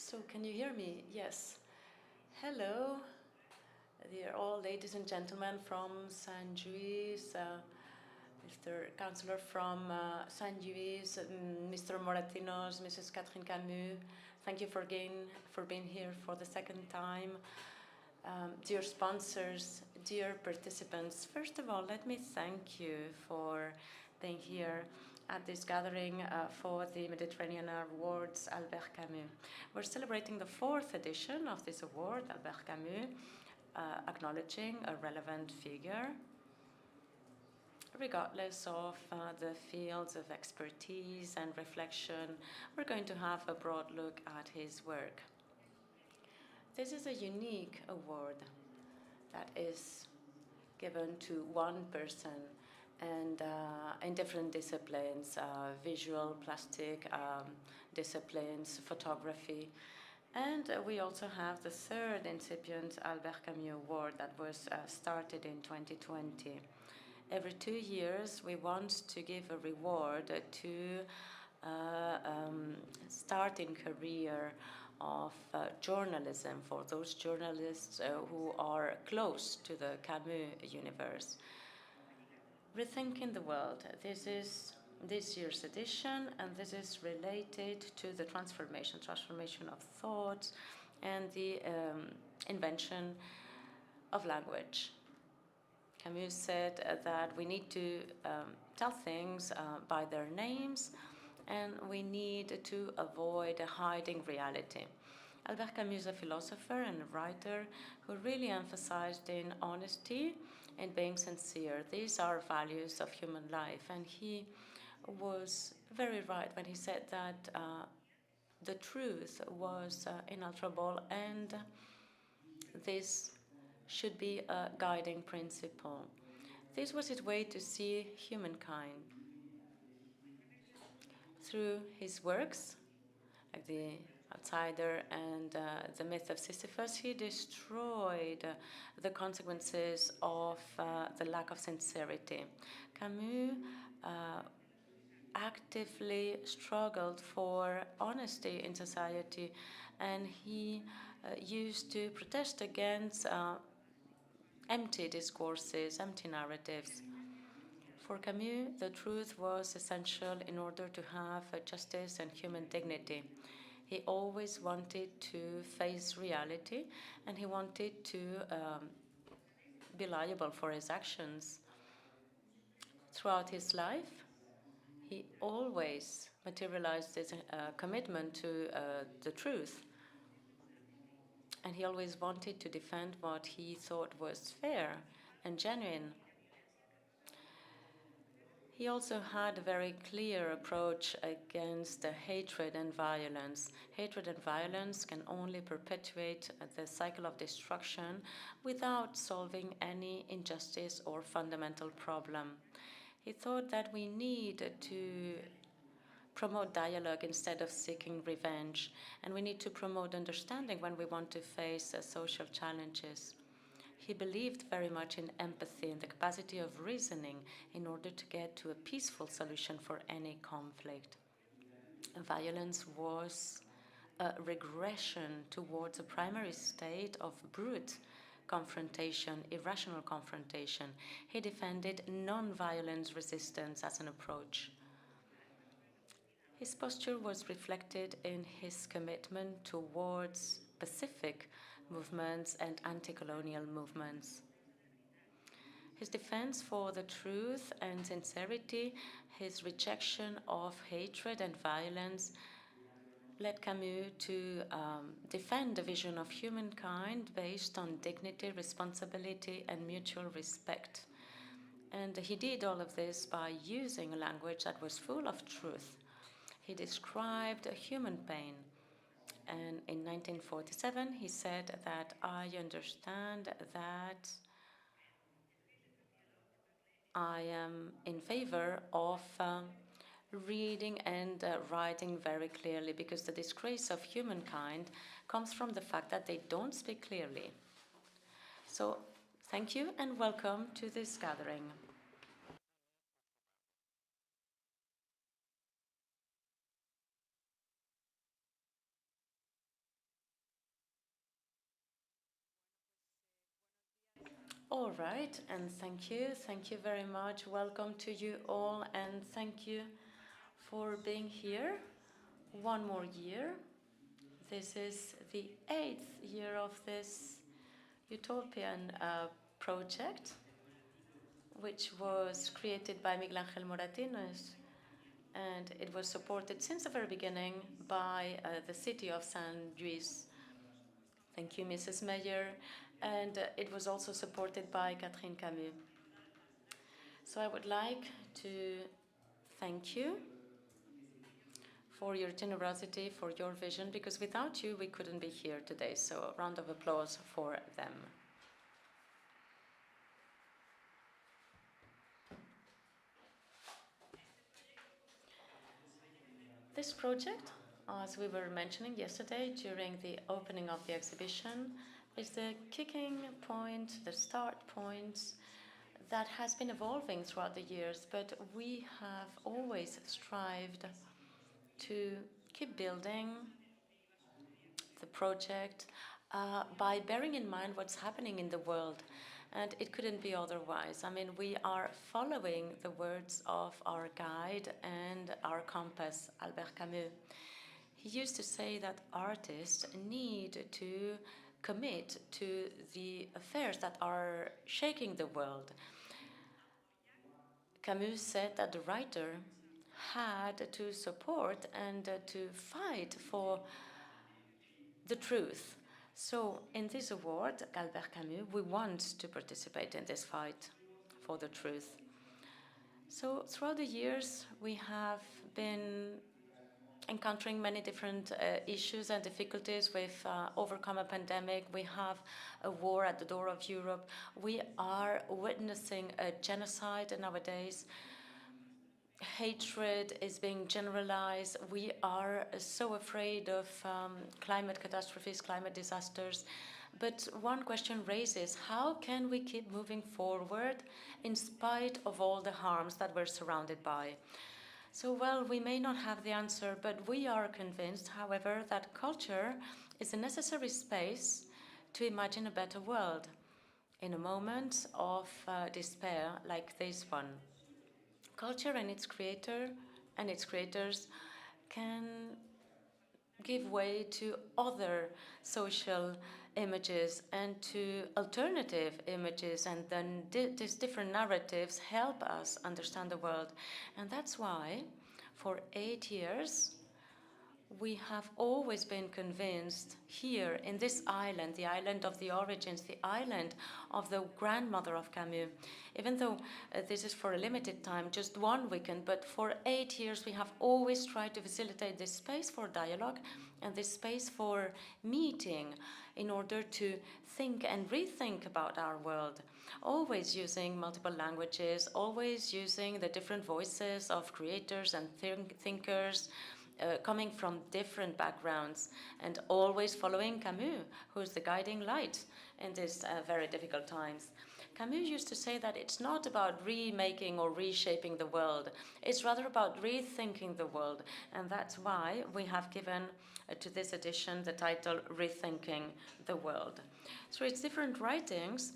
So can you hear me? Yes. Hello, dear all ladies and gentlemen from Sant Lluís, Mr. Councillor from Sant Lluís, Mr. Moratinos, Mrs. Catherine Camus. Thank you for being here for the second time. Dear sponsors, dear participants, first of all, let me thank you for being here at this gathering for the Mediterranean Awards Albert Camus. We're celebrating the 4th edition of this award, Albert Camus, acknowledging a relevant figure, regardless of the fields of expertise and reflection. We're going to have a broad look at his work. This is a unique award that is given to one person and in different disciplines, visual, plastic disciplines, photography. And we also have the 3rd incipient Albert Camus Award that was started in 2020. Every 2 years, we want to give a reward to starting career of journalism for those journalists who are close to the Camus universe. Rethinking the World. This is this year's edition, and this is related to the transformation of thought and the invention of language. Camus said that we need to tell things by their names, and we need to avoid hiding reality. Albert Camus is a philosopher and a writer who really emphasized in honesty and being sincere. These are values of human life, and he was very right when he said that the truth was inalterable, and this should be a guiding principle. This was his way to see humankind. Through his works, like The Outsider and The Myth of Sisyphus, he destroyed the consequences of the lack of sincerity. Camus actively struggled for honesty in society, and he used to protest against empty discourses, empty narratives. For Camus, the truth was essential in order to have justice and human dignity. He always wanted to face reality, and he wanted to be liable for his actions. Throughout his life, he always materialized his commitment to the truth, and he always wanted to defend what he thought was fair and genuine. He also had a very clear approach against hatred and violence. Hatred and violence can only perpetuate the cycle of destruction without solving any injustice or fundamental problem. He thought that we need to promote dialogue instead of seeking revenge, and we need to promote understanding when we want to face social challenges. He believed very much in empathy and the capacity of reasoning in order to get to a peaceful solution for any conflict. Violence was a regression towards a primary state of brute confrontation, irrational confrontation. He defended non-violent resistance as an approach. His posture was reflected in his commitment towards Pacific movements and anti-colonial movements. His defense for the truth and sincerity, his rejection of hatred and violence, led Camus to defend a vision of humankind based on dignity, responsibility, and mutual respect. And he did all of this by using a language that was full of truth. He described human pain. And in 1947, he said that I understand that I am in favor of reading and writing very clearly, because the disgrace of humankind comes from the fact that they don't speak clearly. So thank you and welcome to this gathering. All right, and thank you. Thank you very much. Welcome to you all, and thank you for being here one more year. This is the 8th year of this utopian project, which was created by Miguel Ángel Moratinos, and it was supported since the very beginning by the city of Sant Lluís. Thank you, Mrs. Mayor. And it was also supported by Catherine Camus. So I would like to thank you for your generosity, for your vision, because without you, we couldn't be here today. So a round of applause for them. This project, as we were mentioning yesterday during the opening of the exhibition, is the kicking point, the start point that has been evolving throughout the years, but we have always strived to keep building the project by bearing in mind what's happening in the world. And it couldn't be otherwise. I mean, we are following the words of our guide and our compass, Albert Camus. He used to say that artists need to commit to the affairs that are shaking the world. Camus said that the writer had to support and to fight for the truth. So in this award, Albert Camus, we want to participate in this fight for the truth. So throughout the years, we have been encountering many different issues and difficulties. We've overcome a pandemic. We have a war at the door of Europe. We are witnessing a genocide nowadays. Hatred is being generalized. We are so afraid of climate catastrophes, climate disasters. But one question raises, how can we keep moving forward in spite of all the harms that we're surrounded by? So, well, we may not have the answer, but we are convinced, however, that culture is a necessary space to imagine a better world in a moment of despair like this one. Culture and its creator and its creators can give way to other social images and to alternative images, and then these different narratives help us understand the world. And that's why for 8 years we have always been convinced here in this island, the island of the origins, the island of the grandmother of Camus, even though this is for a limited time, just one weekend, but for 8 years we have always tried to facilitate this space for dialogue and this space for meeting in order to think and rethink about our world, always using multiple languages, always using the different voices of creators and thinkers, coming from different backgrounds, and always following Camus, who's the guiding light in these very difficult times. Camus used to say that it's not about remaking or reshaping the world, it's rather about rethinking the world, and that's why we have given to this edition the title Rethinking the World. Through its different writings,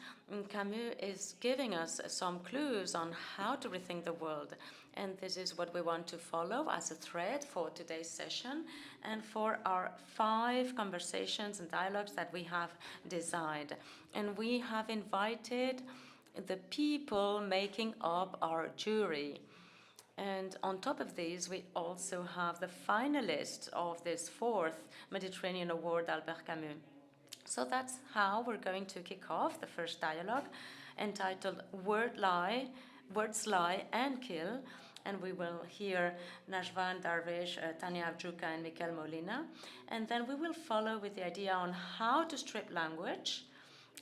Camus is giving us some clues on how to rethink the world. And this is what we want to follow as a thread for today's session and for our 5 conversations and dialogues that we have designed. And we have invited the people making up our jury. And on top of these, we also have the finalists of this 4th Mediterranean Award, Albert Camus. So that's how we're going to kick off the first dialogue, entitled Words Lie and Kill. And we will hear Najwan Darwish, Tania Avjuka, and Mikel Molina. And then we will follow with the idea on how to strip language.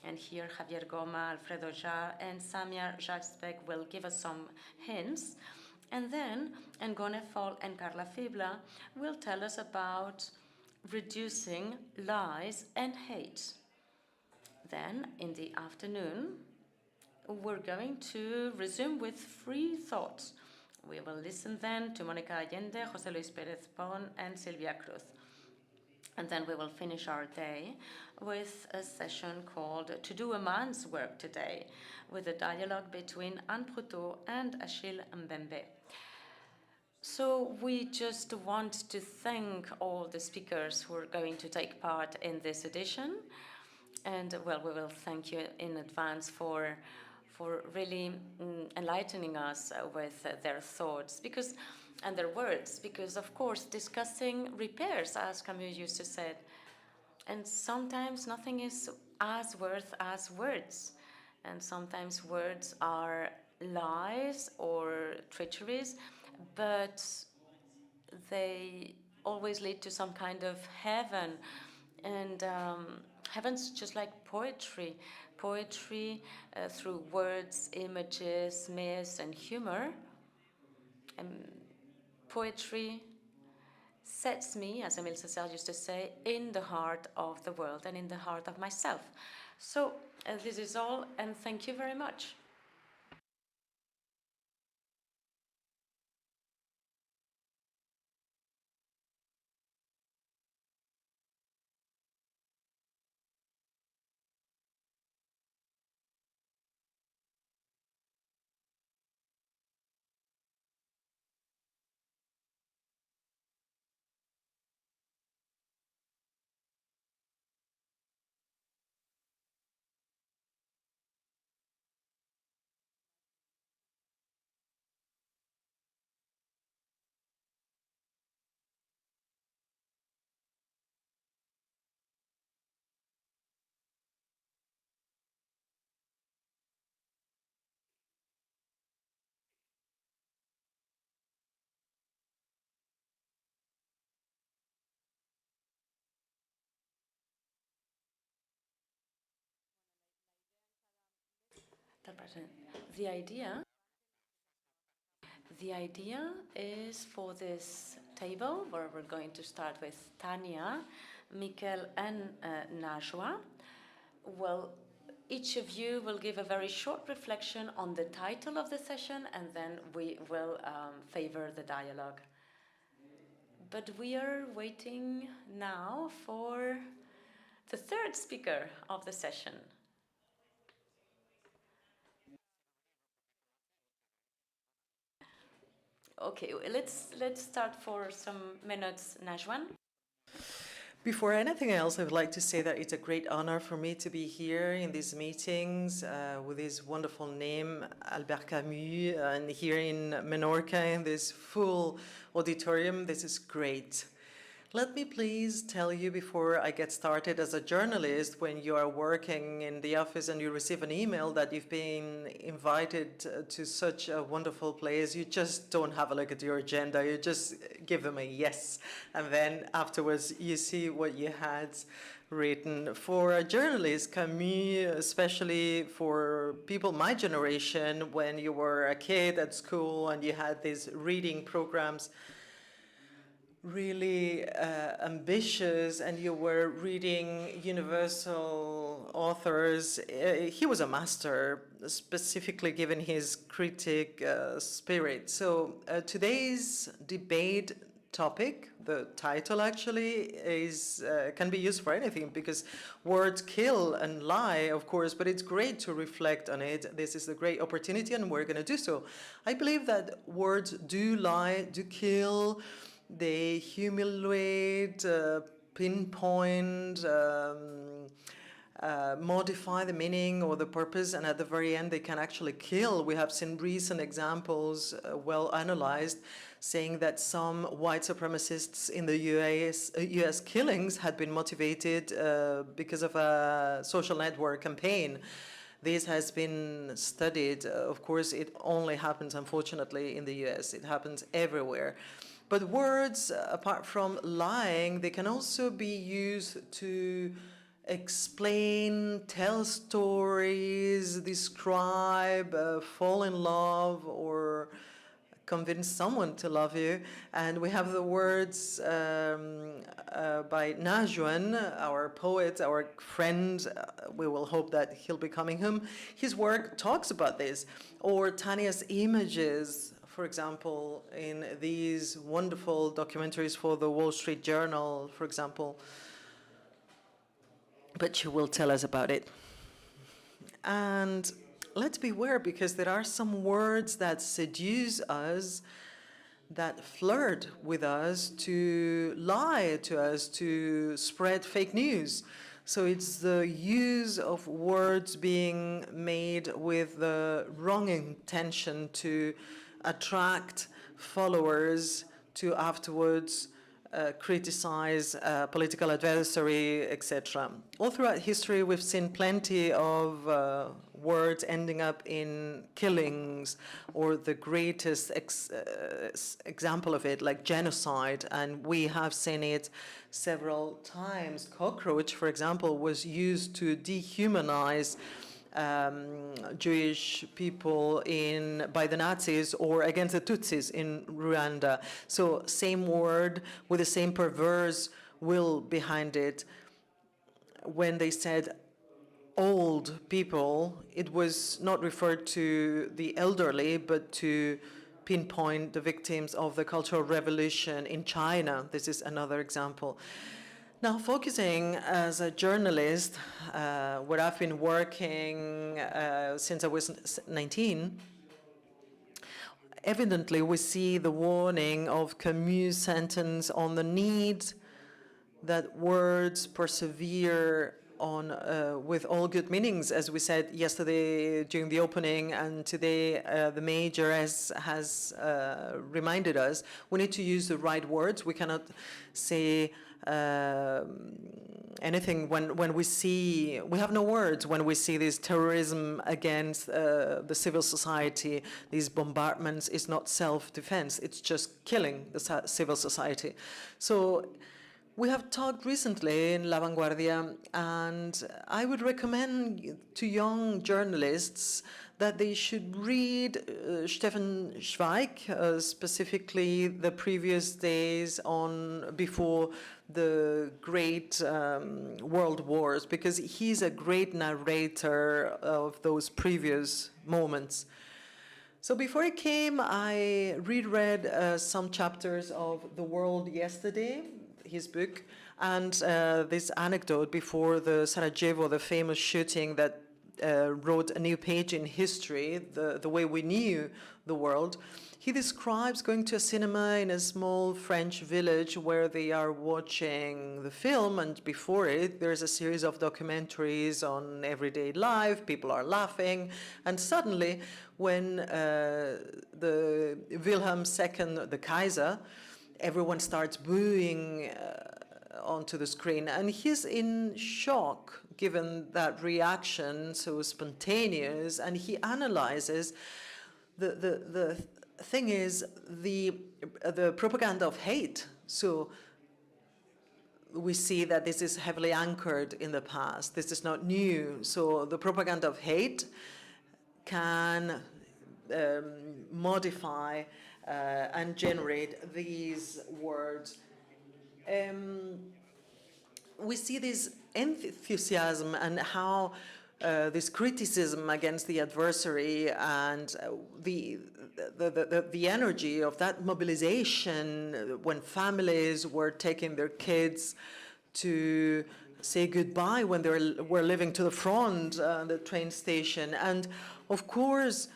And here Javier Goma, Alfredo Jar, and Samia Jacques will give us some hints. And then Ngone Fall and Carla Fibla will tell us about reducing lies and hate. Then, in the afternoon, we're going to resume with free thoughts. We will listen then to Monica Allende, José Luis Pérez Pon, and Silvia Cruz. And then we will finish our day with a session called To Do a Man's Work Today, with a dialogue between Anne Proutot and Achille Mbembe. So we just want to thank all the speakers who are going to take part in this edition. And well, we will thank you in advance for really enlightening us with their thoughts and their words, because of course discussing repairs, as Camus used to say, and sometimes nothing is as worth as words, and sometimes words are lies or treacheries, but they always lead to some kind of heaven. And heaven's just like poetry. Poetry through words, images, myths, and humor. Poetry sets me, as Émile Césaire used to say, in the heart of the world and in the heart of myself. So this is all, and thank you very much. The idea is for this table, where we're going to start with Tania, Mikel, and Najwa. Well, each of you will give a very short reflection on the title of the session, and then we will favor the dialogue. But we are waiting now for the third speaker of the session. Okay, let's start for some minutes, Najwan. Before anything else, I would like to say that it's a great honor for me to be here in these meetings with this wonderful name, Albert Camus, and here in Menorca in this full auditorium. This is great. Let me please tell you before I get started, as a journalist, when you are working in the office and you receive an email that you've been invited to such a wonderful place, you just don't have a look at your agenda, you just give them a yes. And then afterwards you see what you had written. For a journalist, Camus, especially for people my generation, when you were a kid at school and you had these reading programs, really ambitious, and you were reading universal authors. He was a master, specifically given his critic spirit. So today's debate topic, the title actually, is can be used for anything, because words kill and lie, of course, but it's great to reflect on it. This is a great opportunity, and we're going to do so. I believe that words do lie, do kill. They humiliate, pinpoint, modify the meaning or the purpose, and at the very end they can actually kill. We have seen recent examples, well analyzed, saying that some white supremacists in the US killings had been motivated because of a social network campaign. This has been studied. Of course, it only happens, unfortunately, in the US. It happens everywhere. But words, apart from lying, they can also be used to explain, tell stories, describe, fall in love, or convince someone to love you. And we have the words by Najwan, our poet, our friend. We will hope that he'll be coming home. His work talks about this. Or Tania's images, for example, in these wonderful documentaries for the Wall Street Journal, for example, but she will tell us about it. And let's beware, because there are some words that seduce us, that flirt with us, to lie to us, to spread fake news. So it's the use of words being made with the wrong intention to attract followers to afterwards criticize political adversary, etc. All throughout history, we've seen plenty of words ending up in killings, or the greatest example of it, like genocide, and we have seen it several times. Cockroach, for example, was used to dehumanize Jewish people by the Nazis, or against the Tutsis in Rwanda. So same word with the same perverse will behind it. When they said old people, it was not referred to the elderly, but to pinpoint the victims of the Cultural Revolution in China. This is another example. Now, focusing as a journalist, where I've been working since I was 19, evidently we see the warning of Camus' sentence on the need that words persevere on with all good meanings, as we said yesterday during the opening, and today the major has reminded us. We need to use the right words. We cannot say anything when we have no words when we see this terrorism against the civil society. These bombardments is not self-defense, it's just killing the civil society. So we have talked recently in La Vanguardia, and I would recommend to young journalists that they should read Stefan Zweig, specifically the previous days before the great world wars, because he's a great narrator of those previous moments. So before I came, I reread some chapters of The World Yesterday, his book, and this anecdote before the Sarajevo, the famous shooting that wrote a new page in history, the way we knew the world. He describes going to a cinema in a small French village where they are watching the film, and before it there's a series of documentaries on everyday life, people are laughing, and suddenly when the Wilhelm II, the Kaiser, everyone starts booing onto the screen, and he's in shock given that reaction, so spontaneous, and he analyzes the thing is the propaganda of hate. So we see that this is heavily anchored in the past. This is not new. So the propaganda of hate can modify and generate these words. We see this enthusiasm and how this criticism against the adversary and the energy of that mobilization when families were taking their kids to say goodbye when they were living to the front, the train station, and of course,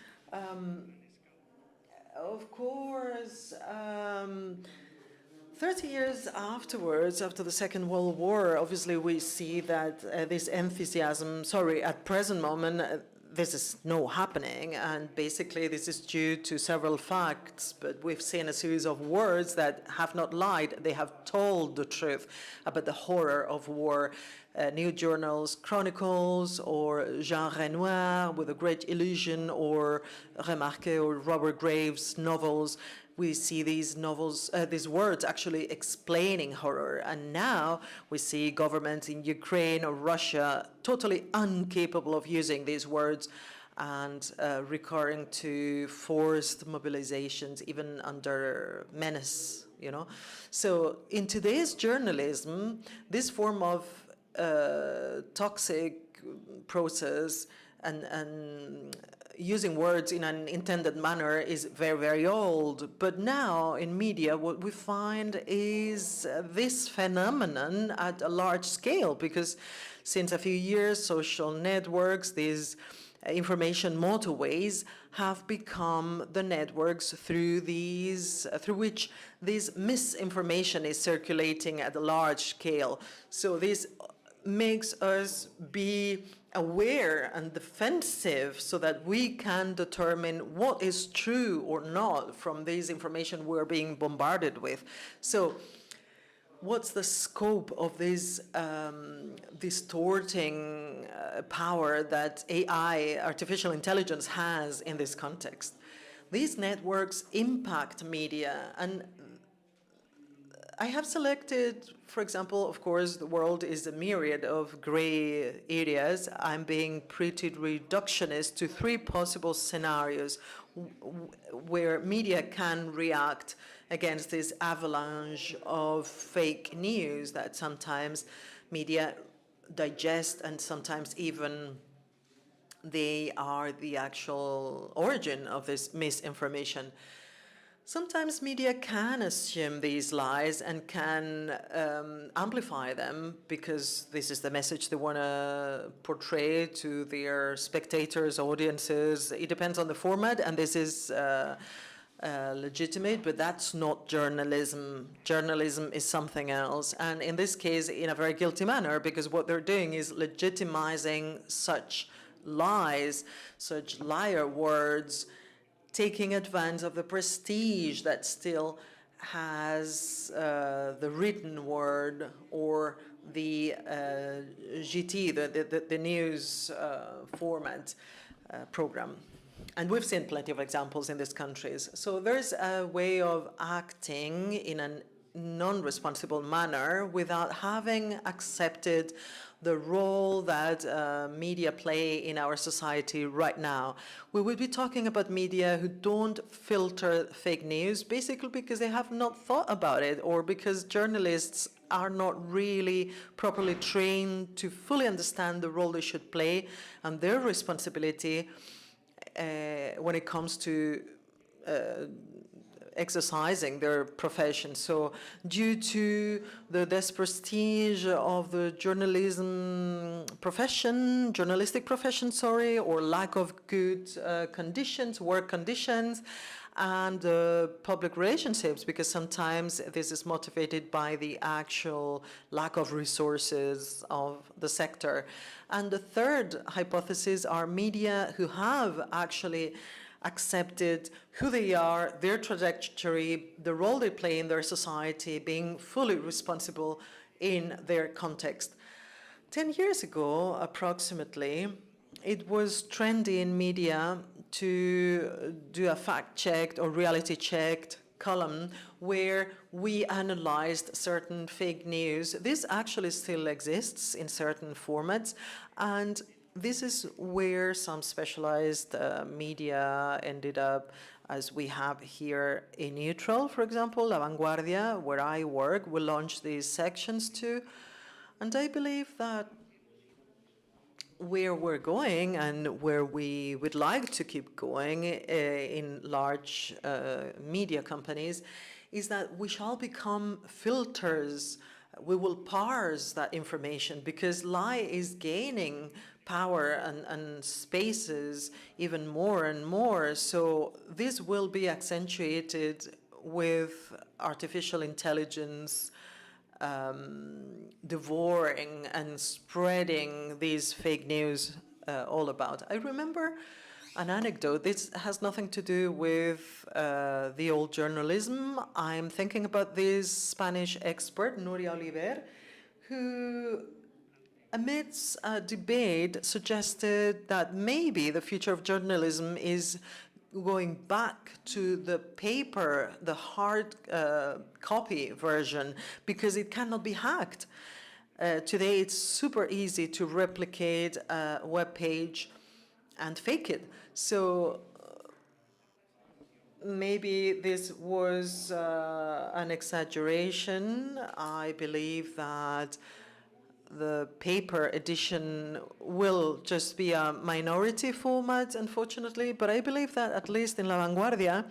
30 years afterwards, after the Second World War, obviously we see that this enthusiasm, at present moment, this is not happening, and basically this is due to several facts, but we've seen a series of words that have not lied, they have told the truth about the horror of war. New journals, Chronicles, or Jean Renoir with A Great Illusion, or Remarque, or Robert Graves' novels. We see these novels, these words actually explaining horror. And now we see governments in Ukraine or Russia totally incapable of using these words and recurring to forced mobilizations, even under menace, you know. So in today's journalism, this form of toxic process and using words in an intended manner is very, very old. But now in media, what we find is this phenomenon at a large scale, because since a few years, social networks, these information motorways have become the networks through which this misinformation is circulating at a large scale. So this makes us be aware and defensive so that we can determine what is true or not from this information we're being bombarded with. So what's the scope of this distorting power that AI, artificial intelligence, has in this context? These networks impact media, and I have selected, for example, of course, the world is a myriad of gray areas. I'm being pretty reductionist to 3 possible scenarios where media can react against this avalanche of fake news that sometimes media digest, and sometimes even they are the actual origin of this misinformation. Sometimes media can assume these lies and can amplify them because this is the message they want to portray to their spectators, audiences. It depends on the format, and this is legitimate, but that's not journalism. Journalism is something else, and in this case, in a very guilty manner, because what they're doing is legitimizing such lies, such liar words, taking advantage of the prestige that still has the written word or the GT, the news format program. And we've seen plenty of examples in these countries. So there's a way of acting in a non-responsible manner without having accepted the role that media play in our society right now. We will be talking about media who don't filter fake news, basically because they have not thought about it, or because journalists are not really properly trained to fully understand the role they should play and their responsibility when it comes to exercising their profession. So due to the disprestige of the journalistic profession, or lack of good conditions, work conditions, and public relationships, because sometimes this is motivated by the actual lack of resources of the sector. And the third hypothesis are media who have actually accepted who they are, their trajectory, the role they play in their society, being fully responsible in their context. 10 years ago, approximately, it was trendy in media to do a fact-checked or reality-checked column where we analyzed certain fake news. This actually still exists in certain formats, and this is where some specialized media ended up, as we have here in Neutral, for example, La Vanguardia, where I work. We launched these sections too. And I believe that where we're going and where we would like to keep going in large media companies is that we shall become filters. We will parse that information, because lie is gaining power and spaces even more and more. So this will be accentuated with artificial intelligence devouring and spreading these fake news all about. I remember an anecdote. This has nothing to do with the old journalism. I'm thinking about this Spanish expert, Nuria Oliver, who amidst a debate suggested that maybe the future of journalism is going back to the paper, the hard copy version, because it cannot be hacked. Today, it's super easy to replicate a web page and fake it. So maybe this was an exaggeration. I believe that the paper edition will just be a minority format, unfortunately, but I believe that at least in La Vanguardia,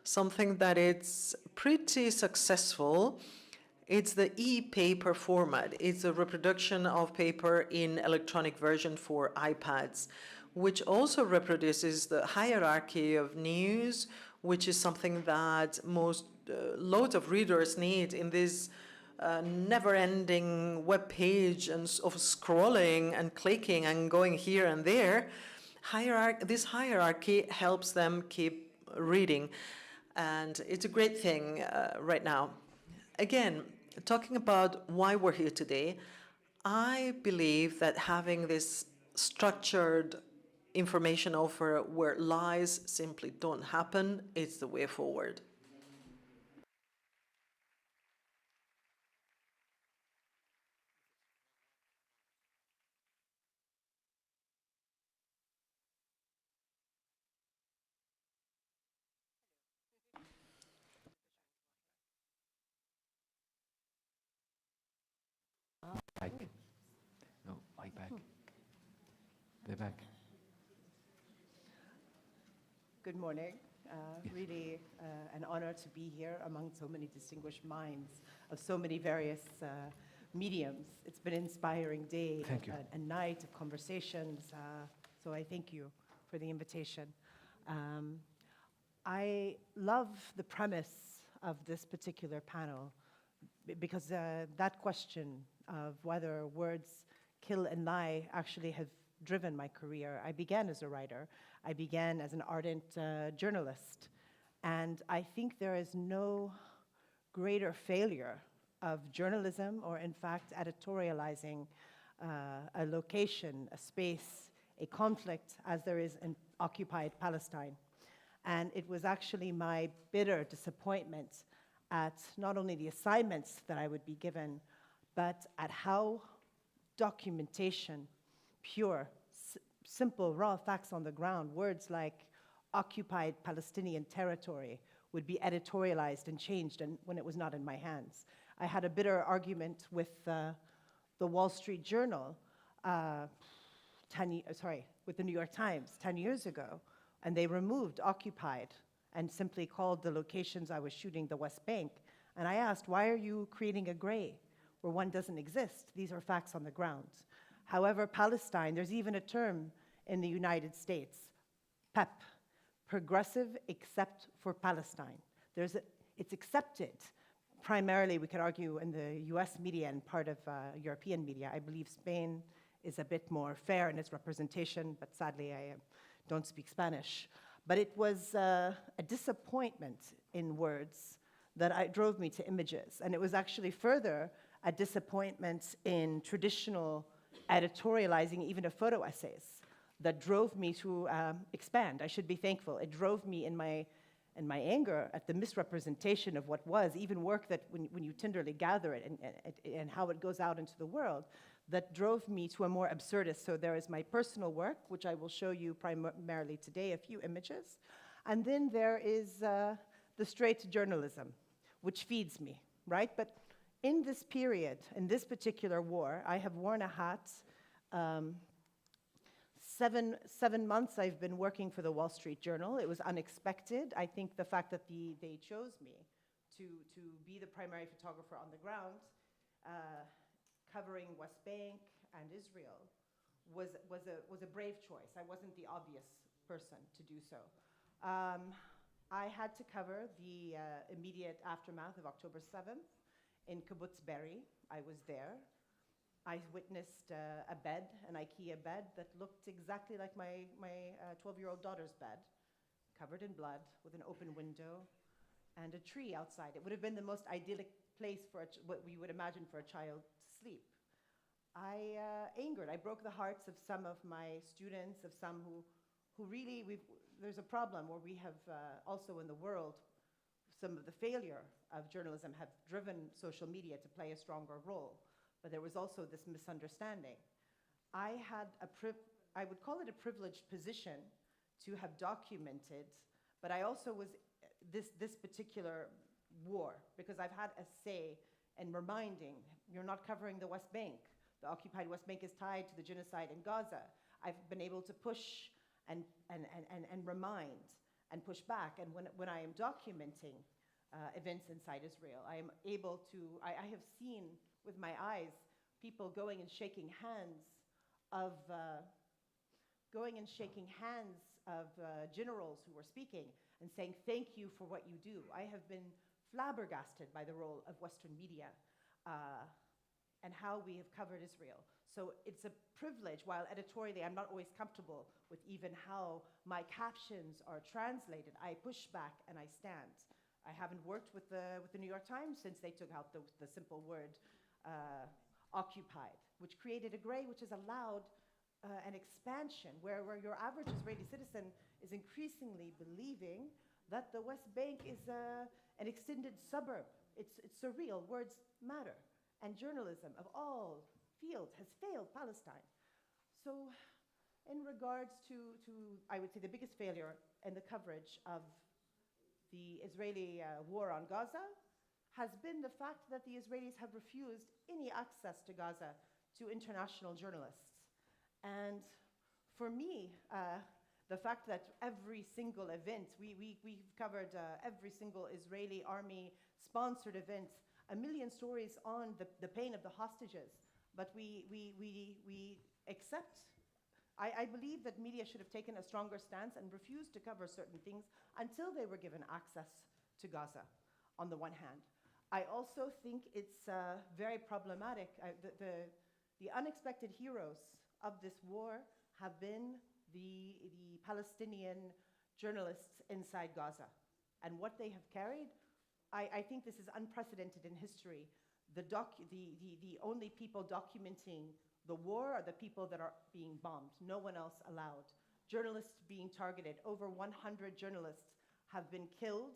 something that it's pretty successful, it's the e-paper format. It's a reproduction of paper in electronic version for iPads, which also reproduces the hierarchy of news, which is something that loads of readers need in this never-ending web page and of scrolling and clicking and going here and there. This hierarchy helps them keep reading, and it's a great thing right now. Again, talking about why we're here today, I believe that having this structured information offer where lies simply don't happen is the way forward. Back. No, mic back. They're back. Good morning. Really an honor to be here among so many distinguished minds of so many various mediums. It's been an inspiring day and night of conversations, so I thank you for the invitation. I love the premise of this particular panel because that question of whether words kill and lie actually have driven my career. I began as a writer. I began as an ardent journalist. And I think there is no greater failure of journalism or, in fact, editorializing a location, a space, a conflict, as there is in occupied Palestine. And it was actually my bitter disappointment at not only the assignments that I would be given, but at how documentation, pure, simple, raw facts on the ground, words like occupied Palestinian territory would be editorialized and changed and when it was not in my hands. I had a bitter argument with the Wall Street Journal, with the New York Times 10 years ago, and they removed occupied and simply called the locations I was shooting the West Bank. And I asked, why are you creating a gray where one doesn't exist? These are facts on the ground. However, Palestine, there's even a term in the United States, PEP, Progressive Except for Palestine. It's accepted, primarily, we could argue, in the US media and part of European media. I believe Spain is a bit more fair in its representation, but sadly I don't speak Spanish. But it was a disappointment in words that drove me to images. And it was actually further a disappointment in traditional editorializing, even of photo essays, that drove me to expand. I should be thankful. It drove me in my anger at the misrepresentation of what was, even work that when you tenderly gather it and how it goes out into the world, that drove me to a more absurdist. So there is my personal work, which I will show you primarily today, a few images. And then there is the straight journalism, which feeds me, right? But in this period, in this particular war, I have worn a hat. 7 months I've been working for the Wall Street Journal. It was unexpected. I think the fact that they chose me to be the primary photographer on the ground, covering West Bank and Israel, was a brave choice. I wasn't the obvious person to do so. I had to cover the immediate aftermath of October 7th in Kibbutz Be'eri. I was there. I witnessed a bed, an IKEA bed, that looked exactly like my 12-year-old daughter's bed, covered in blood, with an open window, and a tree outside. It would have been the most idyllic place for what we would imagine for a child to sleep. I angered. I broke the hearts of some of my students, of some who really, there's a problem where we have also in the world, some of the failure of journalism have driven social media to play a stronger role. But there was also this misunderstanding. I had I would call it a privileged position to have documented, but I also was this particular war, because I've had a say in reminding, you're not covering the West Bank. the occupied West Bank is tied to the genocide in Gaza. I've been able to push and remind and push back. And when I am documenting events inside Israel, I am able to, I have seen with my eyes people going and shaking hands of generals who were speaking and saying, thank you for what you do. I have been flabbergasted by the role of Western media and how we have covered Israel. So it's a privilege, while editorially I'm not always comfortable with even how my captions are translated. I push back and I stand. I haven't worked with the New York Times since they took out the simple word occupied, which created a gray which has allowed an expansion where your average Israeli citizen is increasingly believing that the West Bank is an extended suburb. It's surreal. Words matter. And journalism of all fields has failed Palestine. So in regards to I would say, the biggest failure in the coverage of the Israeli war on Gaza has been the fact that the Israelis have refused any access to Gaza to international journalists. And for me, the fact that every single event, we've covered every single Israeli army-sponsored event, 1 million stories on the pain of the hostages, but we accept. I believe that media should have taken a stronger stance and refused to cover certain things until they were given access to Gaza, on the one hand. I also think it's very problematic. The unexpected heroes of this war have been the Palestinian journalists inside Gaza. And what they have carried, I think this is unprecedented in history. The only people documenting the war are the people that are being bombed. No one else allowed. Journalists being targeted. Over 100 journalists have been killed,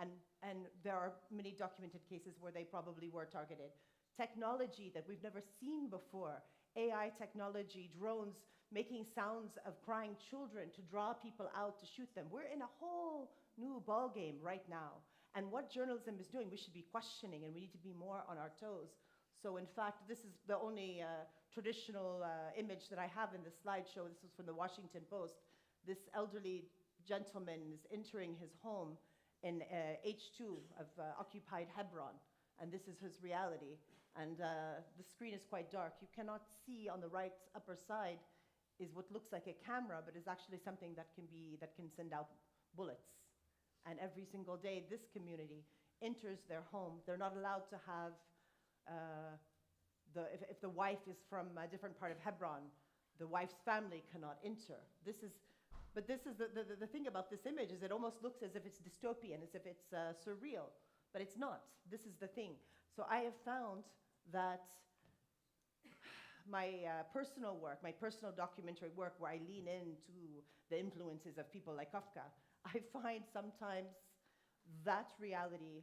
and there are many documented cases where they probably were targeted. Technology that we've never seen before. AI technology, drones making sounds of crying children to draw people out to shoot them. We're in a whole new ballgame right now. And what journalism is doing, we should be questioning, and we need to be more on our toes. So in fact, this is the only traditional image that I have in the slideshow. This was from the Washington Post. This elderly gentleman is entering his home in H2 of occupied Hebron. And this is his reality. And the screen is quite dark. You cannot see on the right upper side is what looks like a camera, but is actually something that can send out bullets. And every single day, this community enters their home. They're not allowed to have, if the wife is from a different part of Hebron, the wife's family cannot enter. But this is the thing about this image is it almost looks as if it's dystopian, as if it's surreal, but it's not. This is the thing. So I have found that my personal work, my personal documentary work, where I lean into the influences of people like Kafka, I find sometimes that reality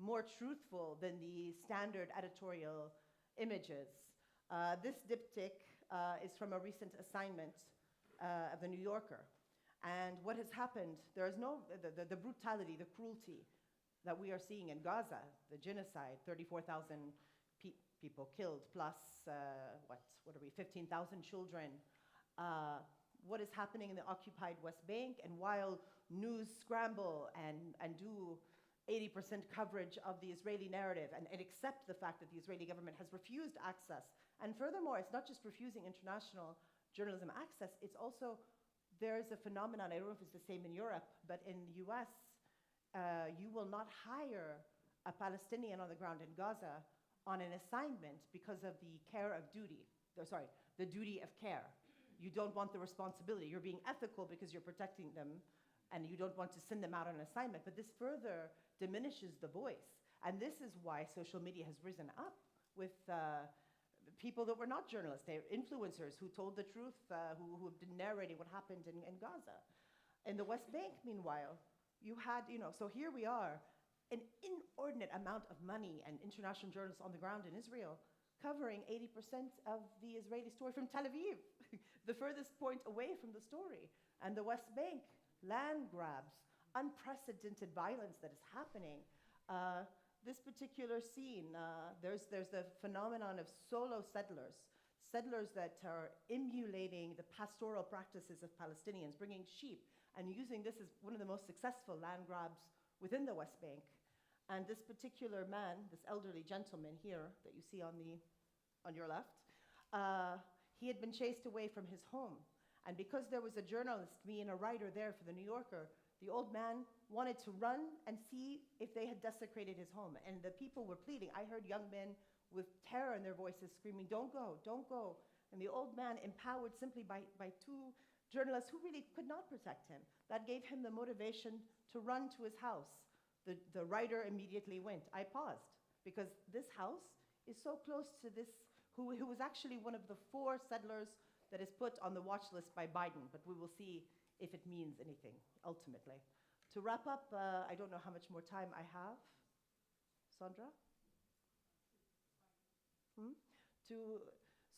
more truthful than the standard editorial images. This diptych is from a recent assignment of the New Yorker. And what has happened, there is the brutality, the cruelty that we are seeing in Gaza, the genocide, 34,000 people killed, plus, 15,000 children. What is happening in the occupied West Bank, and while news scramble and do 80% coverage of the Israeli narrative and accept the fact that the Israeli government has refused access. And furthermore, it's not just refusing international journalism access, it's also, there's a phenomenon, I don't know if it's the same in Europe, but in the US, you will not hire a Palestinian on the ground in Gaza on an assignment because of the the duty of care. You don't want the responsibility. You're being ethical because you're protecting them, and you don't want to send them out on an assignment. But this further diminishes the voice. And this is why social media has risen up with people that were not journalists. They're influencers who told the truth, who have been narrating what happened in Gaza. In the West Bank, meanwhile, you had, so here we are, an inordinate amount of money and international journalists on the ground in Israel covering 80% of the Israeli story from Tel Aviv, the furthest point away from the story. And the West Bank, land grabs, unprecedented violence that is happening. this particular scene, there's the phenomenon of solo settlers, settlers that are emulating the pastoral practices of Palestinians, bringing sheep and using this as one of the most successful land grabs within the West Bank. And this particular man, this elderly gentleman here that you see on your left, he had been chased away from his home. And because there was a journalist, me and a writer there for the New Yorker, the old man wanted to run and see if they had desecrated his home. And the people were pleading. I heard young men with terror in their voices screaming, don't go, don't go. And the old man, empowered simply by two journalists who really could not protect him, that gave him the motivation to run to his house. The writer immediately went. I paused, because this house is so close to this, who was actually one of the 4 settlers that is put on the watch list by Biden, but we will see if it means anything, ultimately. To wrap up, I don't know how much more time I have. Sandra?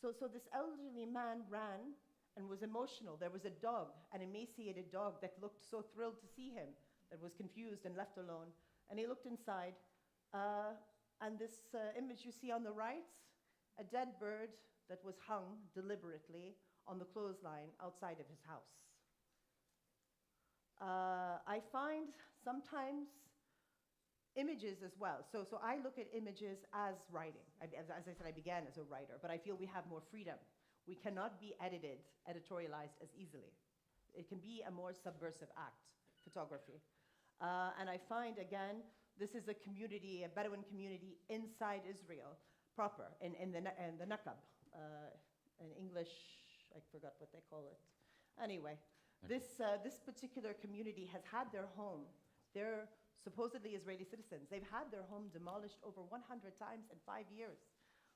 So this elderly man ran and was emotional. There was a dog, an emaciated dog that looked so thrilled to see him, that was confused and left alone. And he looked inside, and this image you see on the right, a dead bird that was hung deliberately on the clothesline outside of his house. I find sometimes images as well. So I look at images as writing. As I said, I began as a writer, but I feel we have more freedom. We cannot be editorialized as easily. It can be a more subversive act, photography. And I find, again, this is a community, a Bedouin community inside Israel proper, in the Nakab. In English, I forgot what they call it. Anyway, this particular community has had their home. They're supposedly Israeli citizens. They've had their home demolished over 100 times in 5 years.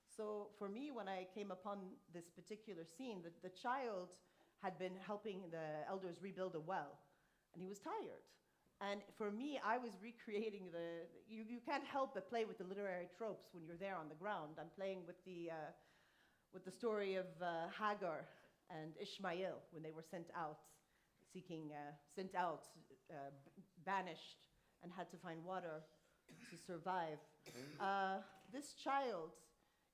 So for me, when I came upon this particular scene, the child had been helping the elders rebuild a well, and he was tired. And for me, I was recreating you can't help but play with the literary tropes when you're there on the ground. I'm playing with the story of Hagar and Ishmael when they were sent out, banished, and had to find water to survive. This child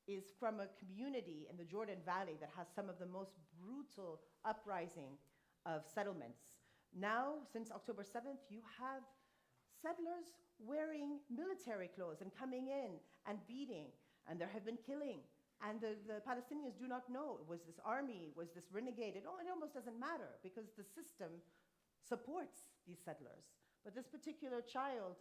is from a community in the Jordan Valley that has some of the most brutal uprising of settlements. Now, since October 7th, you have settlers wearing military clothes and coming in and beating, and there have been killing. And the Palestinians do not know, was this army, was this renegade? It almost doesn't matter, because the system supports these settlers. But this particular child,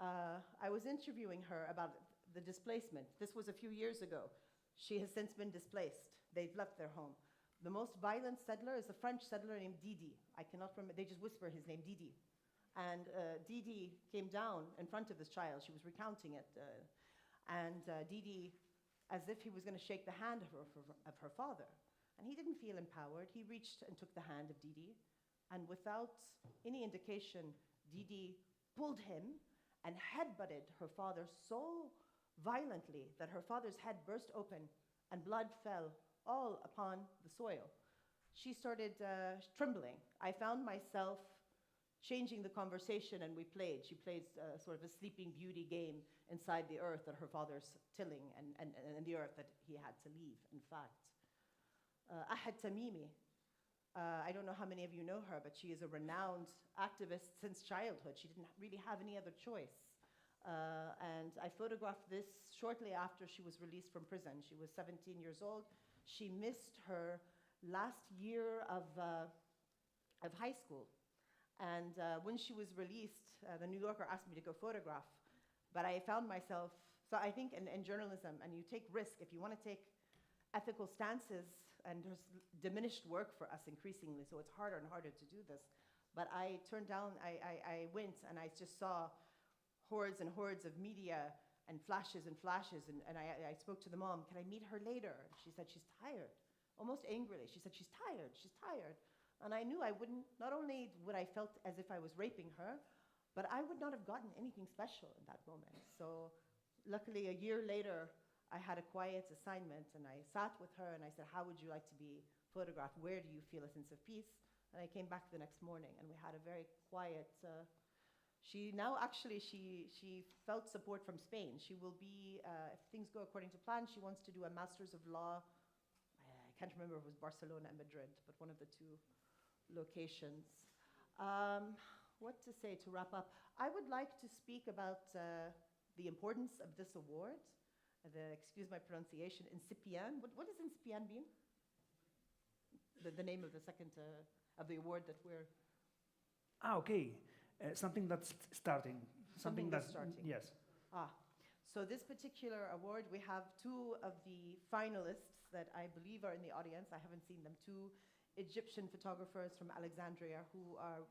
I was interviewing her about the displacement. This was a few years ago. She has since been displaced. They've left their home. The most violent settler is a French settler named Didi. I cannot remember, they just whisper his name, Didi. And Didi came down in front of this child. She was recounting it. And Didi, as if he was going to shake the hand of her father. And he didn't feel empowered. He reached and took the hand of Didi. And without any indication, Didi pulled him and headbutted her father so violently that her father's head burst open and blood fell all upon the soil. She started trembling. I found myself changing the conversation, and we played. She played sort of a Sleeping Beauty game inside the earth that her father's tilling, and the earth that he had to leave, in fact. Ahad Tamimi, I don't know how many of you know her, but she is a renowned activist since childhood. She didn't really have any other choice. And I photographed this shortly after she was released from prison. She was 17 years old. She missed her last year of high school. And when she was released, the New Yorker asked me to go photograph. But I found myself, so I think in journalism, and you take risk, if you want to take ethical stances, and there's diminished work for us increasingly, so it's harder and harder to do this. But I turned down, I went and I just saw hordes and hordes of media and flashes, and I spoke to the mom, can I meet her later? She said she's tired, almost angrily. She said she's tired. And I knew I wouldn't, not only would I felt as if I was raping her, but I would not have gotten anything special in that moment. So luckily, a year later, I had a quiet assignment, and I sat with her and I said, how would you like to be photographed? Where do you feel a sense of peace? And I came back the next morning, and we had a very quiet She now actually, she felt support from Spain. She will be, if things go according to plan, she wants to do a Master's of Law. I can't remember if it was Barcelona and Madrid, but one of the two locations. What to say to wrap up? I would like to speak about the importance of this award. Excuse my pronunciation, incipient. What does incipient mean? The name of the second, of the award that we're... Okay. Something that's starting. Something that's starting. Yes. So this particular award, we have two of the finalists that I believe are in the audience. I haven't seen them. Two Egyptian photographers from Alexandria who are,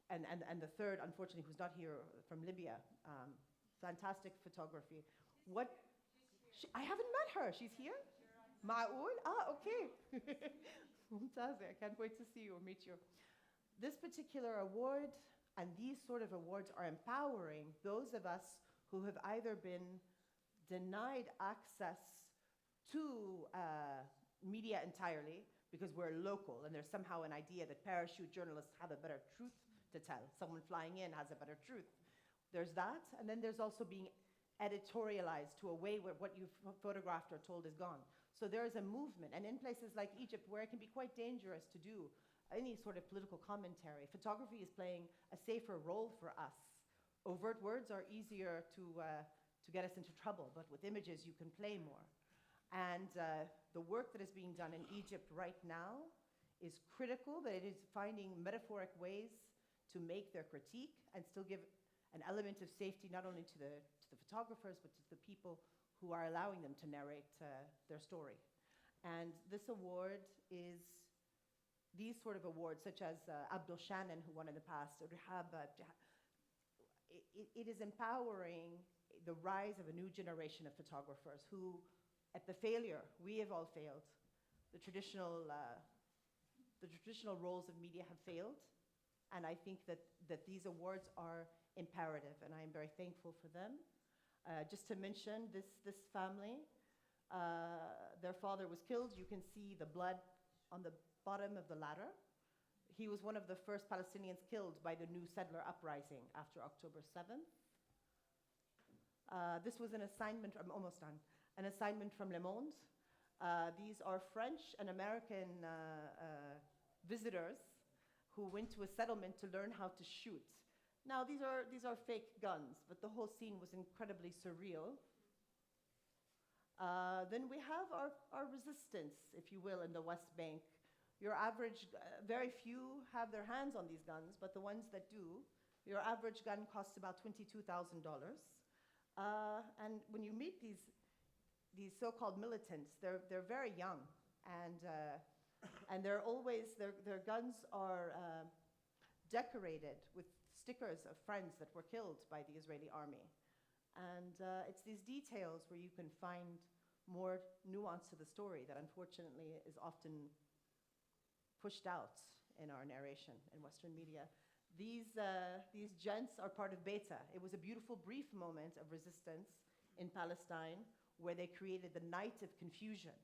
and the third, unfortunately, who's not here, from Libya. Fantastic photography. I haven't met her. She's here? Ma'oul? Okay. Fantastic. I can't wait to see you or meet you. This particular award and these sort of awards are empowering those of us who have either been denied access to media entirely because we're local and there's somehow an idea that parachute journalists have a better truth to tell. Someone flying in has a better truth. There's that, and then there's also being editorialized to a way where what you've photographed or told is gone. So there is a movement, and in places like Egypt where it can be quite dangerous to do any sort of political commentary, photography is playing a safer role for us. Overt words are easier to get us into trouble, but with images you can play more. And the work that is being done in Egypt right now is critical, but it is finding metaphoric ways to make their critique and still give an element of safety not only to the photographers, but to the people who are allowing them to narrate their story. And this award is, these sort of awards, such as Abdul Shannon, who won in the past, or Rehab, it is empowering the rise of a new generation of photographers who, at the failure, we have all failed. The traditional roles of media have failed, and I think that these awards are imperative, and I am very thankful for them. Just to mention this family, their father was killed. You can see the blood on the bottom of the ladder. He was one of the first Palestinians killed by the new settler uprising after October 7th. This was an assignment, I'm almost done, an assignment from Le Monde. These are French and American visitors who went to a settlement to learn how to shoot. Now, these are fake guns, but the whole scene was incredibly surreal. Then we have our resistance, if you will, in the West Bank. Your average, very few have their hands on these guns, but the ones that do, your average gun costs about $22,000. And when you meet these so-called militants, they're very young, and they're always, their guns are decorated with stickers of friends that were killed by the Israeli army. And it's these details where you can find more nuance to the story that unfortunately is often pushed out in our narration in Western media. These gents are part of Beta. It was a beautiful, brief moment of resistance in Palestine where they created the night of confusion.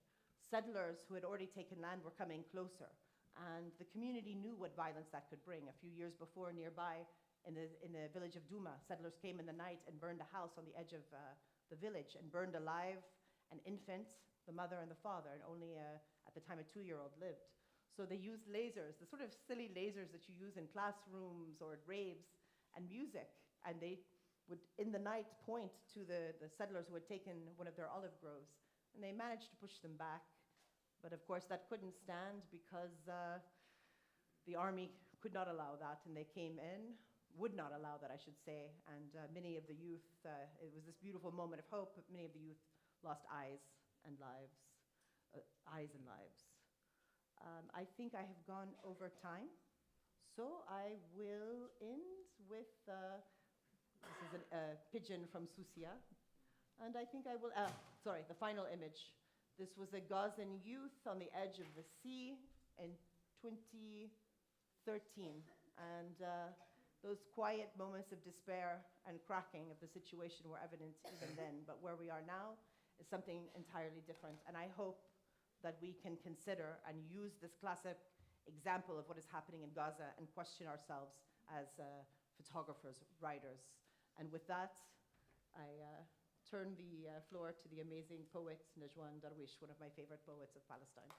Settlers who had already taken land were coming closer, and the community knew what violence that could bring. A few years before, nearby, in the village of Douma, settlers came in the night and burned a house on the edge of the village and burned alive an infant, the mother and the father, and only, at the time, a 2-year-old lived. So they used lasers, the sort of silly lasers that you use in classrooms or at raves, and music, and they would, in the night, point to the settlers who had taken one of their olive groves, and they managed to push them back. But of course, that couldn't stand because the army could not allow that, and they came in, would not allow that, I should say, and many of the youth, it was this beautiful moment of hope, but many of the youth lost eyes and lives. I think I have gone over time, so I will end with, this is a pigeon from Susia, and I think I will, sorry, the final image. This was a Gazan youth on the edge of the sea in 2013, and those quiet moments of despair and cracking of the situation were evident even then, but where we are now is something entirely different, and I hope that we can consider and use this classic example of what is happening in Gaza and question ourselves as photographers, writers. And with that, I turn the floor to the amazing poet, Najwan Darwish, one of my favorite poets of Palestine.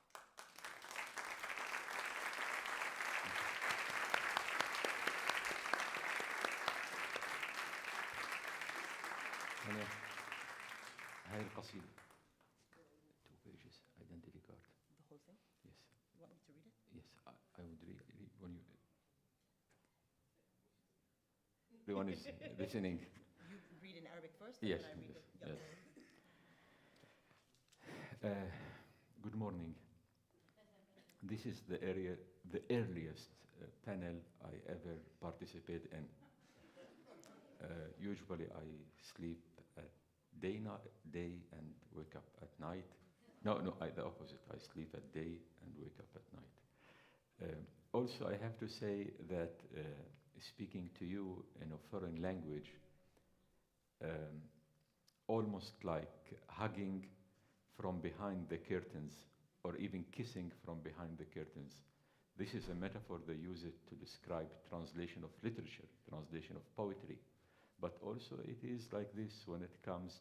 هاي القصيدة 2 pages identity card. The whole thing? Yes. You want me to read it? Yes, I would read when you. Everyone is listening. You read in Arabic first, Yes, and then I read yes, it. yes. Good morning. This is the earliest panel I ever participate in. Usually I sleep at day and wake up at night. No, the opposite. I sleep at day and wake up at night. Also, I have to say that speaking to you in a foreign language, almost like hugging from behind the curtains, or even kissing from behind the curtains. This is a metaphor they use it to describe translation of literature, translation of poetry. But also it is like this when it comes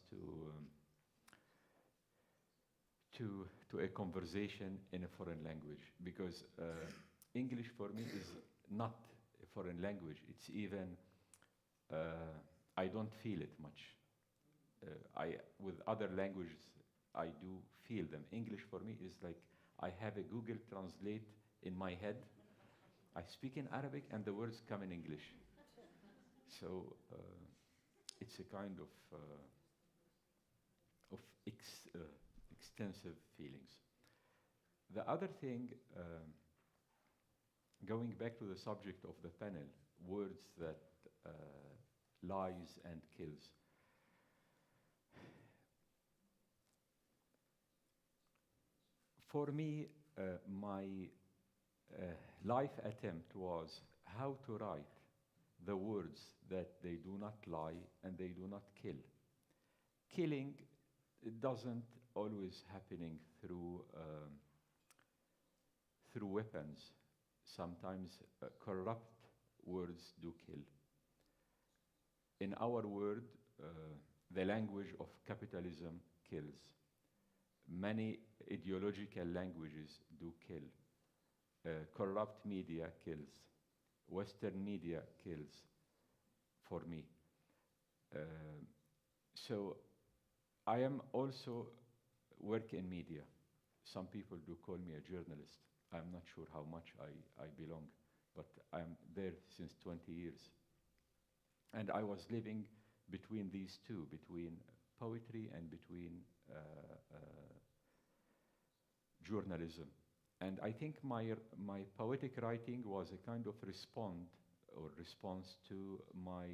to a conversation in a foreign language, because English for me is not a foreign language. It's even, I don't feel it much. With other languages, I do feel them. English for me is like I have a Google Translate in my head. I speak in Arabic and the words come in English. So it's a kind of extensive feelings. The other thing, going back to the subject of the panel, words that lies and kills. For me, my life attempt was how to write the words that they do not lie and they do not kill. Killing, it doesn't always happening through weapons. Sometimes corrupt words do kill. In our world, the language of capitalism kills. Many ideological languages do kill. Corrupt media kills. Western media kills, for me. So I am also work in media. Some people do call me a journalist. I'm not sure how much I belong, but I'm there since 20 years. And I was living between these two, between poetry and between journalism. And I think my poetic writing was a kind of response to my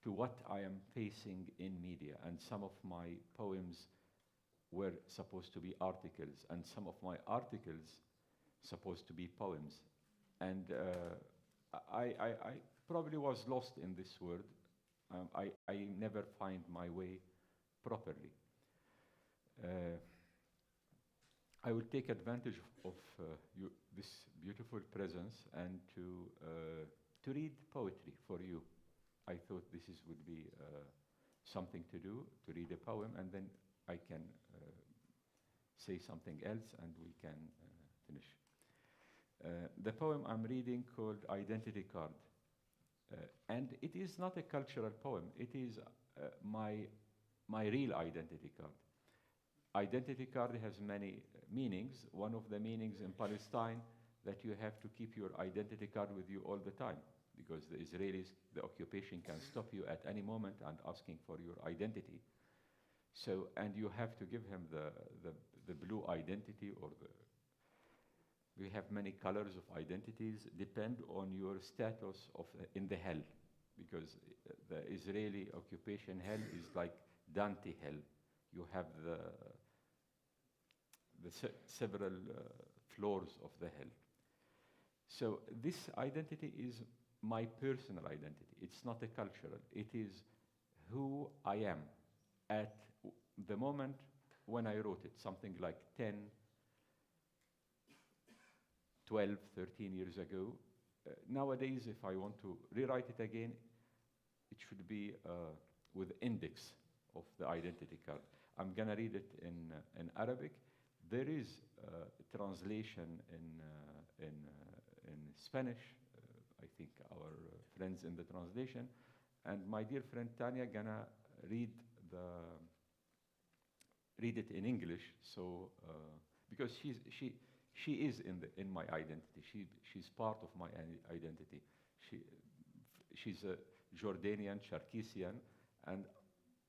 to what I am facing in media. And some of my poems were supposed to be articles, and some of my articles supposed to be poems. And I probably was lost in this world. I never find my way properly. I will take advantage of this beautiful presence and to read poetry for you. I thought this would be something to do, to read a poem, and then I can say something else and we can finish. The poem I'm reading called Identity Card. And it is not a cultural poem. It is my real identity card. Identity card has many meanings. One of the meanings in Palestine that you have to keep your identity card with you all the time, because the Israelis, the occupation can stop you at any moment and asking for your identity. So, and you have to give him the blue identity, or we have many colors of identities, depend on your status in the hell, because the Israeli occupation hell is like Dante hell. You have the several floors of the hell. So this identity is my personal identity. It's not a cultural. It is who I am at the moment when I wrote it, something like 10, 12, 13 years ago. nowadays, if I want to rewrite it again, it should be with index of the identity card. I'm gonna read it in Arabic. There is translation in Spanish. I think our friends in the translation, and my dear friend Tanya gonna read it in English. So because she is in my identity. She's part of my identity. She's a Jordanian, Cherkessian, and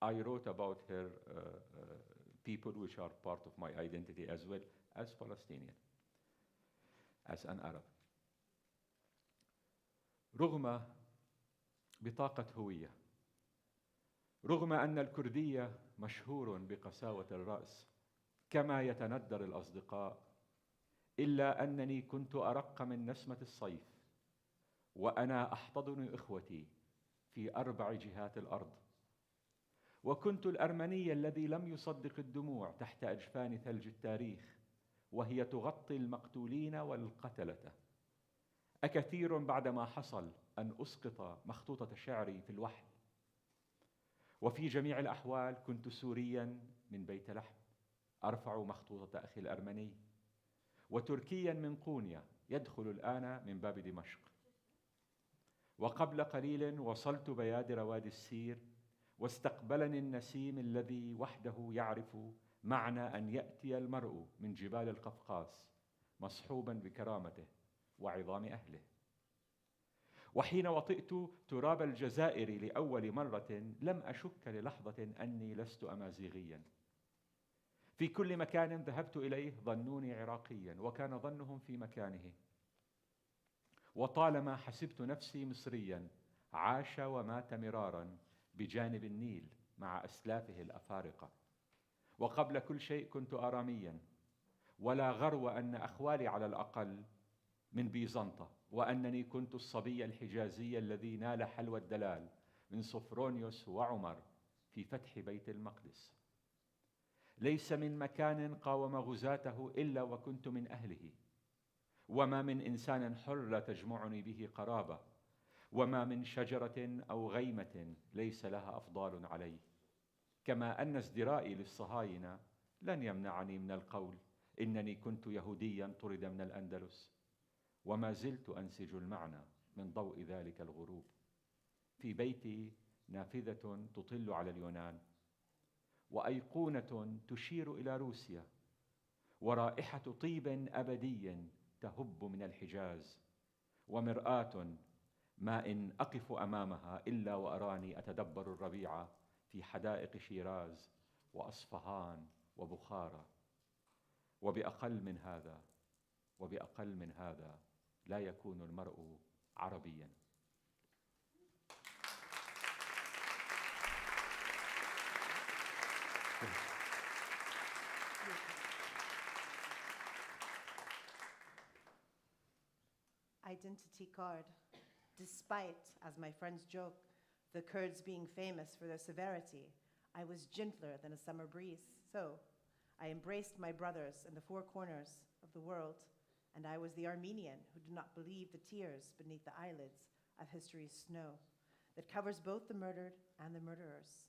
I wrote about her people which are part of my identity as well as Palestinian, as an Arab. رغم بطاقة هوية، رغم أن الكردية مشهور بقساوة الرأس كما يتندر الأصدقاء، إلا أنني كنت أرق من نسمة الصيف وأنا أحتضن إخوتي في 4 جهات الأرض، وكنت الأرمني الذي لم يصدق الدموع تحت أجفان ثلج التاريخ وهي تغطي المقتولين والقتلة. أكثير بعدما حصل أن أسقط مخطوطة شعري في الوحل، وفي جميع الأحوال كنت سوريا من بيت لحم أرفع مخطوطة أخي الأرمني، وتركيا من قونيا يدخل الآن من باب دمشق. وقبل قليل وصلت بيادر وادي السير، واستقبلني النسيم الذي وحده يعرف معنى أن يأتي المرء من جبال القفقاس مصحوبا بكرامته وعظام أهله. وحين وطئت تراب الجزائر لأول مرة لم أشك للحظة أني لست أمازيغيا. في كل مكان ذهبت إليه ظنوني عراقيا، وكان ظنهم في مكانه. وطالما حسبت نفسي مصريا عاش ومات مرارا بجانب النيل مع أسلافه الأفارقة. وقبل كل شيء كنت آراميا، ولا غرو أن أخوالي على الأقل من بيزنطة، وأنني كنت الصبي الحجازي الذي نال حلوى الدلال من صفرونيوس وعمر في فتح بيت المقدس. ليس من مكان قاوم غزاته إلا وكنت من أهله، وما من إنسان حر تجمعني به قرابة، وما من شجرة أو غيمة ليس لها أفضال عليه. كما أن ازدرائي للصهاينة لن يمنعني من القول إنني كنت يهوديا طرد من الأندلس، وما زلت أنسج المعنى من ضوء ذلك الغروب. في بيتي نافذة تطل على اليونان، وأيقونة تشير إلى روسيا، ورائحة طيب أبدي تهب من الحجاز، ومرآة ما إن أقف أمامها إلا وأراني أتدبر الربيع في حدائق شيراز وأصفهان وبخارى. وبأقل من هذا لا يكون المرء عربيا. Identity card. Despite, as my friends joke, the Kurds being famous for their severity, I was gentler than a summer breeze. So I embraced my brothers in the 4 corners of the world, and I was the Armenian who did not believe the tears beneath the eyelids of history's snow that covers both the murdered and the murderers.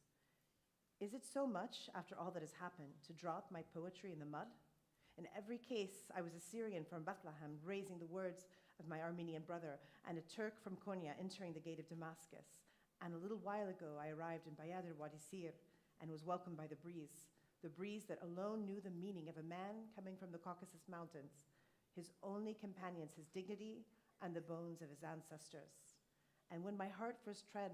Is it so much, after all that has happened, to drop my poetry in the mud? In every case, I was a Syrian from Bethlehem, raising the words of my Armenian brother, and a Turk from Konya entering the gate of Damascus. And a little while ago, I arrived in Bayadir Wadi Sir and was welcomed by the breeze that alone knew the meaning of a man coming from the Caucasus Mountains, his only companions, his dignity and the bones of his ancestors. And when my heart first tread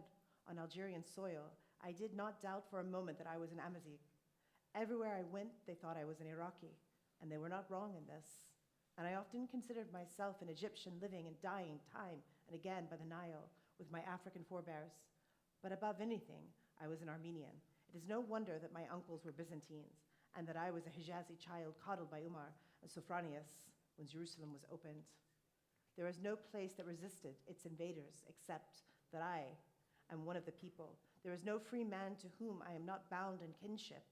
on Algerian soil, I did not doubt for a moment that I was an Amazigh. Everywhere I went, they thought I was an Iraqi, and they were not wrong in this. And I often considered myself an Egyptian living and dying time and again by the Nile with my African forebears. But above anything, I was an Armenian. It is no wonder that my uncles were Byzantines and that I was a Hijazi child coddled by Umar and Sophronius when Jerusalem was opened. There is no place that resisted its invaders except that I am one of the people. There is no free man to whom I am not bound in kinship,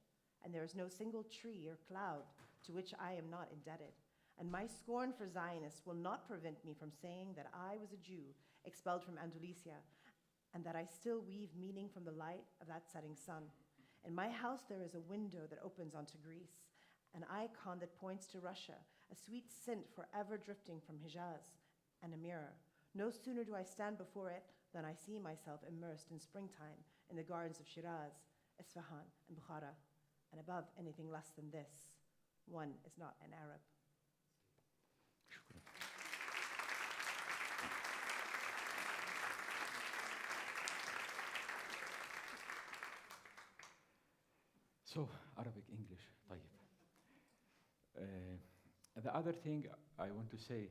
and there is no single tree or cloud to which I am not indebted. And my scorn for Zionists will not prevent me from saying that I was a Jew expelled from Andalusia, and that I still weave meaning from the light of that setting sun. In my house there is a window that opens onto Greece, an icon that points to Russia, a sweet scent forever drifting from Hijaz, and a mirror. No sooner do I stand before it than I see myself immersed in springtime in the gardens of Shiraz, Isfahan, and Bukhara. And above anything less than this, one is not an Arab. So, Arabic, English, طيب. The other thing I want to say,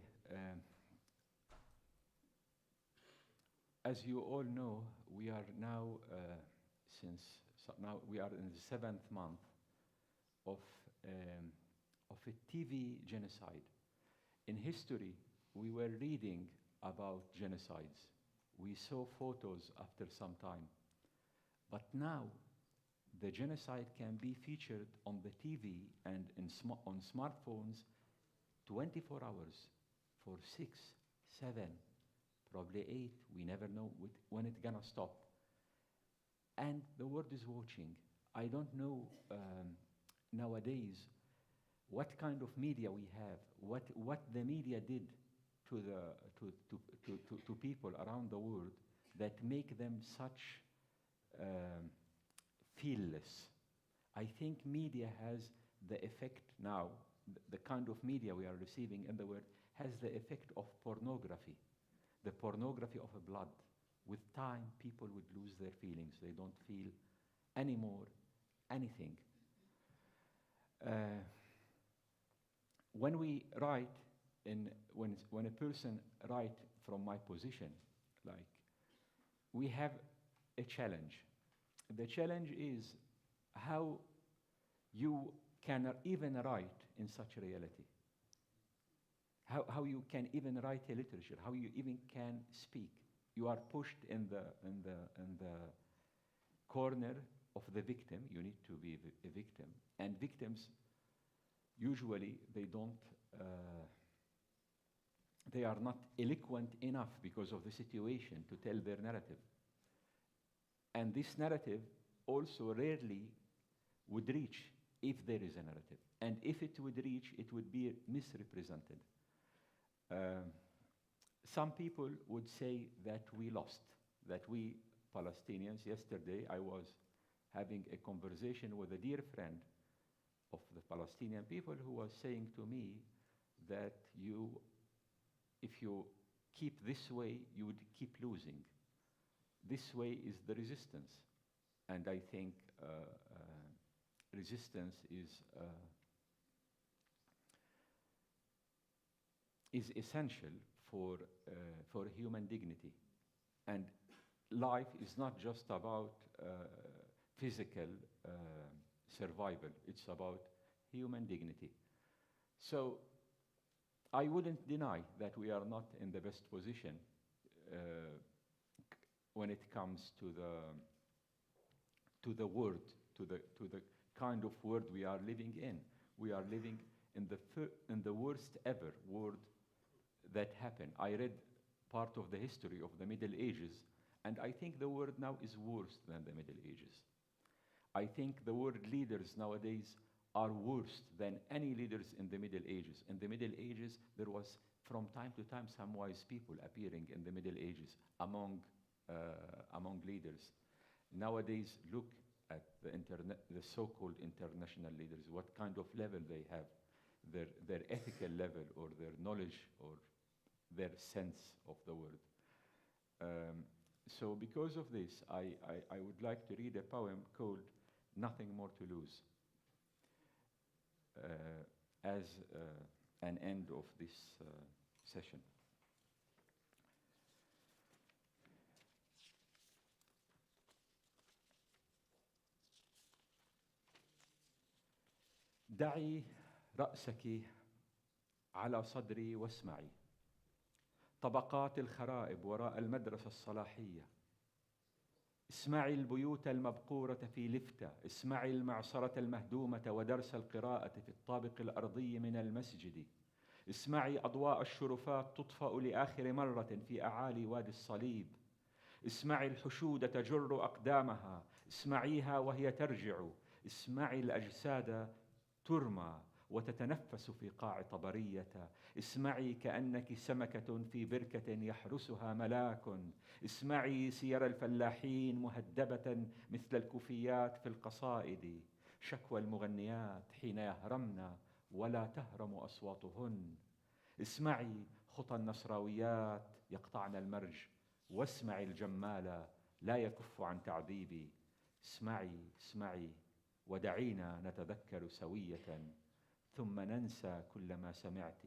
as you all know, we are now, now we are in the 7th month of a TV genocide. In history, we were reading about genocides. We saw photos after some time. But now, the genocide can be featured on the TV and on smartphones 24 hours for 6, 7, probably 8. We never know when it's gonna stop. And the world is watching. I don't know nowadays what kind of media we have, what the media did to people around the world that make them such feelless. I think media has the effect now, the kind of media we are receiving in the world has the effect of pornography, the pornography of a blood. With time, people would lose their feelings. They don't feel anymore anything. When we write, when a person write from my position, like, we have a challenge. The challenge is how you can even write in such a reality. How you can even write a literature, how you even can speak. You are pushed in the corner of the victim. You need to be a victim. And victims, usually, they are not eloquent enough because of the situation to tell their narrative. And this narrative also rarely would reach, if there is a narrative. And if it would reach, it would be misrepresented. Some people would say that we lost, that we Palestinians, yesterday I was having a conversation with a dear friend of the Palestinian people who was saying to me that if you keep this way, you would keep losing. This way is the resistance. And I think resistance is essential for human dignity. And life is not just about physical survival, it's about human dignity. So I wouldn't deny that we are not in the best position when it comes to the world, to the kind of world we are living in. We are living in the worst ever world that happened. I read part of the history of the Middle Ages, and I think the world now is worse than the Middle Ages. I think the world leaders nowadays are worse than any leaders in the Middle Ages. In the Middle Ages, there was from time to time some wise people appearing in the Middle Ages among leaders. Nowadays, look at the so-called international leaders, what kind of level they have, their ethical level or their knowledge or their sense of the world. So because of this, I would like to read a poem called Nothing More to Lose as an end of this session. دعي رأسك على صدري واسمعي طبقات الخرائب وراء المدرسة الصلاحية. اسمعي البيوت المبقورة في لفتة، اسمعي المعصرة المهدومة ودرس القراءة في الطابق الأرضي من المسجد. اسمعي أضواء الشرفات تطفأ لآخر مرة في أعالي وادي الصليب. اسمعي الحشود تجر أقدامها، اسمعيها وهي ترجع. اسمعي الأجساد ترمى وتتنفس في قاع طبرية. اسمعي كأنك سمكة في بركة يحرسها ملاك. اسمعي سير الفلاحين مهدبة مثل الكوفيات في القصائد. شكوى المغنيات حين يهرمن ولا تهرم أصواتهن. اسمعي خطى النصراويات يقطعن المرج، واسمعي الجمال لا يكف عن تعذيبي. اسمعي اسمعي ودعينا نتذكر سوية ثم ننسى كل ما سمعت.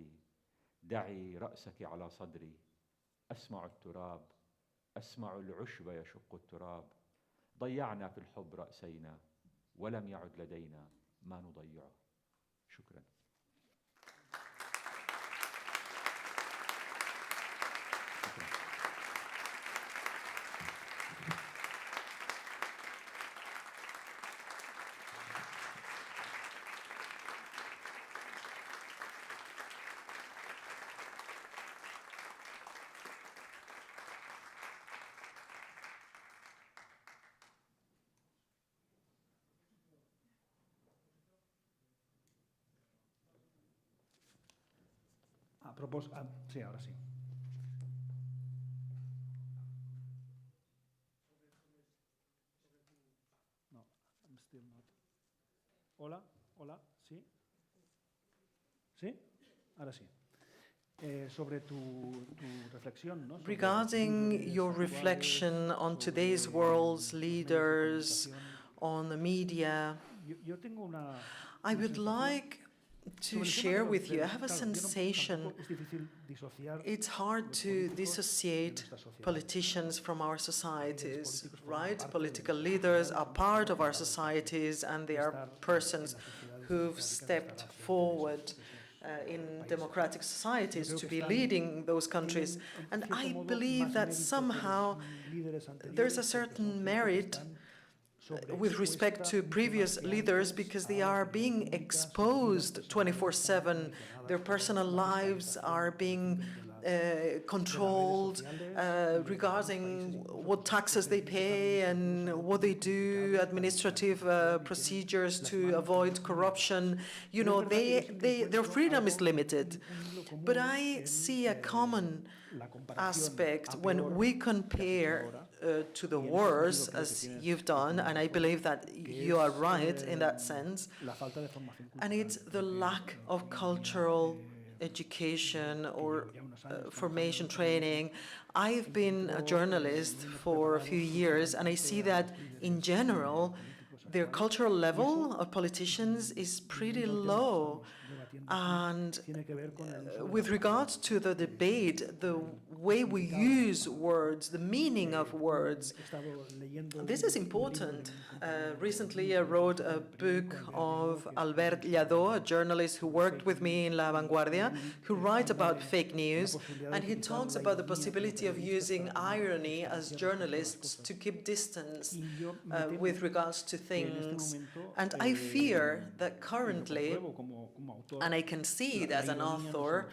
دعي رأسك على صدري، أسمع التراب، أسمع العشب يشق التراب. ضيعنا في الحب رأسينا ولم يعد لدينا ما نضيعه. شكرا. Sí, ahora sí. No, I'm still not. Hola, hola, sí. ¿Sí? Ahora sí. Sobre tu reflexión, ¿no? Regarding your reflection on today's world's leaders, on the media, I would like to share with you, I have a sensation it's hard to dissociate politicians from our societies, right? Political leaders are part of our societies and they are persons who've stepped forward in democratic societies to be leading those countries. And I believe that somehow there's a certain merit with respect to previous leaders because they are being exposed 24/7. Their personal lives are being controlled regarding what taxes they pay and what they do, administrative procedures to avoid corruption. You know, their freedom is limited. But I see a common aspect when we compare to the wars, as you've done, and I believe that you are right in that sense, and it's the lack of cultural education or formation training. I've been a journalist for a few years, and I see that in general, their cultural level of politicians is pretty low. And with regards to the debate, the way we use words, the meaning of words, this is important. Recently, I wrote a book of Albert Lladó, a journalist who worked with me in La Vanguardia, who writes about fake news, and he talks about the possibility of using irony as journalists to keep distance with regards to things. And I fear that currently, and I can see it as an author,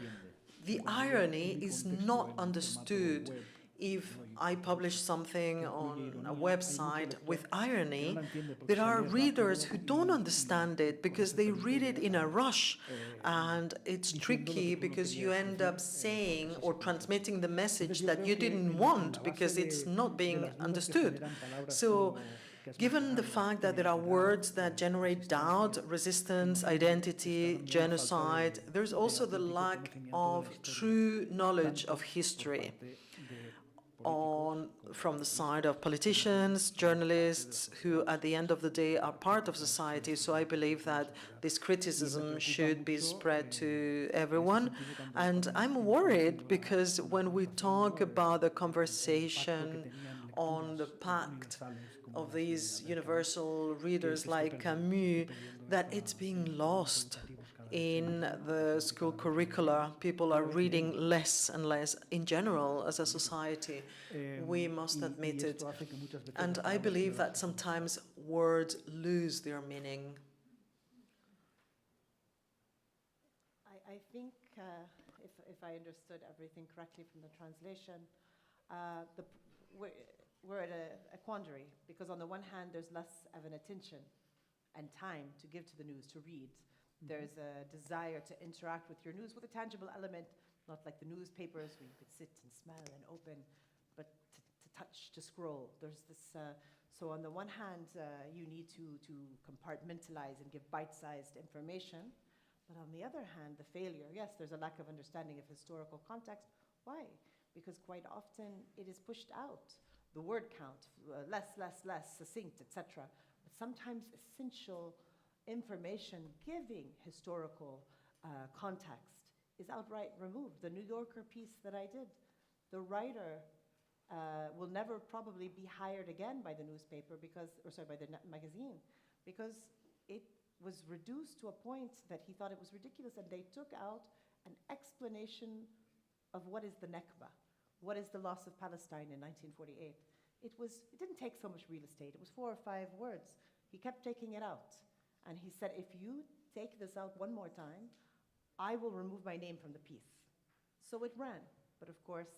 the irony is not understood. If I publish something on a website with irony, there are readers who don't understand it because they read it in a rush, and it's tricky because you end up saying or transmitting the message that you didn't want because it's not being understood. So, given the fact that there are words that generate doubt, resistance, identity, genocide, there's also the lack of true knowledge of history from the side of politicians, journalists, who at the end of the day are part of society. So I believe that this criticism should be spread to everyone. And I'm worried because when we talk about the conversation on the pact of these universal readers like Camus, that it's being lost in the school curricula. People are reading less and less in general as a society. We must admit it. And I believe that sometimes words lose their meaning. I think if I understood everything correctly from the translation, we're at a quandary, because on the one hand, there's less of an attention and time to give to the news, to read. There's a desire to interact with your news with a tangible element, not like the newspapers where you could sit and smell and open, but to touch, to scroll. There's this, so on the one hand, you need to compartmentalize and give bite-sized information, but on the other hand, the failure, yes, there's a lack of understanding of historical context. Why? Because quite often it is pushed out. The word count, less, succinct, etc. But sometimes essential information giving historical context is outright removed. The New Yorker piece that I did, the writer will never probably be hired again by the newspaper by the magazine, because it was reduced to a point that he thought it was ridiculous, and they took out an explanation of what is the Nakba, what is the loss of Palestine in 1948. It didn't take so much real estate. It was 4 or 5 words. He kept taking it out. And he said, if you take this out one more time, I will remove my name from the piece. So it ran. But of course,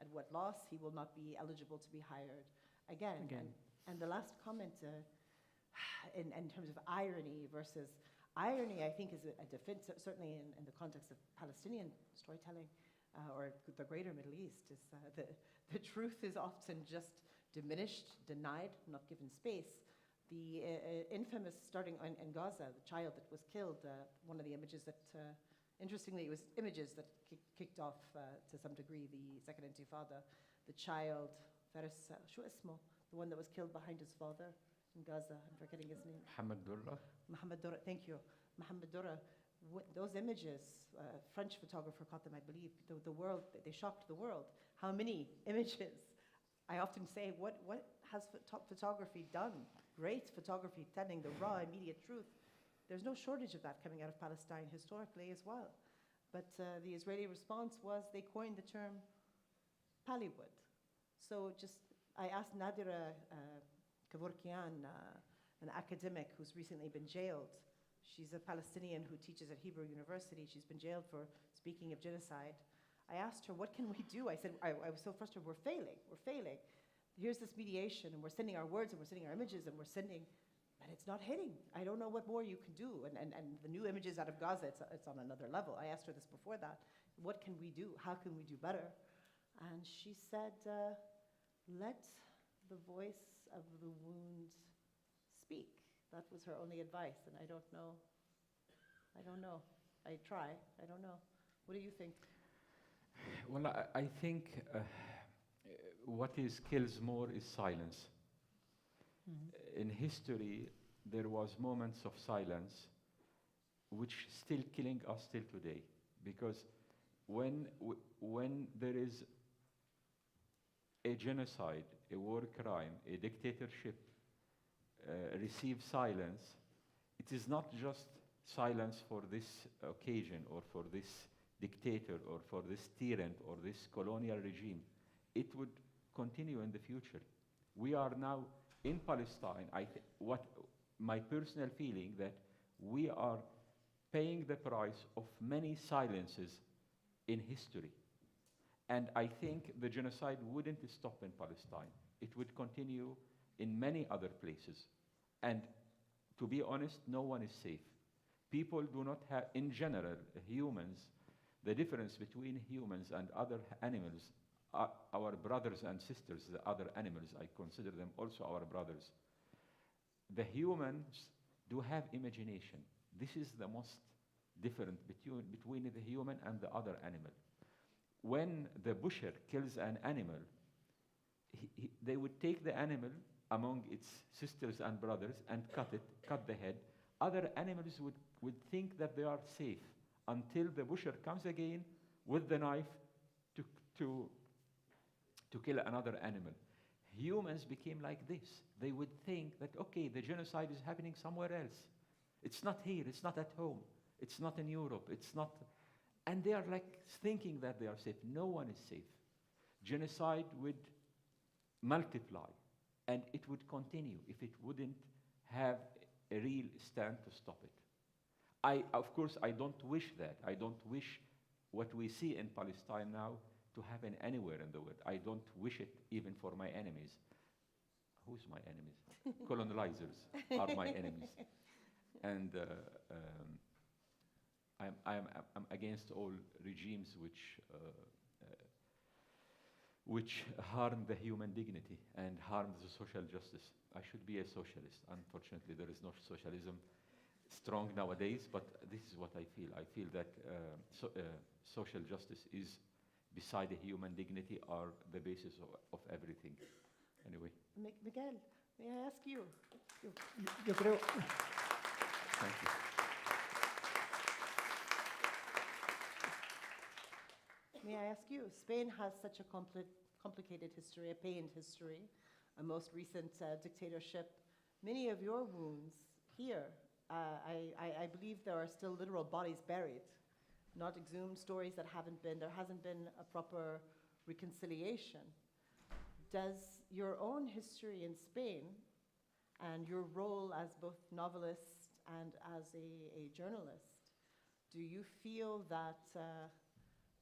at what loss? He will not be eligible to be hired again. And the last comment, in terms of irony versus irony, I think is a defense, certainly in the context of Palestinian storytelling, or the greater Middle East, is the truth is often just diminished, denied, not given space. The infamous, starting in Gaza, the child that was killed, one of the images that, interestingly, it was images that kicked off, to some degree, the Second Intifada. The child, Faris, شو اسمه? The one that was killed behind his father in Gaza. I'm forgetting his name. Mohamed Durrah. Mohamed Durrah, thank you. Mohamed Durrah. Those images, French photographer caught them, I believe. The world, they shocked the world. How many images? I often say, what has photography done? Great photography, telling the raw, immediate truth. There's no shortage of that coming out of Palestine historically as well. But the Israeli response was they coined the term Pallywood. So I asked Nadira Kevorkian, an academic who's recently been jailed. She's a Palestinian who teaches at Hebrew University. She's been jailed for speaking of genocide. I asked her, what can we do? I said, I was so frustrated, we're failing. Here's this mediation, and we're sending our words, and we're sending our images, and we're sending, and it's not hitting. I don't know what more you can do. And the new images out of Gaza, it's on another level. I asked her this before that. What can we do? How can we do better? And she said, let the voice of the wound speak. That was her only advice, and I don't know. I try, I don't know. What do you think? Well, I think what kills more is silence. Mm-hmm. In history, there was moments of silence which still killing us till today. Because when there is a genocide, a war crime, a dictatorship receive silence, it is not just silence for this occasion or for this dictator or for this tyrant or this colonial regime. It would continue in the future. We are now in Palestine. What my personal feeling that we are paying the price of many silences in history. And I think the genocide wouldn't stop in Palestine. It would continue in many other places. And to be honest, no one is safe. People do not have, in general, humans, the difference between humans and other animals, our brothers and sisters, the other animals, I consider them also our brothers. The humans do have imagination. This is the most different between the human and the other animal. When the butcher kills an animal, they would take the animal among its sisters and brothers and cut the head. Other animals would think that they are safe until the butcher comes again with the knife to kill another animal. Humans became like this. They would think that, okay, the genocide is happening somewhere else. It's not here, it's not at home, it's not in Europe, it's not, and they are like thinking that they are safe. No one is safe. Genocide would multiply, and it would continue if it wouldn't have a real stand to stop it. Of course, I don't wish that. I don't wish what we see in Palestine now to happen anywhere in the world. I don't wish it even for my enemies. Who's my enemies? Colonizers are my enemies. And I'm against all regimes which harm the human dignity and harm the social justice. I should be a socialist. Unfortunately, there is no socialism strong nowadays, but this is what I feel. I feel that social justice is, beside the human dignity, are the basis of everything. Anyway. Miguel, may I ask you? Yo creo... Thank you. May I ask you? Spain has such a complicated history, a pained history, a most recent dictatorship. Many of your wounds here, I believe there are still literal bodies buried, not exhumed stories that there hasn't been a proper reconciliation. Does your own history in Spain and your role as both novelist and as a journalist, do you feel that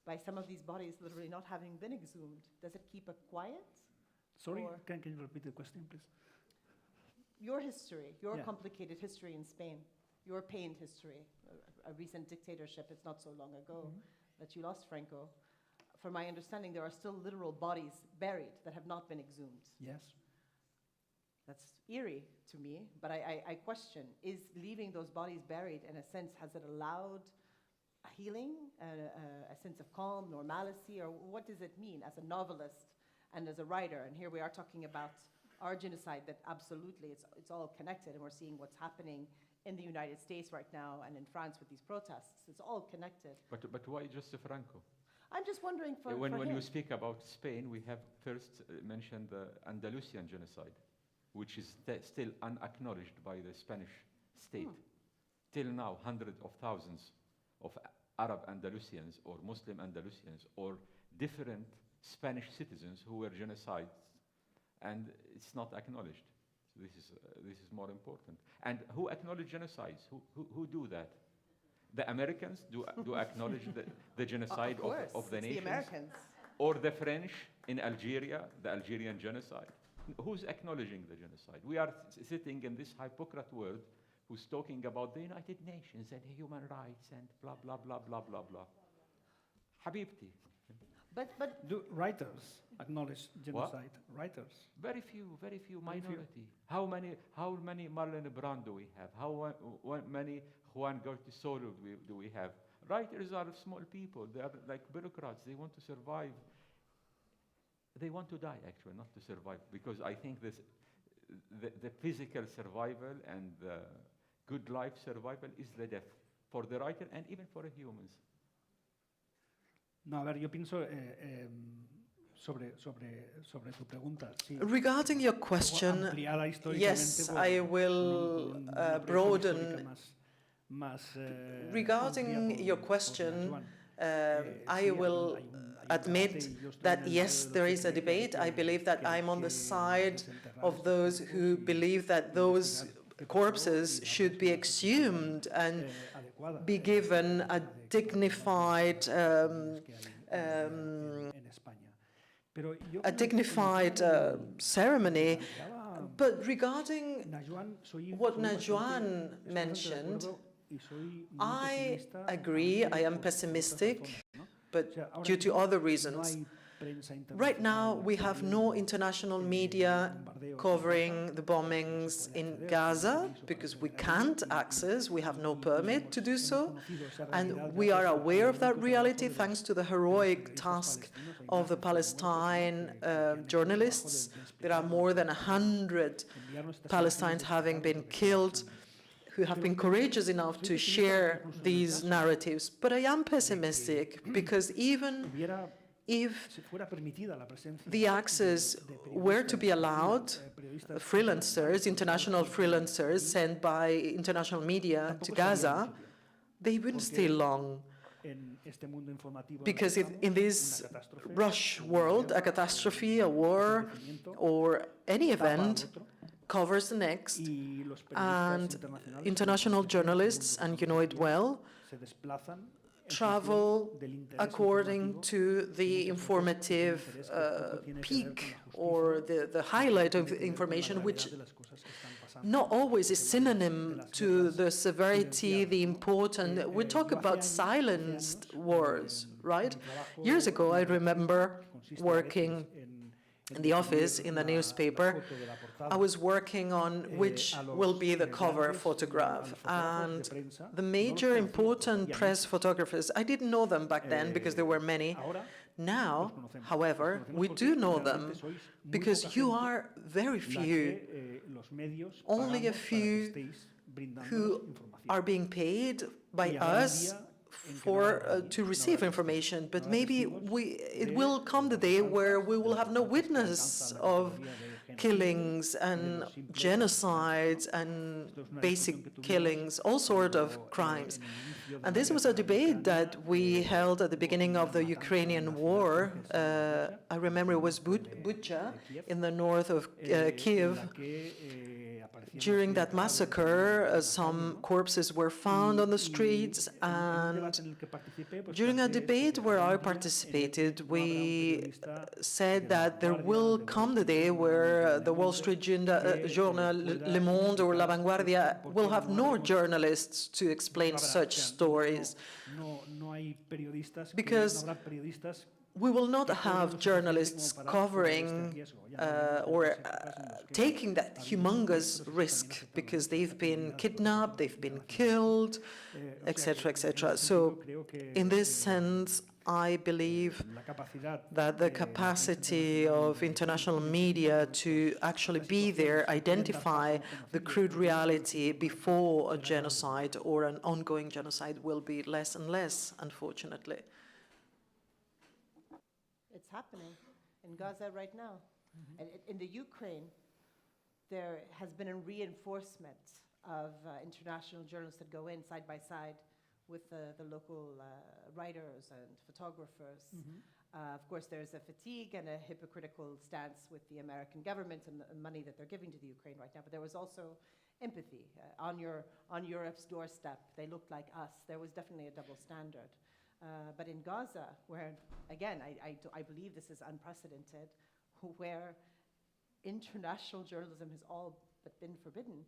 by some of these bodies literally not having been exhumed, does it keep it quiet? Sorry, Or- can you repeat the question, please? Your history, your Yeah. complicated history in Spain, your pained history, a recent dictatorship, it's not so long ago that you lost Franco. From my understanding, there are still literal bodies buried that have not been exhumed. Yes. That's eerie to me, but I question, is leaving those bodies buried, in a sense, has it allowed a healing, a sense of calm, normalcy, or what does it mean as a novelist and as a writer? And here we are talking about our genocide, that absolutely it's all connected, and we're seeing what's happening in the United States right now and in France with these protests. It's all connected. But why just Franco? I'm just wondering for When him. you speak about Spain, we have first mentioned the Andalusian genocide, which is still unacknowledged by the Spanish state. Till now, hundreds of thousands of Arab Andalusians or Muslim Andalusians or different Spanish citizens who were genocides, and it's not acknowledged. So this is more important. And who acknowledge genocides? Who do that? The Americans do acknowledge the genocide of the it's nations? the Americans. Or the French in Algeria, the Algerian genocide? Who's acknowledging the genocide? We are sitting in this hypocrite world who's talking about the United Nations and human rights and blah, blah, blah, blah, blah, blah. Habibti. But Do writers acknowledge genocide? Writers. Very few minority. How many Marlon Brando do we have? How many Juan Gautier do we have? Writers are small people. They are like bureaucrats. They want to survive. They want to die, actually, not to survive. Because I think the physical survival and the good life survival is the death for the writer and even for the humans. No, a ver, yo pienso sobre tu pregunta. Sí. Regarding your question, Ampliada históricamente yes, por- I con will una proyección broaden. histórica más, Regarding amplia your por question, Juan. I will admit that yes, there is a debate. I believe that I'm on the side of those who believe that those corpses should be exhumed and be given a dignified ceremony. But regarding what Najuan mentioned, I agree, I am pessimistic, but due to other reasons. Right now, we have no international media covering the bombings in Gaza because we can't access, we have no permit to do so. And we are aware of that reality thanks to the heroic task of the Palestine journalists. There are more than 100 Palestinians having been killed who have been courageous enough to share these narratives. But I am pessimistic because even if the access were to be allowed, freelancers, international freelancers sent by international media to Gaza, they wouldn't stay long. Because in this rush world, a catastrophe, a war, or any event covers the next, and international journalists, and you know it well, travel according to the informative peak or the highlight of information, which not always is synonym to the severity, the important. We talk about silenced wars, right? Years ago, I remember working in the office in the newspaper. I was working on which will be the cover photograph, and the major important press photographers, I didn't know them back then because there were many. Now, however, we do know them because you are very few, only a few who are being paid by us for to receive information, but maybe it will come the day where we will have no witness of killings and genocides and basic killings, all sorts of crimes. And this was a debate that we held at the beginning of the Ukrainian war. I remember it was Bucha in the north of Kiev. During that massacre, some corpses were found on the streets, and during a debate where I participated, we said that there will come the day where the Wall Street Journal, Le Monde or La Vanguardia will have no journalists to explain such stories, because we will not have journalists covering or taking that humongous risk because they've been kidnapped, they've been killed, etc., etc. So in this sense, I believe that the capacity of international media to actually be there, identify the crude reality before a genocide or an ongoing genocide will be less and less, unfortunately. It's happening in Gaza right now. And in the Ukraine, there has been a reinforcement of international journalists that go in side by side with the local writers and photographers. Of course, there's a fatigue and a hypocritical stance with the American government and the money that they're giving to the Ukraine right now. But there was also empathy on Europe's doorstep. They looked like us. There was definitely a double standard. But in Gaza, where, again, I believe this is unprecedented, where international journalism has all but been forbidden,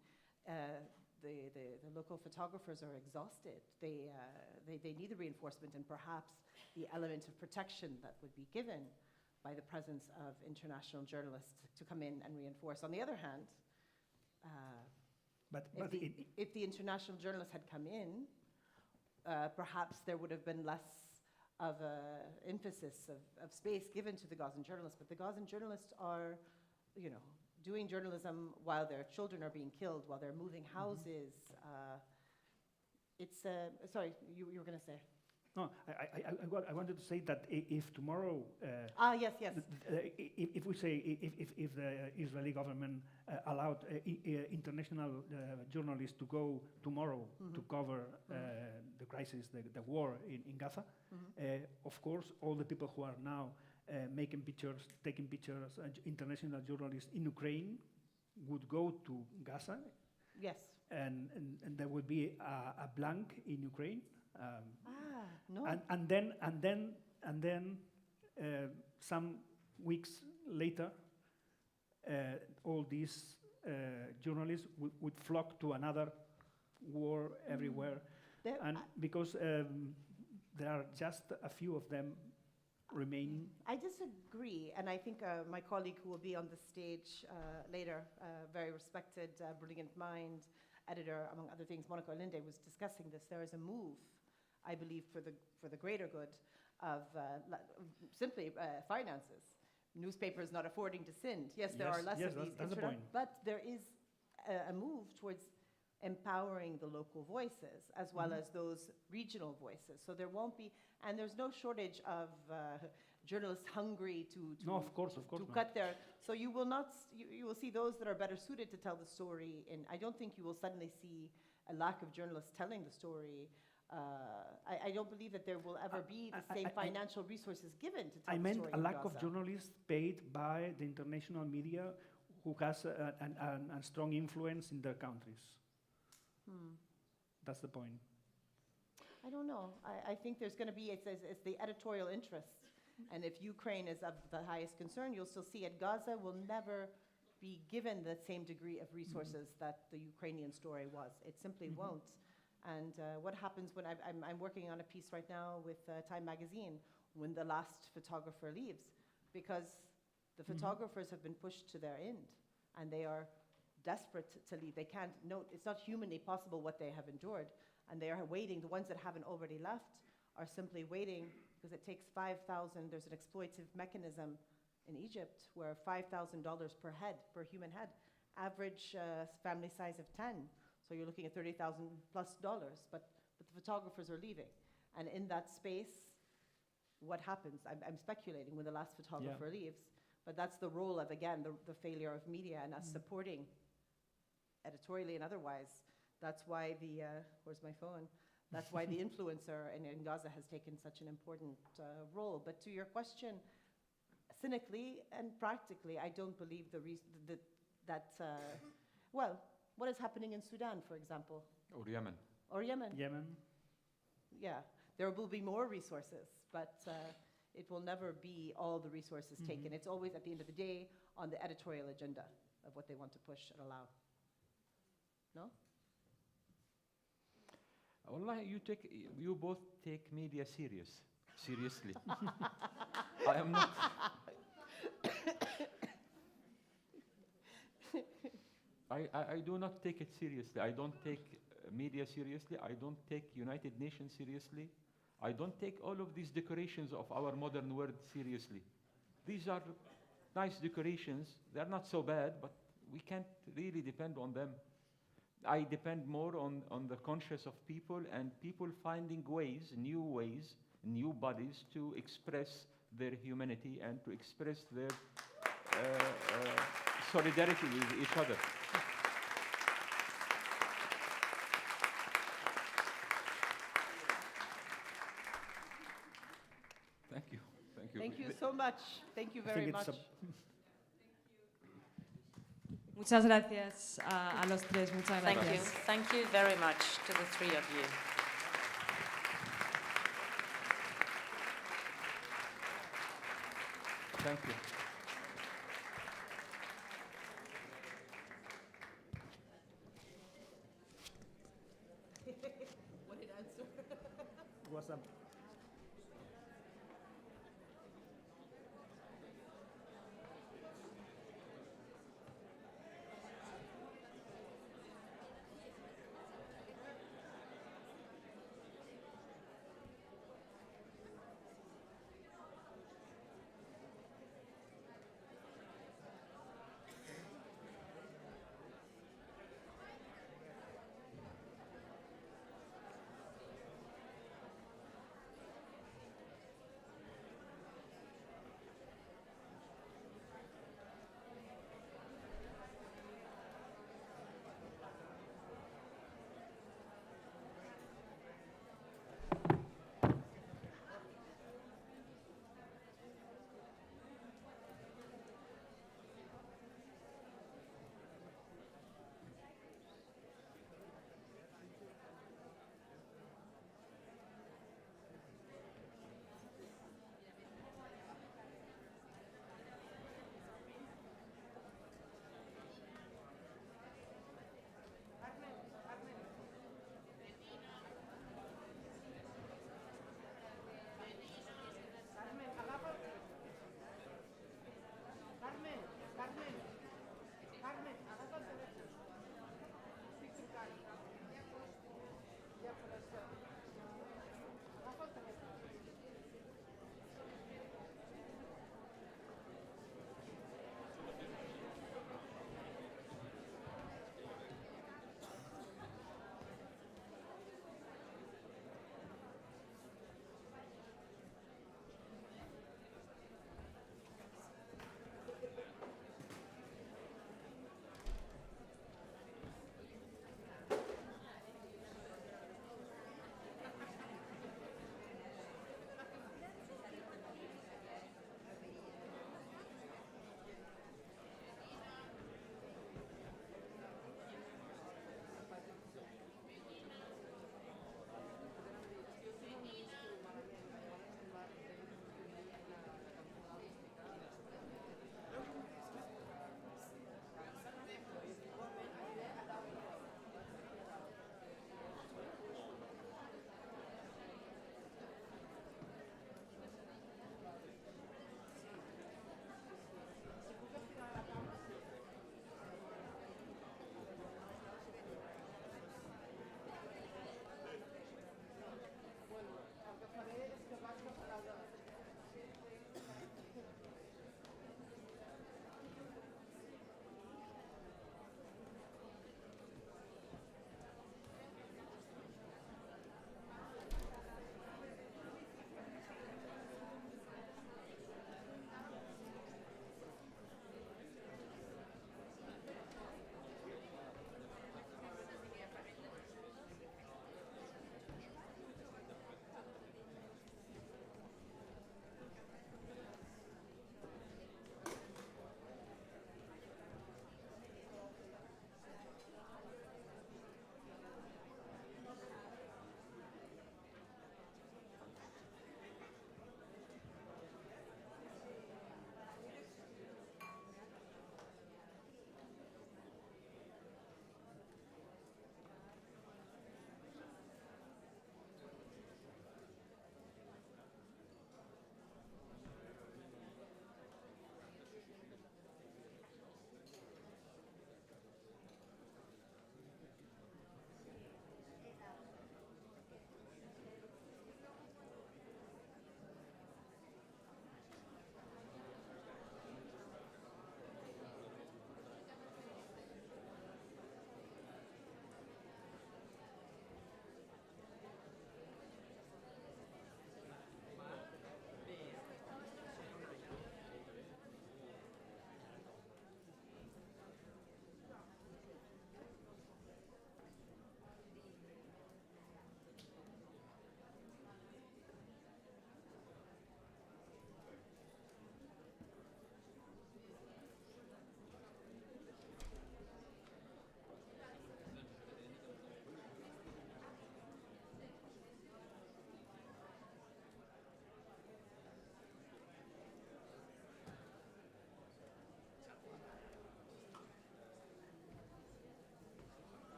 the local photographers are exhausted. They need the reinforcement and perhaps the element of protection that would be given by the presence of international journalists to come in and reinforce. On the other hand, if the international journalists had come in, perhaps there would have been less of an emphasis of space given to the Gazan journalists. But the Gazan journalists are, doing journalism while their children are being killed, while they're moving houses. Sorry, you were going to say. No, I wanted to say that if tomorrow... Yes. If we say, if the Israeli government allowed international journalists to go tomorrow to cover the crisis, the war in Gaza, of course, all the people who are now making pictures, taking pictures, international journalists in Ukraine would go to Gaza. Yes. And there would be a blank in Ukraine. No. And then some weeks later, all these journalists would flock to another war everywhere, because there are just a few of them remaining. I disagree, and I think my colleague who will be on the stage later, very respected, brilliant mind, editor, among other things, Monica Olinde, was discussing this. There is a move, I believe, for the greater good of simply finances. Newspapers not affording to send. Yes, there are less of these, that's the point. But there is a move towards empowering the local voices as well as those regional voices. So there won't be, and there's no shortage of journalists hungry to of course cut their. So you will not. You will see those that are better suited to tell the story. And I don't think you will suddenly see a lack of journalists telling the story. I don't believe that there will ever be the same financial resources given to tell the story. I meant a lack Gaza. of journalists paid by the international media who has a strong influence in their countries. That's the point. I don't know. I think there's going to be, it's the editorial interest. And if Ukraine is of the highest concern, you'll still see it. Gaza will never be given the same degree of resources that the Ukrainian story was. It simply won't. And what happens when I'm working on a piece right now with Time Magazine when the last photographer leaves, because the photographers have been pushed to their end and they are desperate to leave. They can't note, it's not humanly possible what they have endured, and they are waiting. The ones that haven't already left are simply waiting because it takes 5,000, there's an exploitative mechanism in Egypt where $5,000 per head, per human head, average family size of 10. So you're looking at $30,000 plus, but the photographers are leaving. And in that space, what happens? I'm speculating when the last photographer leaves, but that's the role of, again, the failure of media and us supporting editorially and otherwise. That's why the, where's my phone? That's why the influencer in Gaza has taken such an important role. But to your question, cynically and practically, I don't believe well, what is happening in Sudan, for example? Or Yemen. Or Yemen. Yemen. Yeah, there will be more resources, but it will never be all the resources taken. It's always, at the end of the day, on the editorial agenda of what they want to push and allow. No? Wallahi, you both take media seriously. I am not. I do not take it seriously. I don't take media seriously. I don't take United Nations seriously. I don't take all of these decorations of our modern world seriously. These are nice decorations. They're not so bad, but we can't really depend on them. I depend more on the conscience of people and people finding ways, new bodies to express their humanity and to express their solidarity with each other. Thank you. Thank you. Thank you so much. Thank you very much. Muchas gracias a los tres. Muchas Thank gracias. you. Thank you very much to the three of you. Thank you. What did answer? Was a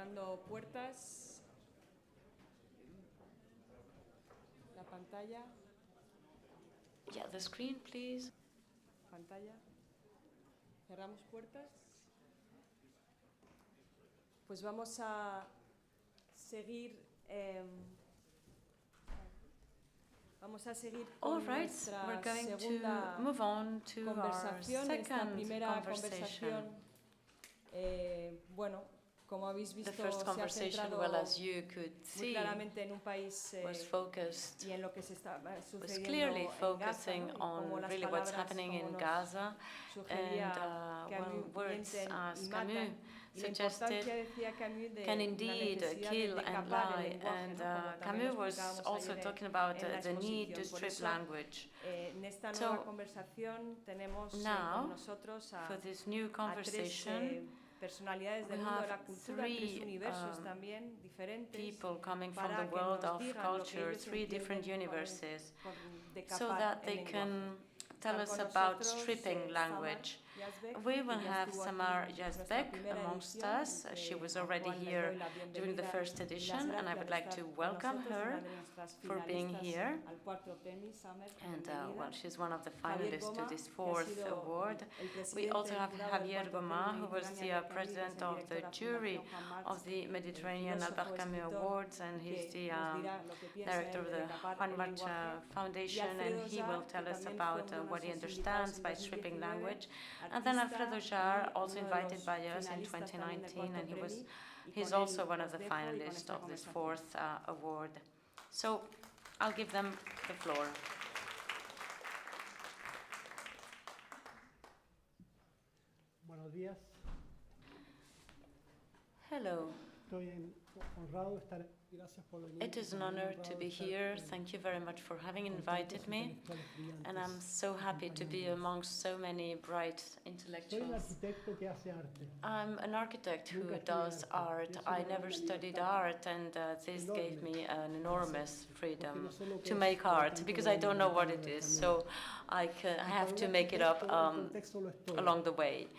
cerrando puertas. La pantalla. Yeah, the screen, please. Pantalla. Cerramos puertas. Pues vamos a seguir. Vamos a seguir All con right, nuestra we're going to segunda move on to our conversación. Esta second primera conversation. conversación, bueno, como habéis visto, The first se ha conversation, centrado well, as you could muy see, claramente en un país was focused, y en lo que se está was sucediendo clearly en Gaza, focusing ¿no? Y cómo on las really what's palabras, happening como in nos Gaza, sugería and Camus, words mienten as y Camus matan. Y la suggested importancia, decía Camus, de can la indeed necesidad kill de and capar el lie. lenguaje, And ¿no? Como también Camus lo was explicábamos also ayer talking about en la the need to exposición. Por strip eso, language. en esta So, nueva conversación tenemos now, con nosotros for this new a tres conversation, personalidades we del mundo de la have cultura, tres three universos también diferentes, people coming from para the que world nos of digan lo que culture, ellos three different entienden universes, de so capar that el they lenguaje. can tell Están us con about nosotros, stripping Samar language. Yazbek, We que will ya have estuvo Samar aquí en nuestra Yazbek primera amongst edición, us. y She que was a already cual le here doy la during the bienvenida first y las edition, and I gracias would de like estar to con welcome nosotros, her una de nuestras for being finalistas here. al cuarto Premis, Samar, And bienvenida. well, she's one of the Javier finalists to Goma, this que ha fourth sido award. el We presidente also del have jurado del Javier cuarto Goma, Premio who was the Mediterráneo Albert Camus, que es president el of the director a jury Fundación Juan March, of the Mediterranean filósofo, Albert Camus escritor, Awards, and y he's que the nos dirá lo que piensa director él of de the capar Juan el March lenguaje. Foundation, Y and Alfredo he will Jar, tell que us también about fue uno de what he nuestros understands invitados by en stripping 2019, language. And then artista Alfredo Jar, y also uno de invited los by us in finalistas también del 2019, and cuarto Premio, y he's con él also one of os the dejo y con finalists esta of this conversación. fourth award. So I'll give them the floor. Buenos días. Hello. Estoy honrado de estar. Gracias por venir. It is an honor to be here. Thank you very much for having invited me. And I'm so happy to be amongst so many bright Soy un intellectuals. arquitecto que hace arte. I'm an architect who does art. I never studied art, and this gave me an enormous freedom to make art, because I don't know what it is, so I have to make it up along the way.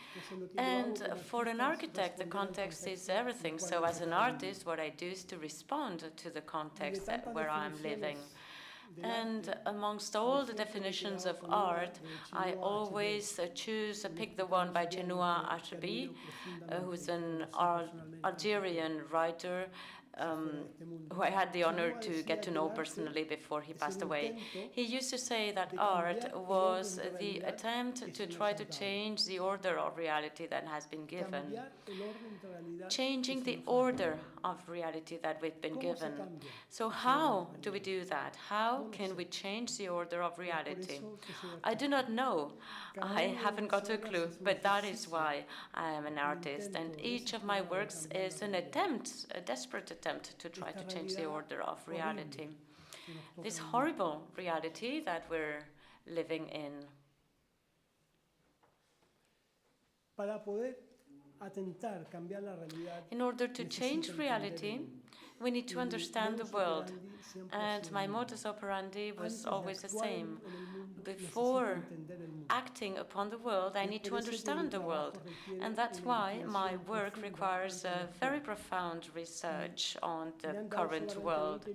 And for an architect, the context is everything. So as an artist, what I do is to respond to the context where I'm living. And amongst all the definitions of art, I always pick the one by Chenua Achebe, who's an Algerian writer who I had the honor to get to know personally before he passed away. He used to say that art was the attempt to try to change the order of reality that has been given. Changing the order of reality that we've been given. So how do we do that? How can we change the order of reality? I do not know. I haven't got a clue, but that is why I am an artist, and each of my works is an attempt, a desperate attempt to try to change the order of reality. This horrible reality that we're living in. Para poder atentar, cambiar la realidad. In order to change reality, we need to understand the world. And my modus operandi was always the same. Before acting upon the world, I need to understand the world. And that's why my work requires a very profound research on the current world.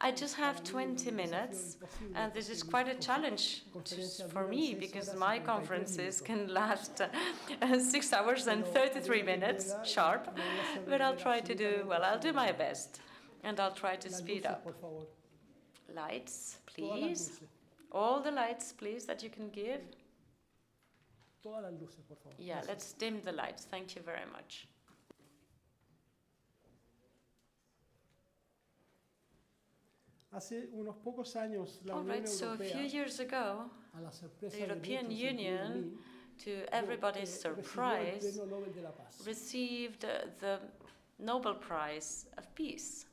I just have 20 minutes, and this is quite a challenge for me, because my conferences can last 6 hours and 33 minutes sharp, but I'll try to do, well, I'll do my best, and I'll try to speed up. Lights, please. All the lights, please, that you can give. Yeah, let's dim the lights. Thank you very much. Hace unos pocos años, la All Unión right, so a few Europea, years ago, a la sorpresa the de European muchos, incluido Union, mí, to everybody's recibió el surprise, Premio Nobel de la Paz. received the Nobel Prize of Peace.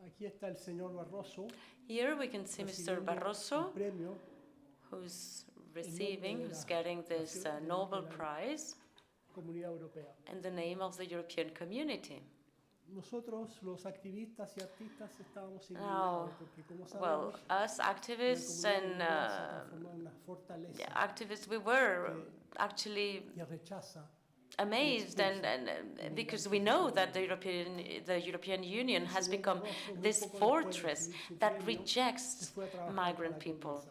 Aquí está el señor Barroso, Here we can see Mr. recibiendo Barroso, el premio who's getting this Nobel Prize Comunidad Europea. in the name of the European Community. Nosotros, los activistas y artistas, estábamos Now, indignados porque, como well, sabemos, us activists la and comunidad europea se transformó en una fortaleza activists, we were actually que rechaza amazed, and because we know that the European Union has become this fortress that rejects migrant people.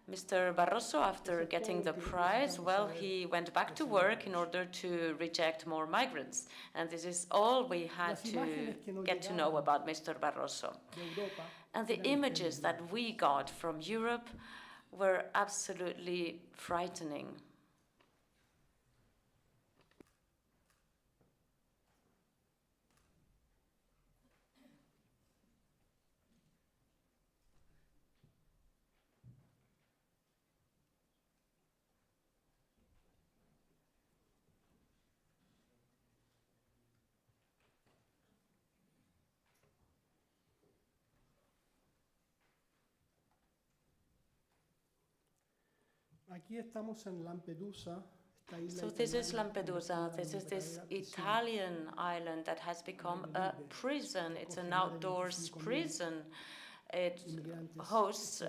Mr. Barroso, after getting the prize, well, he went back to work in order to reject more migrants. And this is all we had to get to know about Mr. Barroso. And the images that we got from Europe were absolutely frightening. Aquí estamos en Lampedusa. So this is Lampedusa. This is this Italian island that has become a prison. It's an outdoors prison. It hosts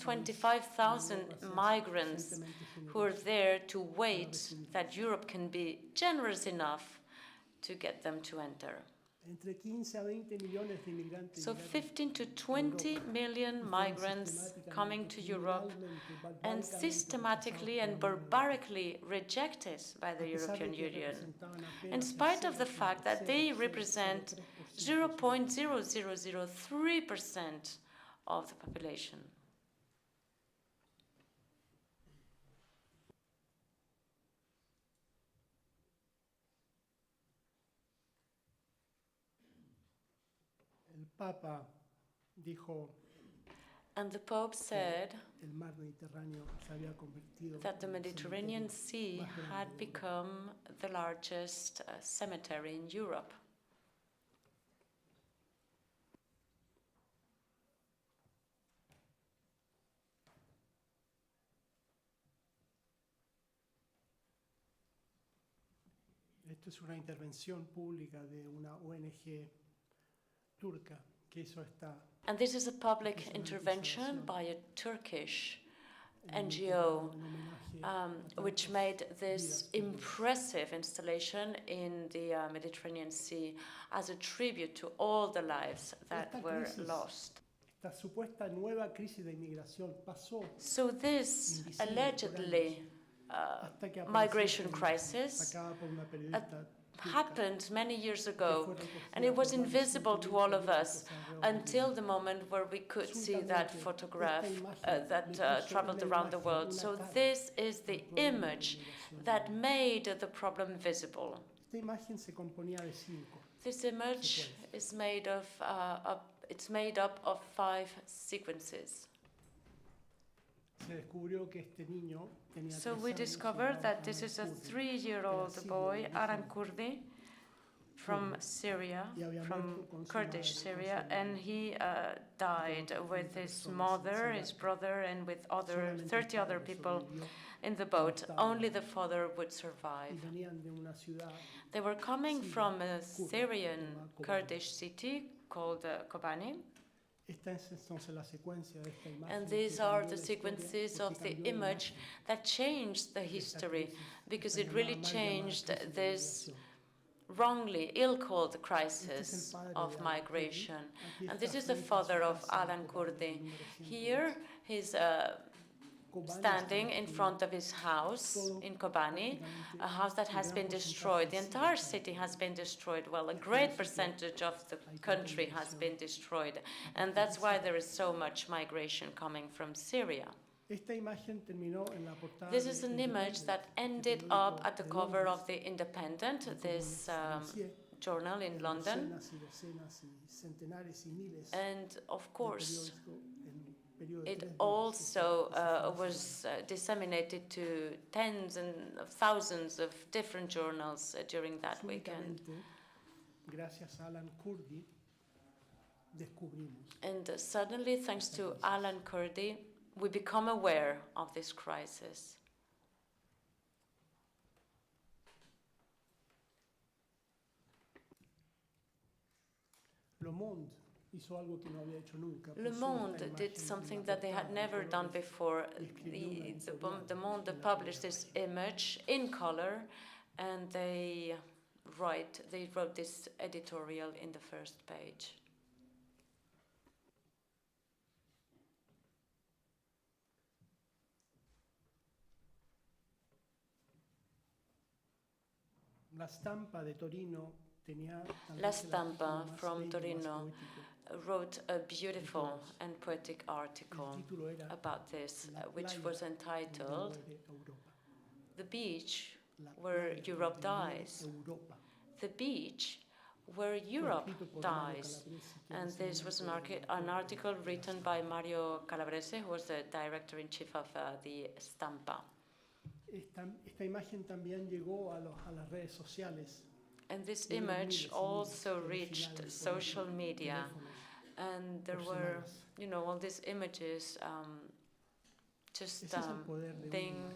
25,000 migrants who are there to wait that Europe can be generous enough to get them to enter. So 15 to 20 million migrants coming to Europe and systematically and barbarically rejected by the European Union, in spite of the fact that they represent 0.0003% of the population. Papa dijo and the Pope said that the Mediterranean Sea had become the largest cemetery in Europe. Esto es una intervención pública de una ONG turca que hizo esta. And this is a public intervention by a Turkish NGO which made this impressive installation in the Mediterranean Sea as a tribute to all the lives that were lost. Esta supuesta nueva crisis de inmigración pasó. So this allegedly migration crisis happened many years ago, and it was invisible to all of us until the moment where we could see that photograph that traveled around the world. So this is the image that made the problem visible. This image is made of it's made up of 5 sequences. So we discovered that this is a 3-year-old boy, Aran Kurdi, from Syria, from Kurdish Syria, and he died with his mother, his brother, and with 30 other people in the boat. Only the father would survive. They were coming from a Syrian Kurdish city called Kobani. And these are the sequences of the image that changed the history, because it really changed this wrongly ill-called crisis of migration. And this is the father of Alan Kurdi. Here he's standing in front of his house in Kobani, a house that has been destroyed. The entire city has been destroyed. Well, a great percentage of the country has been destroyed. And that's why there is so much migration coming from Syria. This is an image that ended up at the cover of The Independent, this journal in London. And of course, it also was disseminated to tens and thousands of different journals during that weekend. And suddenly, thanks to Alan Kurdi, we become aware of this crisis. Le Monde did something that they had never done before. The Monde published this image in color, and they wrote this editorial in the first page. La Stampa de Torino tenía La Stampa from Torino wrote a beautiful and poetic article about this, which was entitled "The Beach Where Europe Dies." The beach where Europe dies. And this was an article written by Mario Calabrese, who was the director-in-chief of the Stampa. Esta imagen también llegó a las redes sociales. And this image also reached social media. And there were, all these images being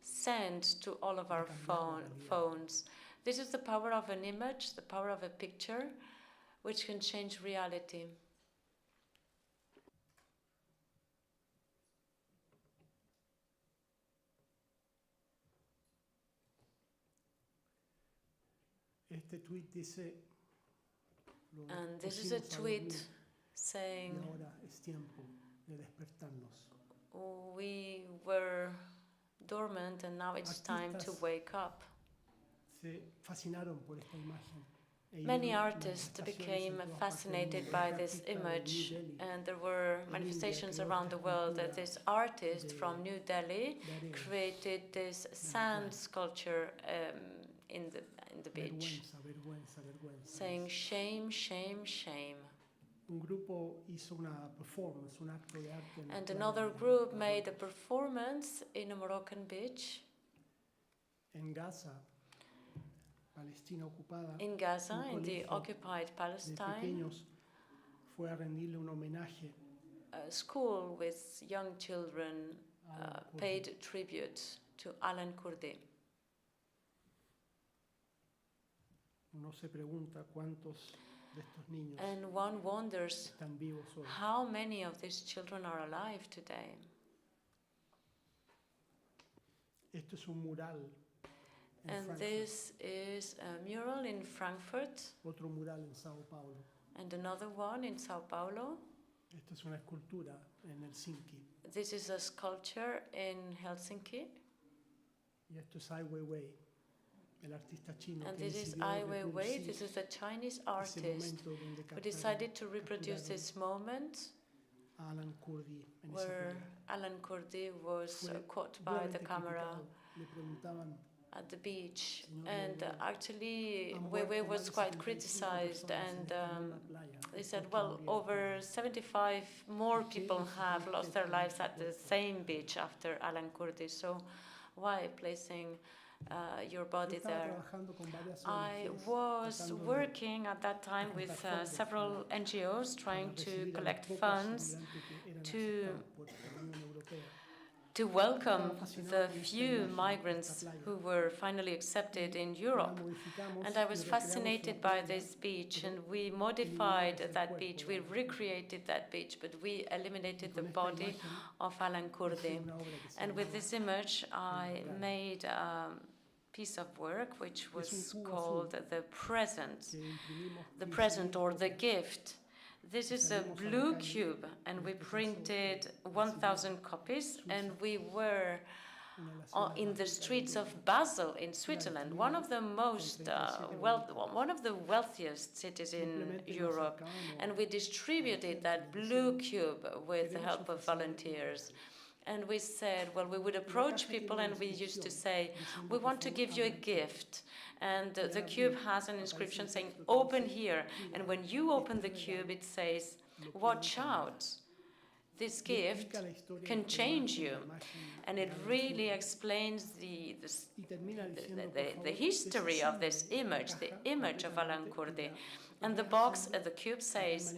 sent to all of our phones. This is the power of an image, the power of a picture, which can change reality. Este tweet dice, and this is a tweet saying, y ahora es tiempo de despertarnos. We were dormant and now it's time to wake up. Se fascinaron por esta imagen. Many artists became fascinated by this image, and there were manifestations around the world that this artist from New Delhi created this sand sculpture in the beach, saying shame, shame, shame. And another group made a performance in a Moroccan beach. In Gaza, in the occupied Palestine, a school with young children paid tribute to Alan Kurdi. And one wonders how many of these children are alive today. And this is a mural in Frankfurt, and another one in Sao Paulo. This is a sculpture in Helsinki. And this is Ai Weiwei. This is a Chinese artist who decided to reproduce this moment where Alan Kurdi was caught by the camera at the beach. And actually, Weiwei was quite criticized, and they said, well, over 75 more people have lost their lives at the same beach after Alan Kurdi, so why placing your body there? I was working at that time with several NGOs trying to collect funds to welcome the few migrants who were finally accepted in Europe. And I was fascinated by this beach, and we modified that beach, we recreated that beach, but we eliminated the body of Alan Kurdi. And with this image, I made a piece of work which was called the present or the gift. This is a blue cube, and we printed 1,000 copies, and we were in the streets of Basel in Switzerland, one of the wealthiest cities in Europe, and we distributed that blue cube with the help of volunteers. And we said, well, we would approach people and we used to say, we want to give you a gift. And the cube has an inscription saying, open here. And when you open the cube, it says, watch out. This gift can change you. And it really explains the history of this image, the image of Alan Kurdi. And the box, the cube says,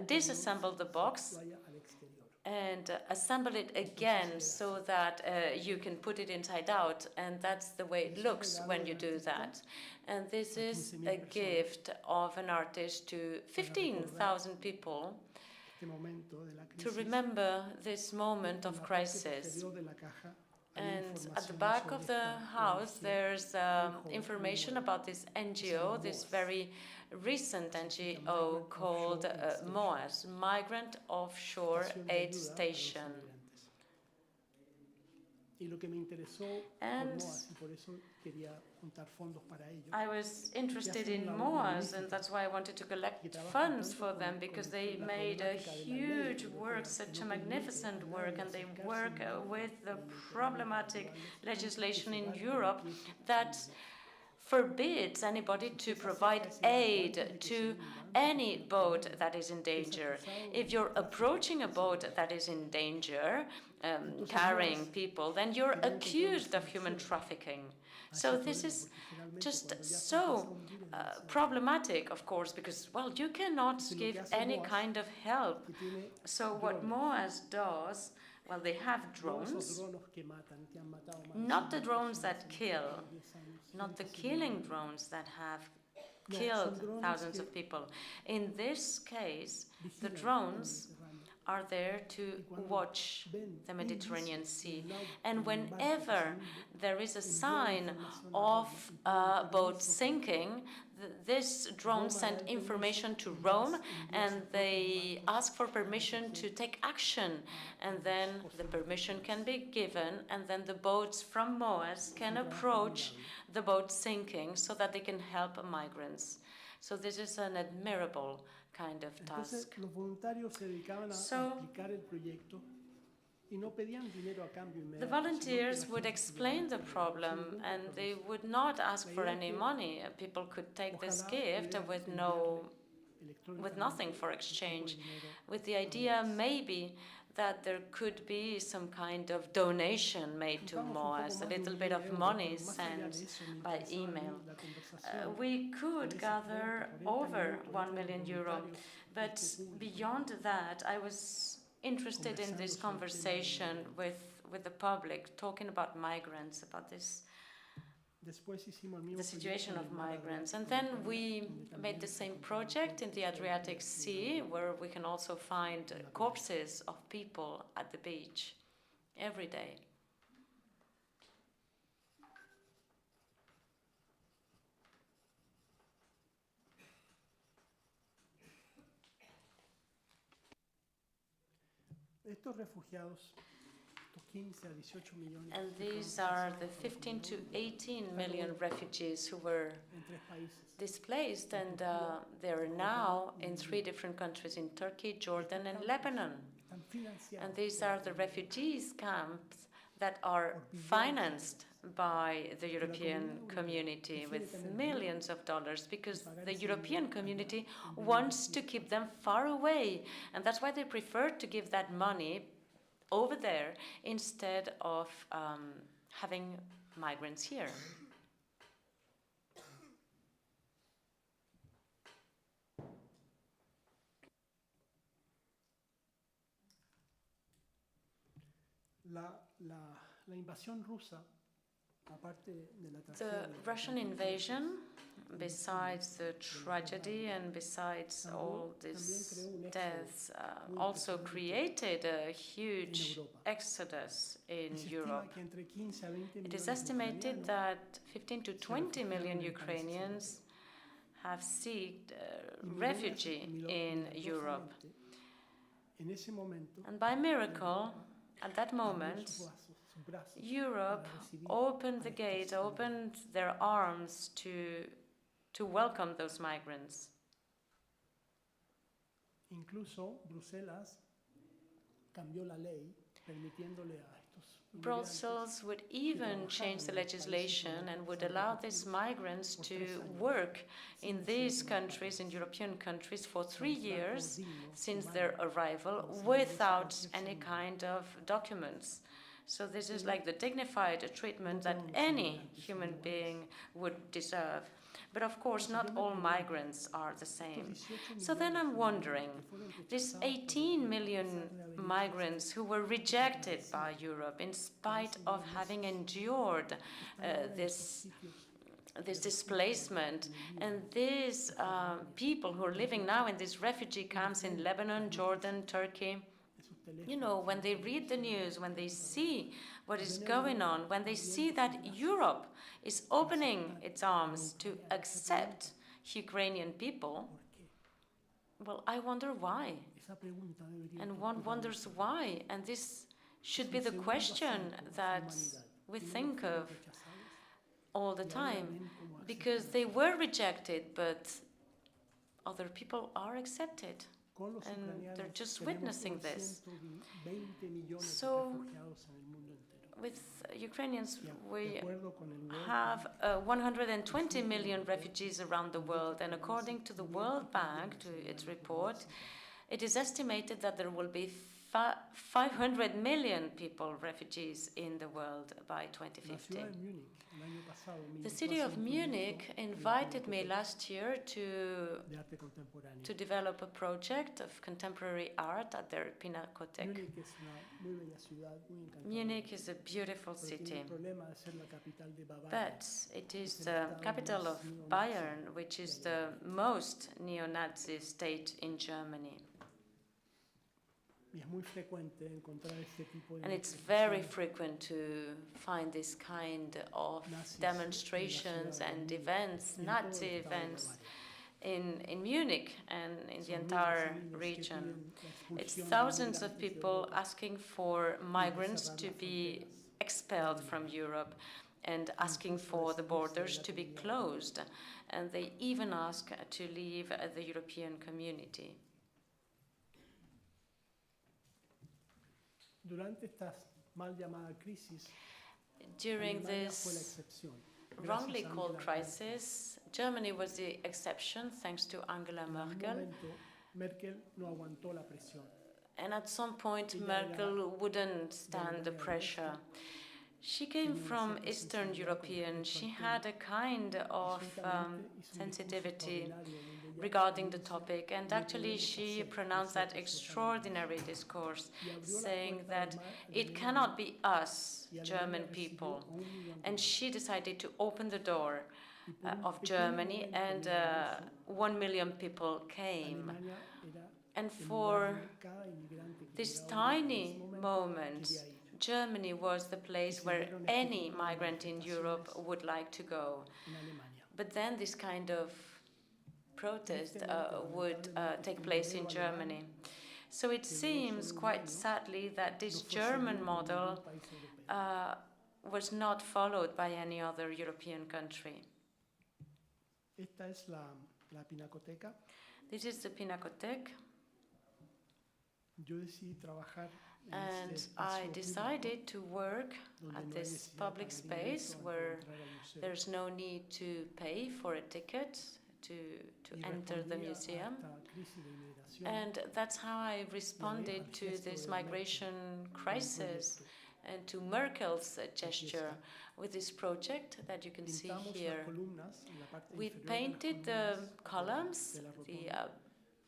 disassemble the box and assemble it again so that you can put it inside out, and that's the way it looks when you do that. And this is a gift of an artist to 15,000 people to remember this moment of crisis. And at the back of the house, there's information about this NGO, this very recent NGO called MOAS, Migrant Offshore Aid Station. And I was interested in MOAS, and that's why I wanted to collect funds for them, because they made a huge work, such a magnificent work, and they work with the problematic legislation in Europe that forbids anybody to provide aid to any boat that is in danger. If you're approaching a boat that is in danger, carrying people, then you're accused of human trafficking. So this is just so problematic, of course, because, well, you cannot give any kind of help. So what MOAS does, well, they have drones, not the drones that kill, not the killing drones that have killed thousands of people. In this case, the drones are there to watch the Mediterranean Sea. And whenever there is a sign of a boat sinking, this drone sends information to Rome, and they ask for permission to take action. And then the permission can be given, and then the boats from MOAS can approach the boat sinking so that they can help migrants. So this is an admirable kind of task. So the volunteers would explain the problem, and they would not ask for any money. People could take this gift with nothing for exchange, with the idea maybe that there could be some kind of donation made to MOAS, a little bit of money sent by email. We could gather over €1 million, but beyond that, I was interested in this conversation with the public, talking about migrants, about this, the situation of migrants. And then we made the same project in the Adriatic Sea, where we can also find corpses of people at the beach every day. And these are the 15 to 18 million refugees who were displaced, and they're now in 3 different countries, in Turkey, Jordan, and Lebanon. And these are the refugees camps that are financed by the European community with millions of dollars, because the European community wants to keep them far away. And that's why they prefer to give that money over there instead of having migrants here. The Russian invasion, besides the tragedy and besides all these deaths, also created a huge exodus in Europe. It is estimated that 15 to 20 million Ukrainians have sought refuge in Europe. And by miracle, at that moment, Europe opened the gate, opened their arms to welcome those migrants. Brussels would even change the legislation and would allow these migrants to work in these countries, in European countries, for 3 years since their arrival without any kind of documents. So this is like the dignified treatment that any human being would deserve. But of course, not all migrants are the same. So then I'm wondering, these 18 million migrants who were rejected by Europe in spite of having endured this displacement, and these people who are living now in these refugee camps in Lebanon, Jordan, Turkey, You know, when they read the news, when they see what is going on, when they see that Europe is opening its arms to accept Ukrainian people, well, I wonder why. And one wonders why. And this should be the question that we think of all the time, because they were rejected, but other people are accepted. And they're just witnessing this. So, with Ukrainians, we have 120 million refugees around the world, and according to the World Bank, to its report, it is estimated that there will be 500 million people, refugees, in the world by 2050. The city of Munich invited me last year to develop a project of contemporary art at their Pinakothek. Munich is a beautiful city, but it is the capital of Bayern, which is the most neo-Nazi state in Germany. And it's very frequent to find this kind of demonstrations and events, Nazi events, in Munich and in the entire region. It's thousands of people asking for migrants to be expelled from Europe and asking for the borders to be closed. And they even ask to leave the European community. During this wrongly called crisis, Germany was the exception thanks to Angela Merkel. And at some point, Merkel wouldn't stand the pressure. She came from Eastern European. She had a kind of sensitivity regarding the topic, and actually she pronounced that extraordinary discourse, saying that it cannot be us, German people. And she decided to open the door of Germany, and 1 million people came. And for this tiny moment, Germany was the place where any migrant in Europe would like to go. But then this kind of protest would take place in Germany. So it seems quite sadly that this German model was not followed by any other European country. This is the Pinakothek. And I decided to work at this public space where there's no need to pay for a ticket to enter the museum. And that's how I responded to this migration crisis and to Merkel's gesture with this project that you can see here. We painted the columns, the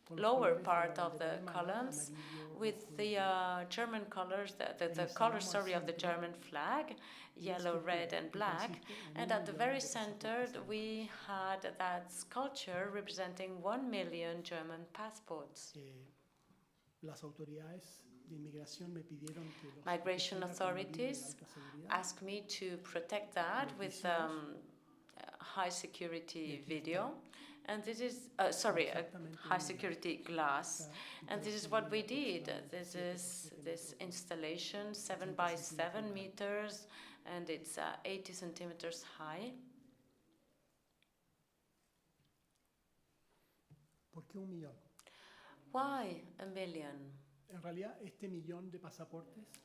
lower part of the columns, with the German colors, the colors, sorry, of the German flag, yellow, red, and black. And at the very center, we had that sculpture representing 1 million German passports. Migration authorities asked me to protect that with high security video. And this is, high security glass. And this is what we did. This is this installation, 7 by 7 meters, and it's 80 centimeters high. Why 1 million?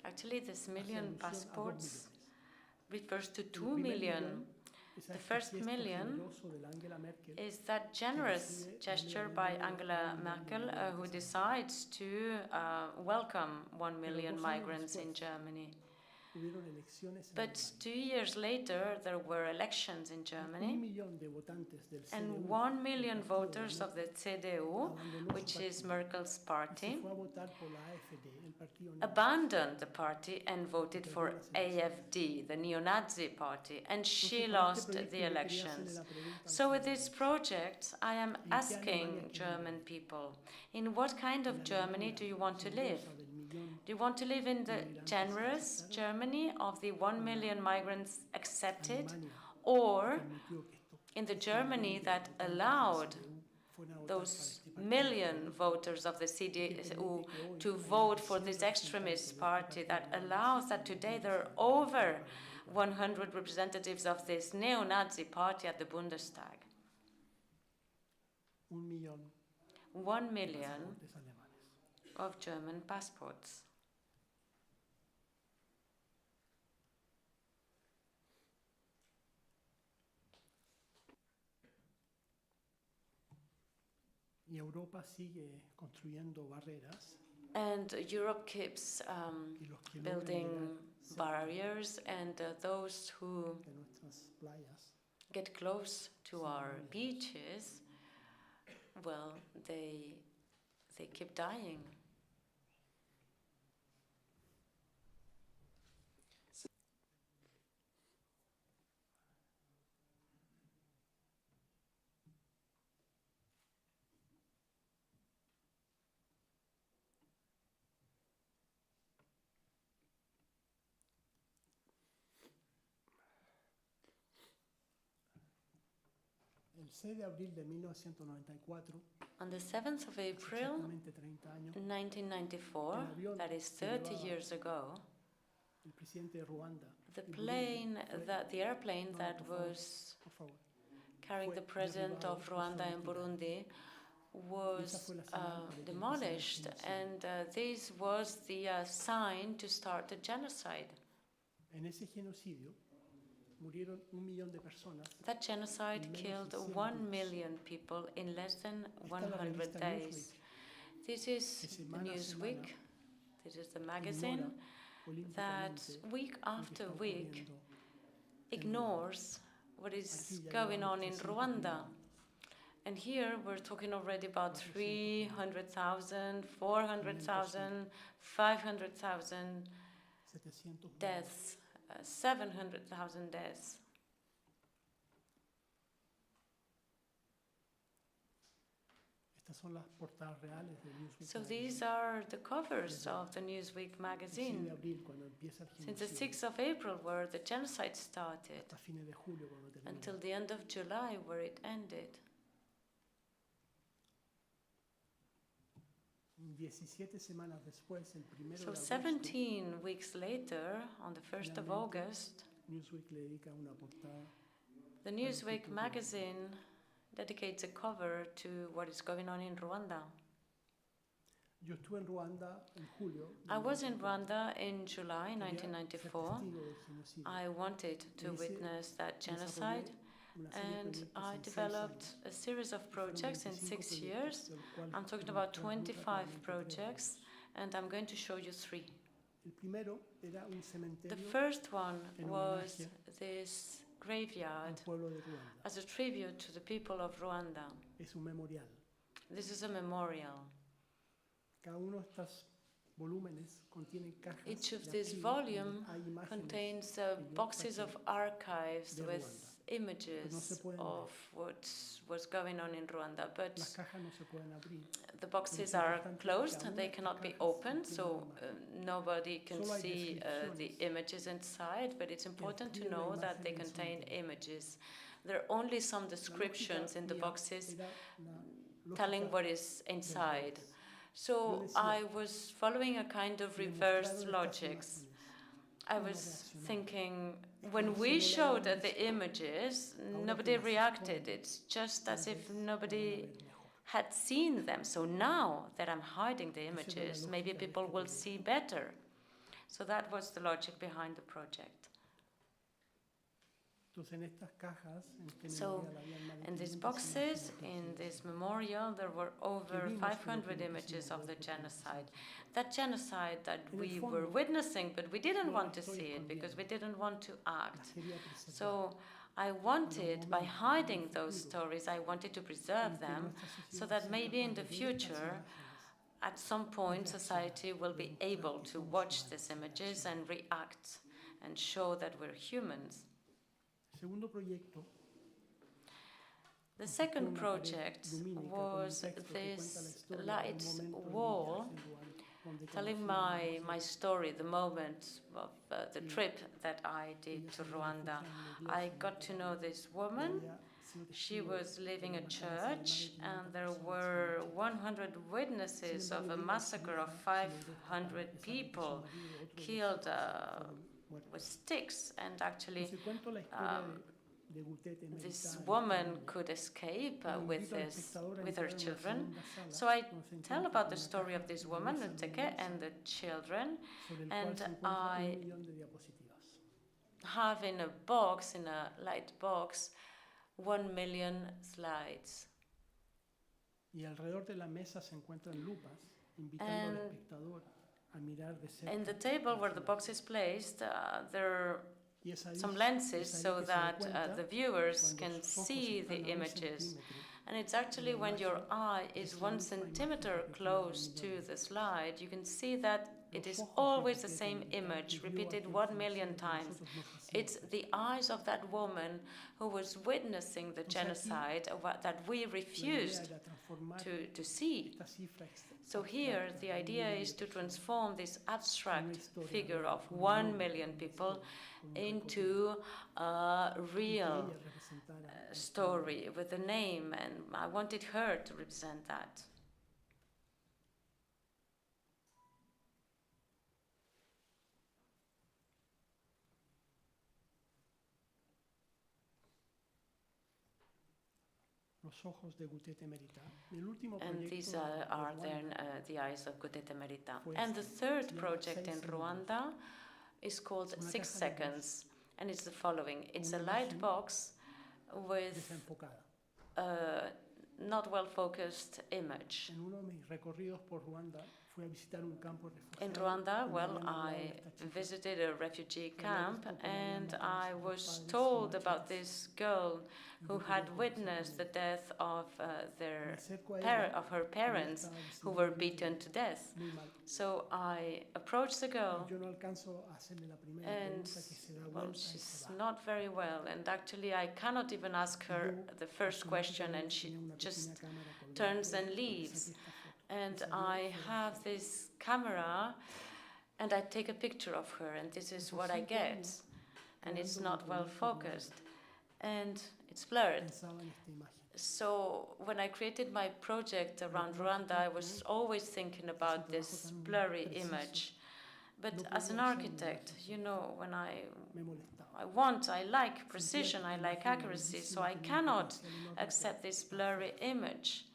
Actually, this million passports refers to 2 million. The first million is that generous gesture by Angela Merkel, who decides to welcome 1 million migrants in Germany. But 2 years later, there were elections in Germany, and 1 million voters of the CDU, which is Merkel's party, abandoned the party and voted for AfD, the neo-Nazi party, and she lost the elections. So with this project, I am asking German people, in what kind of Germany do you want to live? Do you want to live in the generous Germany of the 1 million migrants accepted, or in the Germany that allowed those million voters of the CDU to vote for this extremist party, that allows that today there are over 100 representatives of this neo-Nazi party at the Bundestag? 1 million of German passports. Y Europa sigue construyendo barreras. And Europe keeps building barriers, and those who get close to our beaches, well, they keep dying. El 6 de abril de 1994, On the 7th of April, exactamente 30 años, 1994, that is 30 years ago, el presidente de Ruanda, the airplane that was por favor, carrying the president of Rwanda and Burundi was demolished, and this was the sign to start the genocide. en ese genocidio murieron 1 millón de personas. That genocide killed 1 million people in less than 100 days. This is the Newsweek, this is the magazine that week after week ignores what is going on in Rwanda. And here we're talking already about 300,000, 400,000, 500,000 deaths, 700,000 deaths. Estas son las portadas reales de Newsweek. So these are the covers of the Newsweek magazine. de abril, cuando empieza el Since the genocidio, 6th of April, where the genocide started, hasta fines de julio, cuando termina. until the end of July, where it ended. 17 semanas después, el 1 So de agosto, 17 weeks later, on the 1st of August, Newsweek le dedica una portada. the Newsweek magazine dedicates a cover to what is going on in Rwanda. Yo estuve en Ruanda en julio. I was in Rwanda in July Quería ser 1994. testigo del genocidio. I wanted to witness that genocide, and I developed a series of projects in 6 years. I'm talking about 25 projects, and I'm going to show you 3. El primero era un The cementerio first one en was homenaje this al graveyard pueblo de Ruanda. as a tribute to the people of Rwanda. Es un memorial. This is a memorial. Cada uno de estos volúmenes contiene cajas Each of de this archivo volume donde hay imágenes contains que yo boxes of saqué archives de with Ruanda. images of what was going on in Rwanda, but Las cajas no se pueden abrir. the boxes are closed and they cannot be opened, so nobody can Solo hay see the descripciones images inside, but it's important to describen la know that they imagen del contain cementerio. images. There are only some La descriptions lógica in the mía boxes era la telling lógica what is del inside. revés. So I was following a kind of Me reverse mostraron estas logics. imágenes. I was thinking, when we showed the images, nobody reacted. It's just as if nobody had seen them. So now that I'm hiding the images, maybe people will see better. So that was the logic behind the project. Entonces, en estas cajas, en este So, memorial, habían más de in these 500 boxes, imágenes in del this memorial, there were over 500 images of the genocide. That genocide that we were witnessing, but we didn't want to see it because we didn't want to act. Las quería preservar. So I wanted, by hiding those stories, I wanted to preserve them so that maybe in the future, at some point, society will be able to watch these images and react and show that we're humans. Segundo proyecto, The second project was this light wall telling my story, the moment of the trip that I did to Rwanda. I got to know this woman. She was living in a church, and there were 100 witnesses of a massacre of 500 people killed with sticks, and actually this woman could escape with her children. So I tell about the story of this woman, Uteke, and the children, and I have in a box, in a light box, 1 million slides. And in the table where the box is placed, there are some lenses so that the viewers can see the images. And it's actually when your eye is 1 centimeter close to the slide, you can see that it is always the same image, repeated 1 million times. It's the eyes of that woman who was witnessing the genocide that we refused to see. So here, the idea is to transform this abstract figure of 1 million people into a real story with a name, and I wanted her to represent that. And these are then the eyes of Gutete Merita. And the third project in Rwanda is called 6 Seconds, and it's the following. It's a light box with a not well-focused image. In Rwanda, well, I visited a refugee camp, and I was told about this girl who had witnessed the death of her parents, who were beaten to death. So I approached the girl, and well, she's not very well, and actually I cannot even ask her the first question, and she just turns and leaves. And I have this camera, and I take a picture of her, and this is what I get. And it's not well focused, and it's blurred. So when I created my project around Rwanda, I was always thinking about this blurry image. But as an architect, you know, when I like precision, I like accuracy, so I cannot accept this blurry image,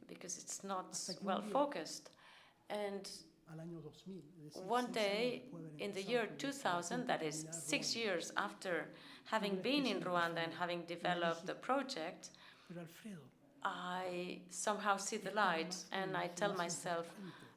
because it's not well focused. And one day in the year 2000, that is 6 years after having been in Rwanda and having developed the project, I somehow see the light, and I tell myself,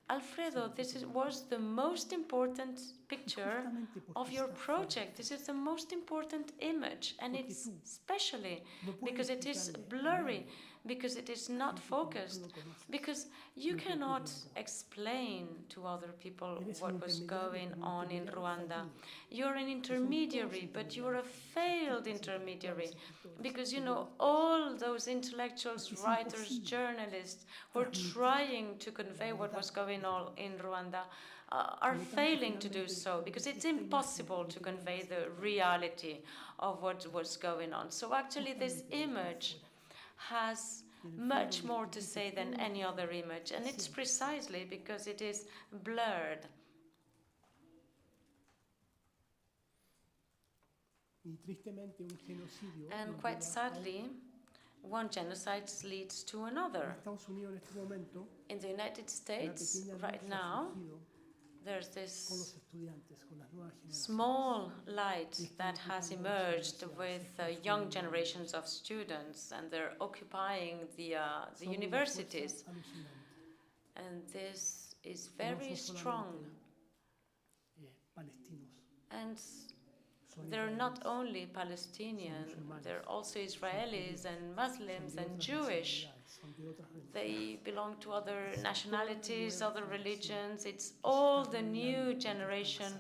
Alfredo, was the most important picture of your project. This is the most important image, and it's especially because it is blurry, because it is not focused, because you cannot explain to other people what was going on in Rwanda. You're an intermediary, but you're a failed intermediary, because you know all those intellectuals, writers, journalists who are trying to convey what was going on in Rwanda are failing to do so, because it's impossible to convey the reality of what was going on. So actually this image has much more to say than any other image, and it's precisely because it is blurred. And quite sadly, one genocide leads to another. In the United States, right now, there's this small light that has emerged with young generations of students, and they're occupying the universities. And this is very strong. And they're not only Palestinian, they're also Israelis and Muslims and Jewish. They belong to other nationalities, other religions. It's all the new generation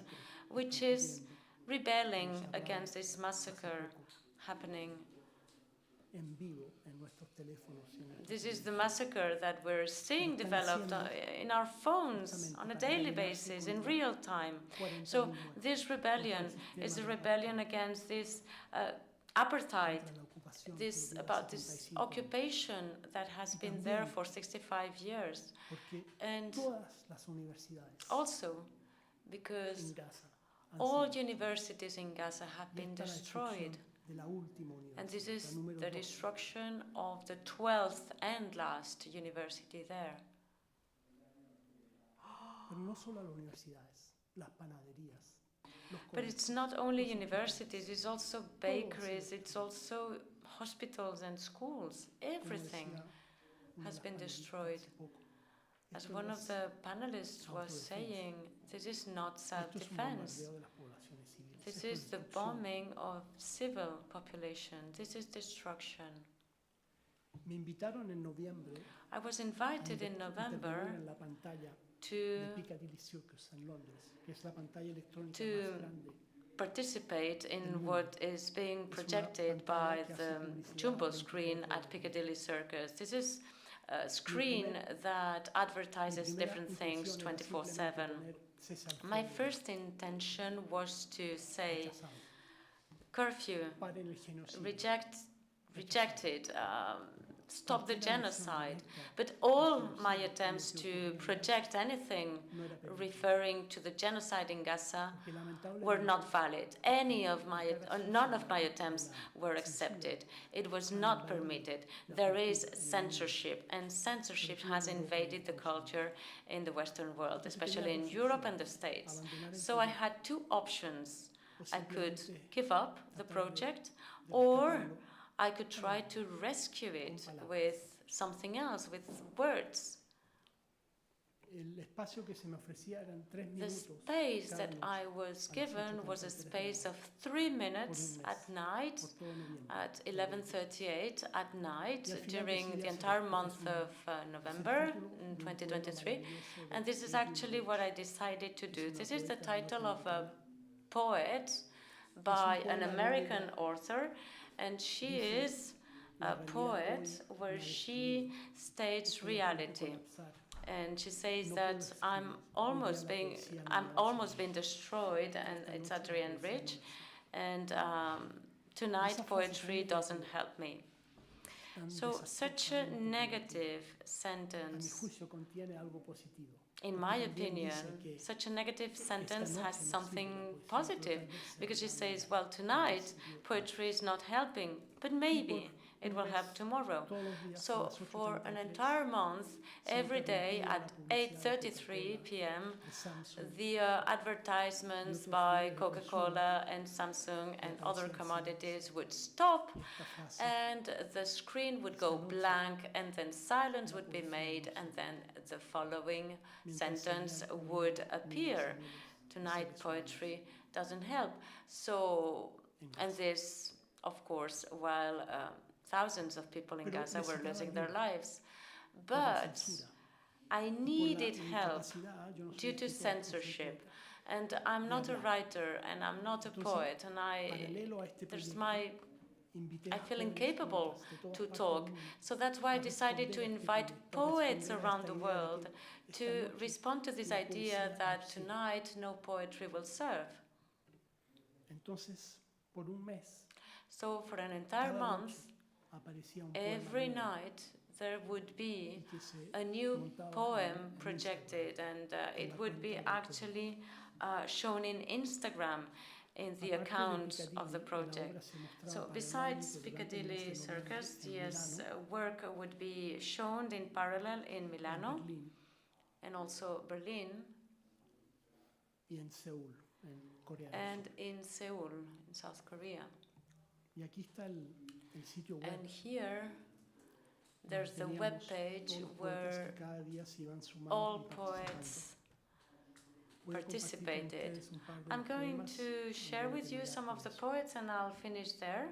which is rebelling against this massacre happening. en vivo en nuestros teléfonos. Y en nuestros This is the teléfonos. massacre that we're seeing Están developed haciendo in our phones justamente on a para daily rebellarse basis, in contra real time. 40.000 So muertos, this rebellion contra el is a sistema de rebellion apartheid, against this apartheid, contra la ocupación this que dura about this 75 años. occupation that has Y been there también for 65 years. Porque And todas las universidades also because en Gaza han all sido universities in Gaza have y been esta es la destroyed. destrucción de la última And this universidad, is la número the 12. destruction of the 12th and last university there. Pero no solo a las universidades, las panaderías, los But comercios, it's not only los universities, it's also bakeries, sido it's also hospitals and schools. como Everything decía una de has las been panelistas destroyed. hace poco, As esto one no of es- the panelists was autodefensa. saying, this is not esto es un self-defense. bombardeo de las poblaciones civiles, This esto es is the destrucción. bombing of civil population. This is destruction. Me invitaron en noviembre I was a invited in intervenir November en la pantalla to de Piccadilly Circus en Londres, que es la pantalla electrónica to más grande. participate in mundo. what is being Es una projected by pantalla que hace the publicidad jumbo 24 screen at horas. Piccadilly Circus. This is a screen that Mi advertises primera different intención things era 24/7. simplemente poner cese al My fuego, first intention was to say rechazado, curfew, paren el genocidio. rejected, stop the genocide. But all my attempts to project anything No era permitido, referring to the genocide in Gaza porque lamentablemente were not valid. None of my attempts were accepted. It was not permitted. There is censorship, and censorship has invaded the culture in the Western world, especially in Europe and the States. So I had two options. I could give up the project, or I could try to rescue it with something else, with words. el espacio que se me ofrecía eran 3 The minutos space cada that noche, I was given was a space of 3 minutes at night, por todo noviembre. at 11:38 at night, Y al final during decidí the hacer entire esto, month que es of November in 2023. And this is actually what I decided to do. This is the title of a poet by an American author, and she is a poet where she states reality. And she says that I'm almost being destroyed, and it's Adrienne Rich, and tonight poetry doesn't help me. So such a negative A mi sentence, juicio contiene algo positivo. in my opinion, such a negative sentence has something positive, because she says, well, tonight poetry is not helping, but maybe it will help tomorrow. Todos los días a So las for an 8:33 entire month, every day interrumpía at la publicidad de 8:33 p.m., de Samsung, the advertisements by Coca-Cola and Samsung and other commodities would stop, esta frase, and the screen would go blank, and then silence would be made, and then the following sentence would appear. Tonight poetry doesn't help. So, and this, of course, while thousands of people in Pero Gaza were necesitaba losing their ayuda lives. por la But censura. I Por la needed help incapacidad, yo no soy due to escritor, no soy censorship. poeta. And I'm not a hablar. writer, and I'm not a Entonces, poet, and Paralelo a este there's proyecto, invité I a feel jóvenes incapable poetas de todas to partes talk. del mundo So that's why I a decided to responder a este invite proyecto, a poets responder a around esta the idea de world que to esta noche respond to this la idea poesía that no sirve. tonight no poetry will serve. Entonces, por un mes, So for an entire cada month, noche aparecía un poema every nuevo night there would be y que se a new montaba poem en projected, and it la would be cuenta del actually shown in Instagram in the Aparte de account of the Piccadilly, la project. obra se mostraba So paralelamente besides durante el Piccadilly mes de noviembre Circus, en yes, Milano, work would be shown in parallel in en Milano Berlín and also Berlin y en Seúl, en Corea del and Sur. in Seoul, in South Korea. Y aquí está el sitio web. And here donde there's the teníamos web page todos los poetas where que cada día se iban sumando all y participando. poets Voy a compartir con participated. ustedes un par de I'm going poemas to y share voy a with you terminar some con of the eso. poets, and I'll finish there.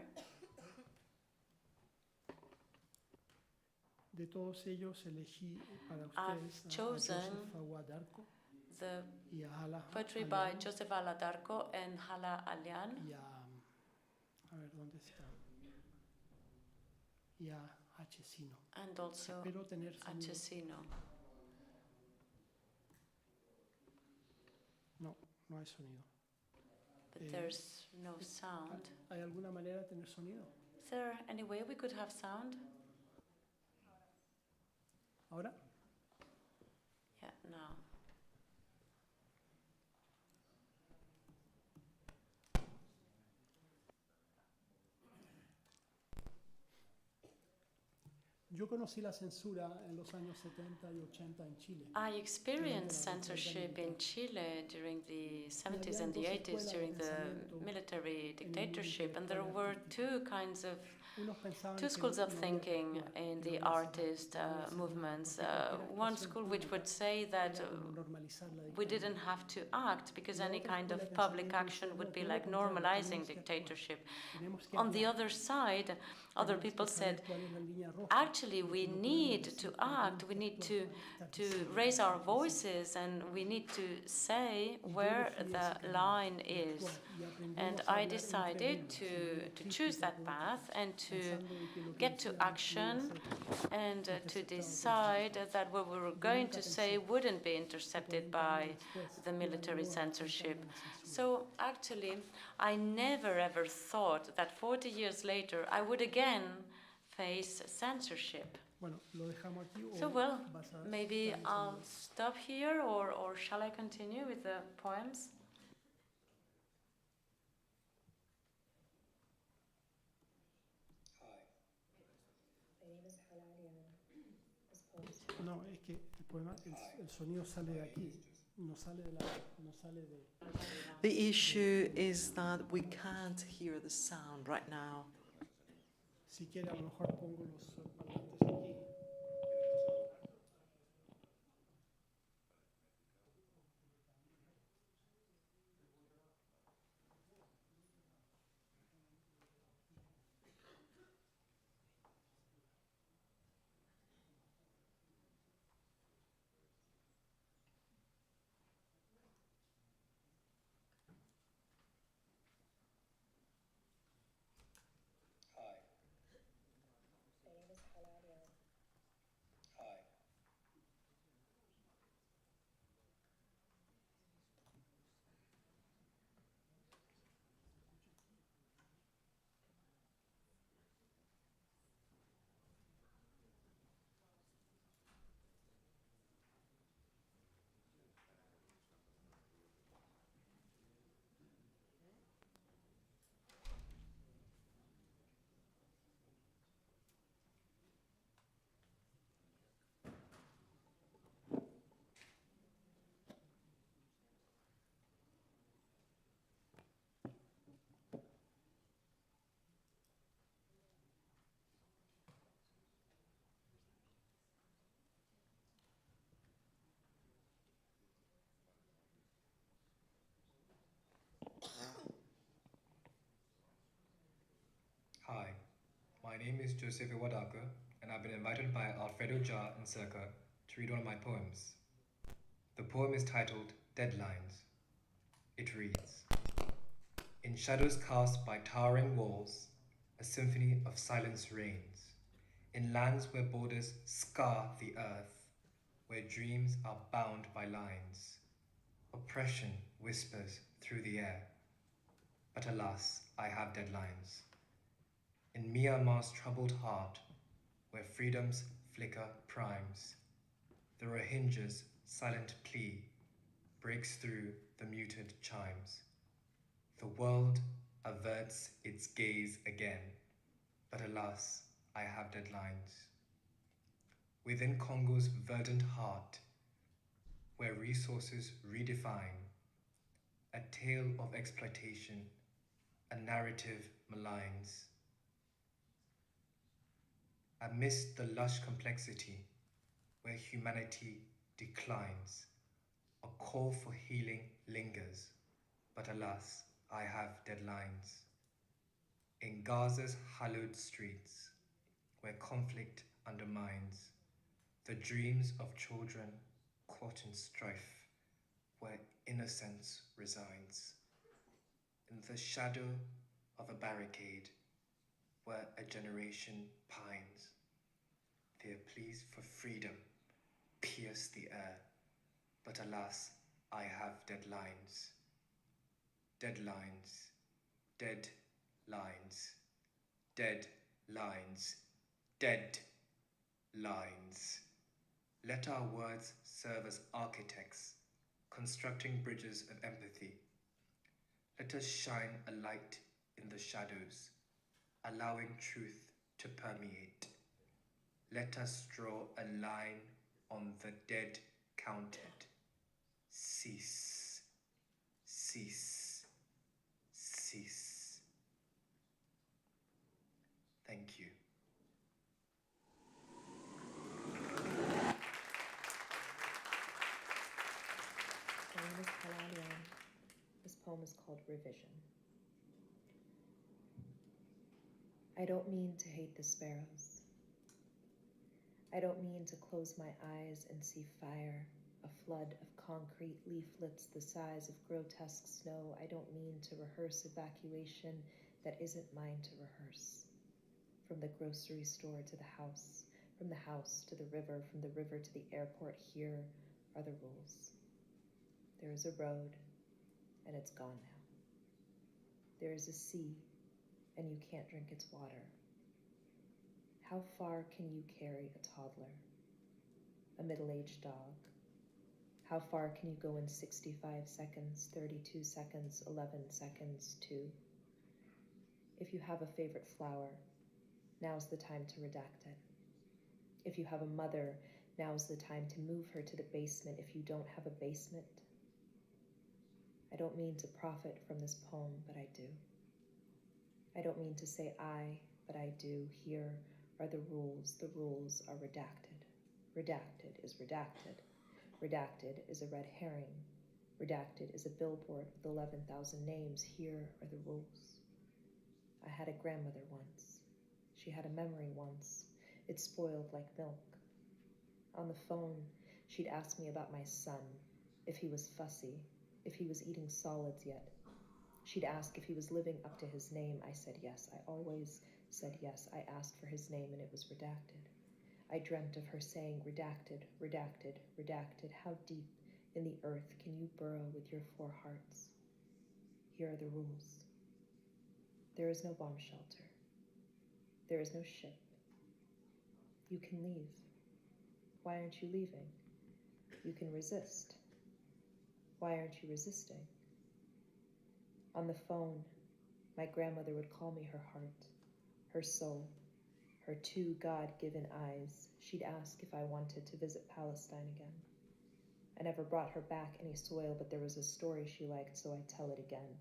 De todos ellos elegí para I've ustedes a chosen Joseph Fawad Arco The y a Hala poetry by Alian Joseph Aladarko and Hala Alian. y a ver dónde está. y a Achesino. and also Espero tener sonido. Achesino. No, no hay sonido. But there's no sound. ¿Hay alguna manera de tener sonido? Is there any way we could have sound? ¿Ahora? Yeah, no. Yo conocí la censura en los años 70 y 80 en Chile. I experienced censorship in Chile during the 70s and the 80s during the military dictatorship, and there were two schools of thinking in the artist movements. One school which would say that we didn't have to act because any kind of public action would be like normalizing dictatorship. On the other side, other people said, actually, we need to act, we need to raise our voices, and we need to say where the line is. And I decided to choose that path and to get to action and to decide that what we were going to say wouldn't be intercepted by the military censorship. So actually, I never ever thought that 40 years later I would again face censorship. So well, maybe I'll stop here, or shall I continue with the poems? No, es que el poema, el sonido sale de aquí, no sale de. The issue is that we can't hear the sound right now. Si quiere, a lo mejor pongo los parlantes aquí. Hi, my name is Joseph Iwadaka, and I've been invited by Alfredo Jar and Circa to read one of my poems. The poem is titled Deadlines. It reads, in shadows cast by towering walls, a symphony of silence reigns. In lands where borders scar the earth, where dreams are bound by lines, oppression whispers through the air. But alas, I have deadlines. In Myanmar's troubled heart, where freedom's flicker primes, the Rohingyas' silent plea breaks through the muted chimes. The world averts its gaze again, but alas, I have deadlines. Within Congo's verdant heart, where resources redefine, a tale of exploitation, a narrative maligns. Amidst the lush complexity, where humanity declines, a call for healing lingers, but alas, I have deadlines. In Gaza's hallowed streets, where conflict undermines the dreams of children caught in strife, where innocence resigns. In the shadow of a barricade, where a generation pines. Their pleas for freedom pierce the air, but alas, I have deadlines. Deadlines, dead lines, dead lines, dead lines. Let our words serve as architects, constructing bridges of empathy. Let us shine a light in the shadows, allowing truth to permeate. Let us draw a line on the dead counted. Cease, cease, cease. Thank you. My name is Kalalian. This poem is called Revision. I don't mean to hate the sparrows. I don't mean to close my eyes and see fire, a flood of concrete leaflets the size of grotesque snow. I don't mean to rehearse evacuation that isn't mine to rehearse. From the grocery store to the house, from the house to the river, from the river to the airport, here are the rules. There is a road, and it's gone now. There is a sea, and you can't drink its water. How far can you carry a toddler, a middle-aged dog? How far can you go in 65 seconds, 32 seconds, 11 seconds, 2? If you have a favorite flower, now's the time to redact it. If you have a mother, now's the time to move her to the basement. If you don't have a basement, I don't mean to profit from this poem, but I do. I don't mean to say I, but I do. Here are the rules. The rules are redacted. Redacted is redacted. Redacted is a red herring. Redacted is a billboard with 11,000 names. Here are the rules. I had a grandmother once. She had a memory once. It spoiled like milk. On the phone, she'd ask me about my son, if he was fussy, if he was eating solids yet. She'd ask if he was living up to his name. I said yes. I always said yes. I asked for his name and it was redacted. I dreamt of her saying redacted, redacted, redacted. How deep in the earth can you burrow with your 4 hearts? Here are the rules. There is no bomb shelter. There is no ship. You can leave. Why aren't you leaving? You can resist. Why aren't you resisting? On the phone, my grandmother would call me her heart, her soul, her 2 God-given eyes. She'd ask if I wanted to visit Palestine again. I never brought her back any soil, but there was a story she liked, so I tell it again.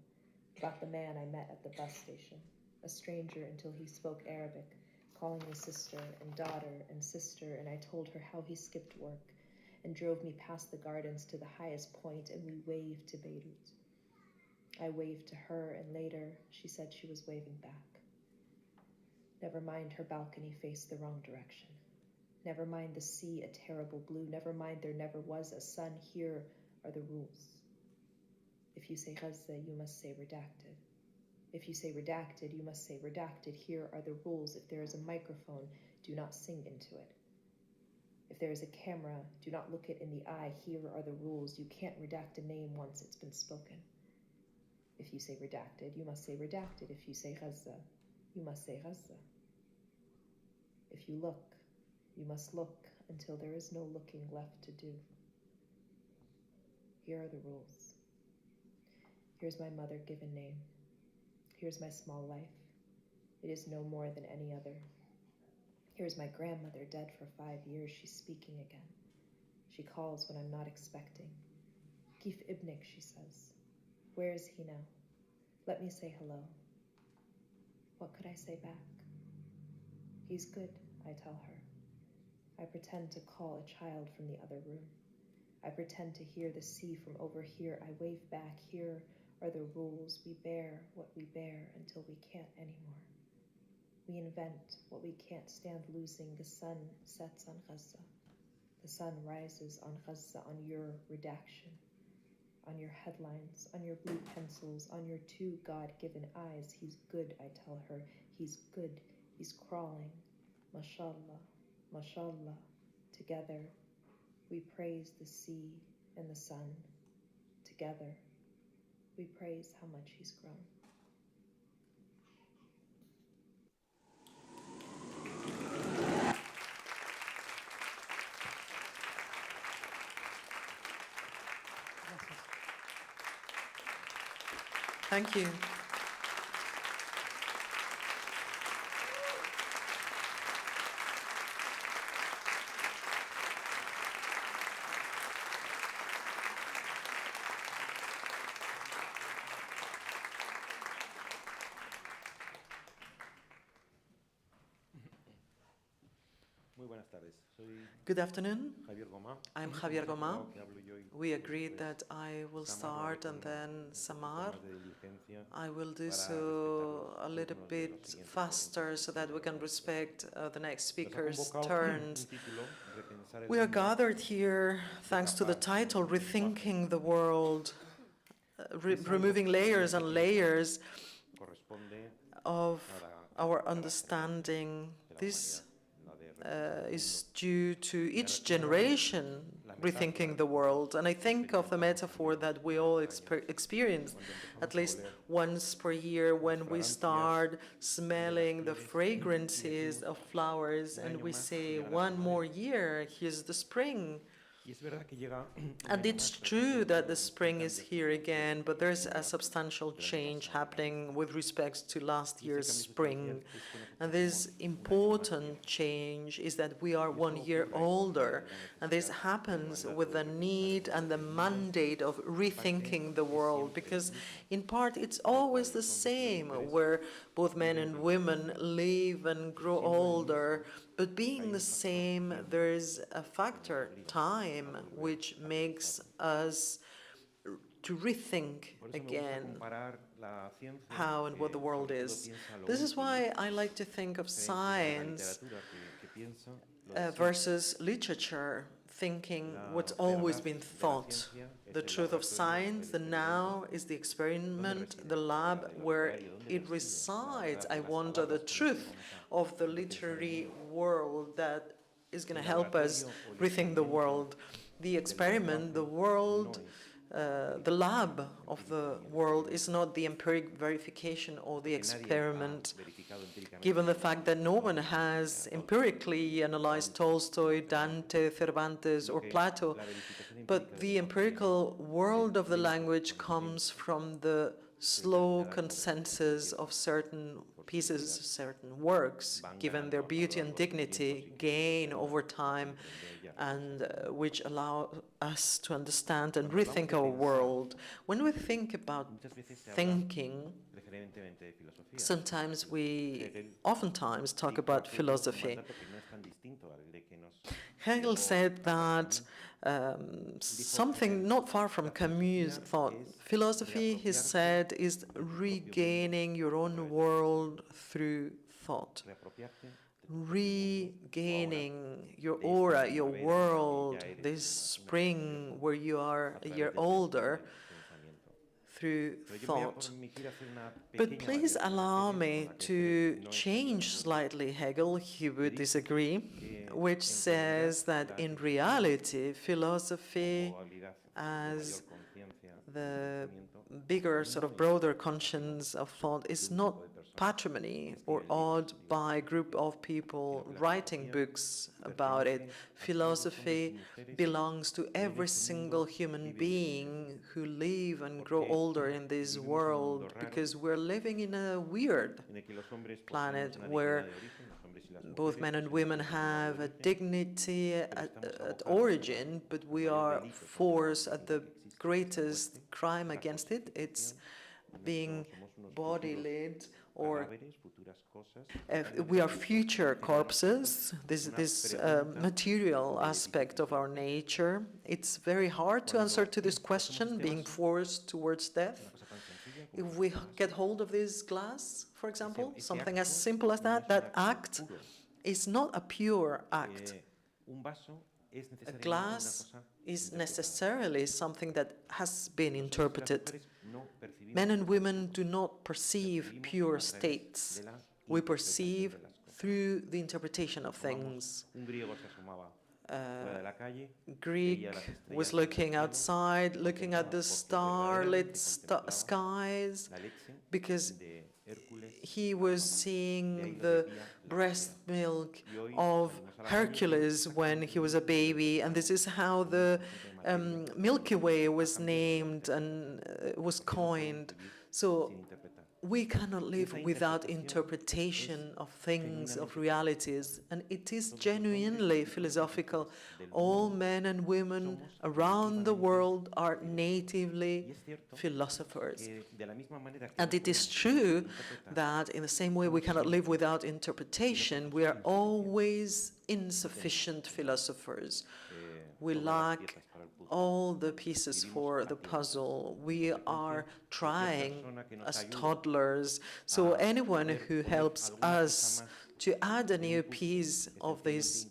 About the man I met at the bus station, a stranger until he spoke Arabic, calling me sister and daughter and sister, and I told her how he skipped work and drove me past the gardens to the highest point, and we waved to Beirut. I waved to her, and later she said she was waving back. Never mind her balcony faced the wrong direction. Never mind the sea a terrible blue. Never mind there never was a sun. Here are the rules. If you say Gaza, you must say redacted. If you say redacted, you must say redacted. Here are the rules. If there is a microphone, do not sing into it. If there is a camera, do not look it in the eye. Here are the rules. You can't redact a name once it's been spoken. If you say redacted, you must say redacted. If you say Gaza, you must say Gaza. If you look, you must look until there is no looking left to do. Here are the rules. Here's my mother-given name. Here's my small life. It is no more than any other. Here's my grandmother, dead for 5 years. She's speaking again. She calls when I'm not expecting. Kif ibnik, she says. Where is he now? Let me say hello. What could I say back? He's good, I tell her. I pretend to call a child from the other room. I pretend to hear the sea from over here. I wave back. Here are the rules. We bear what we bear until we can't anymore. We invent what we can't stand losing. The sun sets on Gaza. The sun rises on Gaza, on your redaction, on your headlines, on your blue pencils, on your 2 God-given eyes. He's good, I tell her. He's good. He's crawling, mashallah, mashallah. Together, we praise the sea and the sun. Together, we praise how much he's grown. Thank you. Good afternoon. I'm Javier Goma. We agreed that I will start and then Samar. I will do so a little bit faster so that we can respect the next speaker's turns. We are gathered here thanks to the title, Rethinking the World, removing layers and layers of our understanding. This is due to each generation rethinking the world. And I think of the metaphor that we all experience at least once per year when we start smelling the fragrances of flowers and we say, one more year, here's the spring. And it's true that the spring is here again, but there's a substantial change happening with respect to last year's spring. And this important change is that we are 1 year older. And this happens with the need and the mandate of rethinking the world, because in part it's always the same, where both men and women live and grow older. But being the same, there is a factor, time, which makes us to rethink again how and what the world is. This is why I like to think of science versus literature, thinking what's always been thought. The truth of science, the now, is the experiment, the lab where it resides. I wonder the truth of the literary world that is going to help us rethink the world. The experiment, the world, the lab of the world is not the empiric verification or the experiment, given the fact that no one has empirically analyzed Tolstoy, Dante, Cervantes, or Plato, but the empirical world of the language comes from the slow consensus of certain pieces, certain works, given their beauty and dignity, gain over time, and which allow us to understand and rethink our world. When we think about thinking, oftentimes talk about philosophy. Hegel said that something not far from Camus' thought. Philosophy, he said, is regaining your own world through thought. Regaining your aura, your world, this spring where you are a year older, through thought. But please allow me to change slightly Hegel, he would disagree, which says that in reality, philosophy as the bigger, sort of broader conscience of thought is not patrimony or owned by a group of people writing books about it. Philosophy belongs to every single human being who live and grow older in this world, because we're living in a weird planet where both men and women have a dignity at origin, but we are forced at the greatest crime against it. It's being body-led, or we are future corpses, this material aspect of our nature. It's very hard to answer to this question, being forced towards death. If we get hold of this glass, for example, something as simple as that, that act is not a pure act. A glass is necessarily something that has been interpreted. Men and women do not perceive pure states. We perceive through the interpretation of things. Un griego se asomaba fuera de la calle, Greek was looking outside, looking at the starlit skies, because he was seeing the breast milk of Hercules when he was a baby, and this is how the Milky Way was named and was coined. So we cannot live without interpretation of things, of realities, and it is genuinely philosophical. All men and women around the world are natively philosophers. And it is true that in the same way we cannot live without interpretation, we are always insufficient philosophers. We lack all the pieces for the puzzle. We are trying as toddlers. So anyone who helps us to add a new piece of this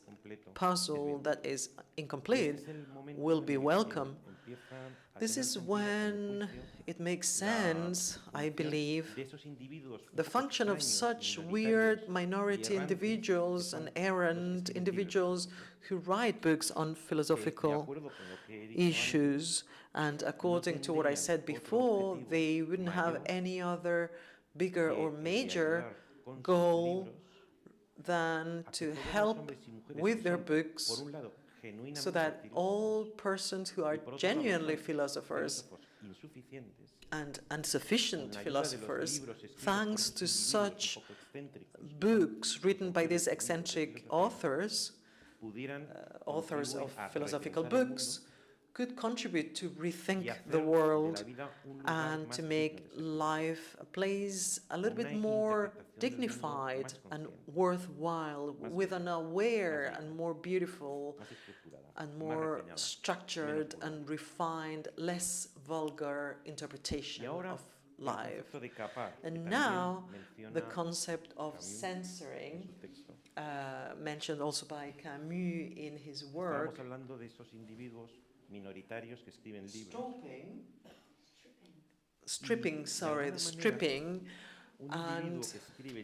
puzzle that is incomplete will be welcome. This is when it makes sense, I believe, the function of such weird minority individuals and errant individuals who write books on philosophical issues. And according to what I said before, they wouldn't have any other bigger or major goal than to help with their books so that all persons who are genuinely philosophers and insufficient philosophers, thanks to such books written by these eccentric authors, authors of philosophical books, could contribute to rethink the world and to make life a place a little bit more dignified and worthwhile, with an aware and more beautiful and more structured and refined, less vulgar interpretation of life. And now, the concept of censoring, mentioned also by Camus in his work, stripping, and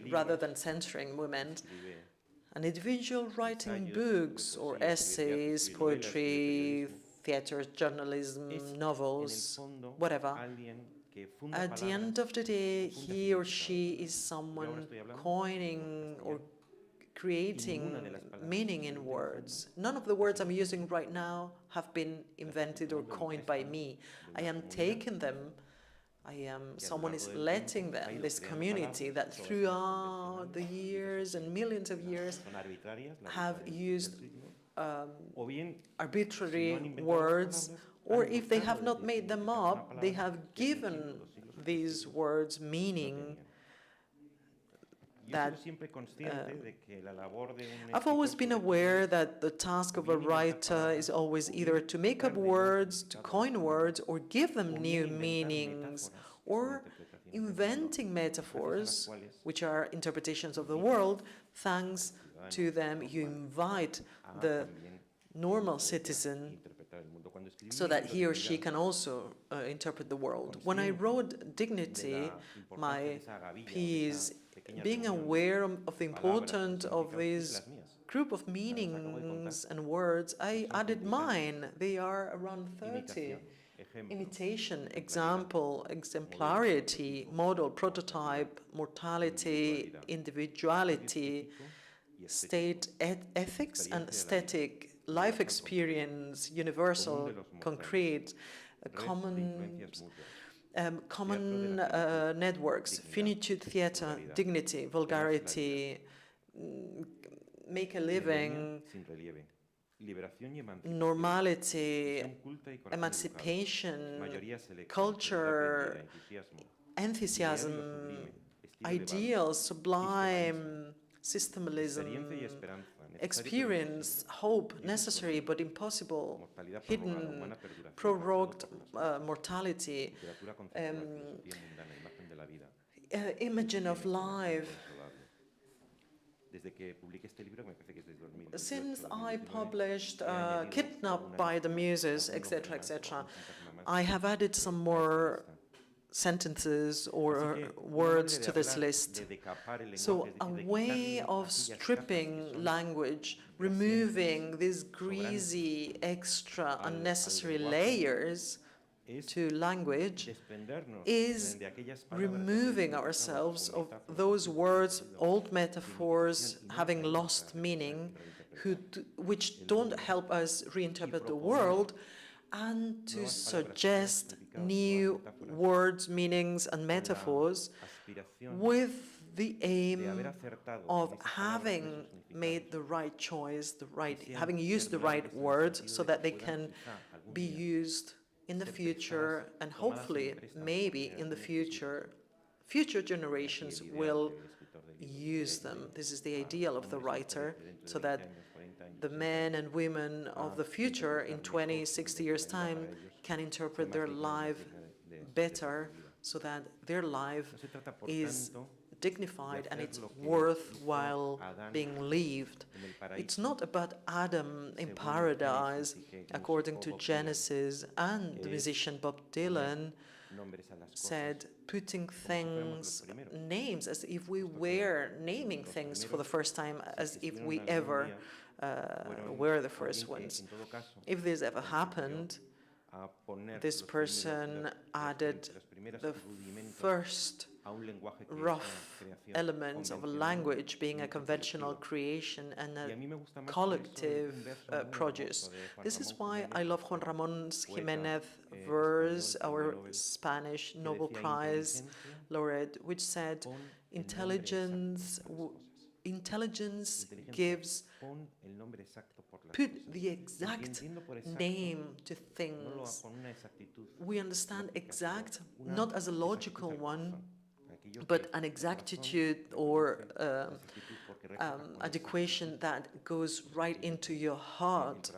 rather than censoring, we meant an individual writing books or essays, poetry, theater, journalism, novels, whatever. At the end of the day, he or she is someone coining or creating meaning in words. None of the words I'm using right now have been invented or coined by me. I am taking them, someone is letting them, this community that throughout the years and millions of years have used arbitrary words, or if they have not made them up, they have given these words meaning. I've always been aware that the task of a writer is always either to make up words, to coin words, or give them new meanings, or inventing metaphors, which are interpretations of the world. Thanks to them, you invite the normal citizen so that he or she can also interpret the world. When I wrote Dignity, my piece, being aware of the importance of this group of meanings and words, I added mine. They are around 30. Imitation, example, exemplarity, model, prototype, mortality, individuality, state ethics and aesthetic, life experience, universal, concrete, common networks, finitude, theater, dignity, vulgarity, make a living, normality, emancipation, culture, enthusiasm, ideals, sublime, systemalism, experience, hope, necessary but impossible, hidden, prorogued mortality, imagine of life. Since I published Kidnapped by the Muses, etc., etc., I have added some more sentences or words to this list. So a way of stripping language, removing these greasy, extra, unnecessary layers to language, is removing ourselves of those words, old metaphors, having lost meaning, which don't help us reinterpret the world, and to suggest new words, meanings, and metaphors with the aim of having made the right choice, having used the right words so that they can be used in the future, and hopefully, maybe in the future generations will use them. This is the ideal of the writer, so that the men and women of the future in 20, 60 years' time can interpret their life better, so that their life is dignified and it's worthwhile being lived. It's not about Adam in paradise, according to Genesis, and the musician Bob Dylan said, putting things, names, as if we were naming things for the first time, as if we ever were the first ones. If this ever happened, this person added the first rough elements of a language being a conventional creation and a collective produce. This is why I love Juan Ramón Jiménez verse, our Spanish Nobel Prize laureate, which said, intelligence gives, put the exact name to things. We understand exact, not as a logical one, but an exactitude or adequation that goes right into your heart.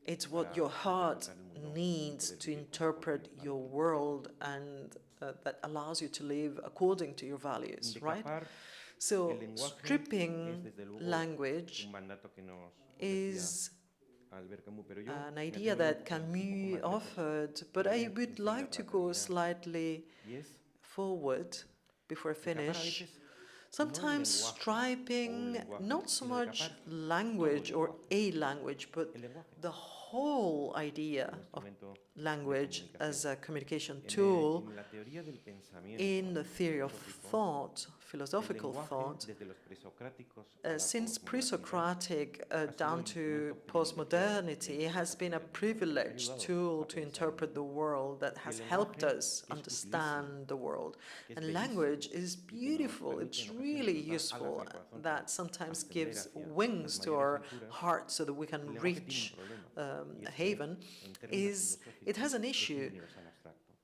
It's what your heart needs to interpret your world, and that allows you to live according to your values, right? So stripping language is an idea that Camus offered, but I would like to go slightly forward before I finish. Sometimes striping not so much language or a language, but the whole idea of language as a communication tool in the theory of thought, philosophical thought, since pre-Socratic down to postmodernity, has been a privileged tool to interpret the world that has helped us understand the world. And language is beautiful, it's really useful, that sometimes gives wings to our heart so that we can reach a haven. It has an issue,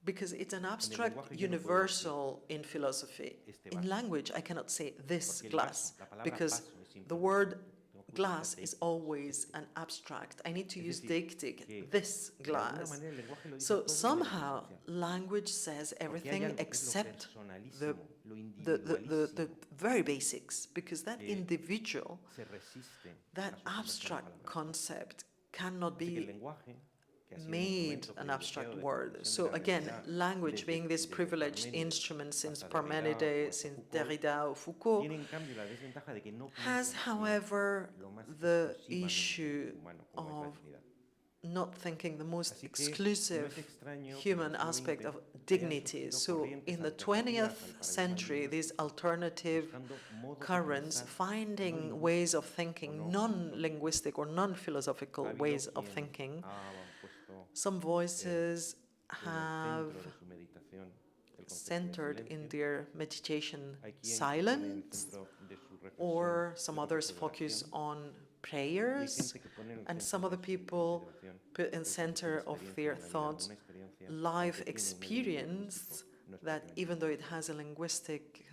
because it's an abstract universal in philosophy. In language, I cannot say this glass, because the word glass is always an abstract. I need to use deictic, this glass. So somehow, language says everything except the very basics, because that individual, that abstract concept cannot be made an abstract word. So again, language being this privileged instrument since Parmenides, since Derrida or Foucault, has, however, the issue of not thinking the most exclusive human aspect of dignity. So in the 20th century, these alternative currents finding ways of thinking, non-linguistic or non-philosophical ways of thinking. Some voices have centered in their meditation silence, or some others focus on prayers, and some other people put in center of their thoughts life experience, that even though it has a linguistic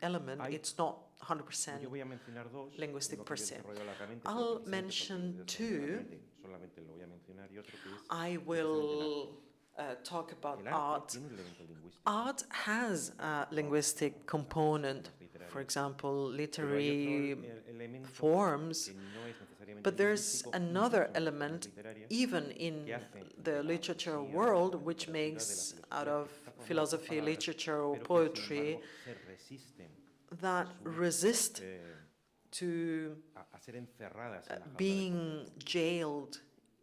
element, it's not 100% linguistic per se. I'll mention two. I will talk about art. Art has a linguistic component, for example, literary forms, but there's another element, even in the literature world, which makes out of philosophy, literature, or poetry that resist to being jailed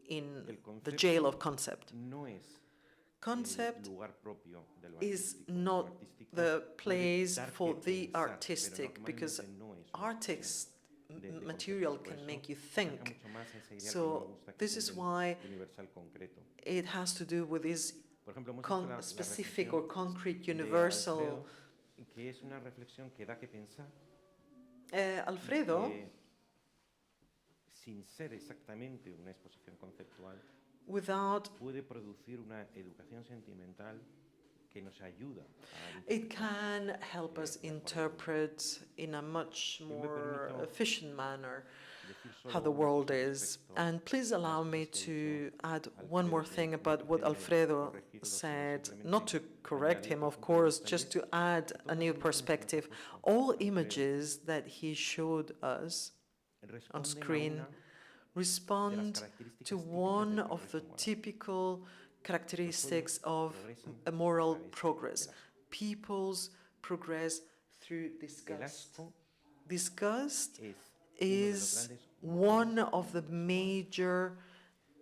in the jail of concept. Concept is not the place for the artistic, because material can make you think. So this is why it has to do with this specific or concrete universal. Alfredo, sin ser exactamente una exposición conceptual, without puede producir una educación sentimental que nos ayuda it can help us interpret in a much more efficient manner how the world is. And please allow me to add one more thing about what Alfredo said, not to correct him, of course, just to add a new perspective. All images that he showed us on screen respond to one of the typical characteristics of a moral progress. Peoples progress through disgust. Disgust is one of the major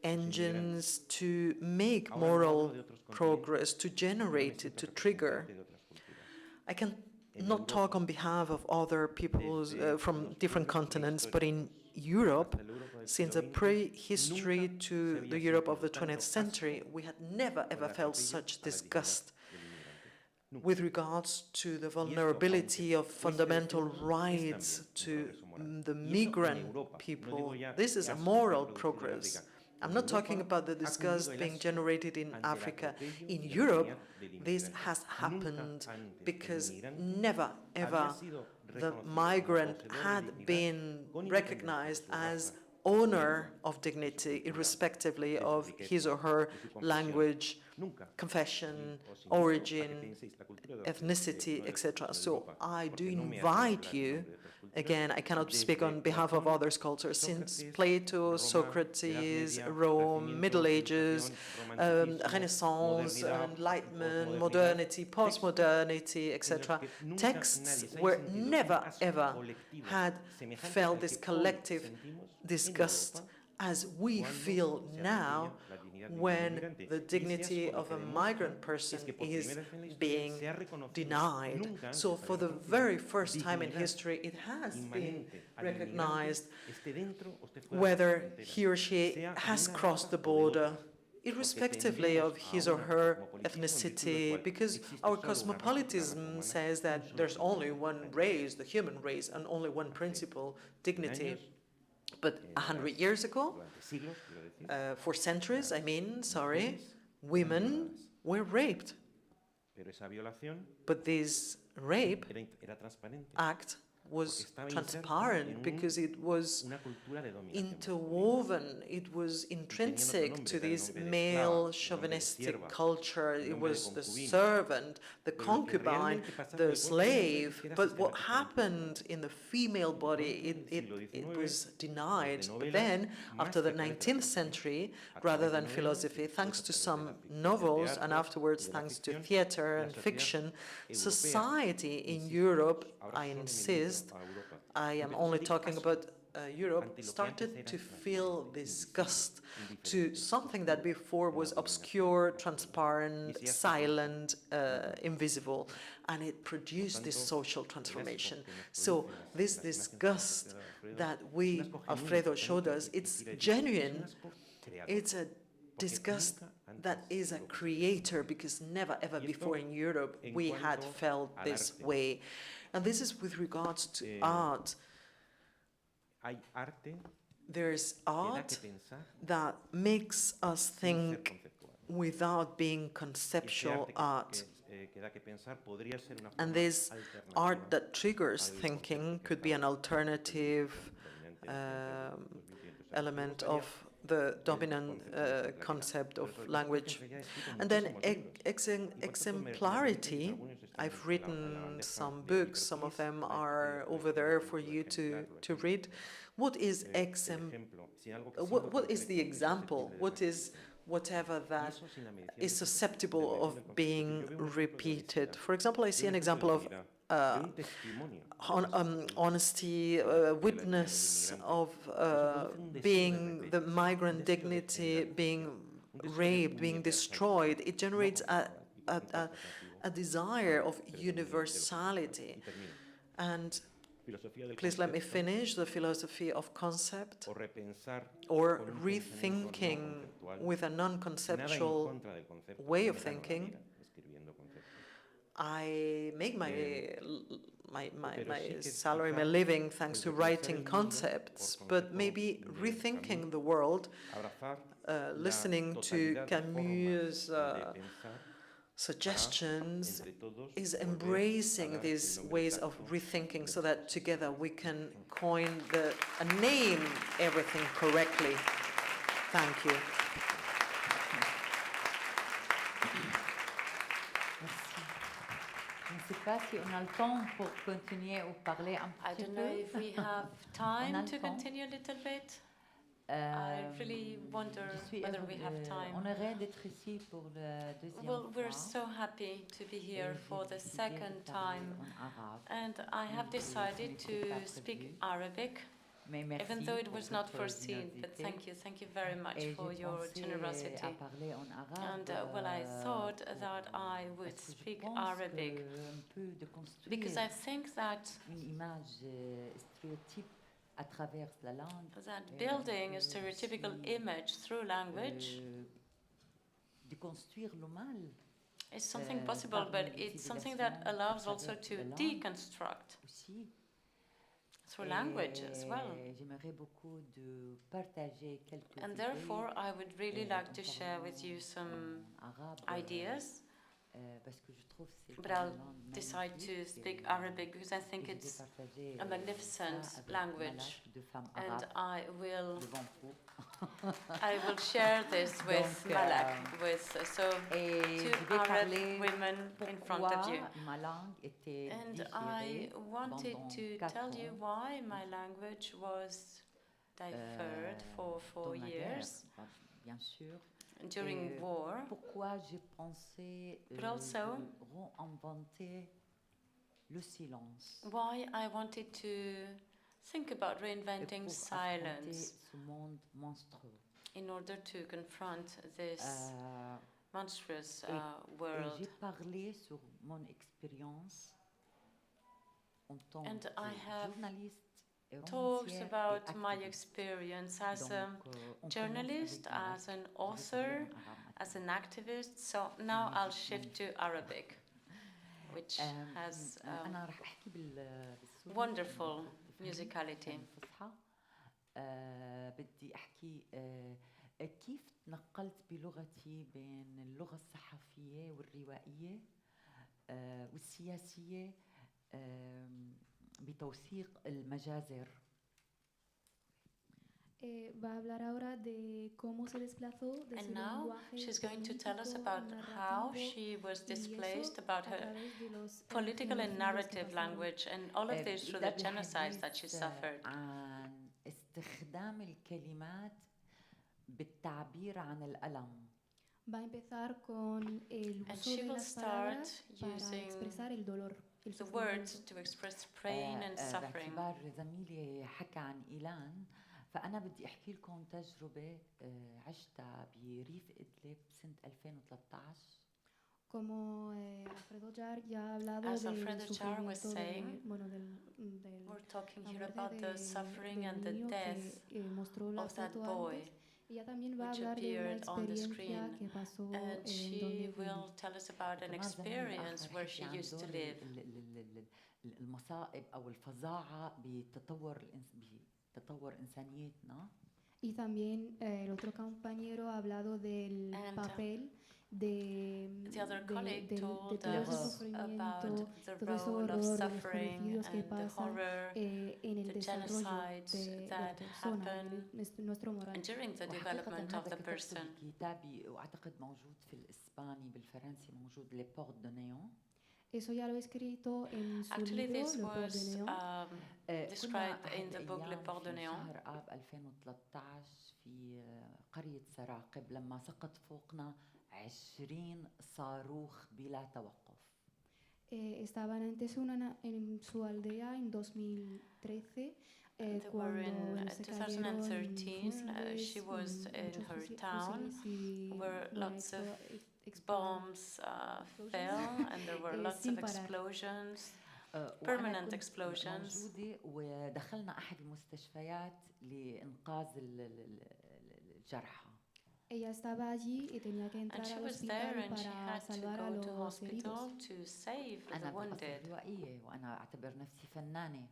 engines to make moral progress, to generate it, to trigger. I can not talk on behalf of other peoples from different continents, but in Europe, since the prehistory to the Europe of the 20th century, we had never ever felt such disgust with regards to the vulnerability of fundamental rights to the migrant people. This is a moral progress. I'm not talking about the disgust being generated in Africa. In Europe, this has happened because never ever the migrant had been recognized as owner of dignity, irrespectively of his or her language, confession, origin, ethnicity, etc. So I do invite you, again, I cannot speak on behalf of other cultures, since Plato, Socrates, Rome, Middle Ages, Renaissance, Enlightenment, modernity, postmodernity, etc., texts were never ever had felt this collective disgust as we feel now when the dignity of a migrant person is being denied. So for the very first time in history, it has been recognized whether he or she has crossed the border, irrespectively of his or her ethnicity, because our cosmopolitanism says that there's only one race, the human race, and only one principle, dignity. But 100 years ago, for centuries, women were raped. But this rape act was transparent because it was interwoven, it was intrinsic to this male chauvinistic culture. It was the servant, the concubine, the slave. But what happened in the female body, it was denied. But then, after the 19th century, rather than philosophy, thanks to some novels and afterwards thanks to theater and fiction, society in Europe, I insist, I am only talking about Europe, started to feel disgust to something that before was obscure, transparent, silent, invisible, and it produced this social transformation. So this disgust that Alfredo showed us, it's genuine. It's a disgust that is a creator, because never ever before in Europe we had felt this way. And this is with regards to art. There's art that makes us think without being conceptual art. And this art that triggers thinking could be an alternative element of the dominant concept of language. And then exemplarity. I've written some books, some of them are over there for you to read. What is the example? What is whatever that eso sin la medición is del susceptible concepto of del being concepto. Yo veo un ejemplo de repeated. honestidad, For example, I see an example of de un testimonio de honesty, witness of being the migrant dignity being raped, being destroyed. It generates a desire of universality. And please let me finish. The philosophy of concept, or rethinking with a non-conceptual way of thinking. I make my salary, my living, thanks to writing concepts, but maybe rethinking the world, listening to Camus' suggestions, is embracing these ways of rethinking so that together we can coin and name everything correctly. Thank you. I don't know if we have time to continue a little bit. I really wonder whether we have time. Well, we're so happy to be here for the second time, and I have decided to speak Arabic, even though it was not foreseen. But thank you very much for your generosity. And well, I thought that I would speak Arabic because I think that building a stereotypical image through language is something possible, but it's something that allows also to deconstruct through language as well. And therefore, I would really like to share with you some ideas. But I'll decide to speak Arabic because I think it's a magnificent language, and I will share this with Malak, with two Arab women in front of you. And I wanted to tell you why my language was deferred for 4 years during war, but also why I wanted to think about reinventing silence in order to confront this monstrous world. And I have talked about my experience as a journalist, as an author, as an activist. So now I'll shift to Arabic, which has wonderful musicality. بدي أحكي كيف تنقلت بلغتي بين اللغة الصحفية والروائية والسياسية بتوثيق المجازر. And now she's going to tell us about how she was displaced, about her political and narrative language, and all of this through the genocides that she suffered. عن استخدام الكلمات بالتعبير عن الألم. And she will start using the words to express pain and suffering. باعتبار زميلي حكى عن إيلان، فأنا بدي أحكي لكم تجربة عشتها بريف إدلب سنة 2013. As Alfredo Jar was saying, we're talking here about the suffering and the death of that boy, which appeared on the screen. And she will tell us about an experience where she used to live. المصائب أو الفظاعة بتطور إنسانيتنا. Y también el otro compañero ha hablado del papel the other colleague told us about the role of suffering and the horror, the genocides that happen during the development of the person. Eso ya lo he escrito en su Actually, libro, this Le Port de was Néant. described in the book Le Port de في Néant. شهر آب 2013 في قرية سراقب لما سقط فوقنا 20 صاروخ بلا توقف. Estaban antes en su aldea en 2013. They were Cuando in se cayeron 2013. She was in her town where lots of bombs fell and there were lots of explosions, permanent explosions. موجودة ودخلنا أحد المستشفيات لإنقاذ الجرحى. Ella estaba allí y tenía que entrar al hospital para salvar a los heridos. أنا بالقصة روائية وأنا أعتبر نفسي فنانة.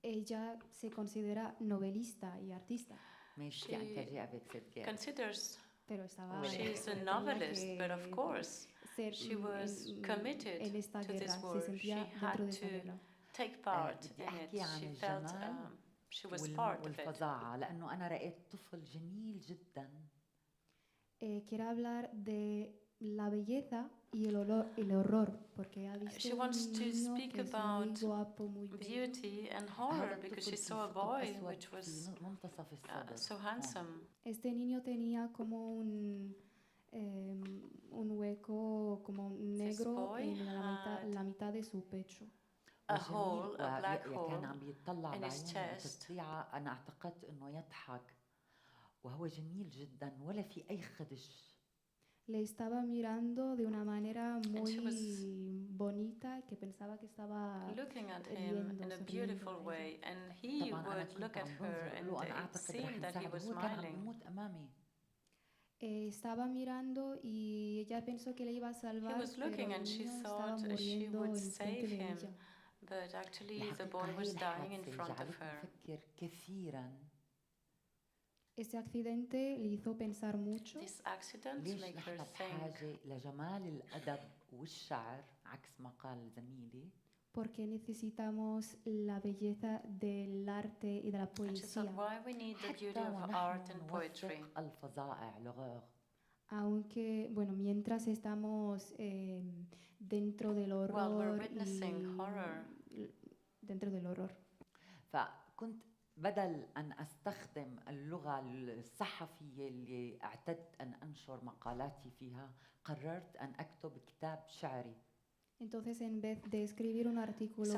Ella se considera novelista y artista. ماشي أنت جايبك ست Considers Pero estaba she's a novelist, but of course she was committed to this work. She had to take part in it. She felt she was part of it. والفظاعة لأنه أنا رأيت طفل جميل جدا. Quiero hablar de la belleza y el horror, porque ha visto She wants to speak que es about muy guapo, muy bello. beauty and horror because she saw a boy which was so handsome. Este niño tenía como un hueco como negro en la mitad de su pecho. A hole, a black hole كان عم يتطلع in his chest. أنا اعتقدت إنه يضحك وهو جميل جدا ولا في أي خدش. Le estaba mirando de una manera muy bonita que pensaba que estaba looking at him in a beautiful way, and he would look at her and it seemed that he was smiling. Estaba mirando y ella pensó que le iba a salvar, He was looking pero and el she niño estaba thought she muriendo would enfrente save de him, ella. but actually the boy was dying in front of her. Este accidente le hizo pensar mucho. This accident made her think. لجمال الأدب والشعر عكس ما قال زميلي. Porque necesitamos la belleza del arte y de la poesía. Why we need the beauty of art and poetry. Aunque, bueno, mientras estamos dentro del horror dentro del horror. فكنت بدل أن أستخدم اللغة الصحفية اللي اعتدت أن أنشر مقالاتي فيها قررت أن أكتب كتاب شعري. Entonces, en vez de escribir un artículo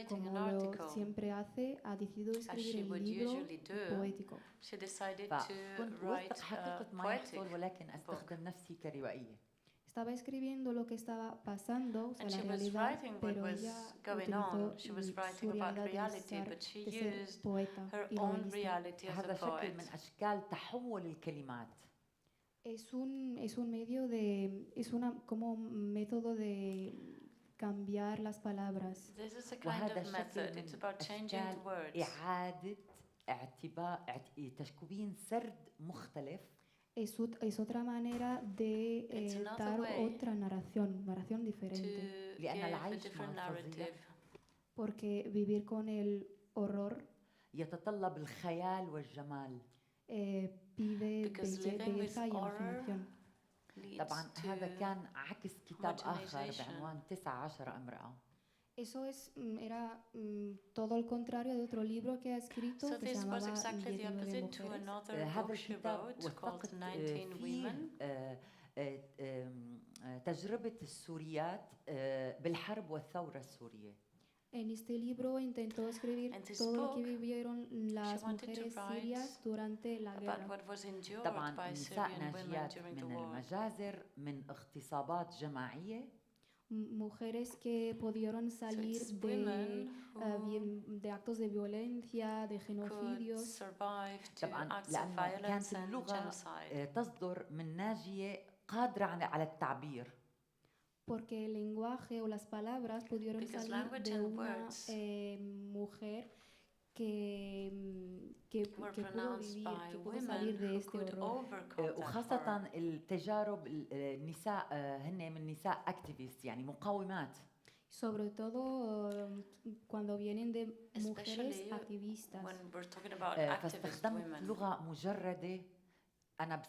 como lo siempre hace, ha decidido escribir el libro poético. She decided to write a poetic book. Estaba escribiendo lo que estaba pasando, o sea, la realidad, pero ella utilizó su realidad de ser poeta y novelista. هذا شكل من أشكال تحول الكلمات. Es un medio de, como un método de cambiar las palabras. This is a kind of method. It's about changing the words. إعادة تشكيل سرد مختلف. Es otra manera de dar otra narración diferente. لأن العيش مع الفظيع porque vivir con el horror يتطلب الخيال والجمال. pide belleza y imaginación. طبعا هذا كان عكس كتاب آخر بعنوان 19 امرأة. Eso era todo el contrario de otro libro que ha escrito que se llamaba 19 mujeres. هذا الكتاب وثقت فيه تجربة السوريات بالحرب والثورة السورية. En este libro intentó escribir todo lo que vivieron las mujeres sirias durante la guerra. طبعا نساء ناجيات من المجازر من اغتصابات جماعية. Mujeres que pudieron salir de actos de violencia, de genocidios. طبعا لأن كانت اللغة تصدر من ناجية قادرة على التعبير. Porque el lenguaje o las palabras pudieron salir de una mujer que pudo vivir, que pudo salir de este horror. وخاصة التجارب النساء هن من نساء activists يعني مقاومات. Sobre todo cuando vienen de mujeres activistas. فاستخدمت لغة مجردة أنا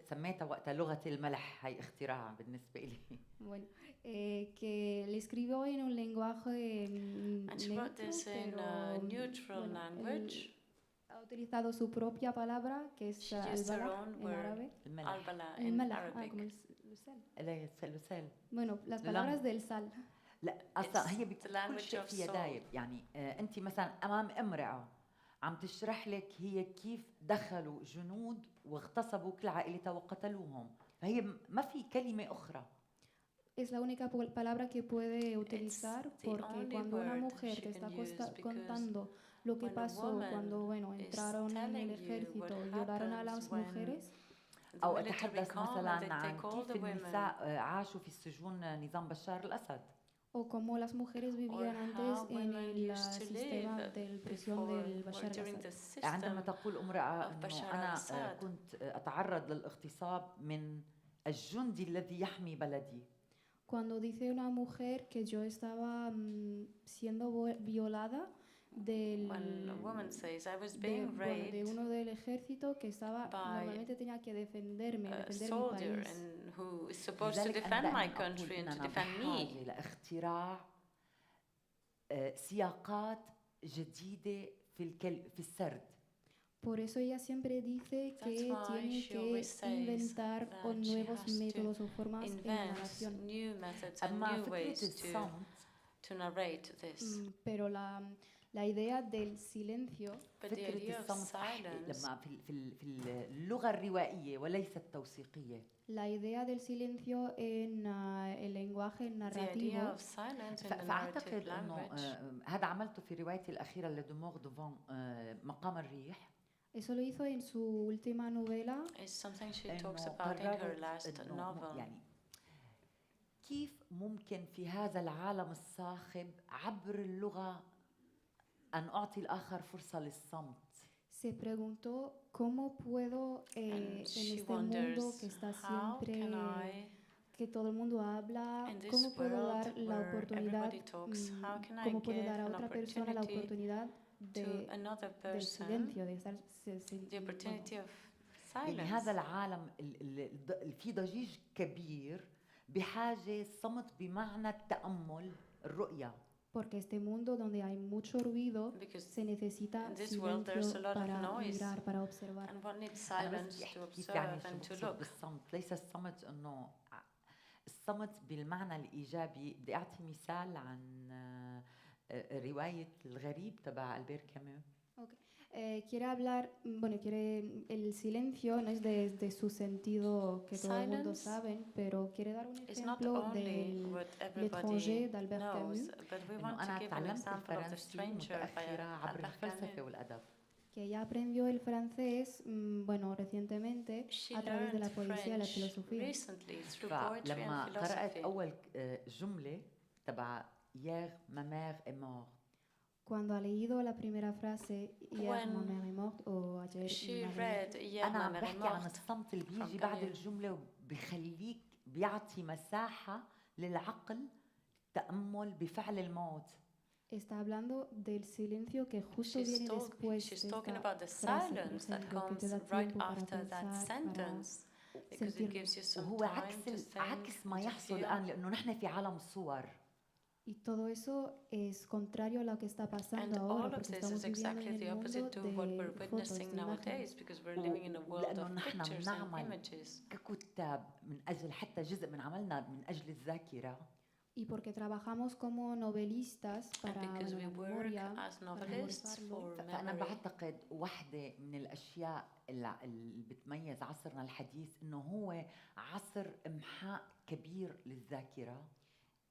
سميتها وقتها لغة الملح، هي اختراع بالنسبة لي. Bueno, que le escribió en un lenguaje And she wrote neutro, this in a neutral language. Ha utilizado su propia palabra, que es She used her al-balah own en word, árabe. al-balah El in malah, Arabic. como el sal. Bueno, las لم. palabras del sal. لا أصلا هي كل شيء فيها دايب. يعني أنت مثلا أمام امرأة عم تشرح لك هي كيف دخلوا جنود واغتصبوا كل عائلتها وقتلوهم، فهي ما في كلمة أخرى. Es la única palabra que puede utilizar porque cuando una mujer te está contando lo que pasó cuando entraron en el ejército y violaron a las mujeres. أو أتحدث مثلا عن كيف النساء عاشوا في السجون نظام بشار الأسد. O cómo las mujeres vivían antes en el sistema de prisión del Bashar al-Assad. عندما تقول امرأة إنه أنا كنت أتعرض للاغتصاب من الجندي الذي يحمي بلدي. Cuando dice una mujer que yo estaba siendo violada de uno del ejército que estaba normalmente tenía que defender mi país. Who is supposed to defend my country and to defend me. لاختراع سياقات جديدة في السرد. Por eso ella siempre dice que tiene que inventar nuevos métodos o formas en la narración. New methods and new ways to narrate this. Pero la idea del silencio, فكرة الصمت لما في اللغة الروائية وليس التوثيقية. La idea del silencio en el lenguaje narrativo. فأعتقد إنه هذا عملته في روايتي الأخيرة لدومور دوفون مقام الريح. Eso lo hizo en su última novela. It's something she talks about in her last novel. يعني كيف ممكن في هذا العالم الصاخب عبر اللغة أن أعطي الآخر فرصة للصمت. Se preguntó cómo puedo en este mundo que está siempre que todo el mundo habla, cómo puedo dar la oportunidad, cómo puedo dar a otra persona la oportunidad del silencio, de estar يعني هذا العالم في ضجيج كبير بحاجة صمت بمعنى التأمل الرؤية. Porque este mundo donde hay mucho ruido se necesita silencio para mirar, para observar. And one needs silence to observe and to look. بالصمت ليس الصمت إنه الصمت بالمعنى الإيجابي. بدي أعطي مثال عن رواية الغريب تبع ألبير كامو. Quiere hablar, el silencio no es de su sentido que todo el mundo sabe, pero quiere dar un ejemplo del L'étranger d'Albert Camus. أنا تعلمت الفرنسي متأخرة عبر الفلسفة والأدب. Que ella aprendió el francés, recientemente a través de la poesía y la filosofía. فلما قرأت أول جملة تبع hier ma mère est morte. Cuando ha leído la primera frase, hier ma mère est morte, o ayer أنا عم بحكي عن الصمت اللي بيجي بعد الجملة وبيخليك بيعطي مساحة للعقل تأمل بفعل الموت. Está hablando del silencio que justo viene después de esta frase, que te da tiempo para pensar, para sentir. وهو عكس ما يحصل الآن لأنه نحن في عالم الصور. Y todo eso es contrario a lo que está pasando ahora, porque estamos viviendo en el mundo de fotos, de imágenes. لأنه نحن بنعمل ككتاب من أجل حتى جزء من عملنا من أجل الذاكرة. Y porque trabajamos como novelistas para la memoria, para memorizarlo. فأنا بعتقد واحدة من الأشياء اللي بتميز عصرنا الحديث إنه هو عصر إمحاء كبير للذاكرة.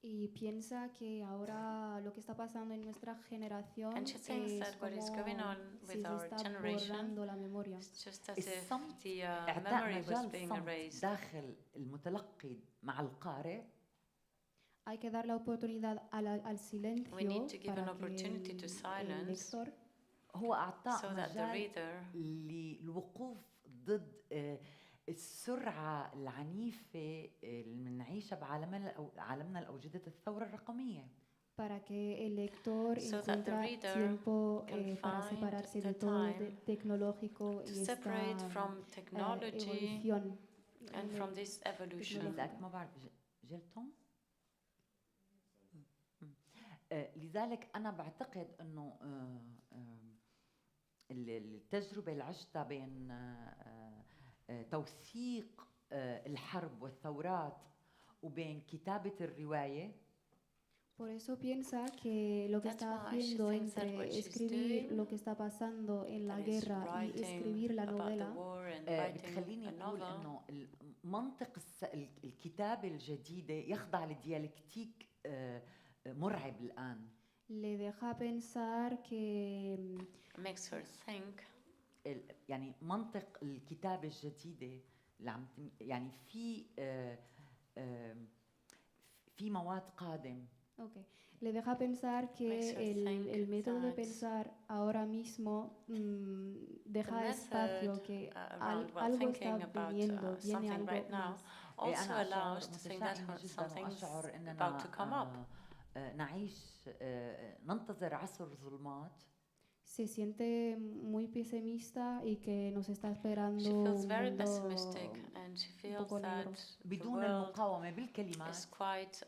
Y piensa que ahora lo que está pasando en nuestra generación es como si se está borrando la memoria. الصمت إعطاء مجال داخل المتلقي مع القارئ. Hay que dar la oportunidad al silencio para que el lector هو أعطاء مجال للوقوف ضد السرعة العنيفة اللي بنعيشها بعالمنا الأوجدة الثورة الرقمية. para que el lector so that the encuentre reader tiempo can para find separarse the de todo lo time tecnológico to y esta separate from technology evolución and from this evolution. لذلك ما بعرف جلتون لذلك أنا بعتقد أنه التجربة اللي عشتها بين توثيق الحرب والثورات وبين كتابة الرواية. Por eso piensa que lo que está haciendo entre escribir lo que está pasando en la guerra y escribir la novela بتخليني أقول إنه منطق الكتابة الجديدة يخضع لديالكتيك مرعب الآن. le deja pensar que makes her think يعني منطق الكتابة الجديدة يعني في مواد قادم. Okay. Le deja pensar que el método de pensar ahora mismo deja espacio que algo está viniendo, viene algo más. Also allows to think that something's about to come up. نعيش ننتظر عصر ظلمات. Se siente muy pesimista y que nos está esperando she feels very un pessimistic and she feels that بدون المقاومة بالكلمات is quite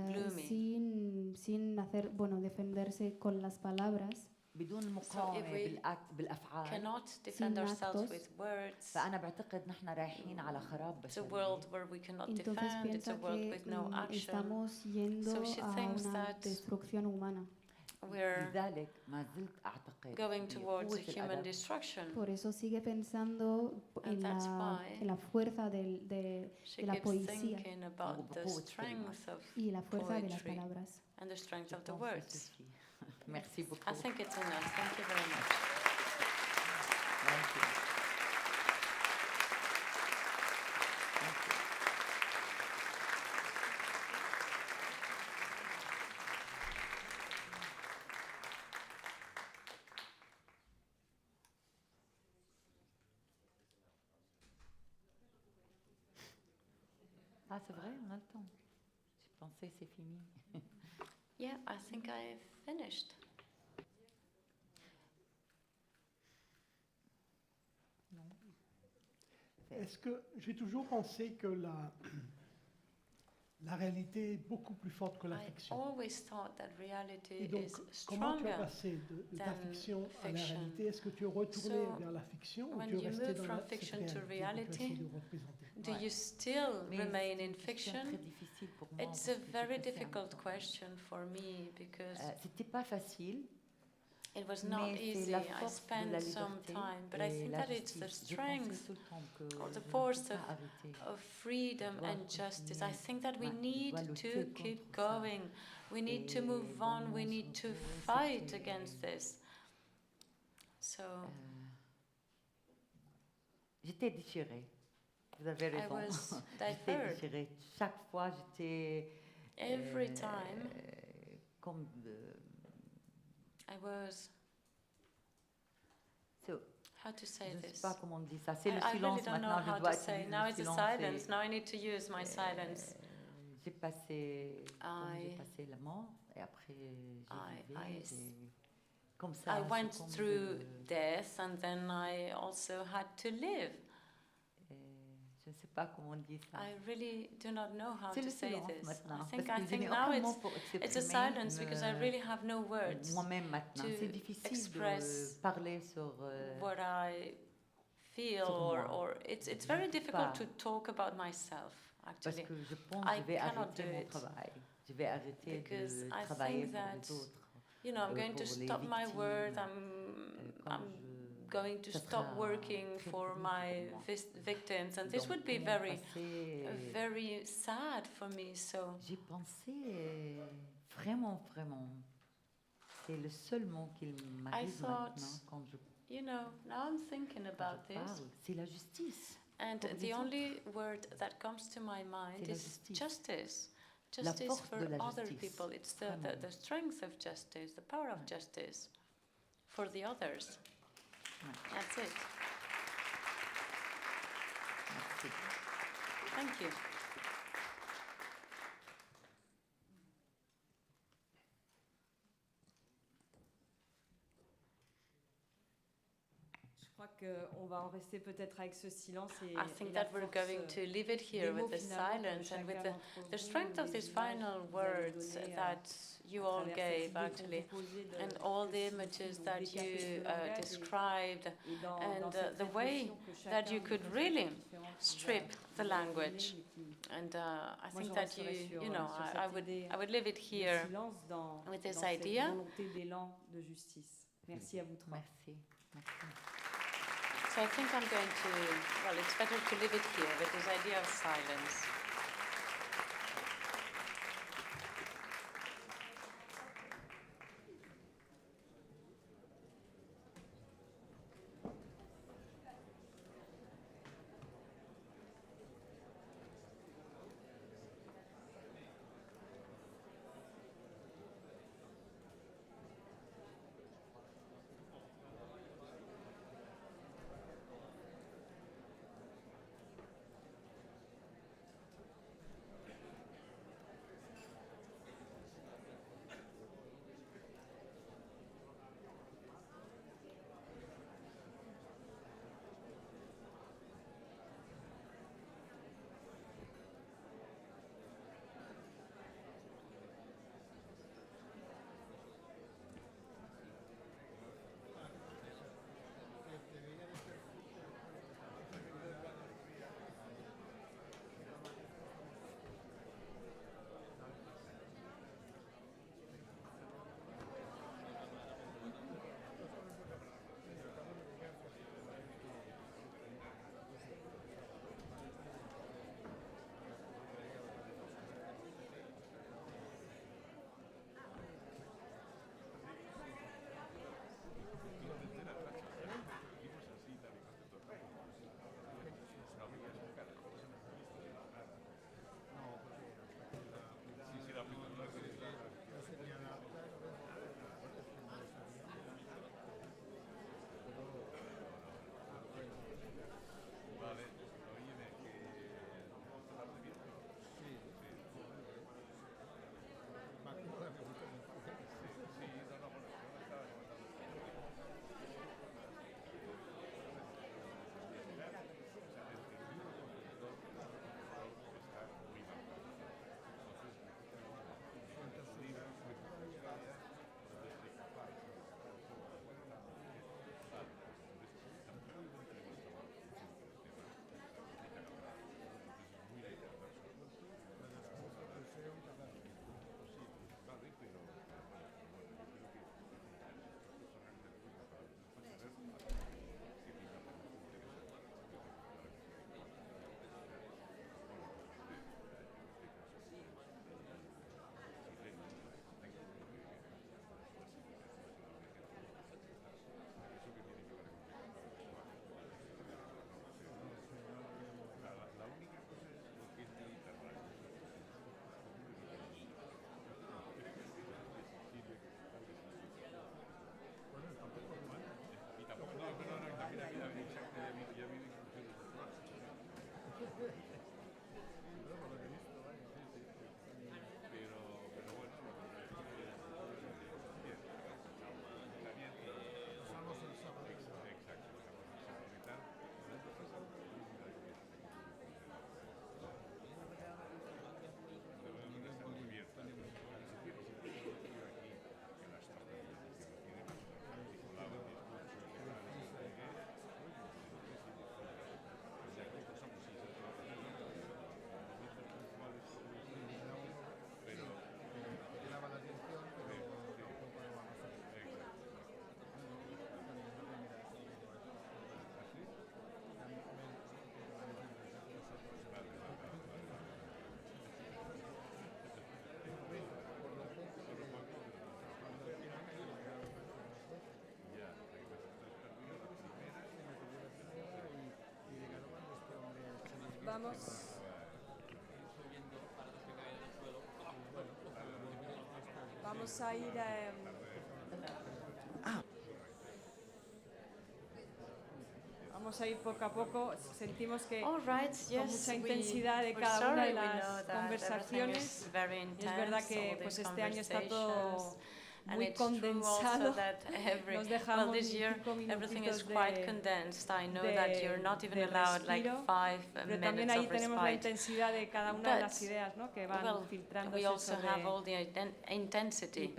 gloomy. sin hacer, bueno, defenderse con las palabras. بدون المقاومة بالأفعال. Cannot defend ourselves with words. فأنا بعتقد نحن رايحين على خراب بشرية. It's a world where we cannot defend. It's a world with no action. Estamos yendo so she a thinks una that destrucción humana. We're going towards human destruction. Por eso sigue pensando en la fuerza de la poesía y la fuerza de las palabras. And the strength of the words. Merci beaucoup. I think it's enough. Thank you very much. Thank you. Ah, c'est vrai, on a le temps. J'ai pensé c'est fini. Yeah, I think I've finished. Non. Est-ce que j'ai toujours pensé que la réalité est beaucoup plus forte que la fiction. I always thought that reality Et donc, is comment tu stronger as passé de ta fiction à la fiction. réalité? Est-ce que tu es retourné vers la fiction ou tu es resté dans la fiction cette to réalité que tu as essayé reality, de représenter? do you still remain in fiction? It's a very difficult question for me because c'était pas facile. it was not easy. I spent some time, but I think that it's the strength or the force of freedom and justice. I think that we need to keep going. We need to move on. We need to fight against this. So j'étais déchirée. Vous avez raison. I was J'étais déchirée. Chaque fois, j'étais every time comme I was. So, how to say je this? ne sais pas comment on dit ça. C'est le I silence really don't know maintenant. how Je dois to say. Now it's a silence. Now I need to use my silence. J'ai passé, j'ai passé la mort et après j'ai comme ça. I went through death and then I also had to live. Je ne sais pas comment on dit ça. I really do not know how to say this. Maintenant, I think now it's a silence because I really have no words to express parler sur what I feel or it's very difficult to talk about myself actually. Parce que je pense I je vais cannot do arrêter mon it travail. Je vais arrêter because de I travailler think pour that les autres. you know I'm going to stop my work. I'm going to stop working for my victims, and this would be very sad for me. So j'ai pensé vraiment, c'est le seul mot qu'il m'arrive maintenant quand je you know, now I'm thinking about this. C'est la justice. And the only word that comes to my mind is justice. Justice for other people. It's the strength of justice, the power of justice for the others. That's it. Merci. Thank you. I think that we're going to leave it here with the silence and with the strength of these final words that you all gave, actually, and all the images that you described, and the way that you could really strip the language. And I think that I would leave it here with this idea. Merci. So I think I'm going to, well, it's better to leave it here with this idea of silence. Vamos a ir vamos a ir poco a poco. Sentimos que con mucha intensidad de cada una de las conversaciones. Y es verdad que pues este año está todo And it's true also that well, this year everything is quite condensed. I know that you're not even allowed like 5 minutes of respite. Well, we also have all the intensity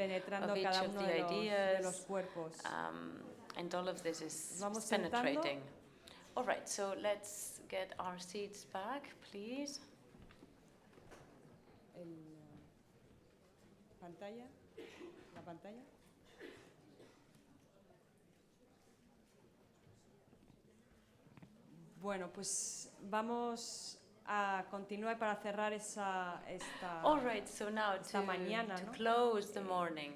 of each of the ideas, and all of this is penetrating. All right, so let's get our seats back, please. La pantalla. Bueno, pues vamos a continuar para cerrar esta All right, so now mañana, to close the morning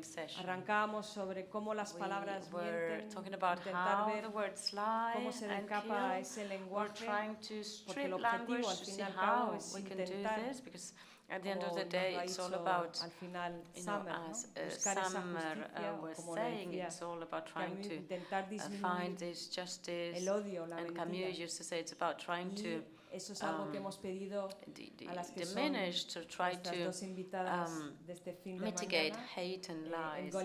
session. Arrancábamos sobre cómo las palabras mienten, talking about how the words lie cómo se and decapa kill. ese lenguaje, We're trying to strip porque el language objetivo al to fin see y al cabo how es we can do intentar, this, because at the end of the day, it's all about, al final, you know, as Summer was saying, it's all about trying to find this justice, and Camus used to say it's about trying to eso es algo que hemos pedido a las que son diminish, to try to dos invitadas de este fin de mitigate mañana, hate and lies.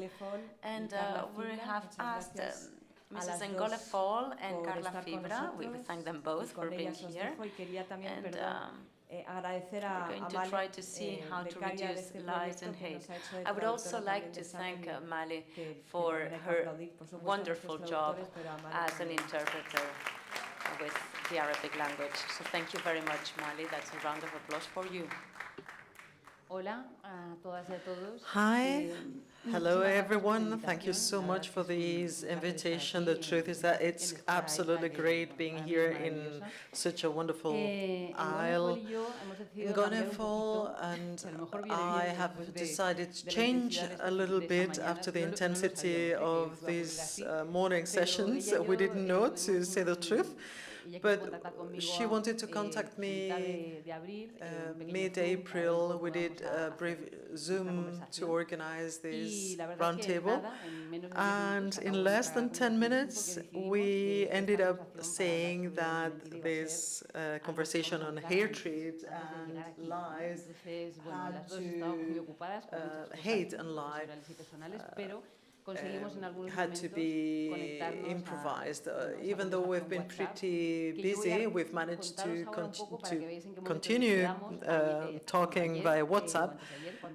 And we we have asked Mrs. Engolefol and Carla Fibra. We thank them both for being here. And we're going to try to see how to reduce lies and hate. I would also like to thank Mali for her wonderful job as an interpreter with the Arabic language. So thank you very much, Mali. That's a round of applause for you. Hola a todas y a todos. Hi. Hello, everyone. Thank you so much for this invitation. The truth is that it's absolutely great being here in such a wonderful isle. Ngonefol and I have decided to change a little bit after the intensity of these morning sessions. We didn't know, to say the truth. But she wanted to contact me mid-April. We did a brief Zoom to organize this roundtable. And in less than 10 minutes, we ended up saying that this conversation on hatred and lies had to hate and lie had to be improvised. Even though we've been pretty busy, we've managed to continue talking via WhatsApp.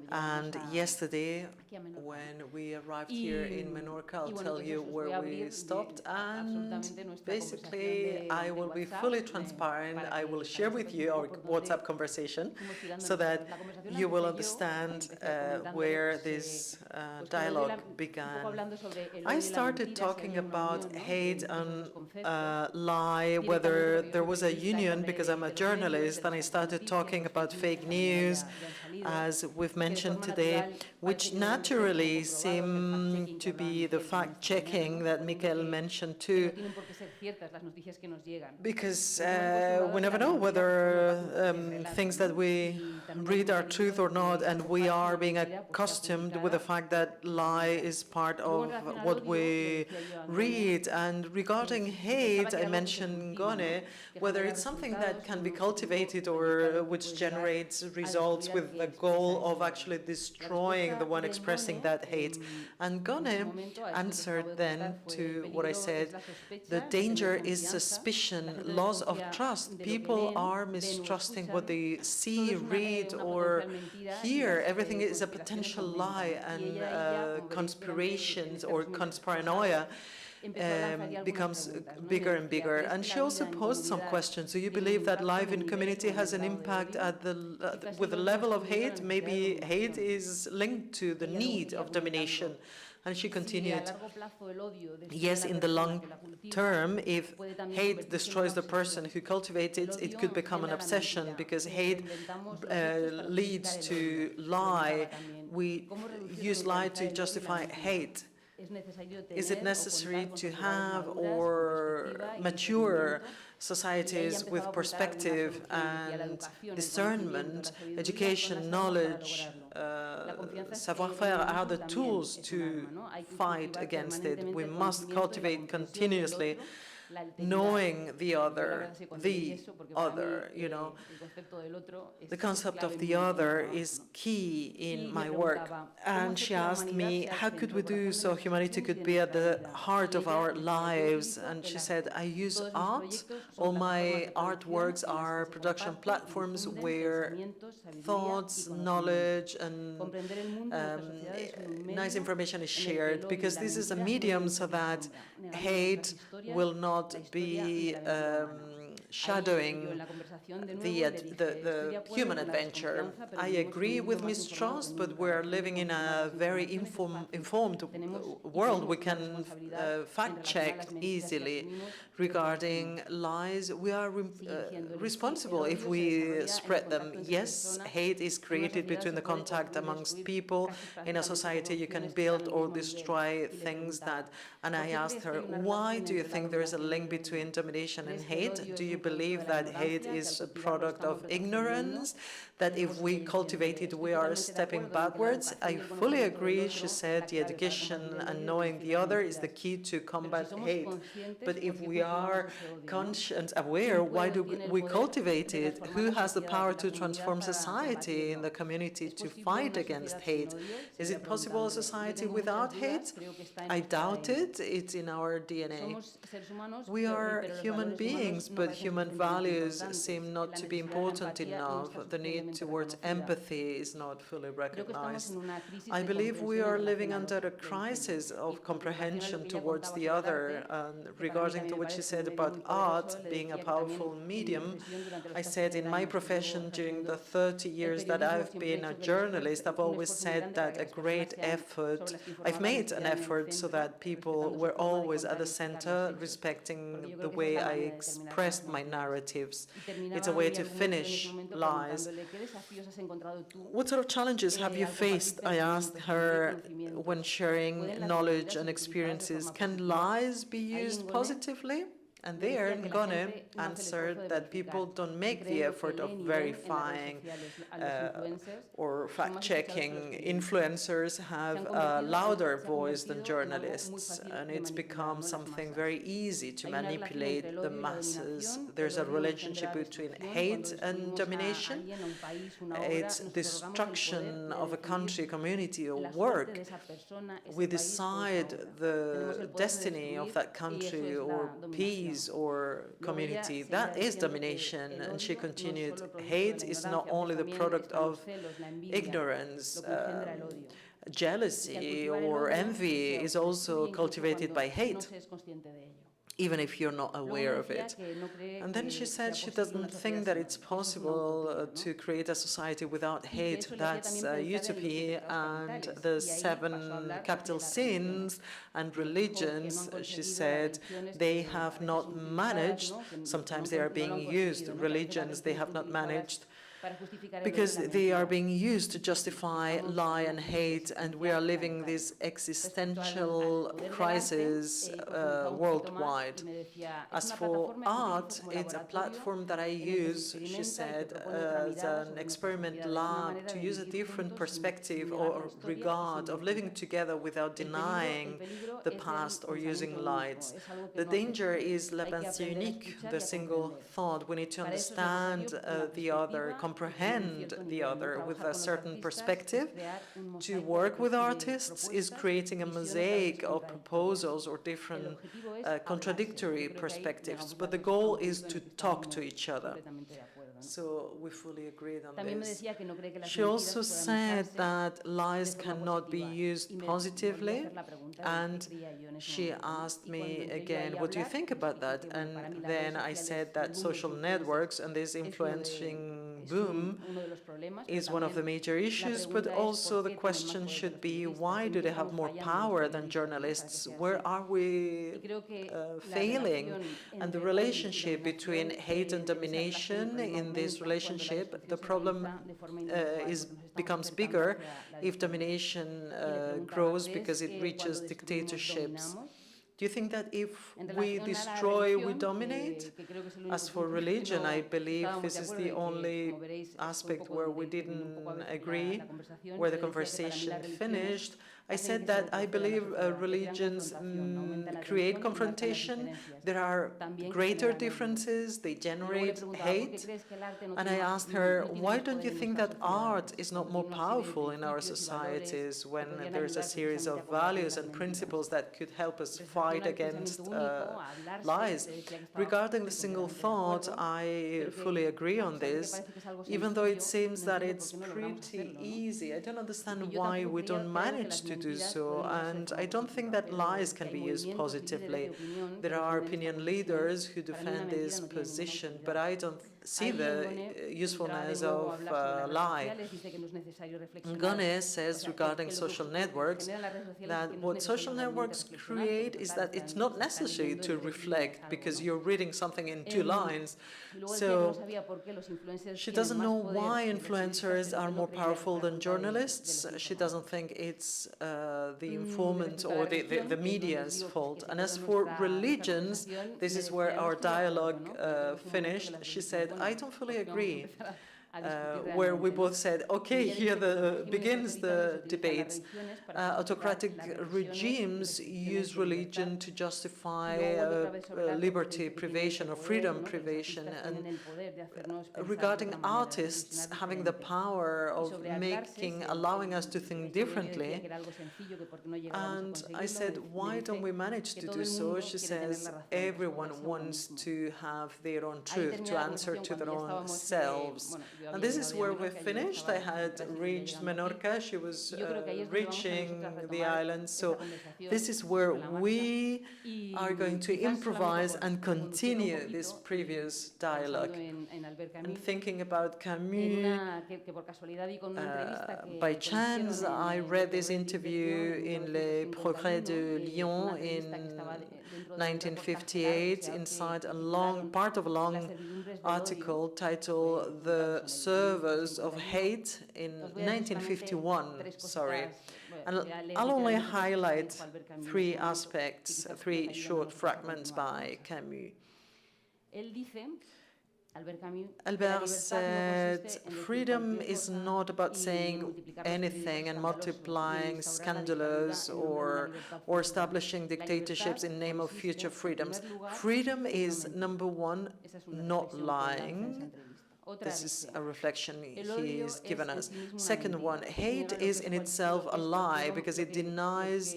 And yesterday, when we arrived here in Menorca, I'll tell you where we stopped. And basically, I will be fully transparent. I will share with you our WhatsApp conversation so that you will understand where this dialogue began. I started talking about hate and lie, whether there was a union, because I'm a journalist, and I started talking about fake news, as we've mentioned today, which naturally seem to be the fact-checking that Mikel mentioned too, because we never know whether things that we read are truth or not, and we are being accustomed with the fact that lie is part of what we read. And regarding hate, I mentioned Ngone, whether it's something that can be cultivated or which generates results with the goal of actually destroying the one expressing that hate. And Ngone answered then to what I said: the danger is suspicion, loss of trust. People are mistrusting what they see, read, or hear. Everything is a potential lie, and conspirations or conspiranoia becomes bigger and bigger. And she also posed some questions. Do you believe that life in community has an impact at with the level of hate? Maybe hate is linked to the need of domination. And she continued, yes, in the long term, if hate destroys the person who cultivates it, it could become an obsession, because hate leads to lie. We use lie to justify hate. Is it necessary to have or mature societies with perspective and discernment, education, knowledge, savoir-faire are the tools to fight against it? We must cultivate continuously knowing the other, you know. The concept of the other is key in my work. And she asked me, how could we do so humanity could be at the heart of our lives? And she said, I use art. All my artworks are production platforms where thoughts, knowledge, and nice information is shared, because this is a medium so that hate will not be shadowing the human adventure. I agree with mistrust, but we're living in a very informed world. We can fact check easily regarding lies. We are responsible if we spread them. Yes, hate is created between the contact amongst people. In a society, you can build or destroy things that. And I asked her, why do you think there is a link between domination and hate? Do you believe that hate is a product of ignorance, that if we cultivate it, we are stepping backwards? I fully agree. She said the education and knowing the other is the key to combat hate. But if we are conscious, aware, why do we cultivate it? Who has the power to transform society in the community to fight against hate? Is it possible a society without hate? I doubt it. It's in our DNA. We are human beings, but human values seem not to be important enough. The need towards empathy is not fully recognized. I believe we are living under a crisis of comprehension towards the other. Regarding to what she said about art being a powerful medium, I said in my profession during the 30 years that I've been a journalist, I've always said that a great effort, I've made an effort so that people were always at the center, respecting the way I expressed my narratives. It's a way to finish lies. What sort of challenges have you faced? I asked her when sharing knowledge and experiences. Can lies be used positively? And there, Ngone answered that people don't make the effort of verifying or fact-checking. Influencers have a louder voice than journalists, and it's become something very easy to manipulate the masses. There's a relationship between hate and domination. It's destruction of a country, community, or work. We decide the destiny of that country or peace or community. That is domination. And she continued, hate is not only the product of ignorance. Jealousy or envy is also cultivated by hate, even if you're not aware of it. And then she said she doesn't think that it's possible to create a society without hate. That's utopia. And the 7 capital sins and religions, she said, they have not managed, sometimes they are being used, religions, they have not managed, because they are being used to justify lie and hate, and we are living this existential crisis worldwide. As for art, it's a platform that I use, she said, as an experiment lab to use a different perspective or regard of living together without denying the past or using lies. The danger is la pensée unique, the single thought. We need to understand the other, comprehend the other with a certain perspective. To work with artists is creating a mosaic of proposals or different contradictory perspectives, but the goal is to talk to each other. So we fully agreed on this. She also said that lies cannot be used positively, and she asked me again, what do you think about that? And then I said that social networks and this influencing boom is one of the major issues, but also the question should be, why do they have more power than journalists? Where are we failing? And the relationship between hate and domination, in this relationship, the problem becomes bigger if domination grows because it reaches dictatorships. Do you think that if we destroy, we dominate? As for religion, I believe this is the only aspect where we didn't agree, where the conversation finished. I said that I believe religions create confrontation. There are greater differences, they generate hate. And I asked her, why don't you think that art is not more powerful in our societies when there's a series of values and principles that could help us fight against lies? Regarding the single thought, I fully agree on this, even though it seems that it's pretty easy. I don't understand why we don't manage to do so, and I don't think that lies can be used positively. There are opinion leaders who defend this position, but I don't see the usefulness of lie. Ngone says regarding social networks that what social networks create is that it's not necessary to reflect because you're reading something in 2 lines. So she doesn't know why influencers are more powerful than journalists. She doesn't think it's the informant or the media's fault. And as for religions, this is where our dialogue finished. She said, I don't fully agree. Where we both said, okay, here begins the debate. Autocratic regimes use religion to justify liberty privation or freedom privation. And regarding artists having the power of allowing us to think differently, and I said, why don't we manage to do so? She says, everyone wants to have their own truth, to answer to their own selves. And this is where we finished. I had reached Menorca. She was reaching the island. So this is where we are going to improvise and continue this previous dialogue. And thinking about Camus, by chance, I read this interview in Les Progrès de Lyon in 1958 inside part of a long article titled The Servers of Hate in 1951, sorry. And I'll only highlight 3 aspects, 3 short fragments by Camus. Albert said, freedom is not about saying anything and multiplying scandalous or establishing dictatorships in name of future freedoms. Freedom is, number 1, not lying. This is a reflection he's given us. Second one, hate is in itself a lie because it denies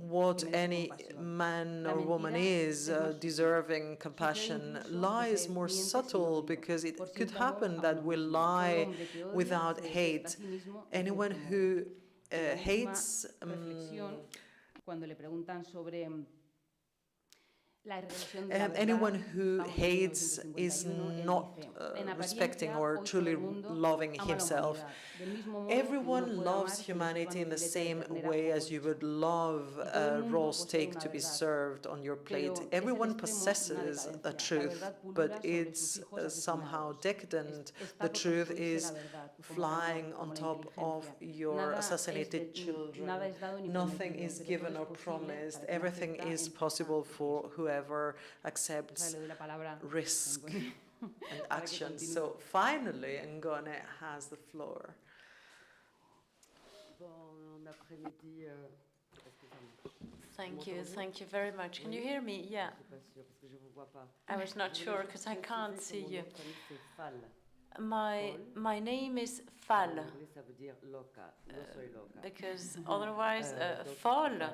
what any man or woman is, deserving compassion. Lie is more subtle because it could happen that we lie without hate. Anyone who hates anyone who hates is not respecting or truly loving himself. Everyone loves humanity in the same way as you would love a raw steak to be served on your plate. Everyone possesses a truth, but it's somehow decadent. The truth is flying on top of your assassinated children. Nothing is given or promised. Everything is possible for whoever accepts risk and action. So finally, Ngone has the floor. Thank you very much. Can you hear me? Yeah. I was not sure because I can't see you. My name is Fall, because otherwise folle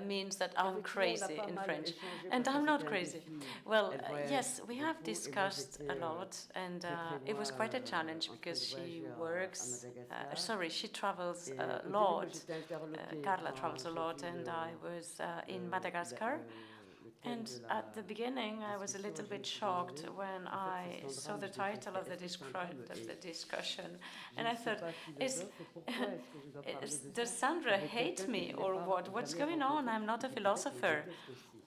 means that I'm crazy in French, and I'm not crazy. Well, yes, we have discussed a lot, and it was quite a challenge because she she travels a lot. Carla travels a lot, and I was in Madagascar. And at the beginning, I was a little bit shocked when I saw the title of the discussion, and I thought, does Sandra hate me or what? What's going on? I'm not a philosopher.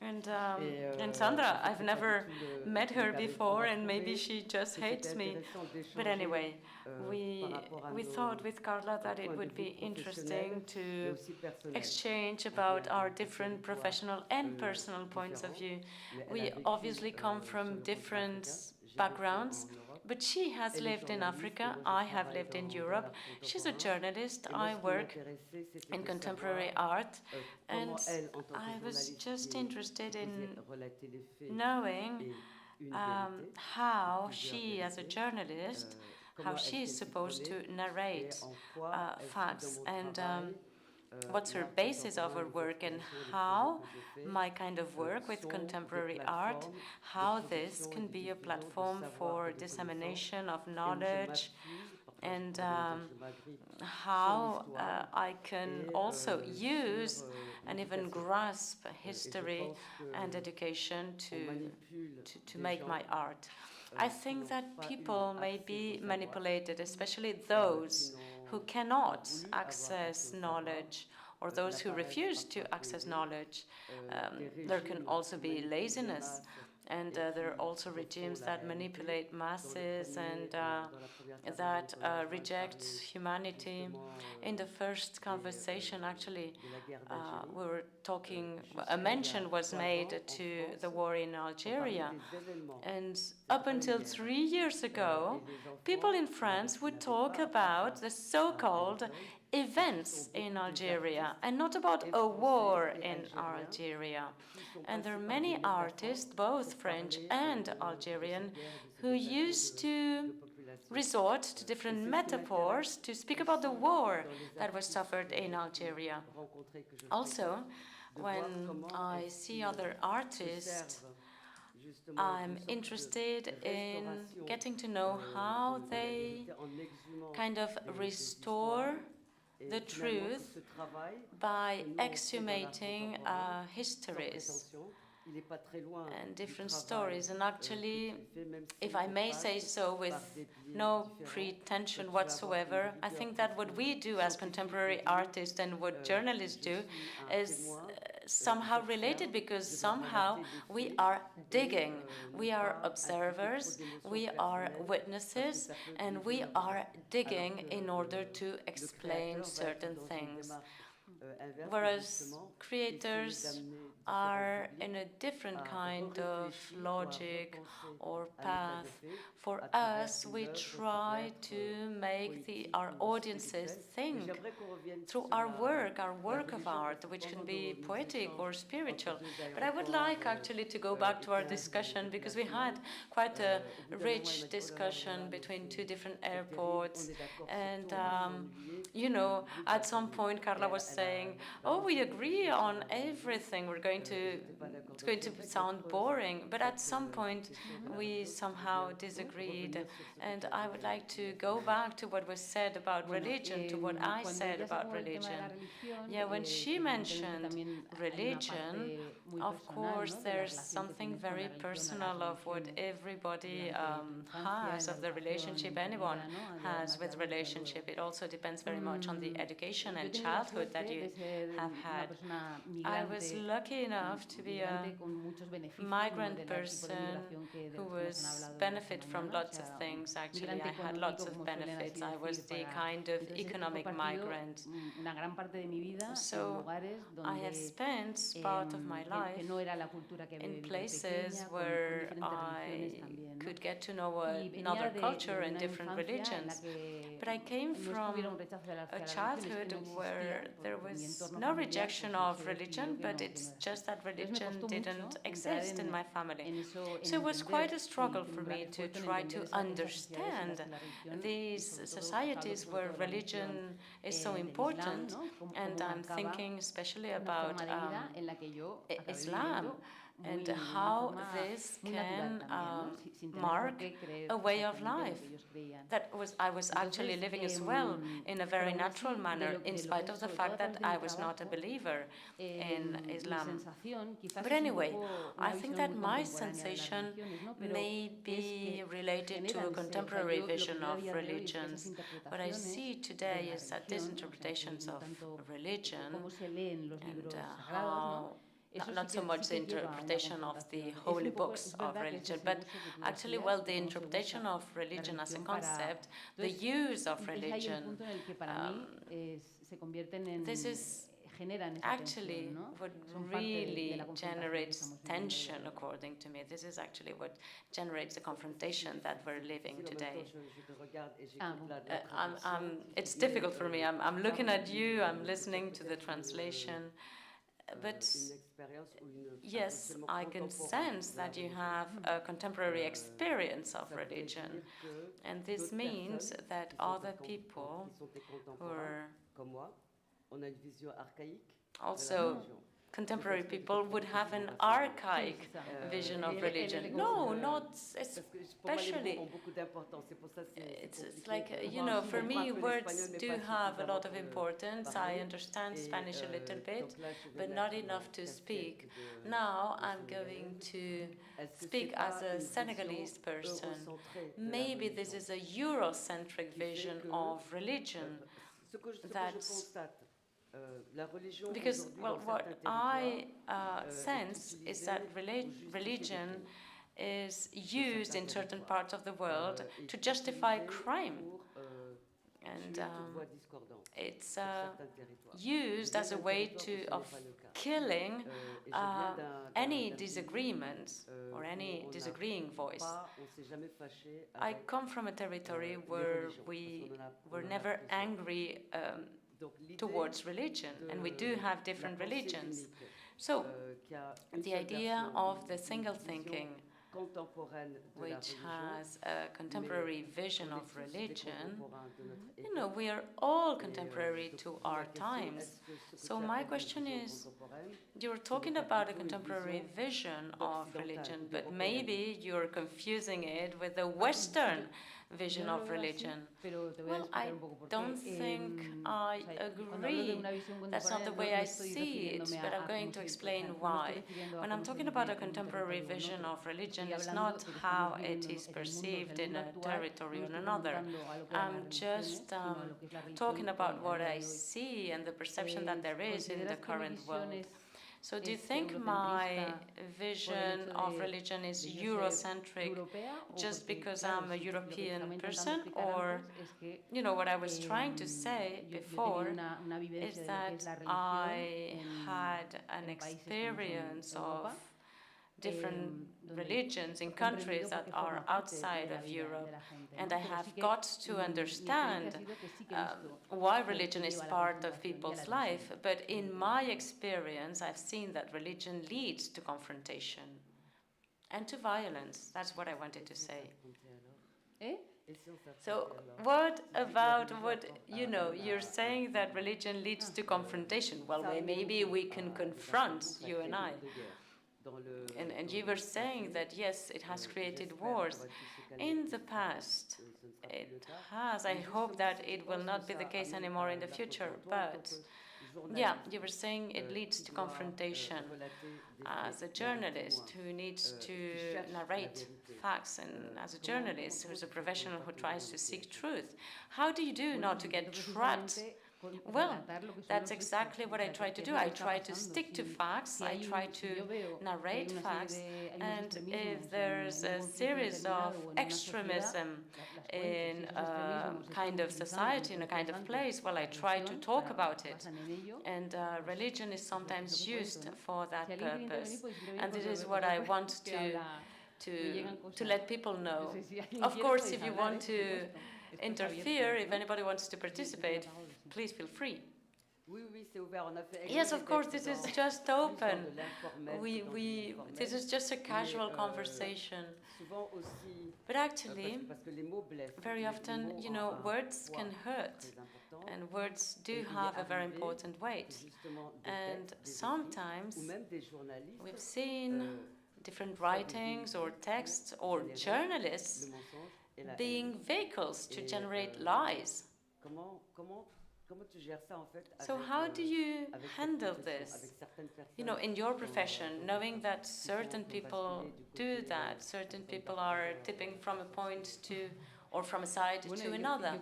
And Sandra, I've never met her before, and maybe she just hates me. But anyway, we thought with Carla that it would be interesting to exchange about our different professional and personal points of view. We obviously come from different backgrounds, but she has lived in Africa, I have lived in Europe. She's a journalist, I work in contemporary art, and I was just interested in knowing how she, as a journalist, how she is supposed to narrate facts, and what's her basis of her work, and how my kind of work with contemporary art, how this can be a platform for dissemination of knowledge, and how I can also use and even grasp history and education to make my art. I think that people may be manipulated, especially those who cannot access knowledge or those who refuse to access knowledge. There can also be laziness, and there are also regimes that manipulate masses and that reject humanity. In the first conversation, actually, we were talking, a mention was made to the war in Algeria. And up until 3 years ago, people in France would talk about the so-called events in Algeria and not about a war in Algeria. And there are many artists, both French and Algerian, who used to resort to different metaphors to speak about the war that was suffered in Algeria. Also, when I see other artists, I'm interested in getting to know how they kind of restore the truth by exhumating histories and different stories. And actually, if I may say so with no pretension whatsoever, I think that what we do as contemporary artists and what journalists do is somehow related, because somehow we are digging, we are observers, we are witnesses, and we are digging in order to explain certain things. Whereas creators are in a different kind of logic or path. For us, we try to make our audiences think through our work of art, which can be poetic or spiritual. But I would like actually to go back to our discussion, because we had quite a rich discussion between two different airports. And, you know, at some point, Carla was saying, oh, we agree on everything. It's going to sound boring. But at some point, we somehow disagreed. And I would like to go back to what was said about religion, to what I said about religion. Yeah, when she mentioned religion, of course, there's something very personal of what everybody has, of the relationship anyone has with relationship. It also depends very much on the education and childhood that you have had. I was lucky enough to be a migrant person who was benefit from lots of things. Actually, I had lots of benefits. I was the kind of economic migrant. So I have spent part of my life in places where I could get to know another culture and different religions. But I came from a childhood where there was no rejection of religion, but it's just that religion didn't exist in my family. So it was quite a struggle for me to try to understand these societies where religion is so important. And I'm thinking especially about Islam, and how this can mark a way of life. I was actually living as well in a very natural manner, in spite of the fact that I was not a believer in Islam. But anyway, I think that my sensation may be related to a contemporary vision of religions. What I see today is that these interpretations of religion and how not so much the interpretation of the holy books of religion, but actually, well, the interpretation of religion as a concept, the use of religion, this is actually what really generates tension, according to me. This is actually what generates the confrontation that we're living today. It's difficult for me. I'm looking at you, I'm listening to the translation, but yes, I can sense that you have a contemporary experience of religion, and this means that other people who are also contemporary people would have an archaic vision of religion. No, not especially. It's like, you know, for me, words do have a lot of importance. I understand Spanish a little bit, but not enough to speak. Now I'm going to speak as a Senegalese person. Maybe this is a Eurocentric vision of religion. That's because, well, what I sense is that religion is used in certain parts of the world to justify crime. And it's used as a way of killing any disagreements or any disagreeing voice. I come from a territory where we were never angry towards religion, and we do have different religions. So the idea of the single thinking, which has a contemporary vision of religion, you know, we are all contemporary to our times. So my question is, you're talking about a contemporary vision of religion, but maybe you're confusing it with the Western vision of religion. Well, I don't think I agree. That's not the way I see it, but I'm going to explain why. When I'm talking about a contemporary vision of religion, it's not how it is perceived in a territory or another. I'm just talking about what I see and the perception that there is in the current world. So do you think my vision of religion is Eurocentric just because I'm a European person? Or, you know, what I was trying to say before is that I had an experience of different religions in countries that are outside of Europe, and I have got to understand why religion is part of people's life. But in my experience, I've seen that religion leads to confrontation and to violence. That's what I wanted to say. So what about what, you know, you're saying that religion leads to confrontation. Well, maybe we can confront, you and I. And you were saying that, yes, it has created wars. In the past, it has. I hope that it will not be the case anymore in the future. But, yeah, you were saying it leads to confrontation. As a journalist who needs to narrate facts, and as a journalist who's a professional who tries to seek truth, how do you do not to get trapped? Well, that's exactly what I try to do. I try to stick to facts, I try to narrate facts, and if there's a series of extremism in a kind of society, in a kind of place, well, I try to talk about it. And religion is sometimes used for that purpose. And this is what I want to let people know. Of course, if you want to interfere, if anybody wants to participate, please feel free. Yes, of course, this is just open. This is just a casual conversation. But actually, very often, you know, words can hurt, and words do have a very important weight. And sometimes we've seen different writings or texts or journalists being vehicles to generate lies. So how do you handle this? You know, in your profession, knowing that certain people do that, certain people are tipping from a point to or from a side to another.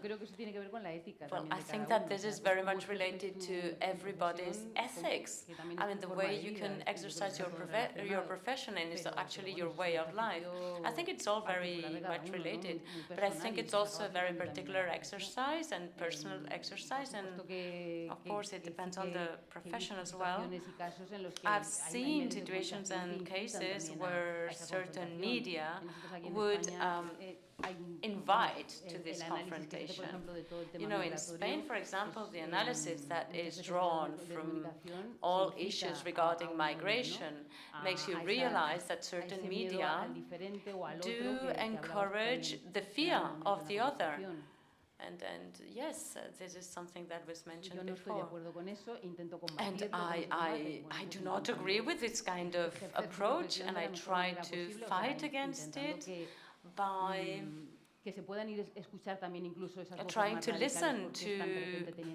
Well, I think that this is very much related to everybody's ethics. I mean, the way you can exercise your profession and is actually your way of life. I think it's all very much related, but I think it's also a very particular exercise and personal exercise, and of course it depends on the profession as well. I've seen situations and cases where certain media would invite to this confrontation. You know, in Spain, for example, the analysis that is drawn from all issues regarding migration makes you realize that certain media do encourage the fear of the other. And yes, this is something that was mentioned before. And I do not agree with this kind of approach, and I try to fight against it by trying to listen to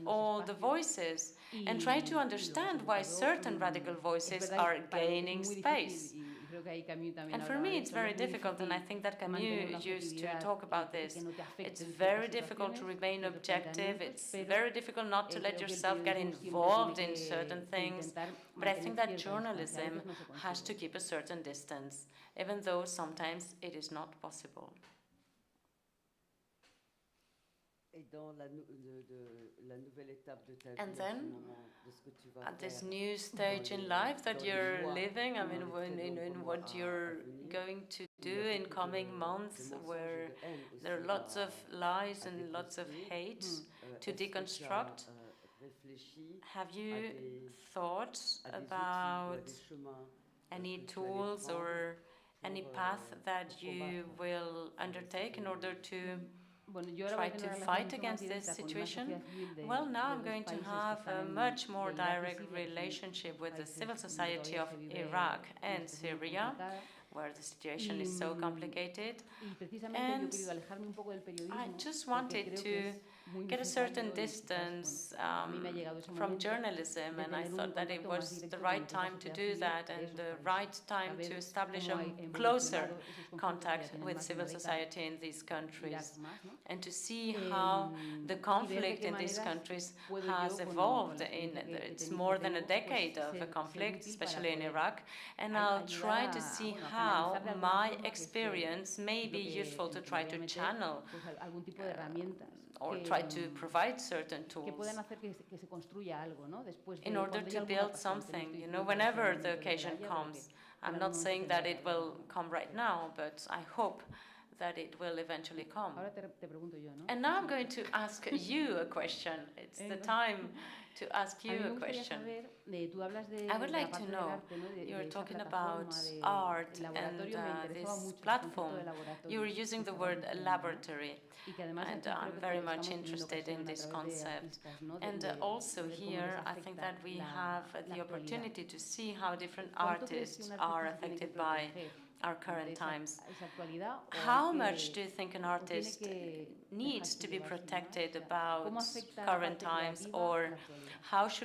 all the voices and try to understand why certain radical voices are gaining space. And for me, it's very difficult, and I think that Camus used to talk about this. It's very difficult to remain objective. It's very difficult not to let yourself get involved in certain things. But I think that journalism has to keep a certain distance, even though sometimes it is not possible. And then, at this new stage in life that you're living, I mean, in what you're going to do in coming months, where there are lots of lies and lots of hate to deconstruct, have you thought about any tools or any path that you will undertake in order to try to fight against this situation? Well, now I'm going to have a much more direct relationship with the civil society of Iraq and Syria, where the situation is so complicated. And I just wanted to get a certain distance from journalism, and I thought that it was the right time to do that and the right time to establish a closer contact with civil society in these countries and to see how the conflict in these countries has evolved. It's more than a decade of a conflict, especially in Iraq, and I'll try to see how my experience may be useful to try to channel or try to provide certain tools in order to build something, you know, whenever the occasion comes. I'm not saying that it will come right now, but I hope that it will eventually come. And now I'm going to ask you a question. It's the time to ask you a question. I would like to know, you're talking about art and this platform. You're using the word laboratory, and I'm very much interested in this concept. And also here, I think that we have the opportunity to see how different artists are affected by our current times. How much do you think an artist needs to be protected about current times, or how much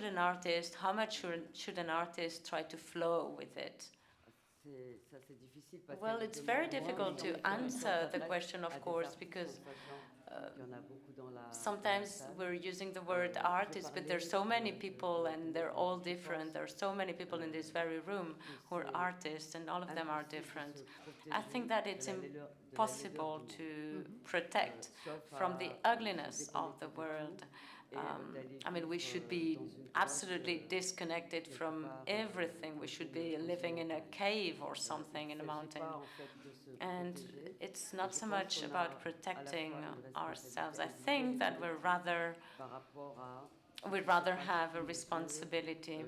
should an artist try to flow with it? Well, it's very difficult to answer the question, of course, because sometimes we're using the word artist, but there's so many people and they're all different. There are so many people in this very room who are artists, and all of them are different. I think that it's impossible to protect from the ugliness of the world. I mean, we should be absolutely disconnected from everything. We should be living in a cave or something in a mountain. And it's not so much about protecting ourselves. I think that we'd rather have a responsibility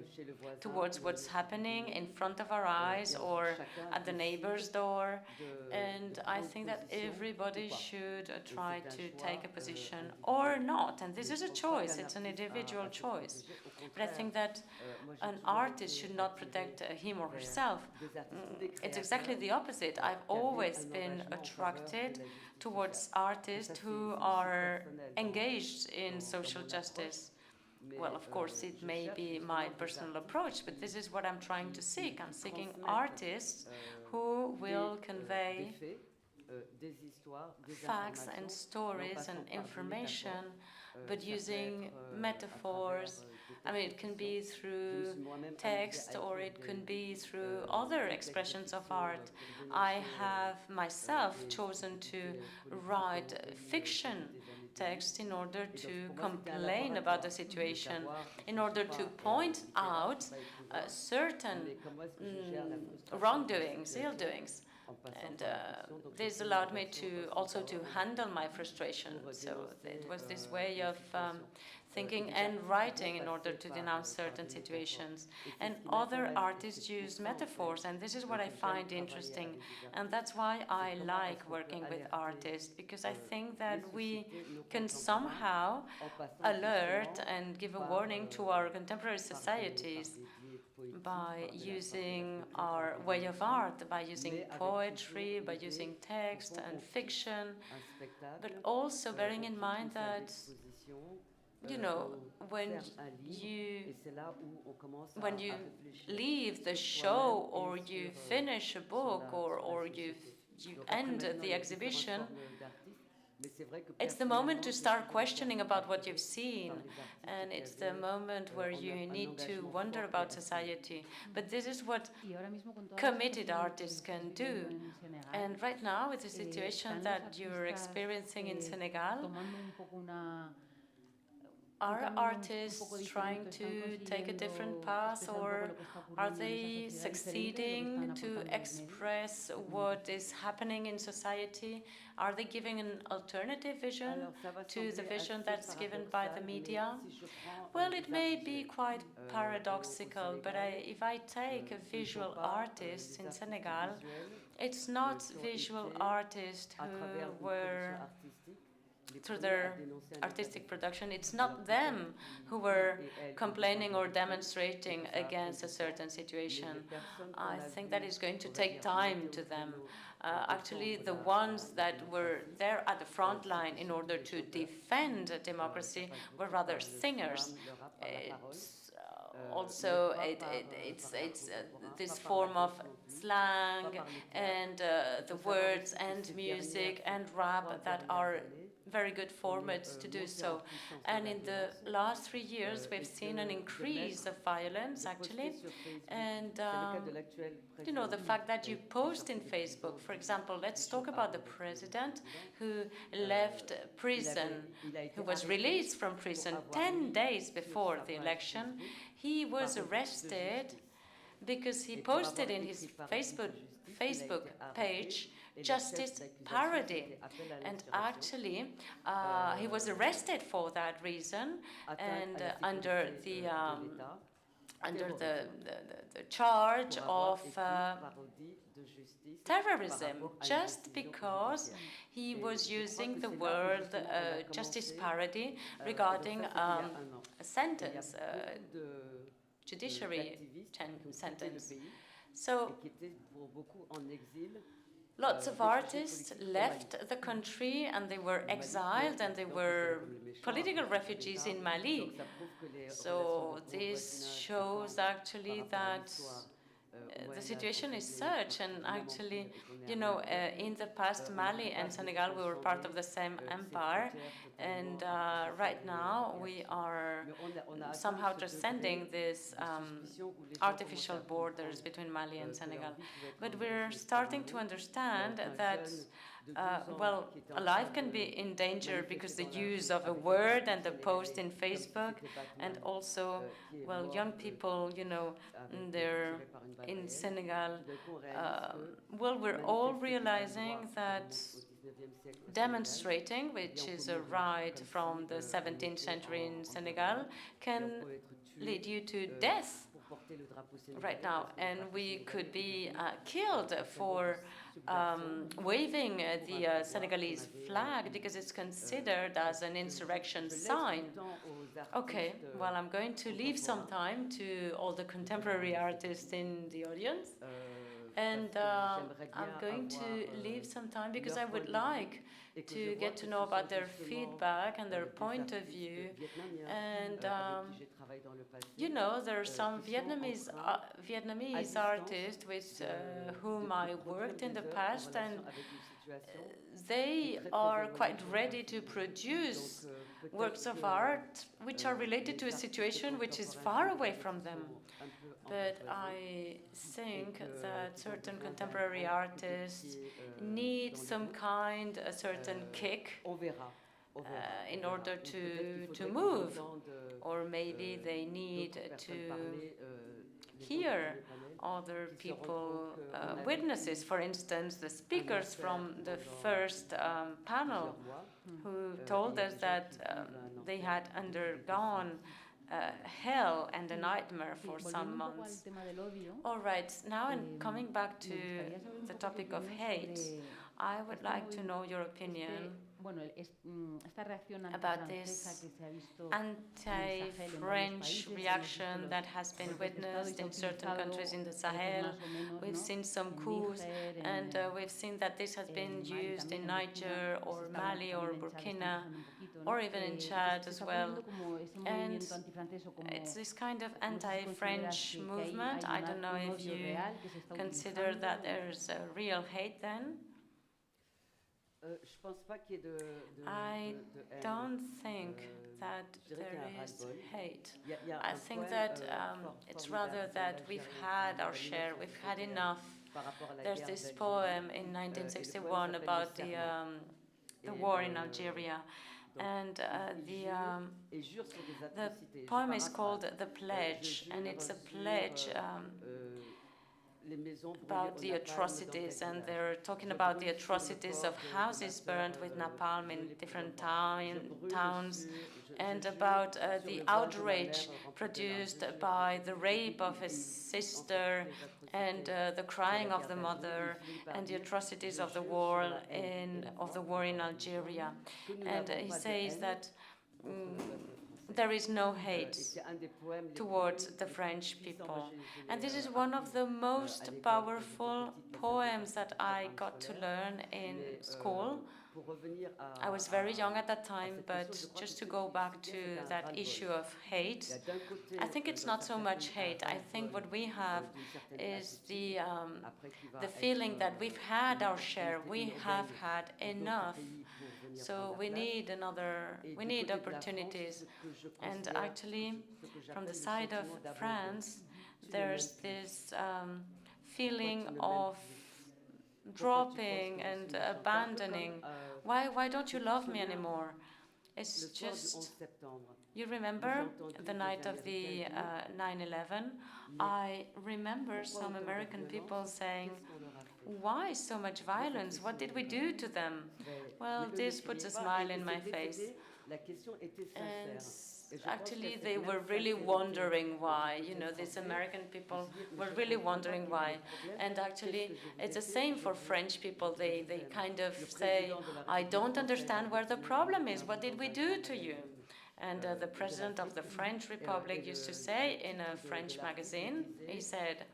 towards what's happening in front of our eyes or at the neighbor's door. And I think that everybody should try to take a position or not. And this is a choice, it's an individual choice. But I think that an artist should not protect him or herself. It's exactly the opposite. I've always been attracted towards artists who are engaged in social justice. Well, of course, it may be my personal approach, but this is what I'm trying to seek. I'm seeking artists who will convey facts and stories and information, but using metaphors. I mean, it can be through text or it can be through other expressions of art. I have myself chosen to write fiction text in order to complain about the situation, in order to point out certain wrongdoings, ill doings. And this allowed me to also to handle my frustration. So it was this way of thinking and writing in order to denounce certain situations. And other artists use metaphors, and this is what I find interesting. And that's why I like working with artists, because I think that we can somehow alert and give a warning to our contemporary societies by using our way of art, by using poetry, by using text and fiction, but also bearing in mind that, you know, when you leave the show or you finish a book or you end the exhibition, it's the moment to start questioning about what you've seen, and it's the moment where you need to wonder about society. But this is what committed artists can do. And right now, with the situation that you're experiencing in Senegal, are artists trying to take a different path, or are they succeeding to express what is happening in society? Are they giving an alternative vision to the vision that's given by the media? Well, it may be quite paradoxical, but if I take a visual artist in Senegal, it's not visual artists who were, through their artistic production, it's not them who were complaining or demonstrating against a certain situation. I think that is going to take time to them. Actually, the ones that were there at the front line in order to defend democracy were rather singers. It's also it's this form of slang and the words and music and rap that are very good formats to do so. And in the last 3 years, we've seen an increase of violence, actually. And, you know, the fact that you post in Facebook, for example, let's talk about the president who left prison, who was released from prison 10 days before the election. He was arrested because he posted in his Facebook page justice parody, and actually he was arrested for that reason, and under the charge of terrorism, just because he was using the word justice parody regarding a sentence, judiciary sentence. So lots of artists left the country and they were exiled and they were political refugees in Mali. So this shows actually that the situation is such, and actually, you know, in the past, Mali and Senegal, we were part of the same empire, and right now we are somehow transcending these artificial borders between Mali and Senegal. But we're starting to understand that well, a life can be in danger because the use of a word and the post in Facebook, and also, well, young people, you know, they're in Senegal. Well, we're all realizing that demonstrating, which is a right from the 17th century in Senegal, can lead you to death right now, and we could be killed for waving the Senegalese flag because it's considered as an insurrection sign. Okay, well, I'm going to leave some time to all the contemporary artists in the audience. And I'm going to leave some time because I would like to get to know about their feedback and their point of view. And you know, there are some Vietnamese artists with whom I worked in the past, and they are quite ready to produce works of art which are related to a situation which is far away from them. But I think that certain contemporary artists need some kind, a certain kick in order to move. Or maybe they need to hear other people, witnesses, for instance, the speakers from the first panel who told us that they had undergone hell and a nightmare for some months. All right, now and coming back to the topic of hate, I would like to know your opinion about this anti-French reaction that has been witnessed in certain countries in the Sahel. We've seen some coups, and we've seen that this has been used in Niger or Mali or Burkina, or even in Chad as well. And it's this kind of anti-French movement. I don't know if you consider that there's a real hate then. I don't think that there is hate. I think that it's rather that we've had our share, we've had enough. There's this poem in 1961 about the war in Algeria, and the poem is called The Pledge, and it's a pledge about the atrocities, and they're talking about the atrocities of houses burned with napalm in different towns, and about the outrage produced by the rape of his sister and the crying of the mother and the atrocities of the war in Algeria. And he says that there is no hate towards the French people. And this is one of the most powerful poems that I got to learn in school. I was very young at that time, but just to go back to that issue of hate, I think it's not so much hate. I think what we have is the feeling that we've had our share, we have had enough. So we need opportunities. And actually, from the side of France, there's this feeling of dropping and abandoning. Why don't you love me anymore? It's just, you remember the night of the 9/11? I remember some American people saying, why so much violence? What did we do to them? Well, this puts a smile in my face. And actually, they were really wondering why. You know, these American people were really wondering why. And actually, it's the same for French people. They kind of say, I don't understand where the problem is. What did we do to you? And the president of the French Republic used to say in a French magazine, he said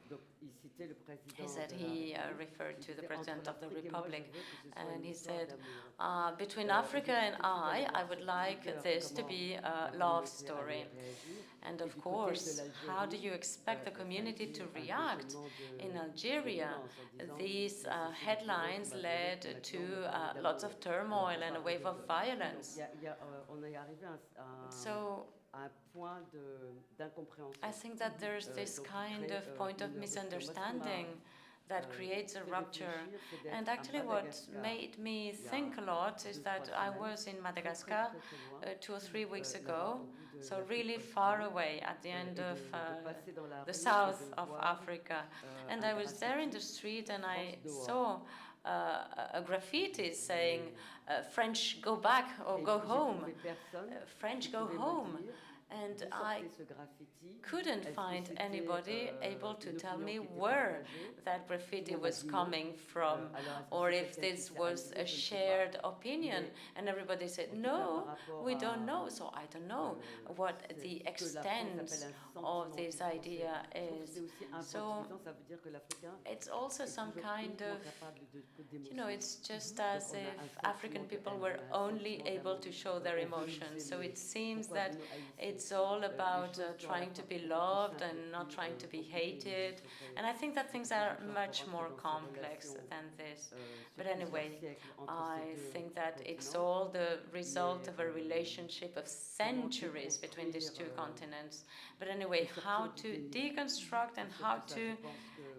he referred to the president of the Republic, and he said, between Africa and I would like this to be a love story. And of course, how do you expect the community to react? In Algeria, these headlines led to lots of turmoil and a wave of violence. So I think that there's this kind of point of misunderstanding that creates a rupture. And actually what made me think a lot is that I was in Madagascar 2 or 3 weeks ago, so really far away at the end of the south of Africa. And I was there in the street and I saw a graffiti saying, French go back or go home, French go home. And I couldn't find anybody able to tell me where that graffiti was coming from, or if this was a shared opinion. And everybody said, no, we don't know. So I don't know what the extent of this idea is. So it's also some kind of, it's just as if African people were only able to show their emotions. So it seems that it's all about trying to be loved and not trying to be hated. And I think that things are much more complex than this. But anyway, I think that it's all the result of a relationship of centuries between these two continents. But anyway, how to deconstruct and how to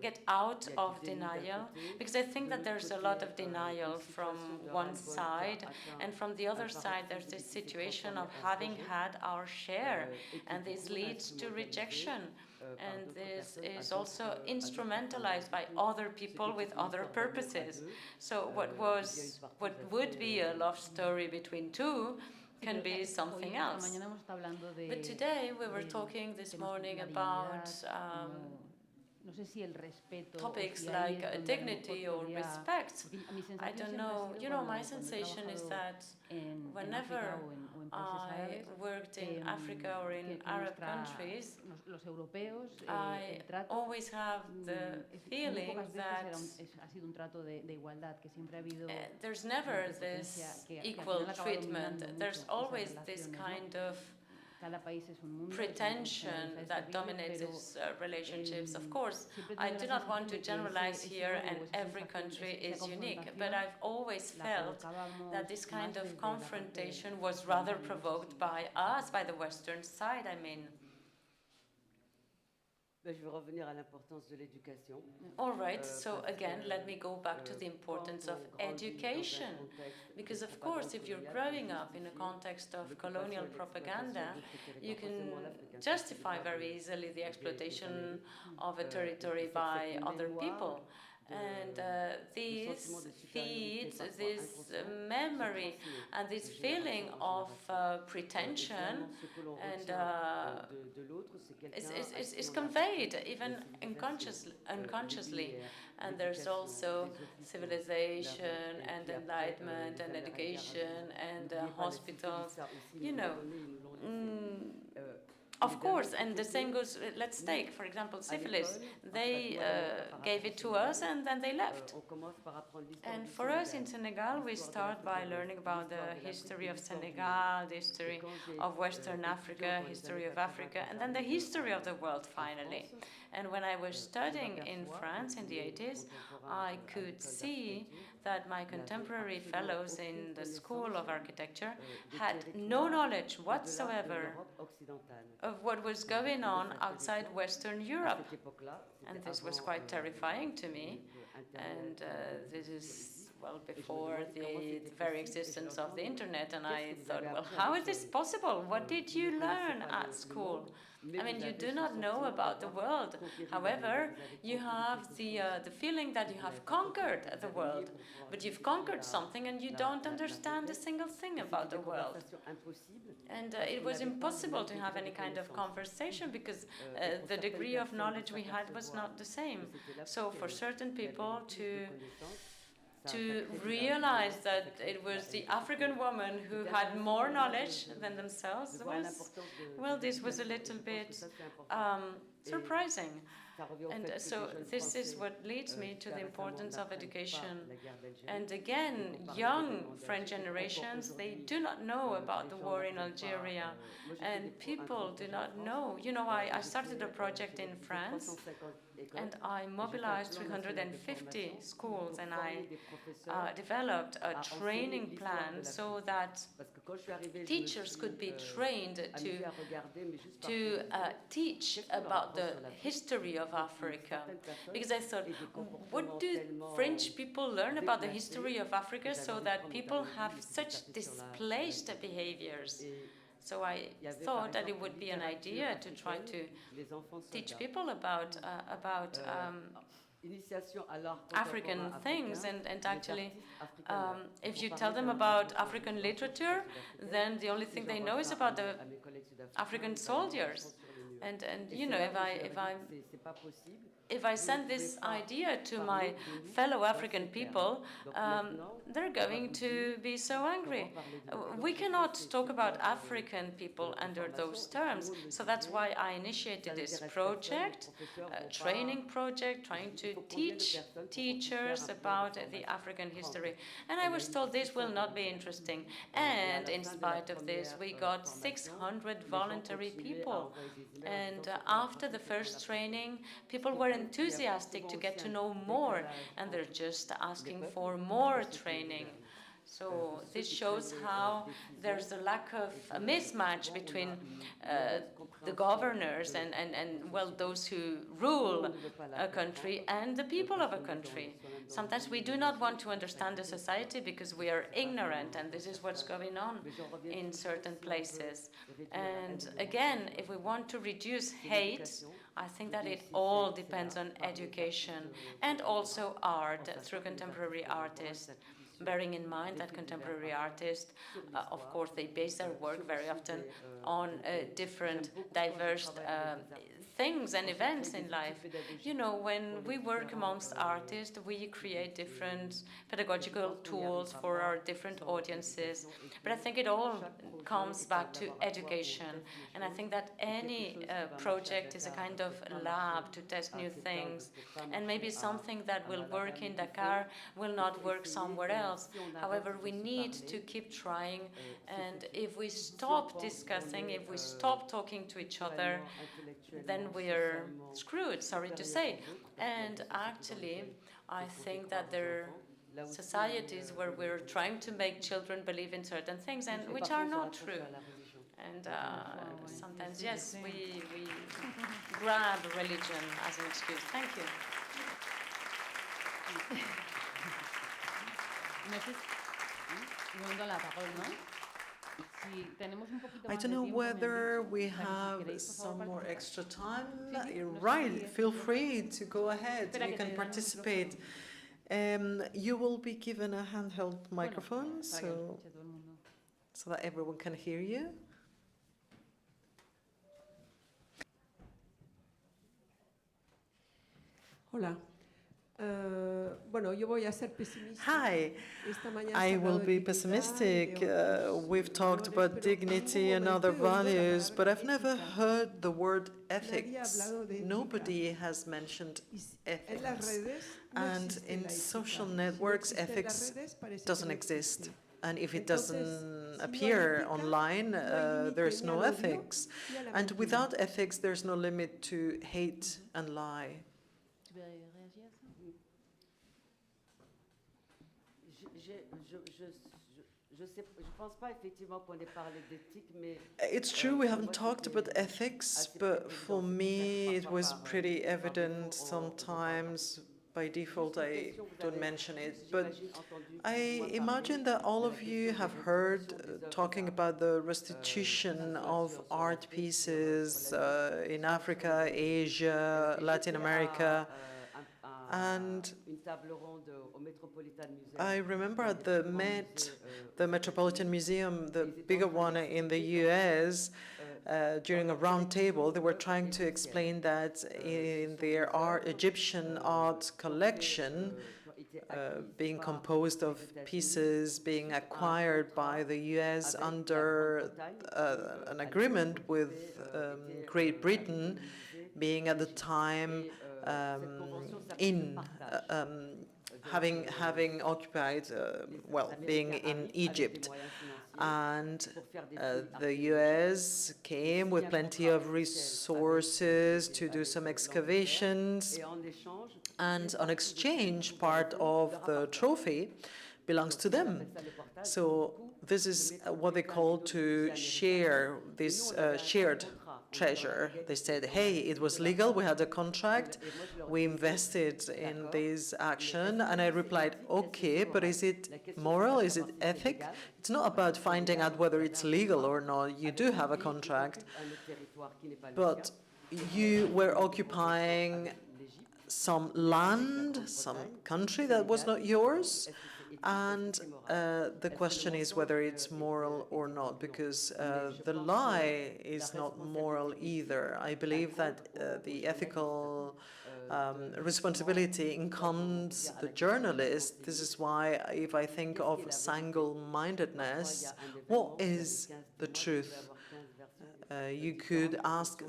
get out of denial, because I think that there's a lot of denial from one side, and from the other side there's this situation of having had our share, and this leads to rejection, and this is also instrumentalized by other people with other purposes. So what would be a love story between two can be something else. But today we were talking this morning about topics like dignity or respect. I don't know. My sensation is that whenever I worked in Africa or in Arab countries, I always have the feeling that there's never this equal treatment. There's always this kind of pretension that dominates these relationships. Of course, I do not want to generalize here, and every country is unique, but I've always felt that this kind of confrontation was rather provoked by us, by the Western side, I mean. All right, so again, let me go back to the importance of education. Because of course, if you're growing up in a context of colonial propaganda, you can justify very easily the exploitation of a territory by other people. And this feeds this memory and this feeling of pretension, and is conveyed even unconsciously. And there's also civilization and enlightenment and education and hospitals, of course, and the same goes, let's take, for example, syphilis. They gave it to us and then they left. And for us in Senegal, we start by learning about the history of Senegal, the history of Western Africa, history of Africa, and then the history of the world, finally. And when I was studying in France in the 80s, I could see that my contemporary fellows in the School of Architecture had no knowledge whatsoever of what was going on outside Western Europe. And this was quite terrifying to me. And this is, well, before the very existence of the internet. And I thought, well, how is this possible? What did you learn at school? I mean, you do not know about the world. However, you have the feeling that you have conquered the world. But you've conquered something and you don't understand a single thing about the world. And it was impossible to have any kind of conversation because the degree of knowledge we had was not the same. So for certain people to realize that it was the African woman who had more knowledge than themselves was, well, this was a little bit surprising. And so this is what leads me to the importance of education. And again, young French generations, they do not know about the war in Algeria. And people do not know. I started a project in France, and I mobilized 350 schools, and I developed a training plan so that teachers could be trained to teach about the history of Africa. Because I thought, what do French people learn about the history of Africa so that people have such displaced behaviors? So I thought that it would be an idea to try to teach people about African things, and actually, if you tell them about African literature, then the only thing they know is about the African soldiers. And you know, if I send this idea to my fellow African people, they're going to be so angry. We cannot talk about African people under those terms. So that's why I initiated this project, a training project, trying to teach teachers about the African history. And I was told this will not be interesting. And in spite of this, we got 600 voluntary people. And after the first training, people were enthusiastic to get to know more, and they're just asking for more training. So this shows how there's a lack of a mismatch between the governors and well, those who rule a country and the people of a country. Sometimes we do not want to understand the society because we are ignorant, and this is what's going on in certain places. And again, if we want to reduce hate, I think that it all depends on education and also art through contemporary artists. Bearing in mind that contemporary artists, of course, they base their work very often on different, diverse things and events in life. You know, when we work amongst artists, we create different pedagogical tools for our different audiences. But I think it all comes back to education. And I think that any project is a kind of lab to test new things. And maybe something that will work in Dakar will not work somewhere else. However, we need to keep trying. And if we stop discussing, if we stop talking to each other, then we're screwed, sorry to say. And actually, I think that there are societies where we're trying to make children believe in certain things, and which are not true. And sometimes, yes, we grab religion as an excuse. Thank you. I don't know whether we have some more extra time. Right, feel free to go ahead. You can participate. You will be given a handheld microphone so that everyone can hear you. Hola. Hi, I will be pessimistic. We've talked about dignity and other values, but I've never heard the word ethics. Nobody has mentioned ethics. And in social networks, ethics doesn't exist. And if it doesn't appear online, there's no ethics. And without ethics, there's no limit to hate and lie. It's true we haven't talked about ethics, but for me it was pretty evident sometimes. By default, I don't mention it, but I imagine that all of you have heard talking about the restitution of art pieces in Africa, Asia, Latin America. And I remember at the Met, the Metropolitan Museum, the bigger one in the US, during a round table, they were trying to explain that in their Egyptian art collection, being composed of pieces being acquired by the US under an agreement with Great Britain, being at the time having occupied, being in Egypt. And the US came with plenty of resources to do some excavations, and on exchange, part of the trophy belongs to them. So this is what they call to share this shared treasure. They said, hey, it was legal, we had a contract, we invested in this action, and I replied, okay, but is it moral, is it ethic? It's not about finding out whether it's legal or not. You do have a contract, but you were occupying some land, some country that was not yours, and the question is whether it's moral or not, because the lie is not moral either. I believe that the ethical responsibility incomes the journalist. This is why, if I think of single-mindedness, what is the truth? You could ask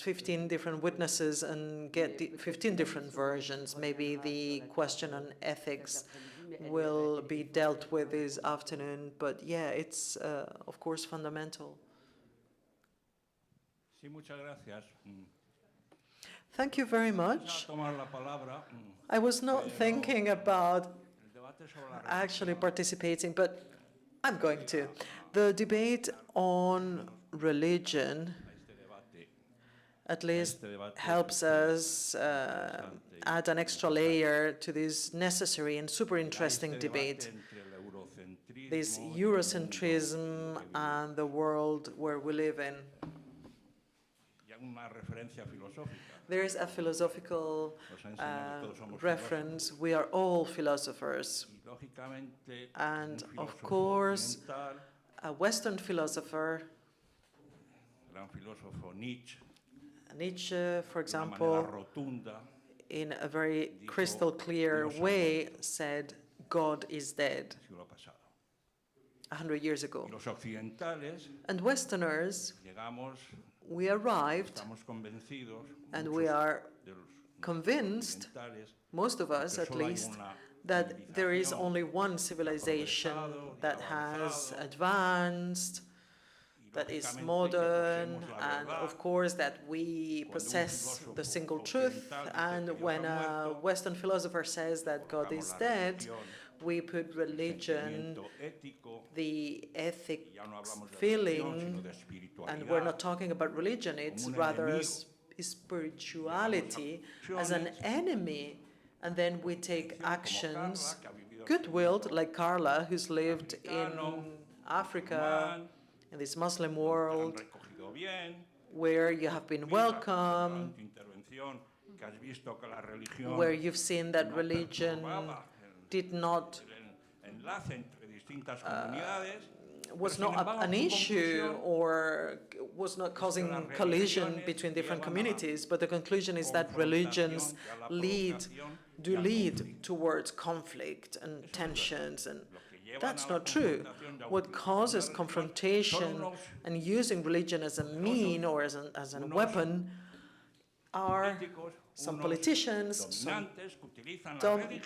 15 different witnesses and get 15 different versions. Maybe the question on ethics will be dealt with this afternoon, but yeah, it's of course fundamental. Sí, muchas gracias. Thank you very much. I was not thinking about actually participating, but I'm going to. The debate on religion at least helps us add an extra layer to this necessary and super interesting debate. This Eurocentrism and the world where we live in. There is a philosophical reference. We are all philosophers. And of course, a Western philosopher, Nietzsche, for example, in a very crystal clear way said, God is dead, 100 years ago. And Westerners, we arrived, and we are convinced, most of us at least, that there is only one civilization that has advanced, that is modern, and of course that we possess the single truth. And when a Western philosopher says that God is dead, we put religion, the ethic feeling, and we're not talking about religion, it's rather spirituality as an enemy. And then we take actions, good-willed, like Carla, who's lived in Africa, in this Muslim world, where you have been welcome, where you've seen that religion did not was not an issue or was not causing collision between different communities, but the conclusion is that religions do lead towards conflict and tensions, and that's not true. What causes confrontation and using religion as a mean or as a weapon are some politicians, some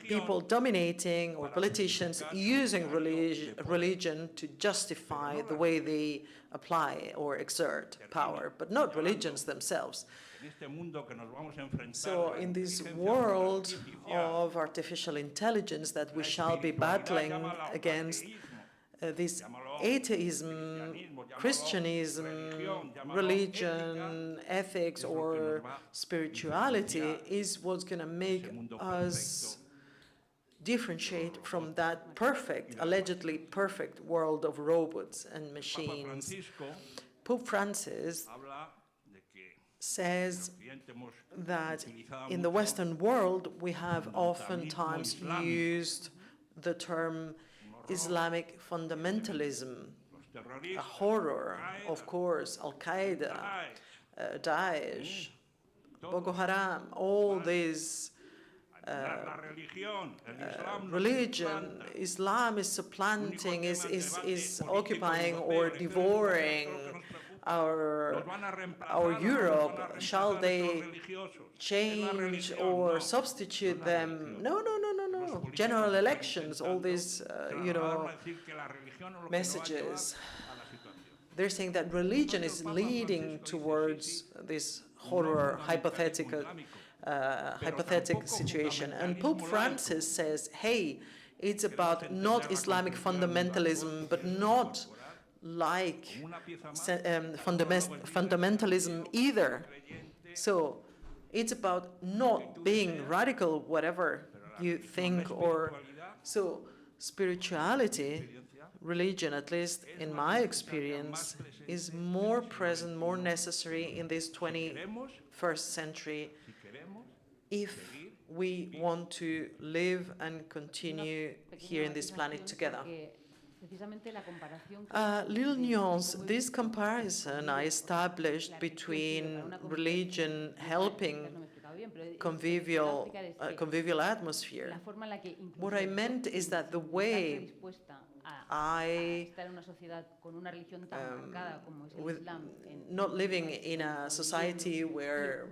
people dominating, or politicians using religion to justify the way they apply or exert power, but not religions themselves. So in this world of artificial intelligence that we shall be battling against, this atheism, Christianism, religion, ethics, or spirituality is what's going to make us differentiate from that perfect, allegedly perfect world of robots and machines. Pope Francis says that in the Western world we have oftentimes used the term Islamic fundamentalism, a horror, of course, Al-Qaeda, Daesh, Boko Haram, all these religion, Islam is supplanting, is occupying or devouring our Europe. Shall they change or substitute them? No. General elections, all these, messages. They're saying that religion is leading towards this horror, hypothetic situation. And Pope Francis says, hey, it's about not Islamic fundamentalism, but not like fundamentalism either. So it's about not being radical, whatever you think, or so spirituality, religion, at least in my experience, is more present, more necessary in this 21st century if we want to live and continue here in this planet together. Little nuance, this comparison I established between religion helping convivial atmosphere. What I meant is that the way I, with not living in a society where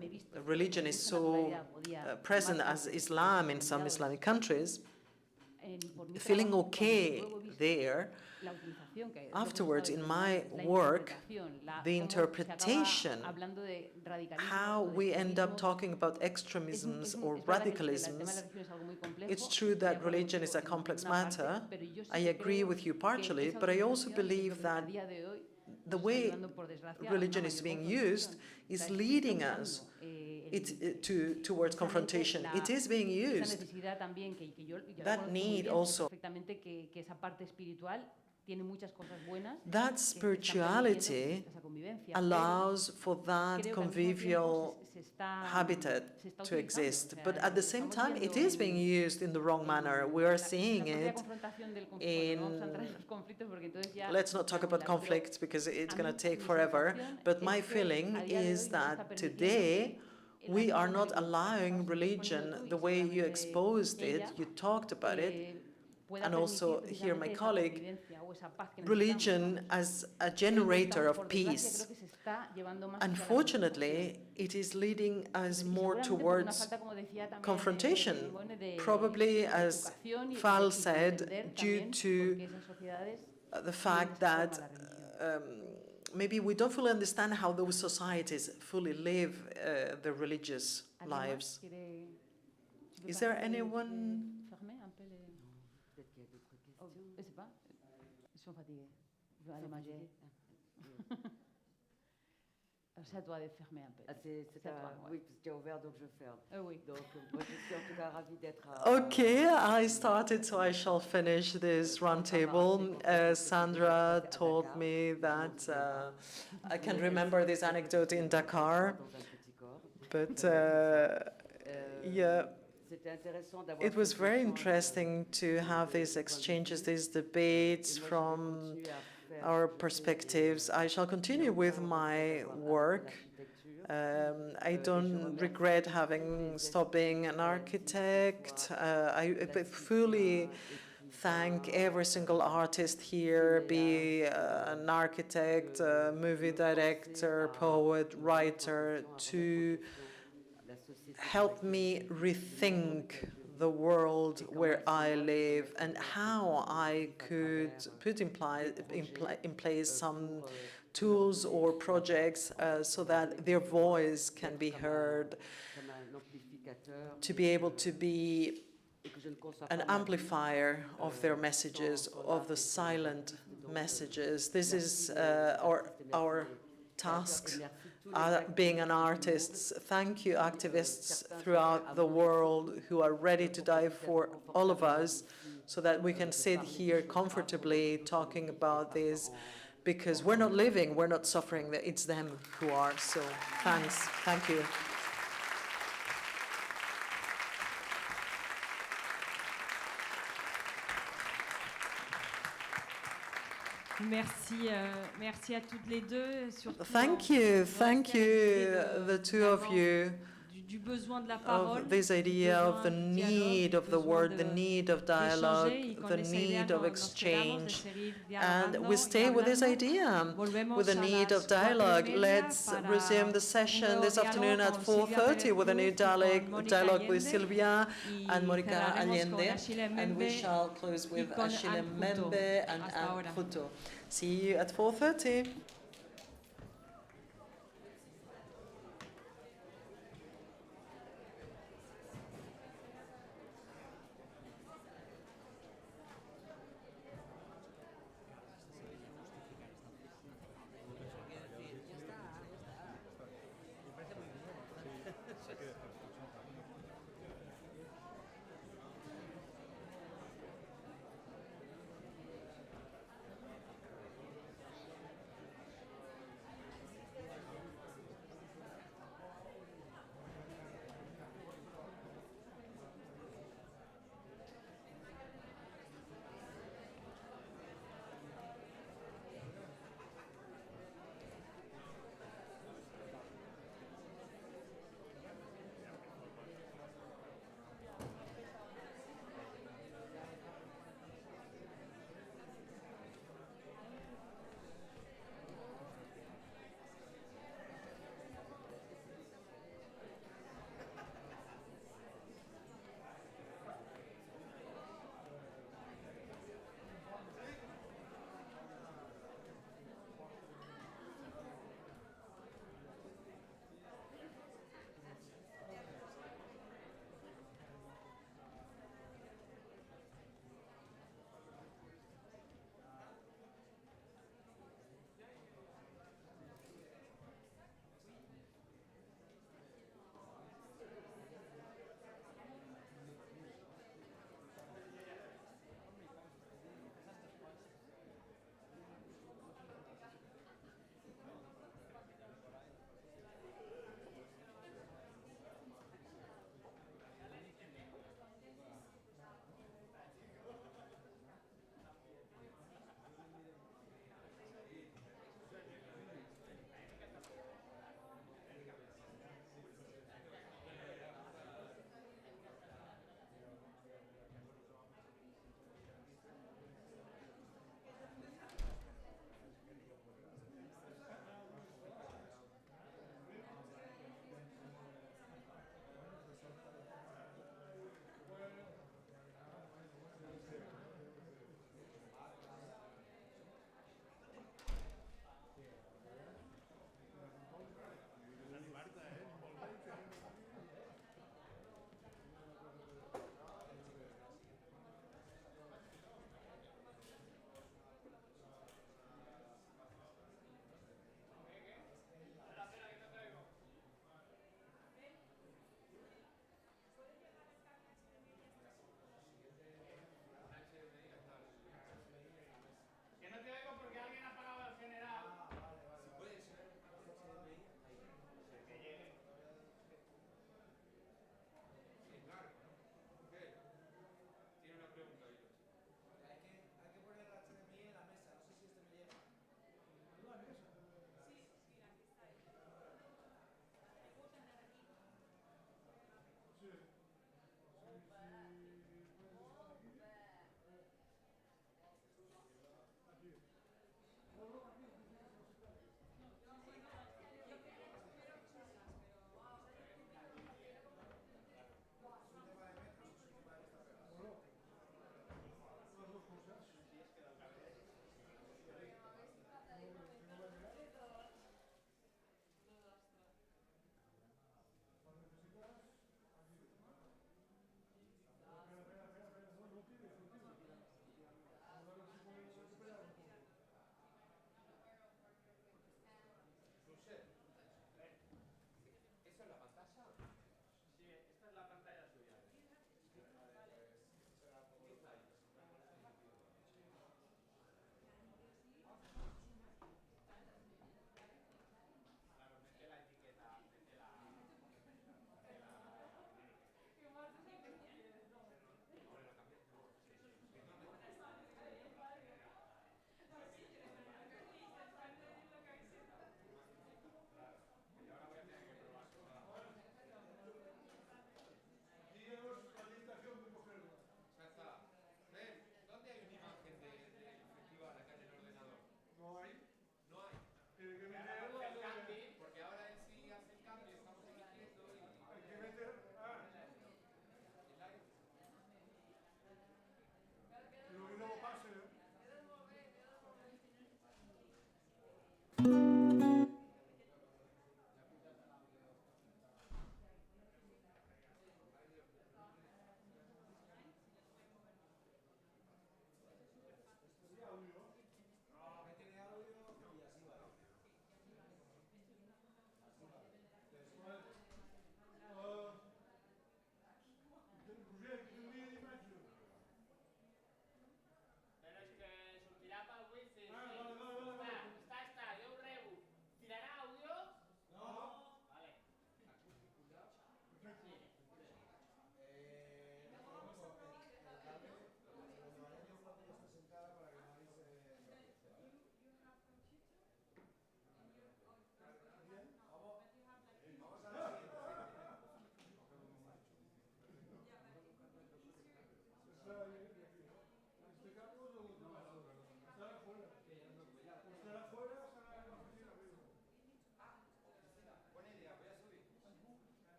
religion is so present as Islam in some Islamic countries, feeling okay there, afterwards in my work, the interpretation, how we end up talking about extremisms or radicalisms, it's true that religion is a complex matter. I agree with you partially, but I also believe that the way religion is being used is leading us towards confrontation. It is being used. That need also, that spirituality allows for that convivial habitat to exist. But at the same time, it is being used in the wrong manner. We are seeing it in, let's not talk about conflict because it's going to take forever. But my feeling is that today, we are not allowing religion the way you exposed it, you talked about it, and also here my colleague, religion as a generator of peace. Unfortunately, it is leading us more towards confrontation, probably, as Val said, due to the fact that maybe we don't fully understand how those societies fully live their religious lives. Is there anyone? C'est à toi de fermer un peu. C'est à toi, oui, parce que tu as ouvert, donc je ferme. Oui. Donc, moi, je suis en tout cas ravie d'être. Okay, I started, so I shall finish this roundtable. Sandra told me that I can remember this anecdote in Dakar, but yeah. It was very interesting to have these exchanges, these debates from our perspectives. I shall continue with my work. I don't regret having stopped being an architect. I fully thank every single artist here, be an architect, a movie director, poet, writer, to help me rethink the world where I live and how I could put in place some tools or projects so that their voice can be heard, to be able to be an amplifier of their messages, of the silent messages. This is our task. Being an artist. Thank you, activists throughout the world who are ready to die for all of us so that we can sit here comfortably talking about this, because we're not living, we're not suffering, it's them who are. So thanks. Thank you. Merci, merci à toutes les deux. Thank you, the two of you, du besoin de la parole, of this idea of the need of the word, the need of dialogue, the need of exchange. And we stay with this idea, with the need of dialogue. Let's resume the session this afternoon at 4:30 with a new dialogue with Silvia and Monica Allende. And we shall close with Achille Membe and Anne Fruto. See you at 4:30.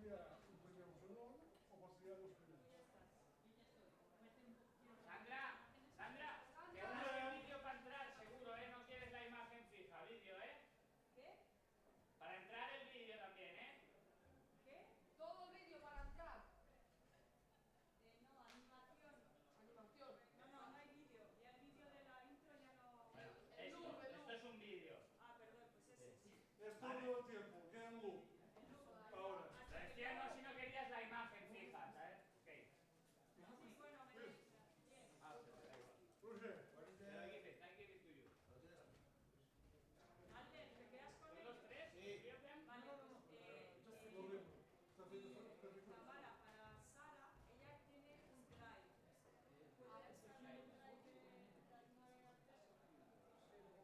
triar un primer segon o pots triar dos primers. Sandra, que no hay vídeo para entrar, seguro, ¿eh? No quieres la imagen fija, vídeo, ¿eh? ¿Qué? Para entrar el vídeo también, ¿eh? ¿Qué? ¿Todo el vídeo para entrar? No, animación. ¿Animación? No, no hay vídeo. Ya el vídeo de la intro ya no... Bueno, esto es un vídeo. Ah, perdón, pues ese sí. Es todo el tiempo, queda en loop. Ahora. Lo decía no si no querías la imagen fija, ¿sabes? Ok. Sí, bueno, me bien. Ah, perfecto. Roger. I give it to you. Albert, ¿te quedas con él? ¿Los tres? Sí. Vale, pues... Tamara, para Sara, ella tiene un drive. ¿Puede descargar un drive de...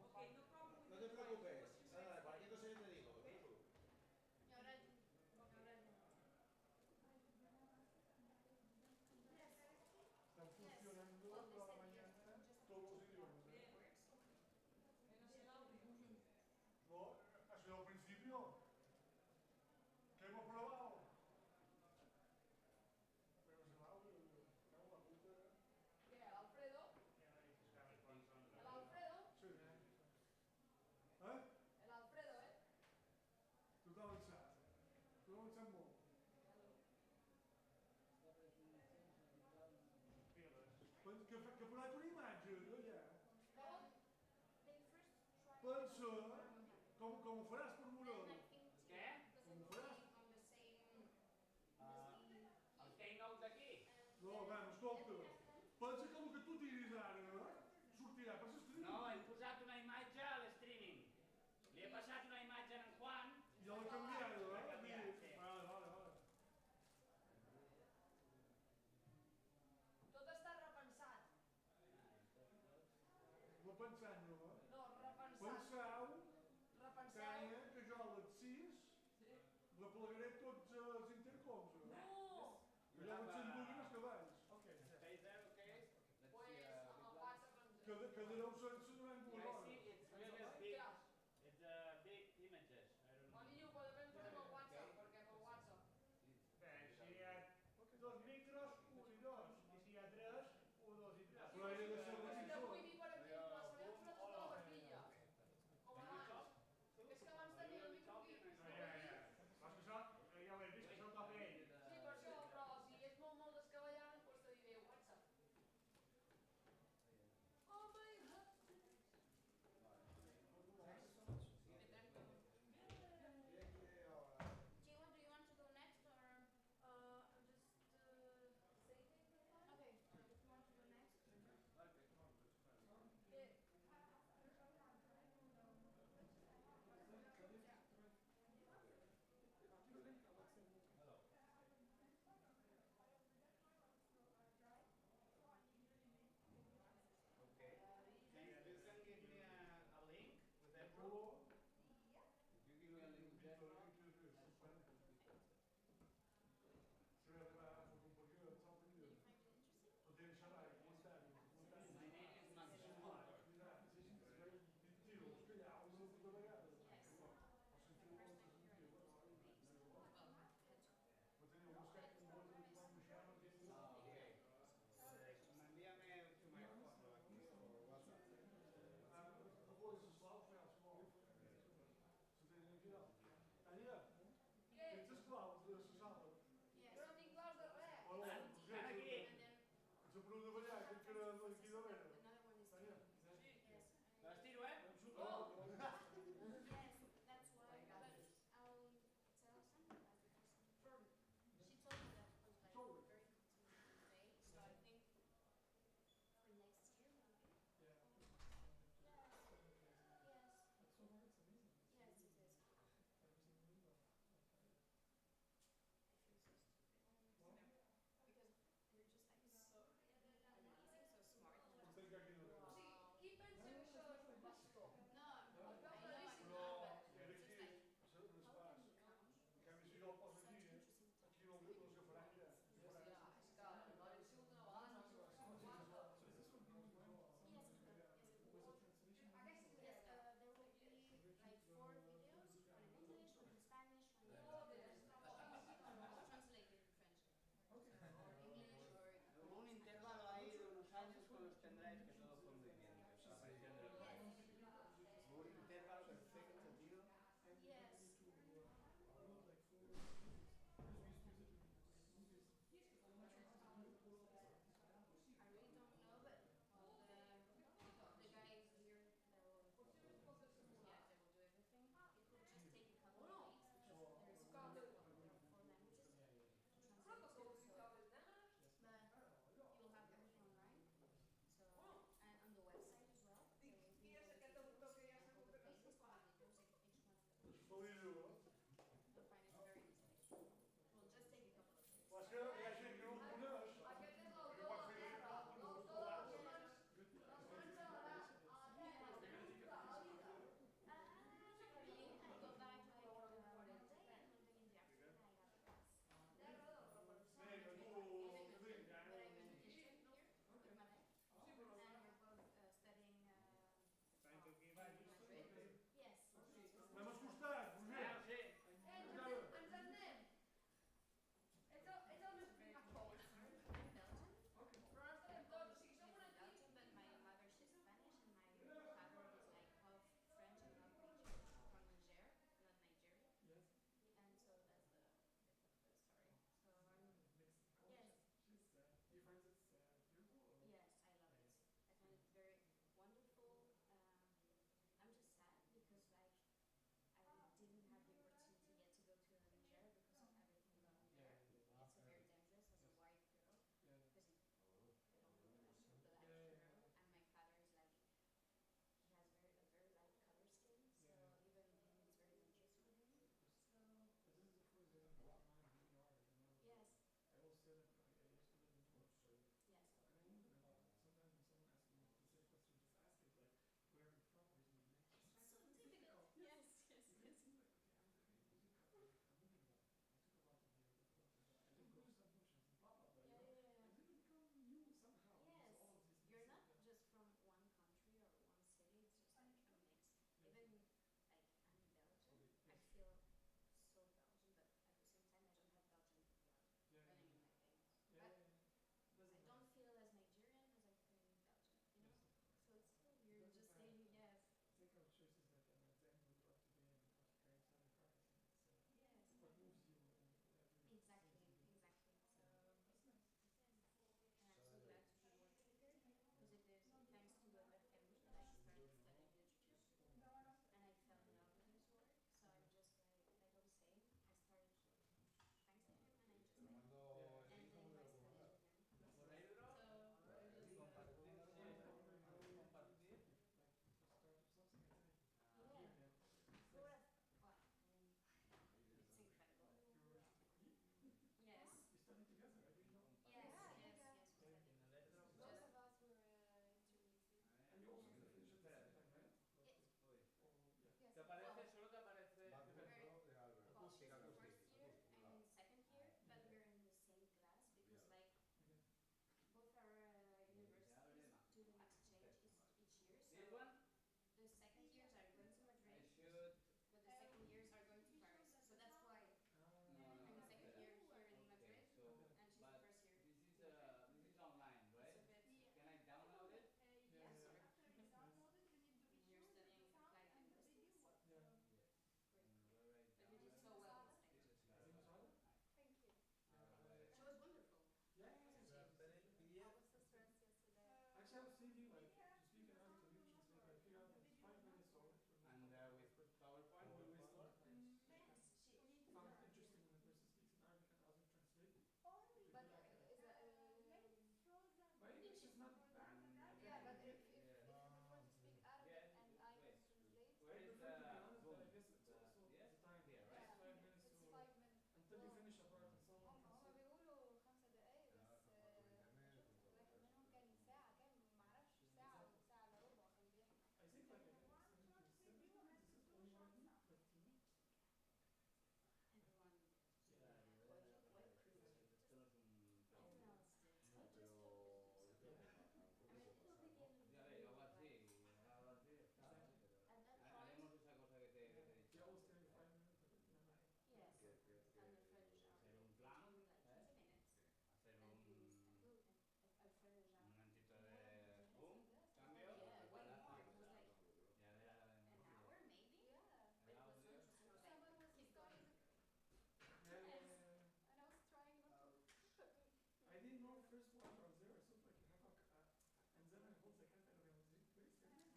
Ok, no problem. No te preocupes, Sara, cualquier cosa yo te digo. Y ahora yo. Están funcionando toda la mañana todos los idiomas. Menos el audio. No, ha sido al principio. ¿Qué hemos probado? Menos el audio. Cago en la puta. ¿Qué? ¿El Alfredo? ¿El Alfredo? Sí. ¿Eh? El Alfredo, ¿eh? Tu t'ha avançat. Tu t'ha avançat molt. Que posat una imatge, no, ja? Pensa, com ho faràs per Moró? Què? Com ho faràs? El keynote d'aquí? No, vam, escolta. Pensa que el que tu tiris ara sortirà per l'estream. No, hem posat una imatge a l'streaming. Li he passat una imatge en Juan. I ja l'ha canviat, L'ha canviat, sí. Vale. Tot està repensat. No pensant, no, No, repensat. Pensau Repenseu. que jo a les 6 replegaré tots els intercoms. No! Que jo vaig enduguin els cavalls. Stay there, okay? Pues amb el WhatsApp ens... Quedareu sense durant 2 I hores. see it's really big. It's big images. I don't know. Oli, ho podem fer amb el WhatsApp, perquè pel WhatsApp. Si hi ha 2 micros, 1 i 2. I si hi ha 3, 1, 2 i 3. Però he de ser Però la si no vull dir, per exemple, se li ha posat tota la barquilla. Com abans. És que abans tenia el micro aquí. Ja. Però és que això, ja ho he vist, que això ho toca ell. Sí, per això, però si és molt descabellant, doncs te diré WhatsApp. Oh my God.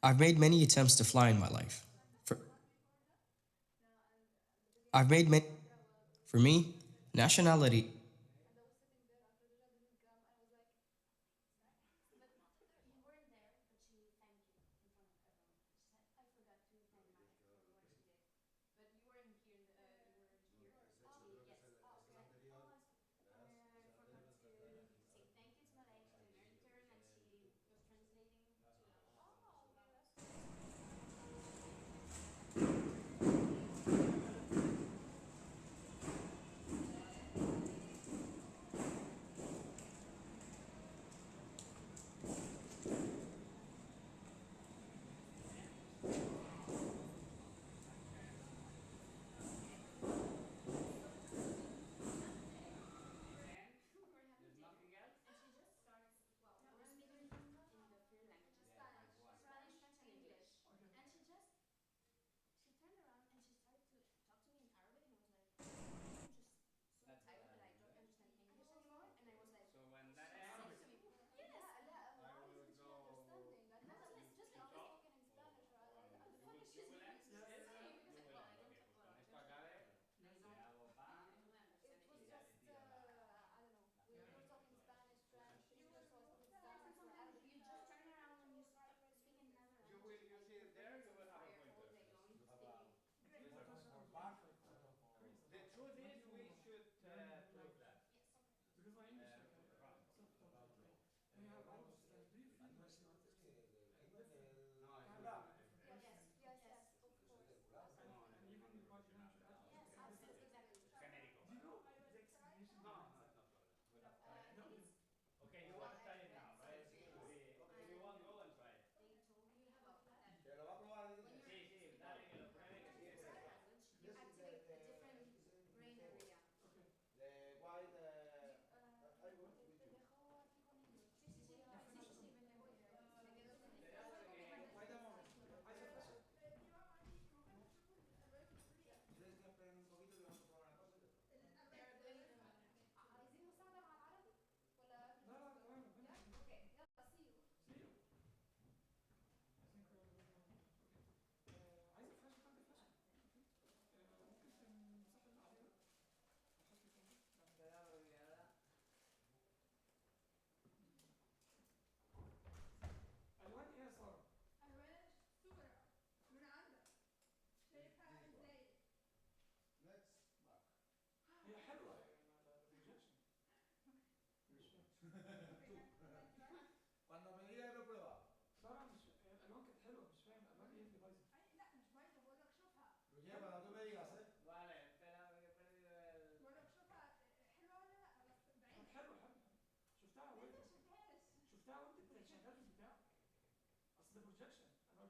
I've made many attempts to fly in my life. For, I've made many. For me, nationality.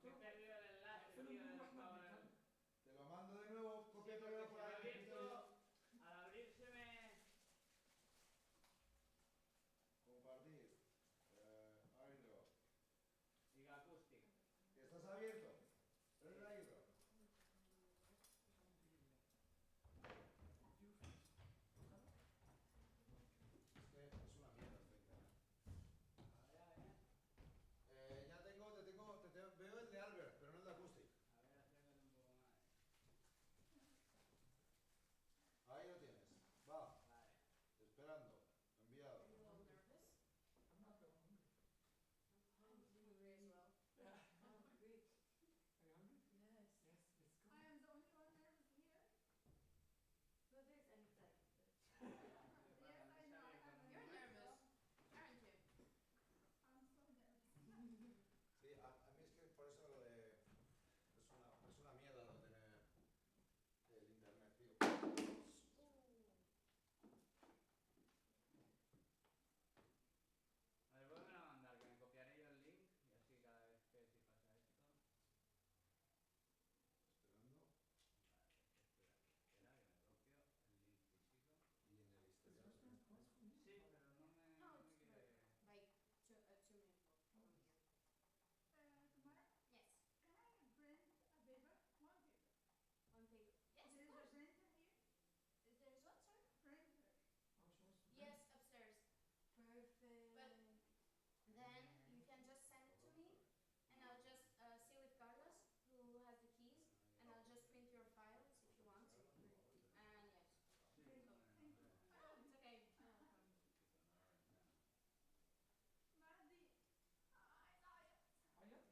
he perdido el enlace, Pero tío, no del más power. Te lo mando de nuevo, Sí, copia porque pegada se por me ha ahí. abierto, al abrirse me... Compartir. Ábrelo. Diga acústica. ¿Estás abierto? Prende la hidro. Es una mierda esta internet. Veo el de Albert, pero no el de Acoustic. A ver, acércate un poco más. Ahí lo tienes. Va. Vale. Esperando. Enviado. I am the only one nervous here. No, there's anxiety. Yes, I know. You're nervous, aren't you? I'm so nervous. Sí, a mí es que por eso lo de... Es una mierda lo de tener el internet, tío. A ver, vuelven a mandar, que me copiaré yo el link y así cada vez que si pasa esto... Esperando. Vale, espera, que me copio el link físico. Y en el historial. Sí, pero no me quiere... Like 2 minutes ago. Tamara? Yes. Can I print a paper? One paper. On paper. Yes, There is of a course. printer here? Is there what, sir? Printer. Yes, upstairs. Perfect. But then you can just send it to me, and I'll just see with Carlos, who has the keys, and I'll just print your files if you want to. And yes. Thank you. Oh, it's okay. Mardi. عيط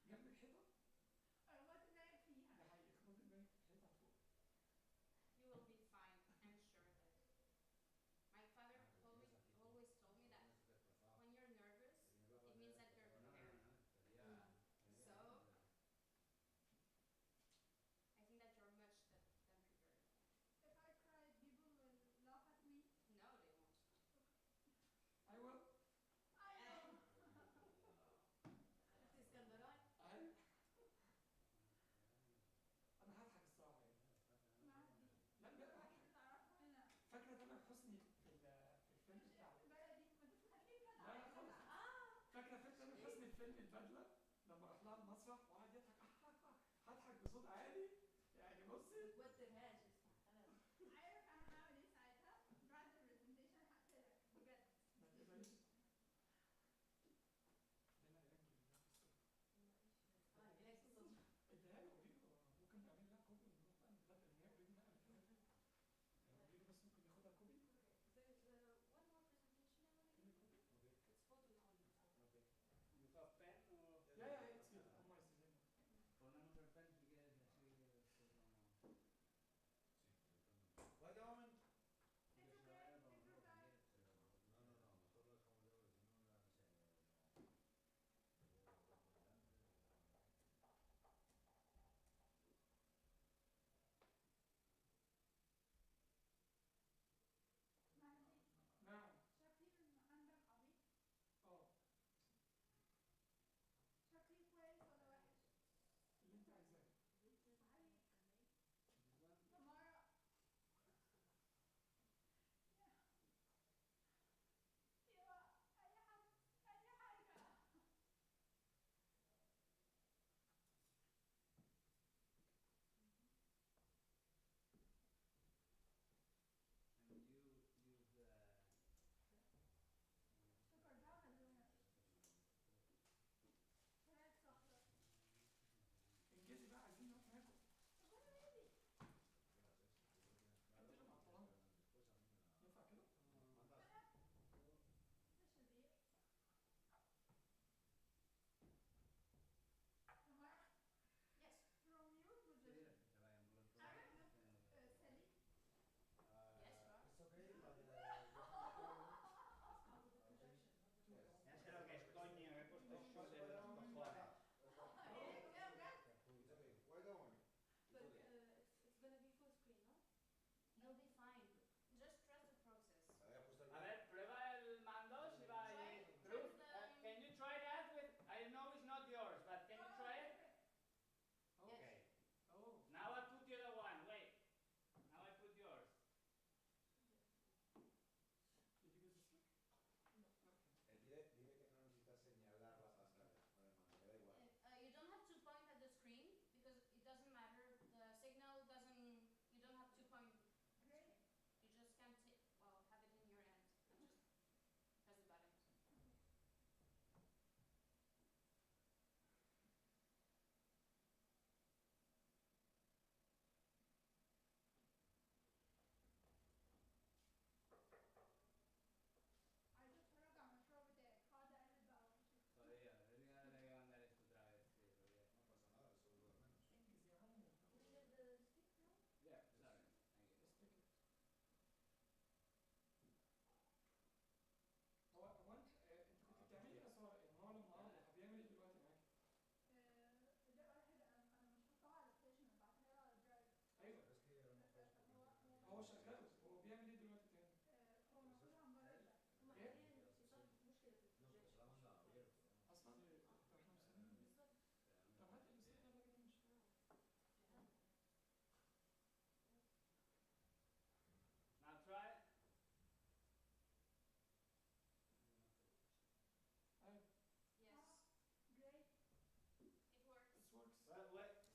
جنب الحيطة أغمض النايم فيها. ده حقيقي اخبط المايك في الحيطة فوق You will be fine. I'm sure of it. My father always told me that when you're nervous, it means that you're prepared. So, I think that you're much than prepared. If I cry, people will laugh at me. No, they won't. أيوة I know. It's Iskandarani. أيوة أنا هضحك الصراحة يعني مهدي. لا بجد هضحك تعرفه هنا. فاكرة تامر حسني في الفيلم مش بتاع بلدي ما تفهميش لا لا خالص فاكرة تامر حسني في فيلم البدلة لما راح لها المسرح وقعد يضحك هضحك بصوت عالي يعني بصي توترهاش اسمع خلاص. عارف انا هعمل ايه ساعتها؟ بعد البرزنتيشن هقتلك بجد. ما تقدريش ده انا رانجل ده في الصوت هناك الصدفة. اديها له اوريله ممكن نعمل لها كوبي ونروح بقى نتبادل ان هي اوريدي نقلت فيها فيلم اوريله بس ممكن ياخدها كوبي There's one more presentation I want to do. كوبي It's photo only. You have pen or...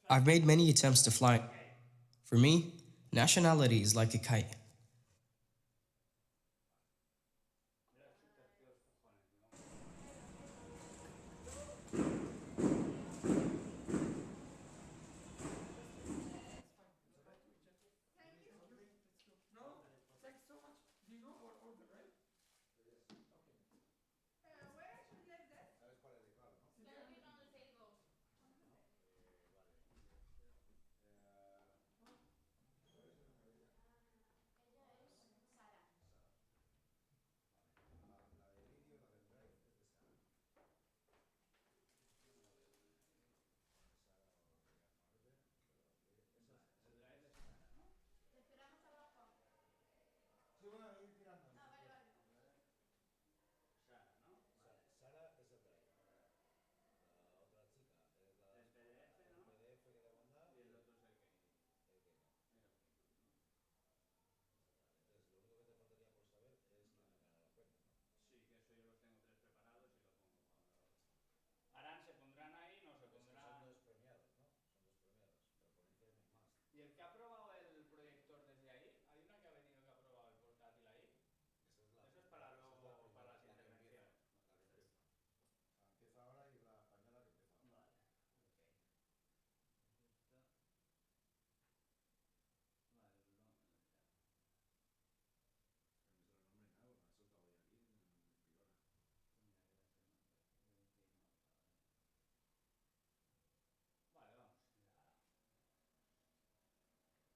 I've made many attempts to fly. For me, nationality is like a kite. No, thanks so much. Do you know our order, right? Yes. Okay. Where should we leave this? ¿Sabes cuál es? Claro, ¿no? Leave it on the table. Vale. ¿Cuál es el nombre de ella? Ella es Sara. Sara. Vale. La de vídeo, la del drive, es de Sara. Sara o Marve, pero esa es. El drive es Sara, ¿no? Te esperamos abajo. Sí, bueno, ir tirando. Ah, vale, vale. Sara, ¿no? Vale. Sara es el drive. La otra chica es la El PDF, el ¿no? PDF que le he mandado Y el otro es el que... el que no. El OK, ¿no? Entonces, lo único que te faltaría por saber es quién ha ganado la cuenta, ¿no? Sí, que eso yo los tengo tres preparados y lo pongo cuando lo haga. Harán, se pondrán ahí, no se Es que son pondrán... dos premiados, ¿no? Son dos premiados, pero ponencias no hay más. ¿Y el que ha probado el proyector desde ahí? ¿Hay una que ha venido que ha probado el portátil ahí? Esa es la Eso es para esa es luego, la primera, para las la que empieza. intervenciones. La que empieza. Empieza ahora y la española que empieza ahora. Vale, OK. Esto... Vale, pues vamos allá. Que no me sale el nombre ni nada, porque me ha soltado hoy aquí en Pigora. Pues mira, que va a ser nombre. Dedicate nota, vale. Vale, vamos. Ya.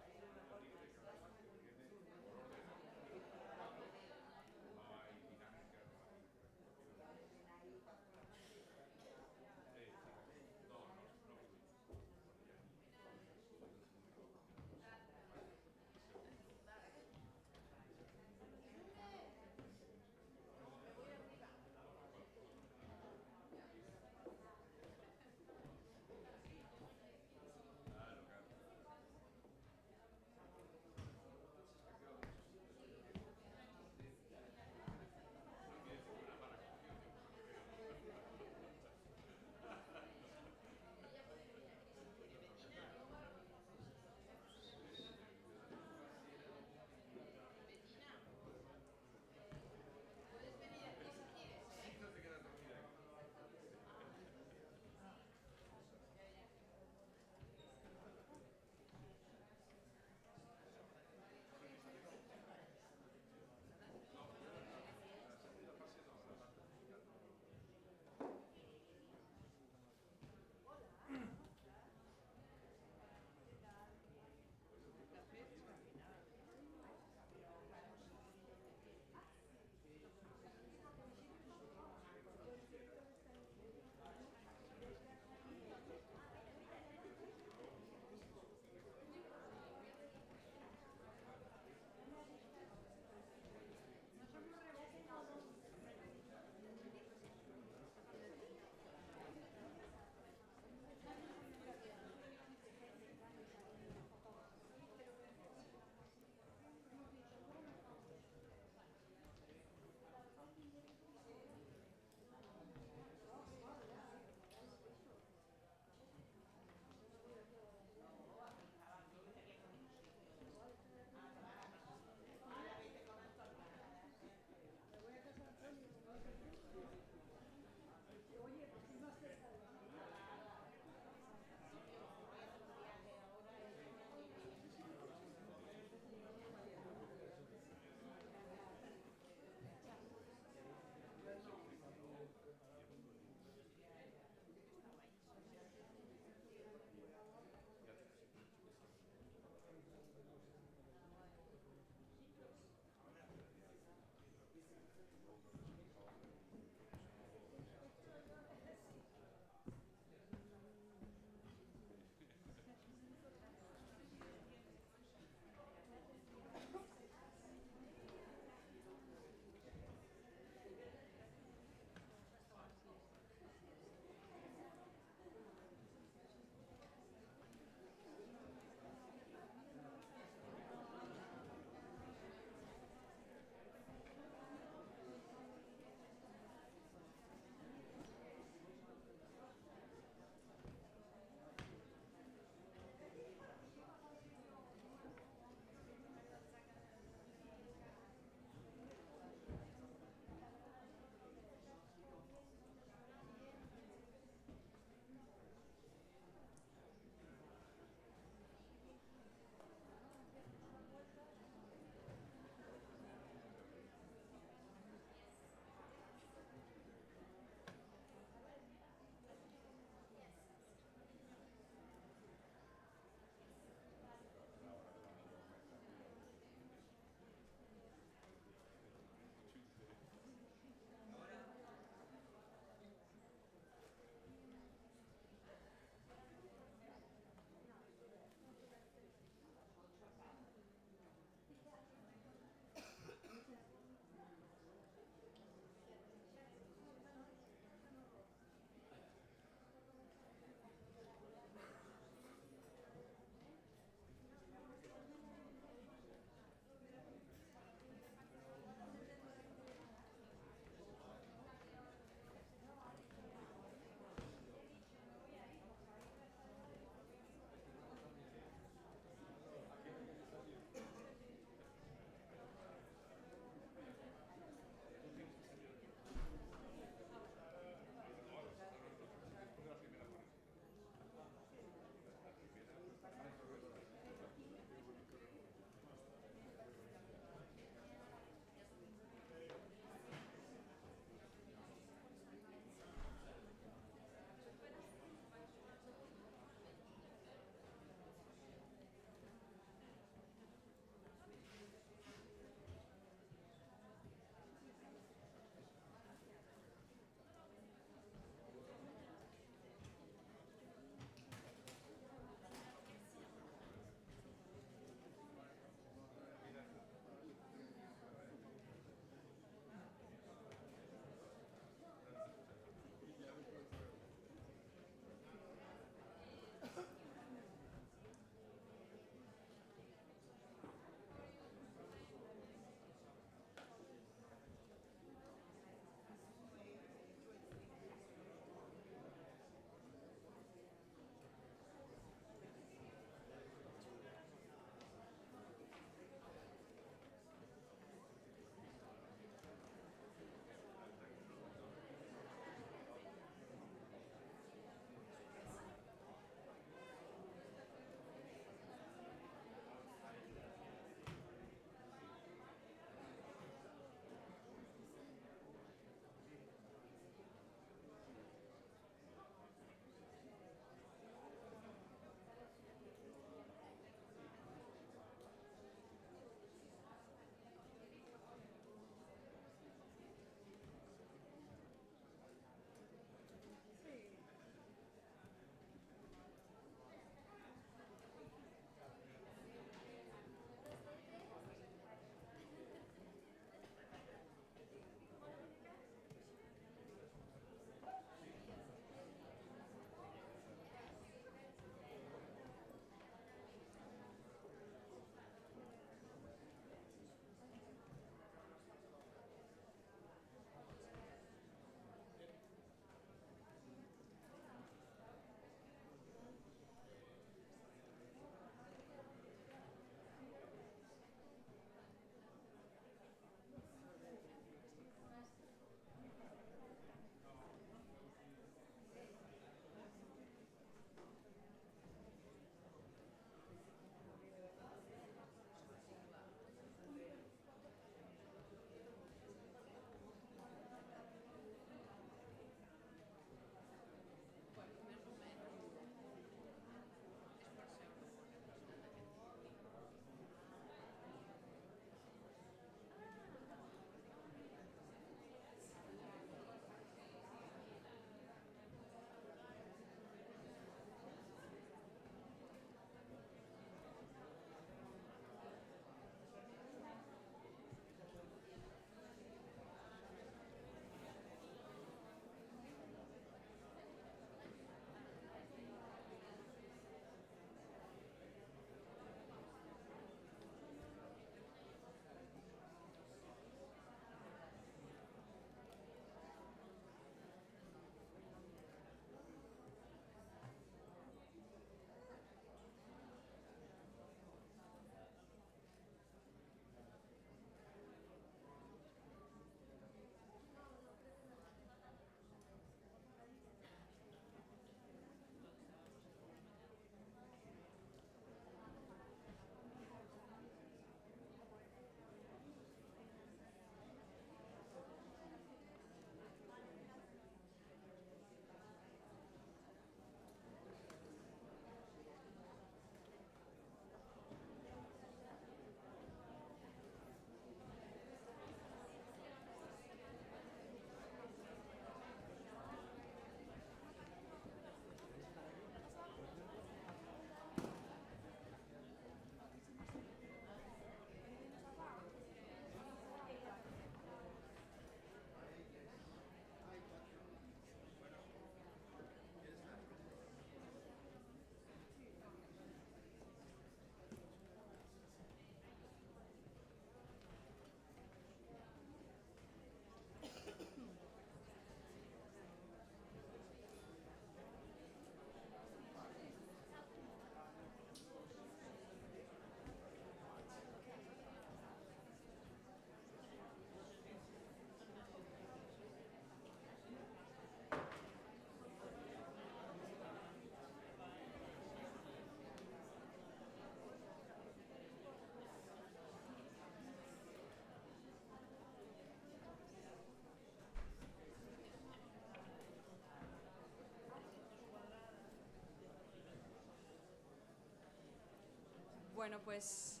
Bueno, pues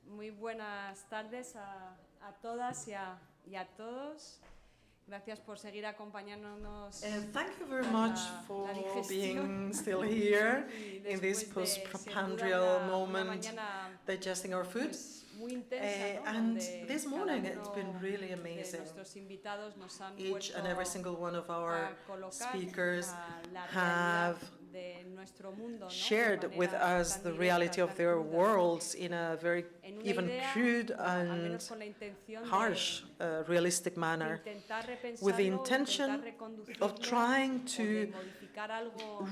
muy buenas tardes a todas y a todos. Gracias por seguir acompañándonos. Thank you very much for being still here in this postprandial moment, digesting our food. And this morning it's been really amazing. Each and every single one of our speakers have shared with us the reality of their worlds in a very even crude and harsh, realistic manner, with the intention of trying to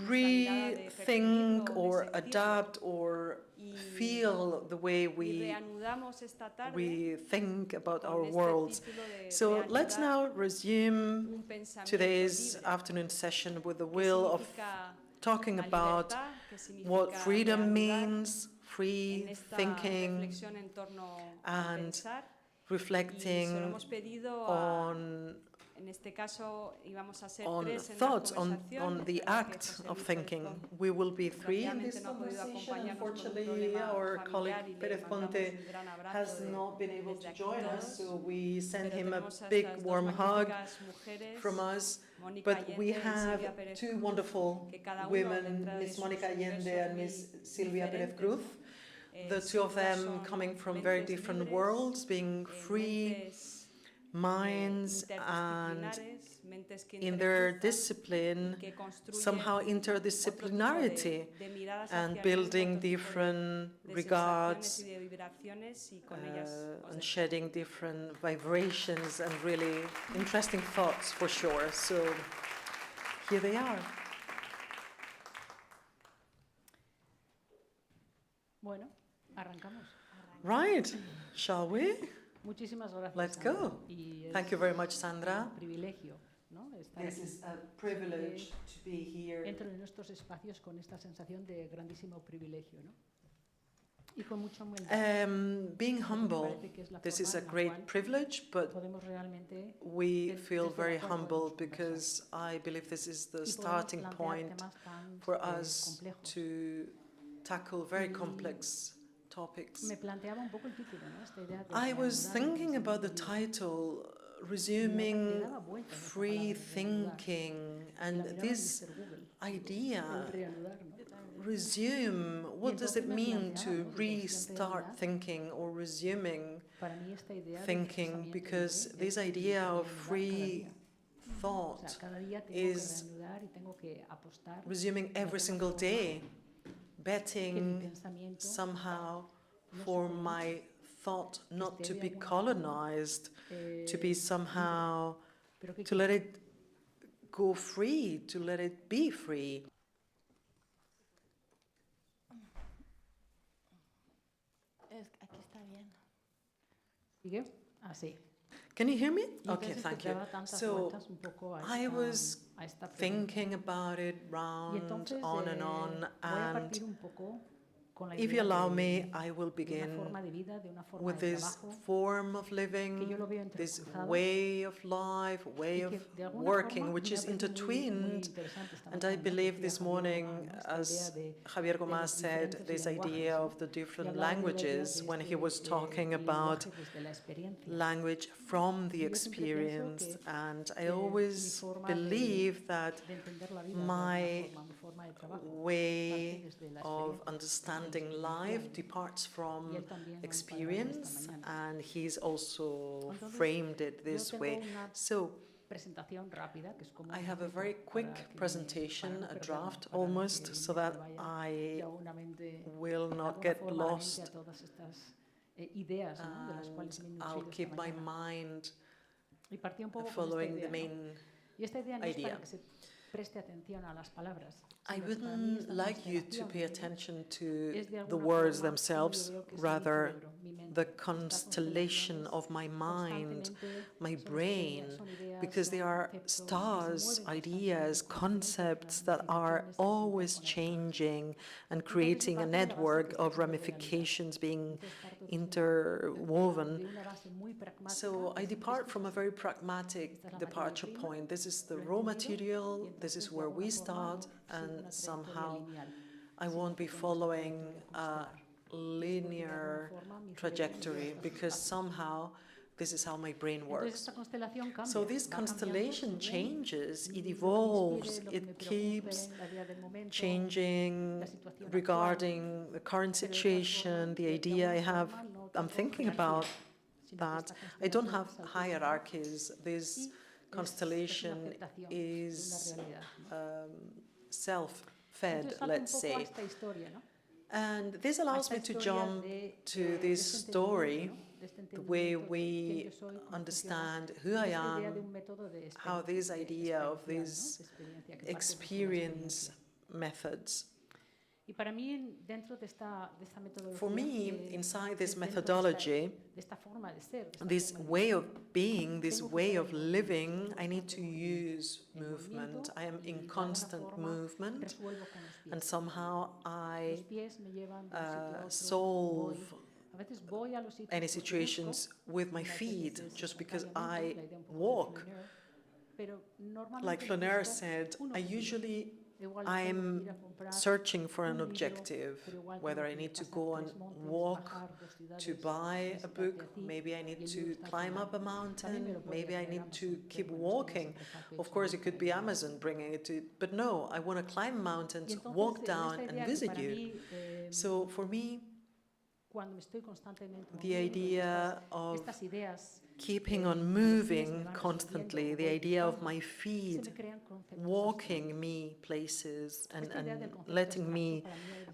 rethink or adapt or feel the way we think about our worlds. So let's now resume today's afternoon session with the will of talking about what freedom means, free thinking, and reflecting on thoughts, on the act of thinking. We will be three in this conversation. Unfortunately, our colleague Pérez Ponte has not been able to join us, so we send him a big warm hug from us. But we have two wonderful women, Miss Mónica Allende and Miss Silvia Pérez Cruz, the two of them coming from very different worlds, being free minds and in their discipline, somehow interdisciplinarity, and building different regards and shedding different vibrations and really interesting thoughts for sure. So here they are. Bueno, arrancamos. Right, shall we? Muchísimas gracias. Let's go. Thank you very much, Sandra. Privilegio, ¿no? Estar This is a privilege to be here. Entro en estos espacios con esta sensación de grandísimo privilegio, ¿no? Y con mucha humildad. Being humble, this is a great privilege, but we feel very humbled because I believe this is the starting point for us to tackle very complex topics. I was thinking about the title, Resuming Free Thinking, and this idea, resume, what does it mean to restart thinking or resuming thinking? Because this idea of free thought is resuming every single day, betting somehow for my thought not to be colonized, to be somehow, to let it go free, to let it be free. Aquí está bien. ¿Sigue? Así. Can you hear me? Okay, thank you. So I was thinking about it round, on and on, and if you allow me, I will begin with this form of living, this way of life, way of working, which is intertwined. And I believe this morning, as Javier Gomez said, this idea of the different languages, when he was talking about language from the experience. And I always believe that my way of understanding life departs from experience, and he's also framed it this way. So I have a very quick presentation, a draft almost, so that I will not get lost, and I'll keep my mind following the main idea. I wouldn't like you to pay attention to the words themselves, rather the constellation of my mind, my brain, because they are stars, ideas, concepts that are always changing and creating a network of ramifications being interwoven. So I depart from a very pragmatic departure point. This is the raw material, this is where we start, and somehow I won't be following a linear trajectory, because somehow this is how my brain works. So this constellation changes, it evolves, it keeps changing regarding the current situation, the idea I have. I'm thinking about that. I don't have hierarchies. This constellation is self-fed, let's say. And this allows me to jump to this story, the way we understand who I am, how this idea of these experience methods. For me, inside this methodology, this way of being, this way of living, I need to use movement. I am in constant movement, and somehow I solve any situations with my feet, just because I walk. Like Flaneur said, I'm searching for an objective, whether I need to go and walk to buy a book, maybe I need to climb up a mountain, maybe I need to keep walking. Of course, it could be Amazon bringing it to, but no, I want to climb mountains, walk down and visit you. So for me, the idea of keeping on moving constantly, the idea of my feet walking me places and letting me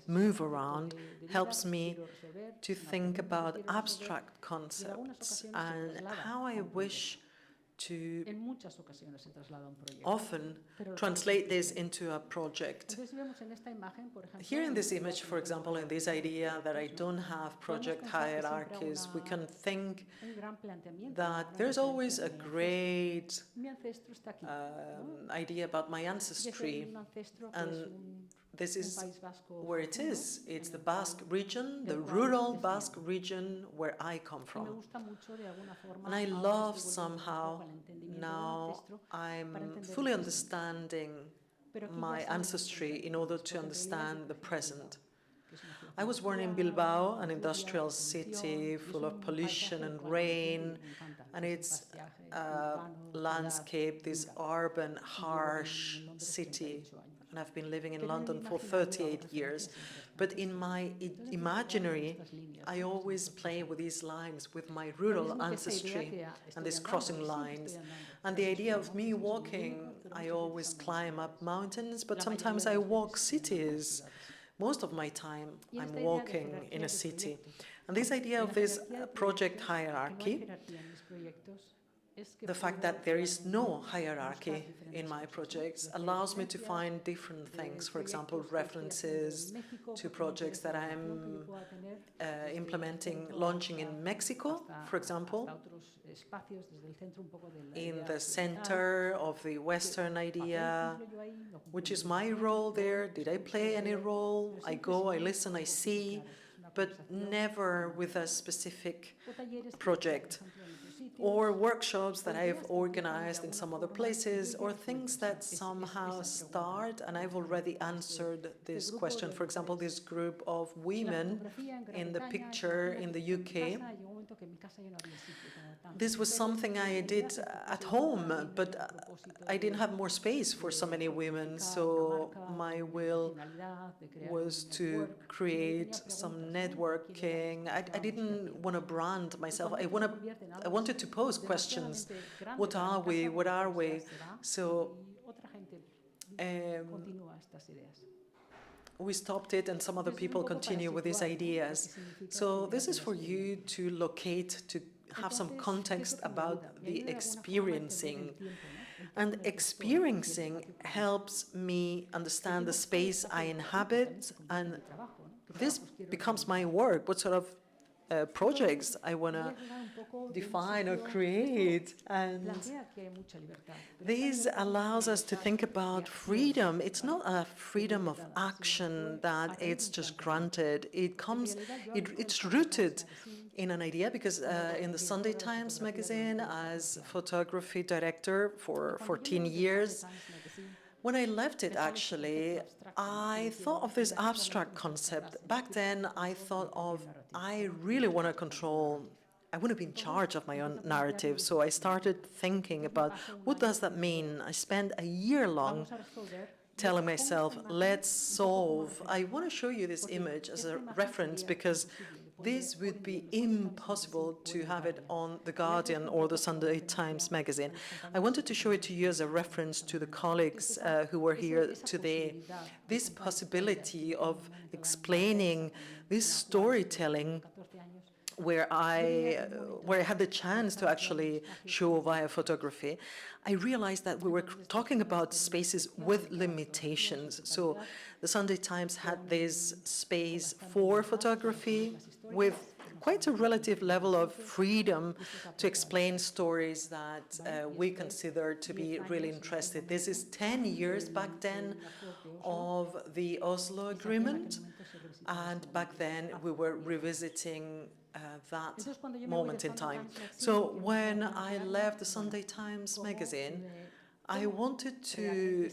move around helps me to think about abstract concepts and how I wish to often translate this into a project. Here in this image, for example, in this idea that I don't have project hierarchies, we can think that there's always a great idea about my ancestry, and this is where it is. It's the Basque region, the rural Basque region where I come from. And I love somehow now I'm fully understanding my ancestry in order to understand the present. I was born in Bilbao, an industrial city full of pollution and rain, and its landscape, this urban, harsh city. And I've been living in London for 38 years. But in my imaginary, I always play with these lines, with my rural ancestry and these crossing lines. And the idea of me walking, I always climb up mountains, but sometimes I walk cities. Most of my time, I'm walking in a city. And this idea of this project hierarchy, the fact that there is no hierarchy in my projects allows me to find different things. For example, references to projects that I'm launching in Mexico, for example, in the center of the Western idea. Which is my role there? Did I play any role? I go, I listen, I see, but never with a specific project. Or workshops that I've organized in some other places, or things that somehow start, and I've already answered this question. For example, this group of women in the picture in the UK. This was something I did at home, but I didn't have more space for so many women, so my will was to create some networking. I didn't want to brand myself. I wanted to pose questions. What are we? What are we? So we stopped it, and some other people continue with these ideas. So this is for you to locate, to have some context about the experiencing. And experiencing helps me understand the space I inhabit, and this becomes my work. What sort of projects I want to define or create, and this allows us to think about freedom. It's not a freedom of action that it's just granted. It's rooted in an idea, because in the Sunday Times magazine, as photography director for 14 years, when I left it, actually, I thought of this abstract concept. Back then, I thought of, I really want to control, I want to be in charge of my own narrative. So I started thinking about, what does that mean? I spent a year long telling myself, let's solve. I want to show you this image as a reference because this would be impossible to have it on The Guardian or the Sunday Times magazine. I wanted to show it to you as a reference to the colleagues who were here today. This possibility of explaining this storytelling where I had the chance to actually show via photography, I realized that we were talking about spaces with limitations. So the Sunday Times had this space for photography with quite a relative level of freedom to explain stories that we consider to be really interesting. This is 10 years back then of the Oslo Agreement, and back then we were revisiting that moment in time. So when I left the Sunday Times magazine, I wanted to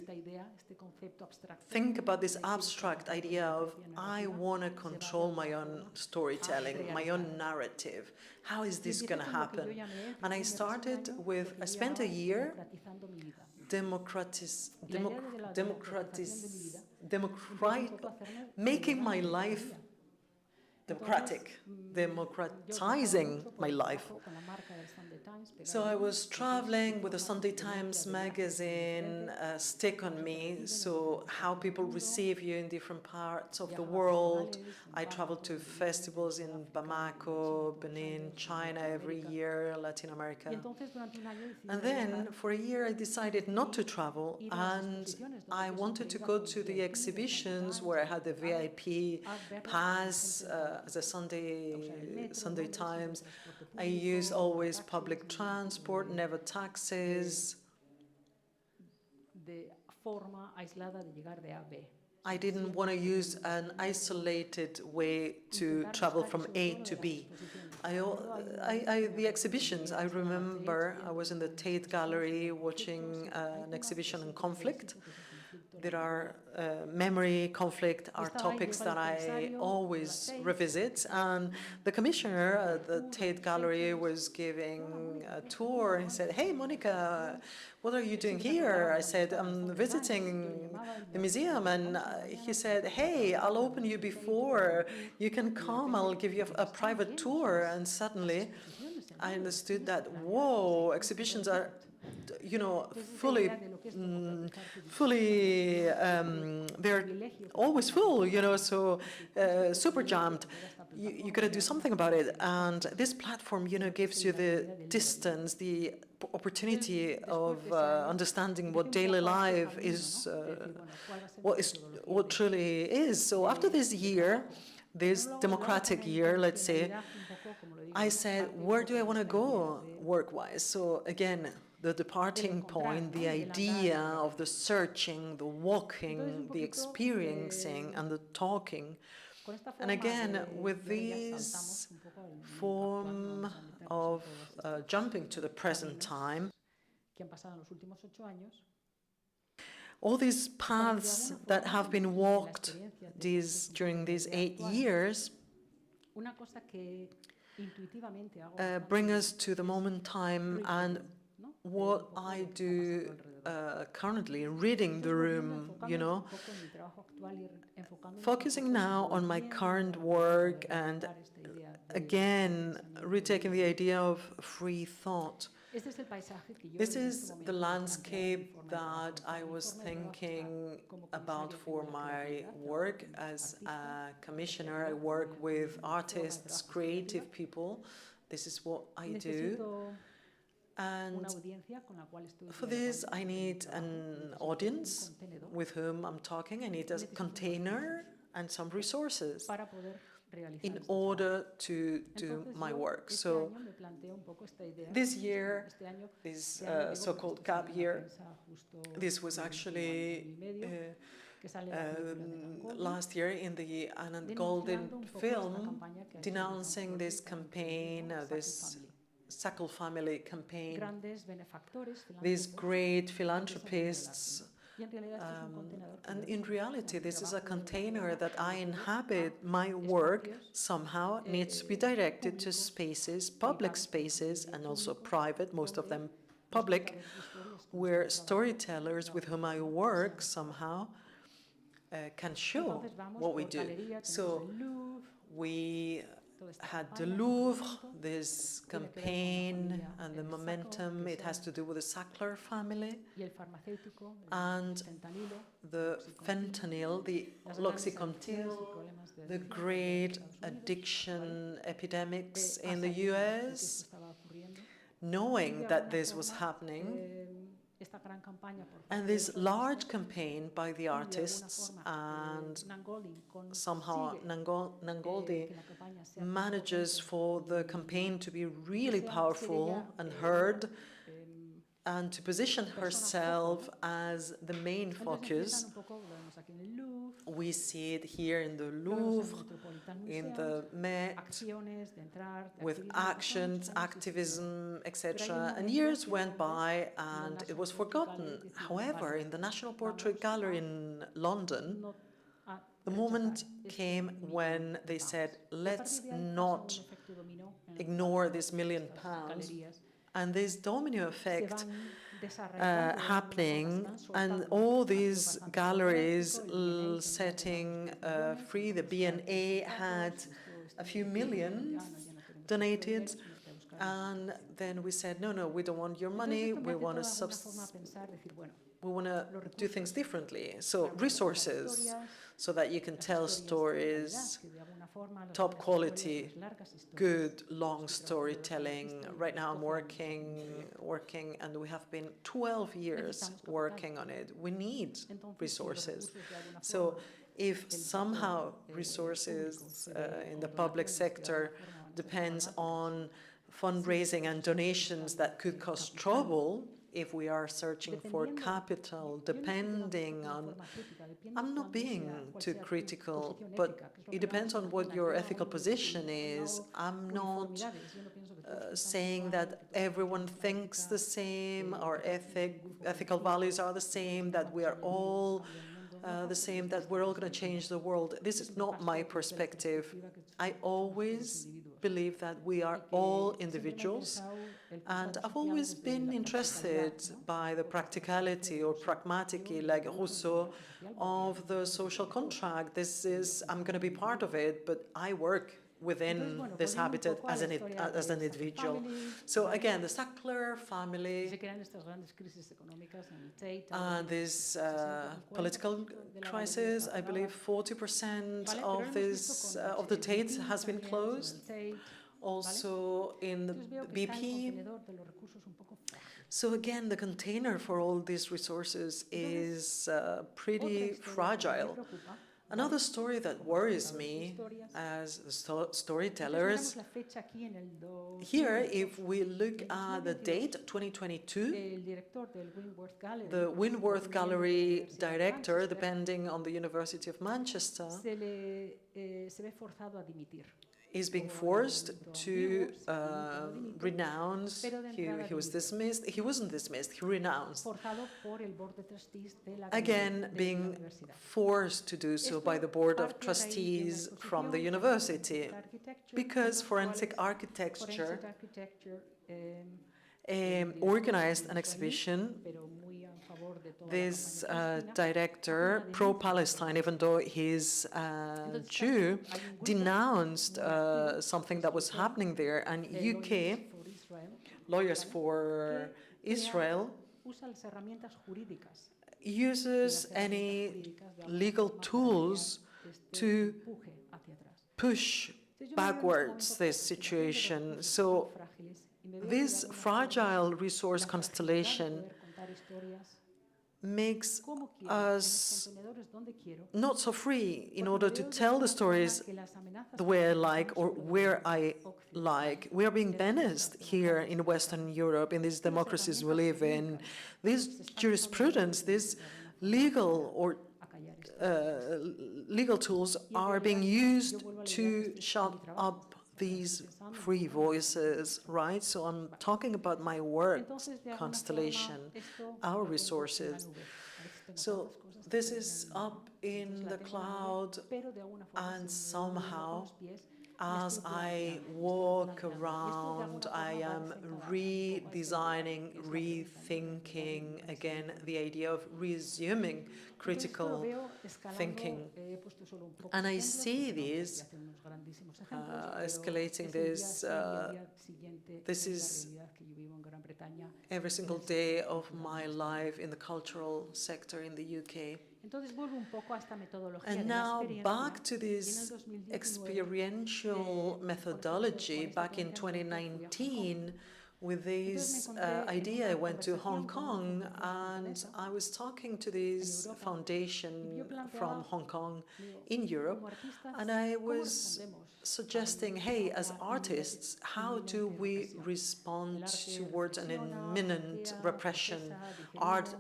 think about this abstract idea of, I want to control my own storytelling, my own narrative. How is this going to happen? And I started with, I spent a year making my life democratic, democratizing my life. So I was traveling with the Sunday Times magazine stick on me, so how people receive you in different parts of the world. I traveled to festivals in Bamako, Benin, China every year, Latin America. And then for a year I decided not to travel, and I wanted to go to the exhibitions where I had the VIP pass as a Sunday Times. I use always public transport, never taxis. I didn't want to use an isolated way to travel from A to B. The exhibitions, I remember I was in the Tate Gallery watching an exhibition on conflict. There are memory, conflict are topics that I always revisit. And the commissioner at the Tate Gallery was giving a tour. He said, "Hey, Monica, what are you doing here?" I said, "I'm visiting the museum." And he said, "Hey, I'll open you before. You can come, I'll give you a private tour." And suddenly I understood that, whoa, exhibitions are, you know, they're always full, you know, so super jammed. You got to do something about it. And this platform, you know, gives you the distance, the opportunity of understanding what daily life is, what truly is. So after this year, this democratic year, let's say, I said, where do I want to go work-wise? So again, the departing point, the idea of the searching, the walking, the experiencing, and the talking. And again, with this form of jumping to the present time, all these paths that have been walked during these 8 years bring us to the moment in time, and what I do currently, reading the room, you know, focusing now on my current work and again retaking the idea of free thought. This is the landscape that I was thinking about for my work as a commissioner. I work with artists, creative people. This is what I do. And for this, I need an audience with whom I'm talking. I need a container and some resources in order to do my work. So this year, this so-called gap year, this was actually last year in the Anand Golden film, denouncing this campaign, this Sackle family campaign. These great philanthropists And in reality, this is a container that I inhabit. My work somehow needs to be directed to spaces, public spaces, and also private, most of them public, where storytellers with whom I work somehow can show what we do. So we had the Louvre, this campaign and the momentum. It has to do with the Sackler family and the fentanyl, the L'Oxycontin, the great addiction epidemics in the US. Knowing that this was happening, and this large campaign by the artists, and somehow Nangoldi manages for the campaign to be really powerful and heard, and to position herself as the main focus. We see it here in the Louvre, in the Met, with actions, activism, etc. And years went by and it was forgotten. However, in the National Portrait Gallery in London, the moment came when they said, let's not ignore this £1 million. And this domino effect happening, and all these galleries setting free. The BNA had a few million donated, and then we said, no, we don't want your money. We want to do things differently. So resources, so that you can tell stories, top quality, good, long storytelling. Right now I'm working, and we have been 12 years working on it. We need resources. So if somehow resources in the public sector depends on fundraising and donations that could cause trouble, if we are searching for capital, depending on, I'm not being too critical, but it depends on what your ethical position is. I'm not saying that everyone thinks the same, our ethical values are the same, that we are all the same, that we're all going to change the world. This is not my perspective. I always believe that we are all individuals, and I've always been interested by the practicality or pragmatically, like Rousseau, of the social contract. This is, I'm going to be part of it, but I work within this habitat as an individual. So again, the Sackler family and this political crisis, I believe 40% of this of the Tate has been closed. Also in the BP. So again, the container for all these resources is pretty fragile. Another story that worries me as storytellers, here, if we look at the date, 2022, the Windworth Gallery director, depending on the University of Manchester, is being forced to renounce. He was dismissed. He wasn't dismissed, he renounced. Again, being forced to do so by the Board of Trustees from the university, because forensic architecture organized an exhibition. This director, pro-Palestine, even though he's Jew, denounced something that was happening there, and UK Lawyers for Israel uses any legal tools to push backwards this situation. So this fragile resource constellation makes us not so free in order to tell the stories the way I like or where I like. We are being menaced here in Western Europe, in these democracies we live in. This jurisprudence, this legal or legal tools are being used to shut up these free voices, right? So I'm talking about my work constellation, our resources. So this is up in the cloud, and somehow, as I walk around, I am redesigning, rethinking again the idea of resuming critical thinking. And I see these, escalating this, this is every single day of my life in the cultural sector in the UK. And now back to this experiential methodology. Back in 2019, with this idea, I went to Hong Kong and I was talking to this foundation from Hong Kong in Europe, and I was suggesting, hey, as artists, how do we respond towards an imminent repression? Art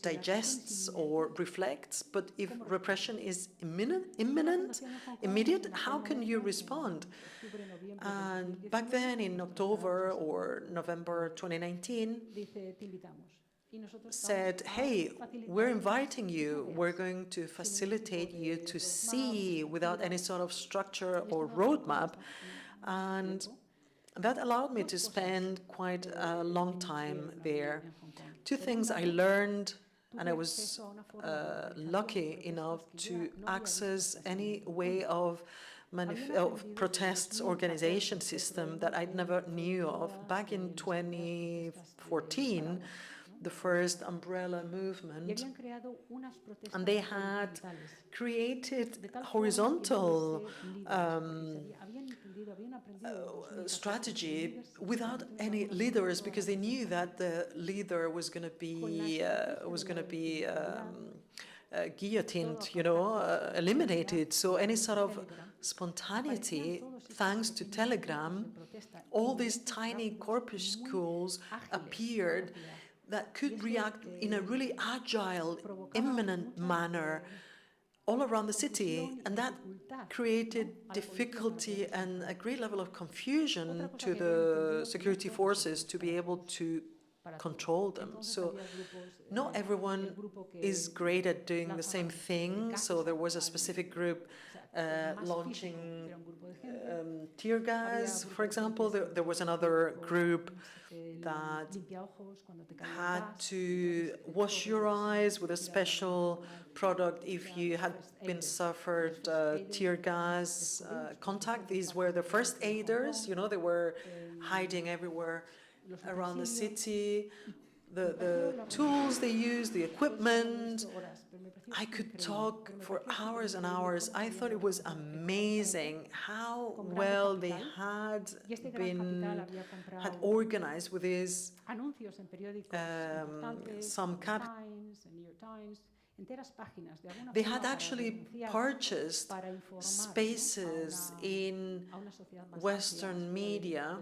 digests or reflects, but if repression is immediate, how can you respond? And back then in October or November 2019, said, hey, we're inviting you, we're going to facilitate you to see without any sort of structure or roadmap. And that allowed me to spend quite a long time there. Two things I learned, and I was lucky enough to access any way of protests organization system that I'd never knew of. Back in 2014, the first umbrella movement, and they had created horizontal strategy without any leaders, because they knew that the leader was going to be guillotined, you know, eliminated. So any sort of spontaneity, thanks to Telegram, all these tiny corpuscles appeared that could react in a really agile, imminent manner all around the city, and that created difficulty and a great level of confusion to the security forces to be able to control them. So not everyone is great at doing the same thing. So there was a specific group launching tear gas, for example. There was another group that had to wash your eyes with a special product if you had been suffered tear gas contact. These were the first aiders, you know, they were hiding everywhere around the city. The tools they used, the equipment, I could talk for hours and hours. I thought it was amazing how well they had organized with this, some they had actually purchased spaces in Western media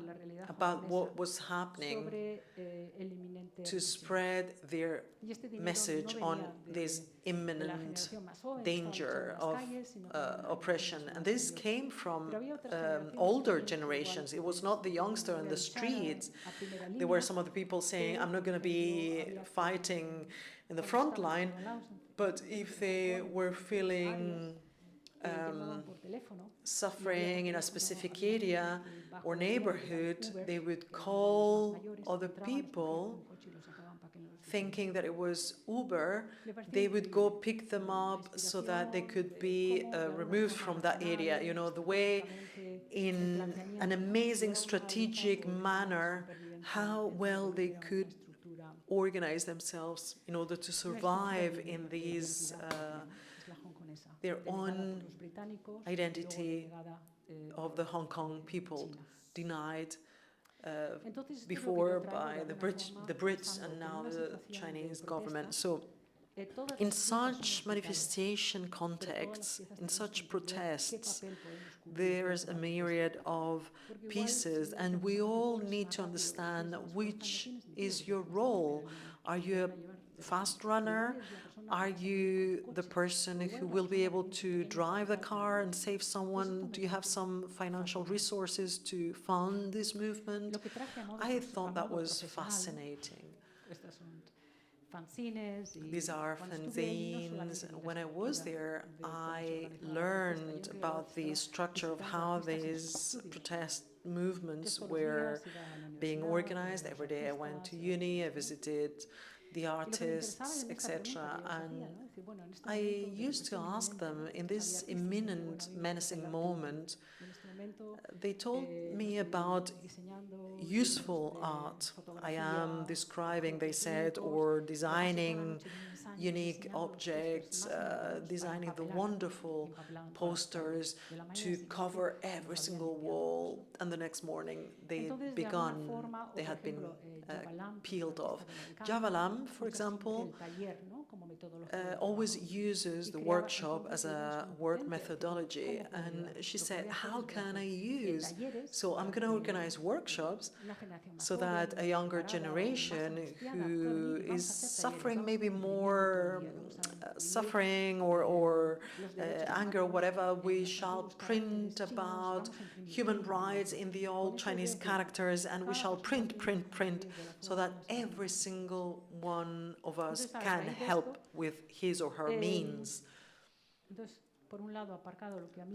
about what was happening to spread their message on this imminent danger of oppression. And this came from older generations. It was not the youngster in the streets. There were some of the people saying, I'm not going to be fighting in the front line, but if they were feeling suffering in a specific area or neighborhood, they would call other people, thinking that it was Uber. They would go pick them up so that they could be removed from that area. You know, the way, in an amazing strategic manner, how well they could organize themselves in order to survive in these their own identity of the Hong Kong people, denied before by the Brits and now the Chinese government. So in such manifestation contexts, in such protests, there's a myriad of pieces, and we all need to understand which is your role. Are you a fast runner? Are you the person who will be able to drive the car and save someone? Do you have some financial resources to fund this movement? I thought that was fascinating. These are fanzines. When I was there, I learned about the structure of how these protest movements were being organized. Every day I went to uni, I visited the artists, etc. And I used to ask them, in this imminent, menacing moment, they told me about useful art. I am describing, they said, or designing unique objects, designing the wonderful posters to cover every single wall, and the next morning they had been peeled off. Javalam, for example, always uses the workshop as a work methodology, and she said, how can I use? So I'm going to organize workshops so that a younger generation who is suffering maybe more suffering or anger, whatever, we shall print about human rights in the old Chinese characters, and we shall print, so that every single one of us can help with his or her means.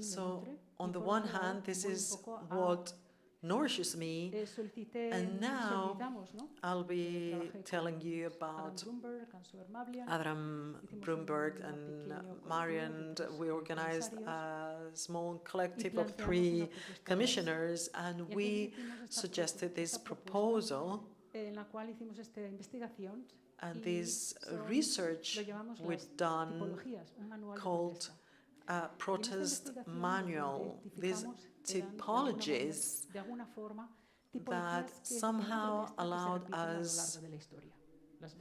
So, on the one hand, this is what nourishes me, and now I'll be telling you about Adam Brumberg and Marian. We organized a small collective of 3 commissioners, and we suggested this proposal, and this research we've done called a protest manual. These typologies that somehow allowed us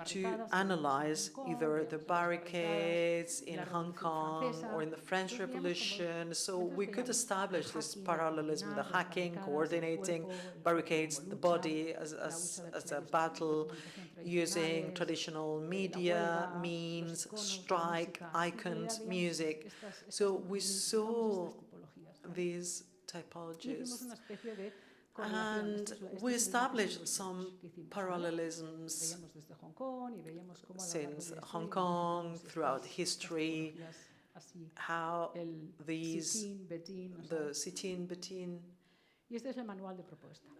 to analyze either the barricades in Hong Kong or in the French Revolution, so we could establish this parallelism, the hacking, coordinating barricades, the body as a battle, using traditional media, means, strike, icons, music. So we saw these typologies, and we established some parallelisms since Hong Kong, throughout history, how these, the sit-in, bet-in,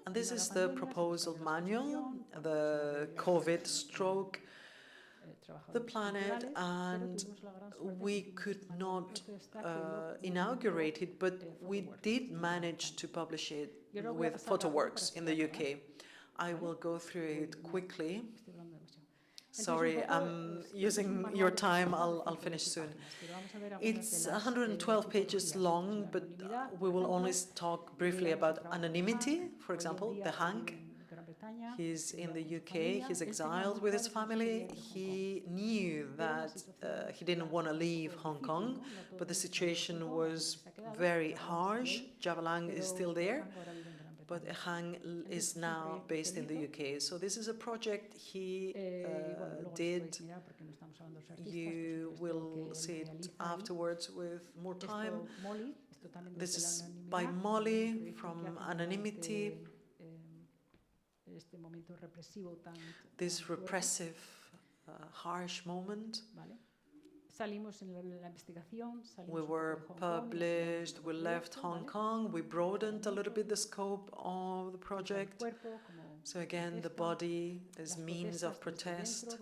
and this is the proposal manual, the COVID stroke, the planet, and we could not inaugurate it, but we did manage to publish it with PhotoWorks in the UK. I will go through it quickly. Sorry, I'm using your time. I'll finish soon. It's 112 pages long, but we will only talk briefly about anonymity. For example, the hang. He's in the UK, he's exiled with his family. He knew that he didn't want to leave Hong Kong, but the situation was very harsh. Javalang is still there, but Hang is now based in the UK. So this is a project he did. You will see it afterwards with more time. This is by Molly from Anonymity. This repressive, harsh moment. We were published, we left Hong Kong, we broadened a little bit the scope of the project. So again, the body as means of protest,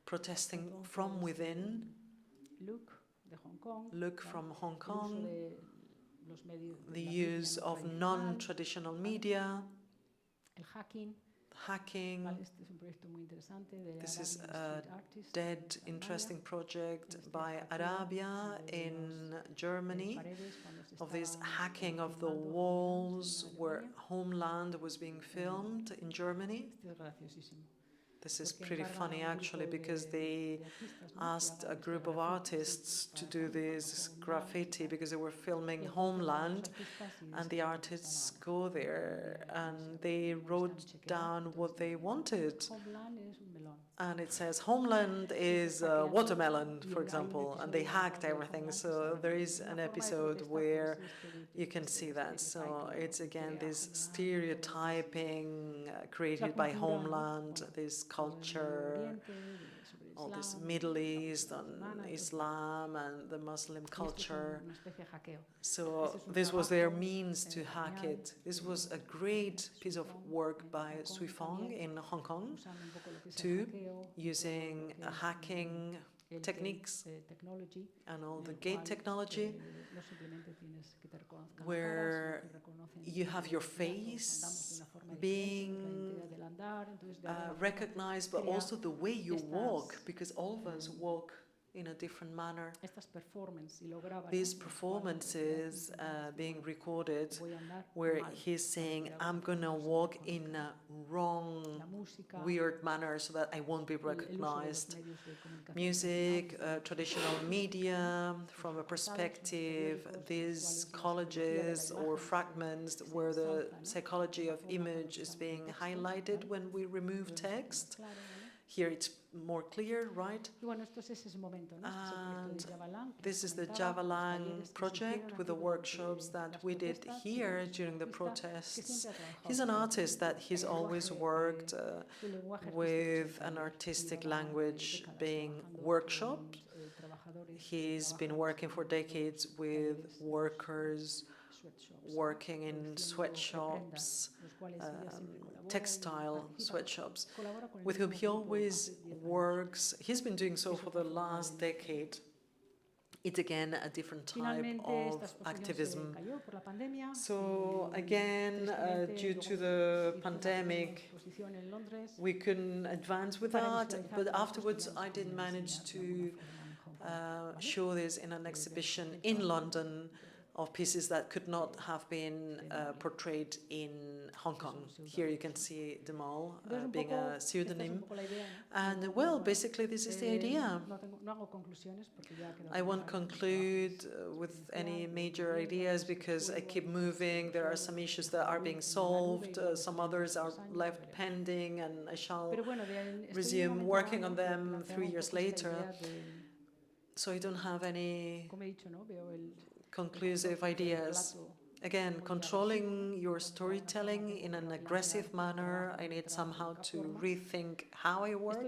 protesting from within. Look from Hong Kong, the use of non-traditional media, hacking. This is a dead, interesting project by Arabia in Germany, of this hacking of the walls where Homeland was being filmed in Germany. This is pretty funny, actually, because they asked a group of artists to do this graffiti because they were filming Homeland, and the artists go there and they wrote down what they wanted. And it says, Homeland is a watermelon, for example, and they hacked everything. So there is an episode where you can see that. So it's, again, this stereotyping created by Homeland, this culture, all this Middle East and Islam and the Muslim culture. So this was their means to hack it. This was a great piece of work by Sui Fong in Hong Kong too, using hacking techniques and all the gate technology, where you have your face being recognized, but also the way you walk, because all of us walk in a different manner. These performances being recorded where he's saying, I'm gonna walk in a wrong, weird manner so that I won't be recognized. Music, traditional media, from a perspective, these colleges or fragments where the psychology of image is being highlighted when we remove text. Here it's more clear, right? And this is the Javelin project with the workshops that we did here during the protests. He's an artist that he's always worked with an artistic language being workshopped. He's been working for decades with workers working in sweatshops, textile sweatshops, with whom he always works. He's been doing so for the last decade. It's again a different type of activism. So again, due to the pandemic, we couldn't advance with that, but afterwards I did manage to show this in an exhibition in London of pieces that could not have been portrayed in Hong Kong. Here you can see them all being a pseudonym. And well, basically this is the idea. I won't conclude with any major ideas because I keep moving. There are some issues that are being solved, some others are left pending, and I shall resume working on them 3 years later. So I don't have any conclusive ideas. Again, controlling your storytelling in an aggressive manner, I need somehow to rethink how I work.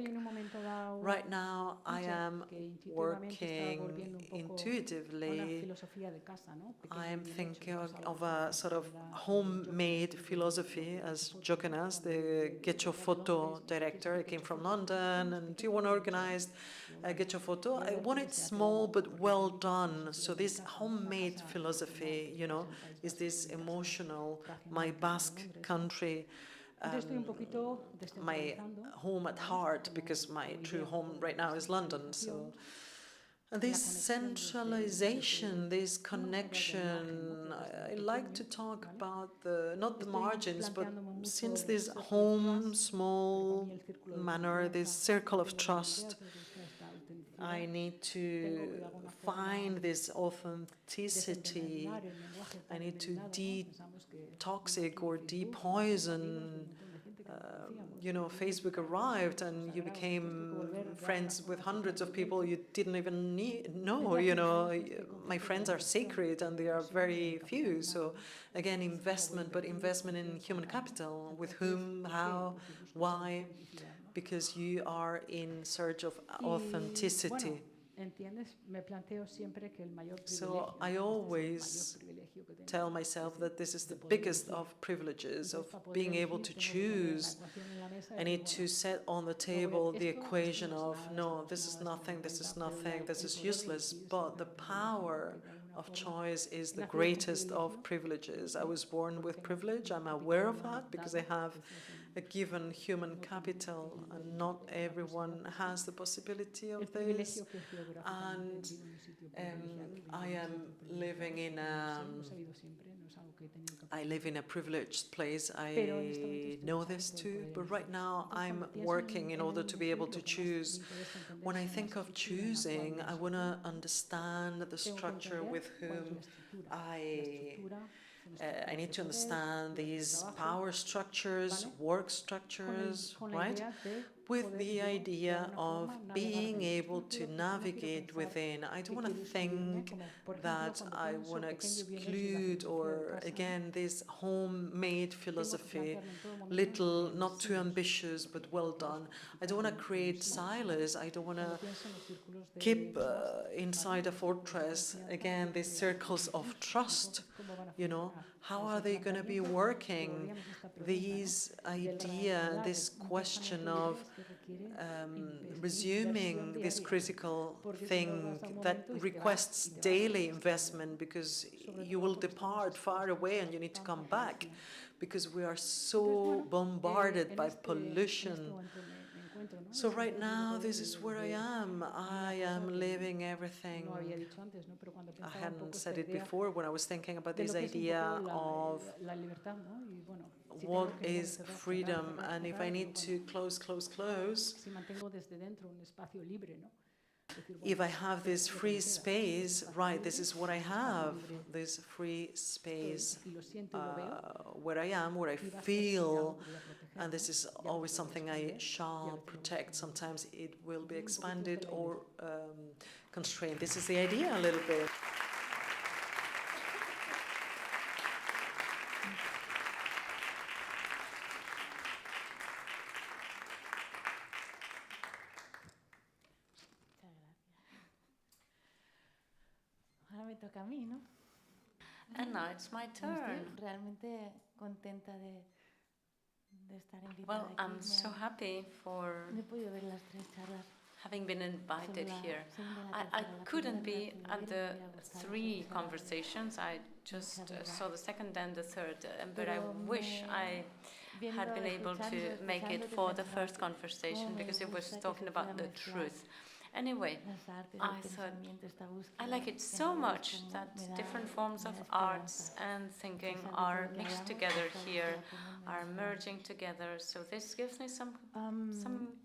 Right now, I am working intuitively. I am thinking of a sort of homemade philosophy, as Jokenas, the Get Your Photo director. I came from London, and do you want to organize Get Your Photo? I want it small but well done. So this homemade philosophy, you know, is this emotional, my Basque country, my home at heart, because my true home right now is London. So, and this centralization, this connection, I like to talk about the, not the margins, but since this home, small manner, this circle of trust, I need to find this authenticity. I need to detoxic or depoison. You know, Facebook arrived and you became friends with hundreds of people you didn't even know. You know, my friends are sacred and they are very few. So again, investment, but investment in human capital. With whom, how, why? Because you are in search of authenticity. So I always tell myself that this is the biggest of privileges, of being able to choose. I need to set on the table the equation of, no, this is nothing, this is nothing, this is useless, but the power of choice is the greatest of privileges. I was born with privilege, I'm aware of that, because I have a given human capital, and not everyone has the possibility of this. And I am living in I live in a privileged place. I know this too, but right now I'm working in order to be able to choose. When I think of choosing, I want to understand the structure with whom I need to understand these power structures, work structures, right? with the idea of being able to navigate within. I don't want to think that I want to exclude or, again, this homemade philosophy, little, not too ambitious, but well done. I don't want to create silos. I don't want to keep inside a fortress, again, these circles of trust, you know. How are they going to be working? These idea, this question of resuming this critical thing that requests daily investment, because you will depart far away and you need to come back because we are so bombarded by pollution. So right now, this is where I am. I am living everything. I hadn't said it before when I was thinking about this idea of what is freedom, and if I need to close, if I have this free space, right, this is what I have, this free space where I am, where I feel, and this is always something I shall protect. Sometimes it will be expanded or constrained. This is the idea a little bit. Toca a mí, ¿no? And now it's my turn. Estoy realmente contenta de estar invitada. Well, aquí. I'm so happy for No he podido ver las tres charlas. having been invited here. I couldn't be at the three conversations. I just saw the second and the third, but I wish I had been able to make it for the first conversation because it was talking about the truth. Anyway, I thought I like it so much that different forms of arts and thinking are mixed together here, are merging together. So this gives me some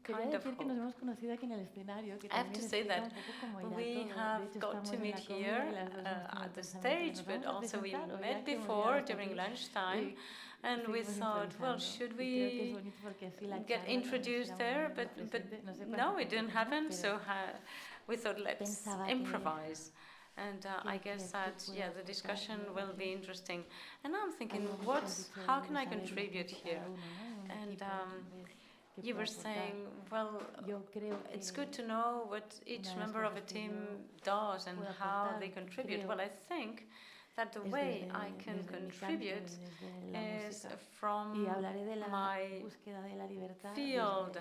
kind of hope. I have to say that we have got to meet here at the stage, but also we met before during lunchtime. And we thought, well, should we get introduced there? But no, it didn't happen. So we thought, let's improvise. And I guess that, yeah, the discussion will be interesting. And I'm thinking, how can I contribute here? And you were saying, well, it's good to know what each member of a team does and how they contribute. Well, I think that the way I can contribute is from my field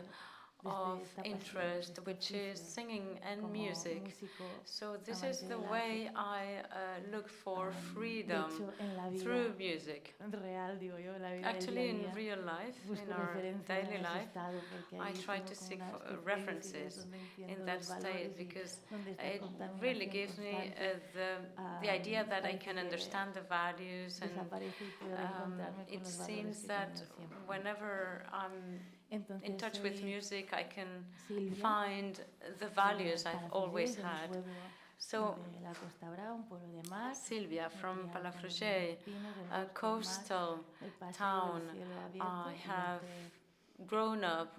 of interest, which is singing and music. So this is the way I look for freedom through music. Actually, in real life, in our daily life, I try to seek references in that state because it really gives me the idea that I can understand the values, and it seems that whenever I'm in touch with music, I can find the values I've always had. So, Silvia from Palafrugell, a coastal town, I have grown up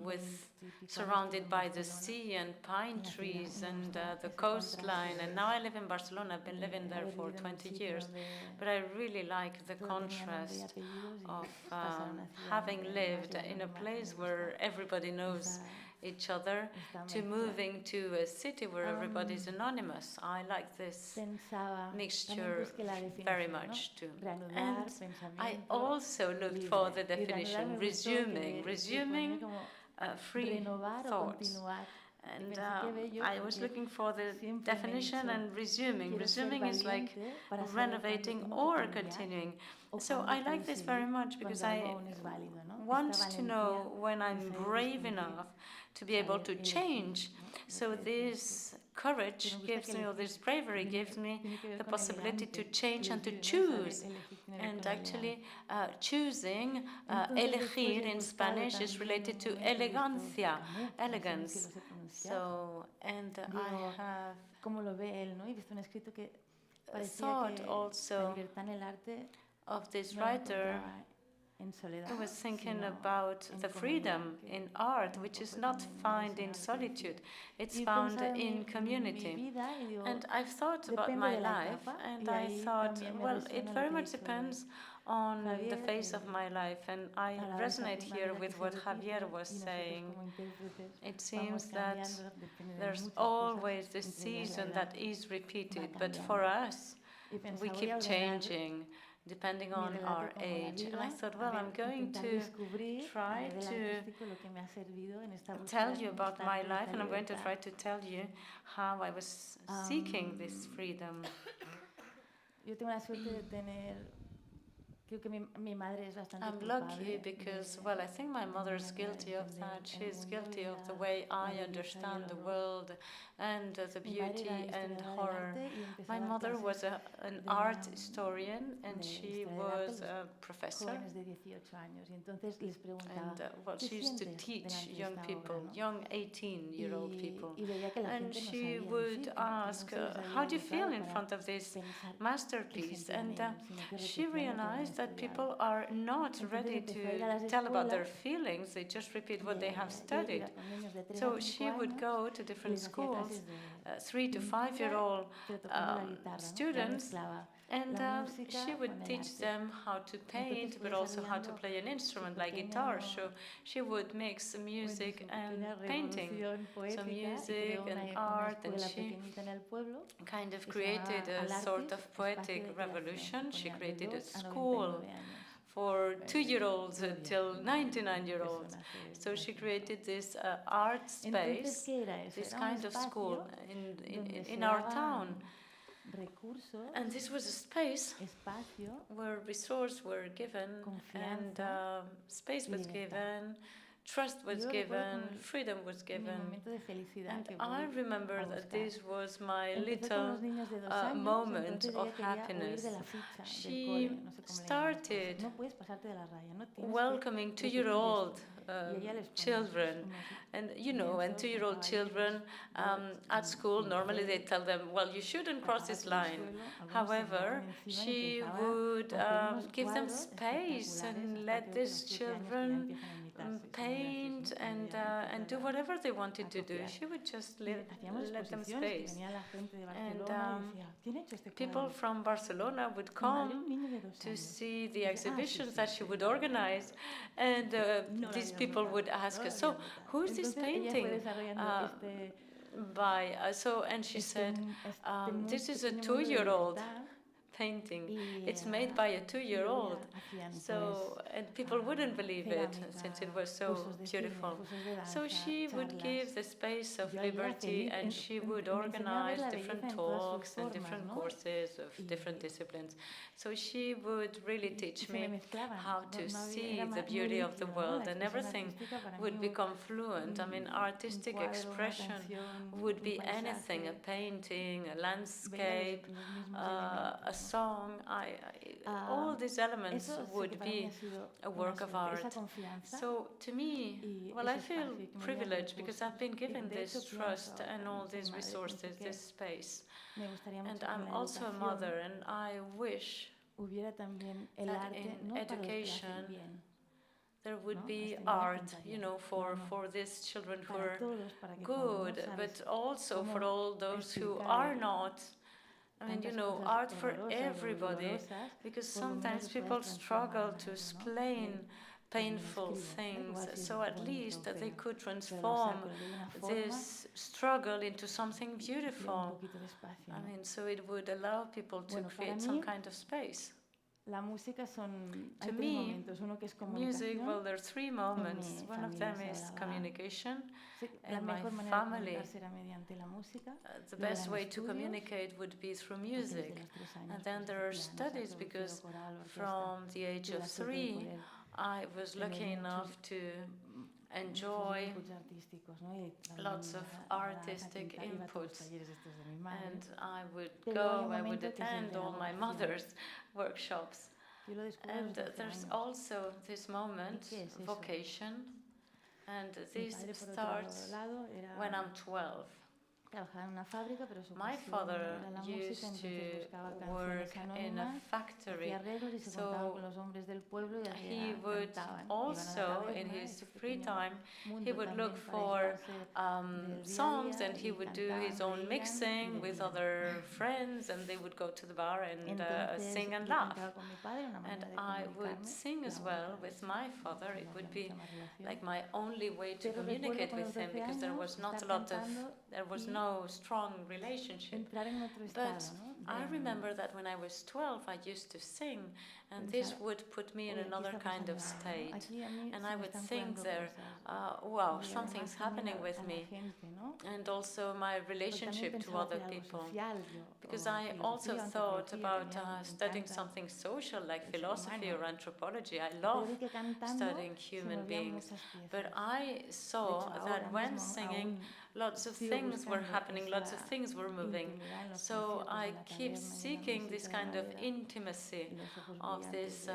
surrounded by the sea and pine trees and the coastline, and now I live in Barcelona. I've been living there for 20 years, but I really like the contrast of having lived in a place where everybody knows each other to moving to a city where everybody's anonymous. I like this mixture very much too. And I also looked for the definition, resuming free thoughts. And I was looking for the definition and resuming. Resuming is like renovating or continuing. So I like this very much because I want to know when I'm brave enough to be able to change. So this courage gives me, or this bravery gives me the possibility to change and to choose. And actually, choosing, elegir in Spanish is related to elegancia, elegance. So, and I have thought also of this writer I was thinking about the freedom in art, which is not found in solitude, it's found in community. And I've thought about my life, and I thought, well, it very much depends on the phase of my life, and I resonate here with what Javier was saying. It seems that there's always this season that is repeated, but for us, we keep changing depending on our age. And I thought, well, I'm going to try to tell you about my life, and I'm going to try to tell you how I was seeking this freedom. I'm lucky because, well, I think my mother's guilty of that. She's guilty of the way I understand the world and the beauty and horror. My mother was an art historian, and she was a professor. And well, she used to teach young people, young 18-year-old people. And she would ask, how do you feel in front of this masterpiece? And she realized that people are not ready to tell about their feelings, they just repeat what they have studied. So she would go to different schools, 3 to 5-year-old students, and she would teach them how to paint, but also how to play an instrument like guitar. So she would mix music and painting, so music and art, and she kind of created a sort of poetic revolution. She created a school for 2-year-olds till 99-year-olds. So she created this art space, this kind of school in our town. And this was a space where resources were given, and space was given, trust was given, freedom was given. And I remember that this was my little moment of happiness. She started welcoming 2-year-old children. And you know, and 2-year-old children at school, normally they tell them, well, you shouldn't cross this line. However, she would give them space and let these children paint and do whatever they wanted to do. She would just let them space. And people from Barcelona would come to see the exhibitions that she would organize, and these people would ask her, so who's this painting by? And she said, this is a 2-year-old painting. It's made by a 2-year-old. So, and people wouldn't believe it since it was so beautiful. So she would give the space of liberty, and she would organize different talks and different courses of different disciplines. So she would really teach me how to see the beauty of the world, and everything would become fluent. I mean, artistic expression would be anything, a painting, a landscape, a song. All these elements would be a work of art. So to me, well, I feel privileged because I've been given this trust and all these resources, this space. And I'm also a mother, and I wish that in education there would be art, you know, for these children who are good, but also for all those who are not. I mean, you know, art for everybody, because sometimes people struggle to explain painful things, so at least that they could transform this struggle into something beautiful. I mean, so it would allow people to create some kind of space. To me, music, well, there are 3 moments. One of them is communication. In my family, the best way to communicate would be through music. And then there are studies, because from the age of 3, I was lucky enough to enjoy lots of artistic inputs, and I would attend all my mother's workshops. And there's also this moment, vocation, and this starts when I'm 12. My father used to work in a factory, so he would also, in his free time, he would look for songs, and he would do his own mixing with other friends, and they would go to the bar and sing and laugh. And I would sing as well with my father. It would be like my only way to communicate with him, because there was no strong relationship. But I remember that when I was 12, I used to sing, and this would put me in another kind of state. And I would think there, wow, something's happening with me. And also my relationship to other people. Because I also thought about studying something social like philosophy or anthropology. I love studying human beings. But I saw that when singing, lots of things were happening, lots of things were moving. So I keep seeking this kind of intimacy of these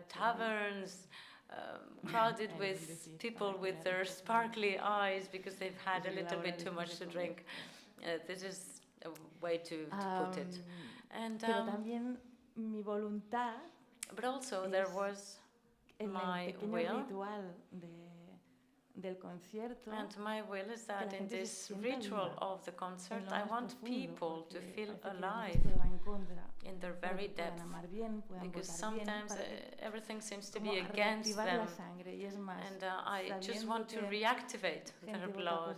taverns, crowded with people with their sparkly eyes because they've had a little bit too much to drink. This is a way to put it. And but also there was my will. And my will is that in this ritual of the concert, I want people to feel alive in their very depth, because sometimes everything seems to be against them, and I just want to reactivate their blood.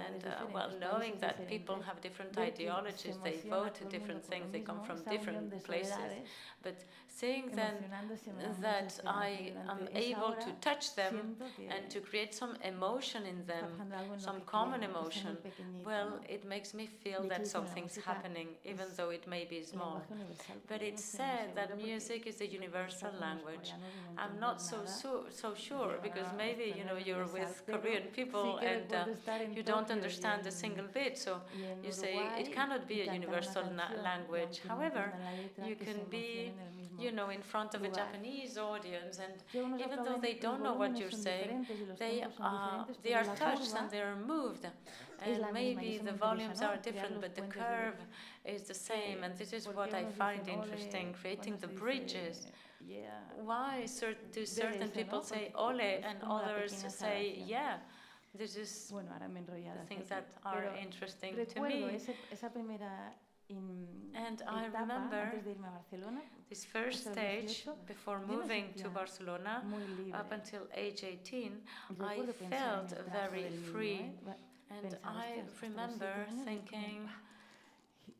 And well, knowing that people have different ideologies, they vote different things, they come from different places, but seeing then that I am able to touch them and to create some emotion in them, some common emotion, well, it makes me feel that something's happening, even though it may be small. But it's said that music is a universal language. I'm not so sure, because maybe, you know, you're with Korean people and you don't understand a single bit, so you say it cannot be a universal language. However, you can be, you know, in front of a Japanese audience, and even though they don't know what you're saying, they are touched and they are moved. And maybe the volumes are different, but the curve is the same. And this is what I find interesting, creating the bridges. Why do certain people say ole and others say yeah? This is the things that are interesting to me. And I remember this first stage before moving to Barcelona. Up until age 18, I felt very free. And I remember thinking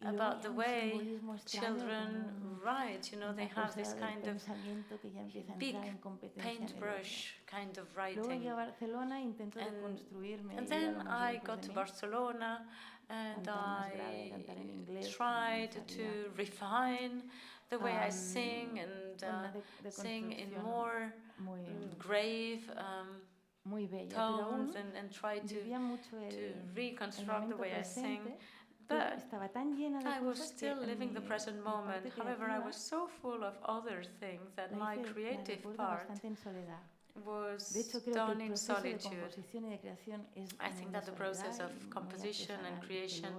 about the way children write. You know, they have this kind of big paintbrush kind of writing. And then I got to Barcelona, and I tried to refine the way I sing, and sing in more grave tones, and try to reconstruct the way I sing. But I was still living the present moment. However, I was so full of other things that my creative part was done in solitude. I think that the process of composition and creation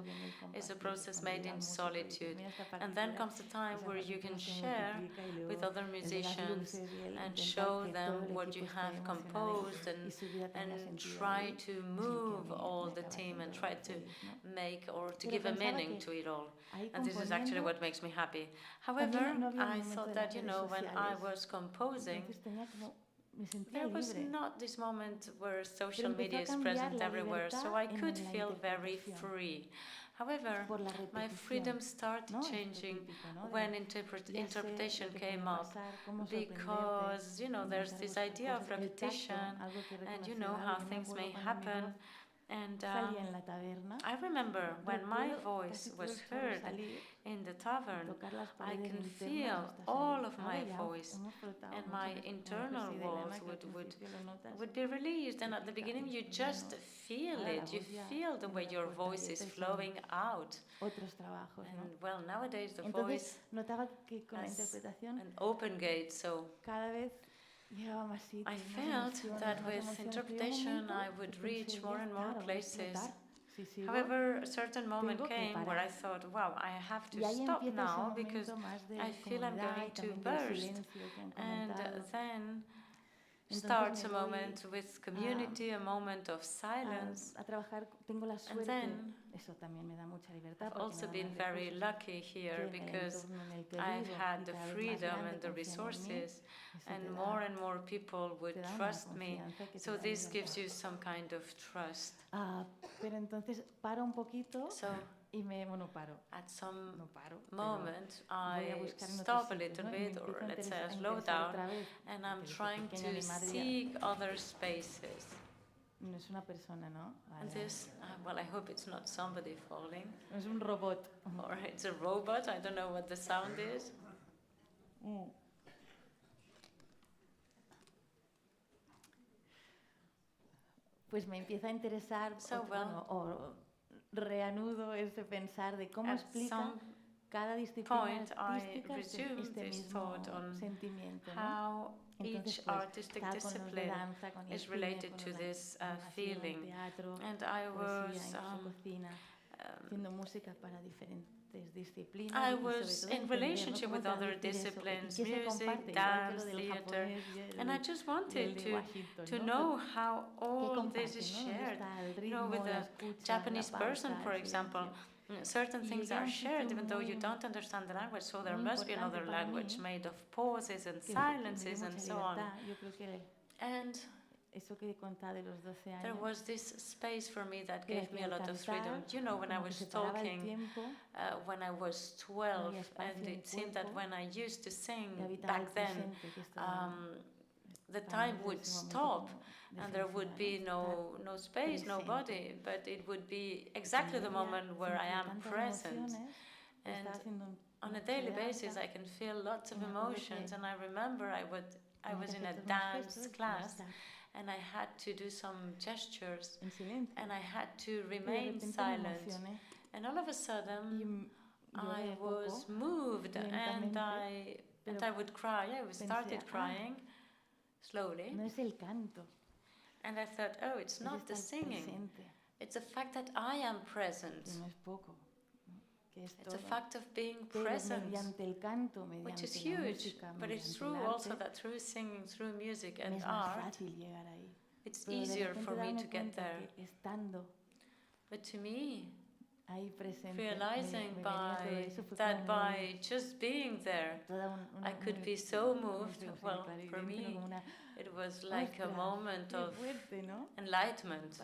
is a process made in solitude. And then comes the time where you can share with other musicians and show them what you have composed, and try to move all the team and try to make or to give a meaning to it all. And this is actually what makes me happy. However, I thought that, you know, when I was composing, there was not this moment where social media is present everywhere, so I could feel very free. However, my freedom started changing when interpretation came up, because, you know, there's this idea of repetition, and you know how things may happen. And I remember when my voice was heard in the tavern, I can feel all of my voice, and my internal walls would be released. And at the beginning, you just feel it. You feel the way your voice is flowing out. And well, nowadays the voice has an open gate, so I felt that with interpretation I would reach more and more places. However, a certain moment came where I thought, wow, I have to stop now because I feel I'm going to burst. And then starts a moment with community, a moment of silence. And then I've also been very lucky here because I've had the freedom and the resources, and more people would trust me. So this gives you some kind of trust. So at some moment I stop a little bit, or let's say I slow down, and I'm trying to seek other spaces. And this, well, I hope it's not somebody falling. Es un robot. Or it's a robot, I don't know what the sound is. Pues me empieza a interesar, o reanudo ese pensar de cómo explica cada disciplina artística este mismo sentimiento, how each artistic discipline is related to this feeling. And I was I was in relationship with other disciplines, music, dance, theater, and I just wanted to know how all this is shared. You know, with a Japanese person, for example, certain things are shared even though you don't understand the language, so there must be another language made of pauses and silences and so on. And there was this space for me that gave me a lot of freedom. You know, when I was talking, when I was 12, and it seemed that when I used to sing back then, the time would stop and there would be no space, nobody, but it would be exactly the moment where I am present. And on a daily basis, I can feel lots of emotions. And I remember I was in a dance class, and I had to do some gestures, and I had to remain silent. And all of a sudden, I was moved, and I would cry. I started crying slowly. And I thought, oh, it's not the singing. It's the fact that I am present. It's a fact of being present, which is huge, but it's true also that through singing, through music and art, it's easier for me to get there. But to me, realizing that by just being there, I could be so moved, well, for me, it was like a moment of enlightenment.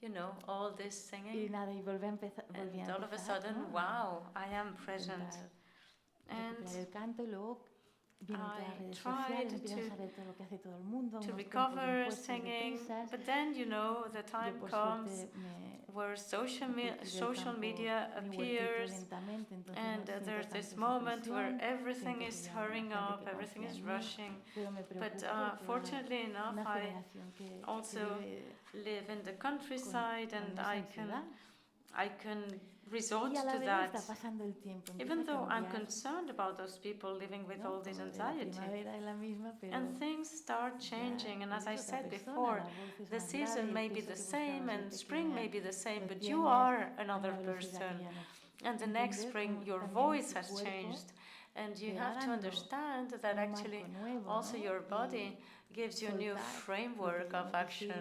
You know, all this singing, and all of a sudden, wow, I am present. And I tried to recover singing, but then, you know, the time comes where social media appears, and there's this moment where everything is hurrying up, everything is rushing. But fortunately enough, I also live in the countryside, and I can resort to that, even though I'm concerned about those people living with all this anxiety. And things start changing, and as I said before, the season may be the same and spring may be the same, but you are another person. And the next spring your voice has changed, and you have to understand that actually also your body gives you a new framework of action,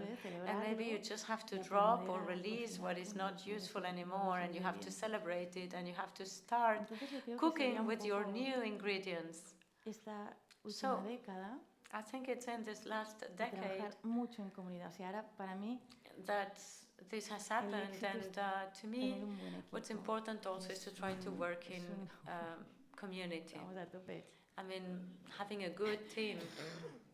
and maybe you just have to drop or release what is not useful anymore, and you have to celebrate it, and you have to start cooking with your new ingredients. So I think it's in this last decade that this has happened, and to me what's important also is to try to work in community. I mean, having a good team.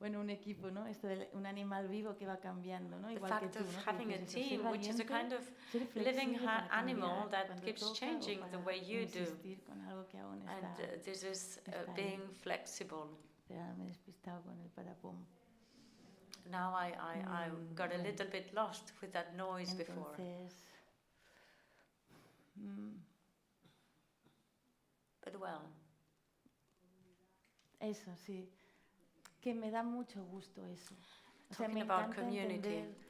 Un equipo, ¿no? Esto de un animal vivo que va cambiando, ¿no? The fact of having a team, which is a kind of living animal that keeps changing the way you do. And this is being flexible. Now I got a little bit lost with that noise before. But well. Eso, sí. Que me da mucho gusto eso. Talking about community,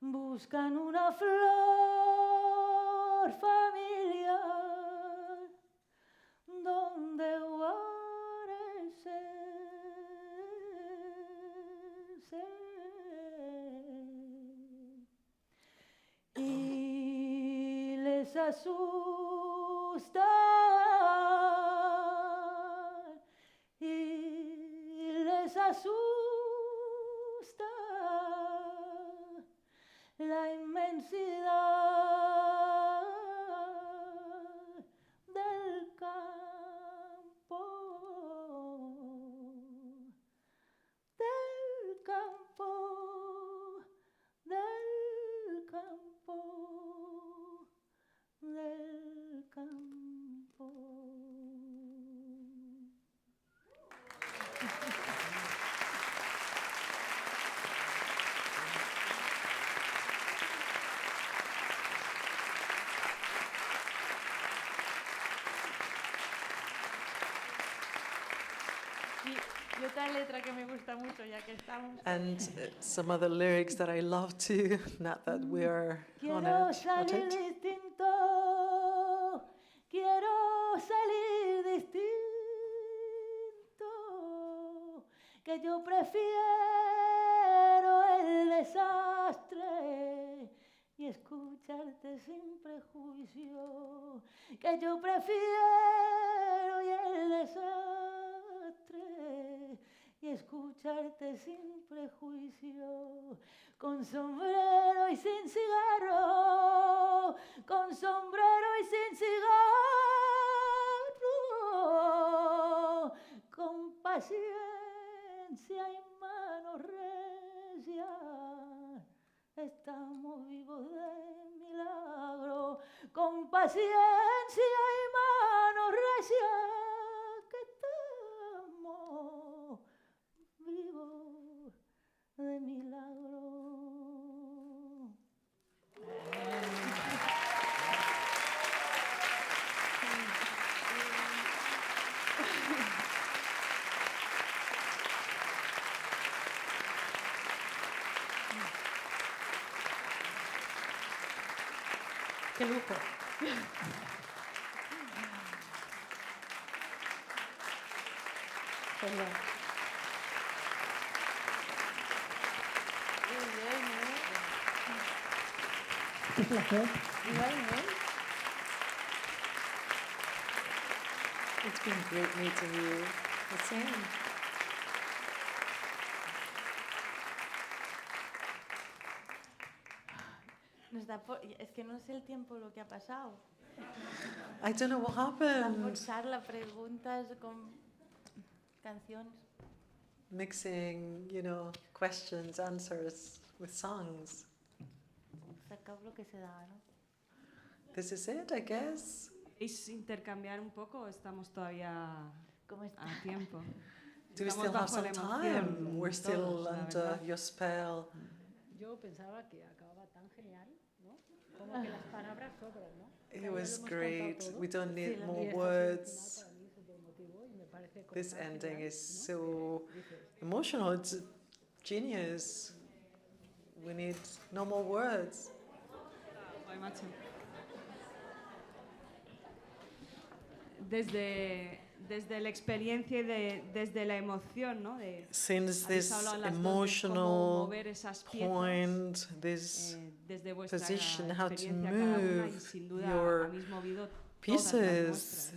buscan una flor familiar donde guarecer. sé. Y les asusta, y les asusta la inmensidad del campo, del campo, del campo, del campo. Y otra letra que me gusta mucho, ya que estamos. And some other lyrics that I love too, not that we are on Quiero it. salir distinto, quiero salir distinto, que yo prefiero el desastre y escucharte sin prejuicio, que yo prefiero el desastre y escucharte sin prejuicio, con sombrero y sin cigarro, con sombrero y sin cigarro, con paciencia y manos recias, estamos vivos de milagro, con paciencia y manos recias, que estamos vivos de milagro. ¡Qué lujo! Genial. Muy bien, Qué placer. Igualmente. It's been great meeting you. The same. Es que no sé el tiempo lo que ha pasado. I don't know what happened. Charla, preguntas con canciones. Mixing, questions, answers with songs. Se acabó lo que se da, ¿no? This is it, I guess. ¿Queréis intercambiar un poco o estamos todavía a tiempo? Do we still have some time? We're still under your spell. Yo pensaba que acababa tan genial, ¿no? Como que las palabras sobran, ¿no? It was great. We don't need more words. This ending is so emotional. It's genius. We need no more words. Desde la experiencia y desde la emoción, ¿no? Since this emotional point, this position, how to move your pieces,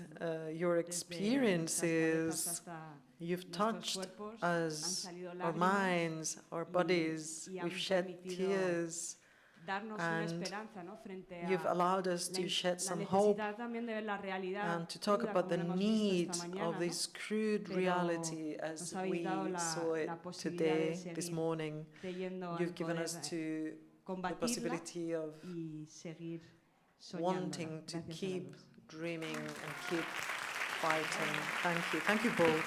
your experiences, you've touched us, our minds, our bodies, we've shed tears. And you've allowed us to shed some hope and to talk about the need of this crude reality as we saw it today, this morning. You've given us to the possibility of wanting to keep dreaming and keep fighting. Thank you. Thank you both.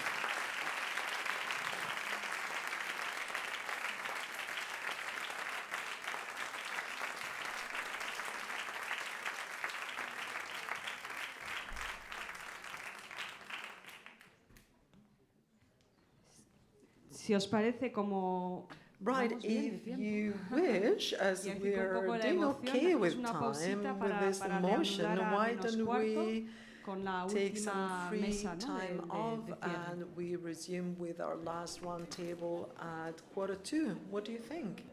Si os parece, como Right, if you wish, as we're doing okay with time, with this emotion, why don't we con la take some última free mesa, ¿no? time off, de cierre. and we resume with our last round table at 1:45. What do you think?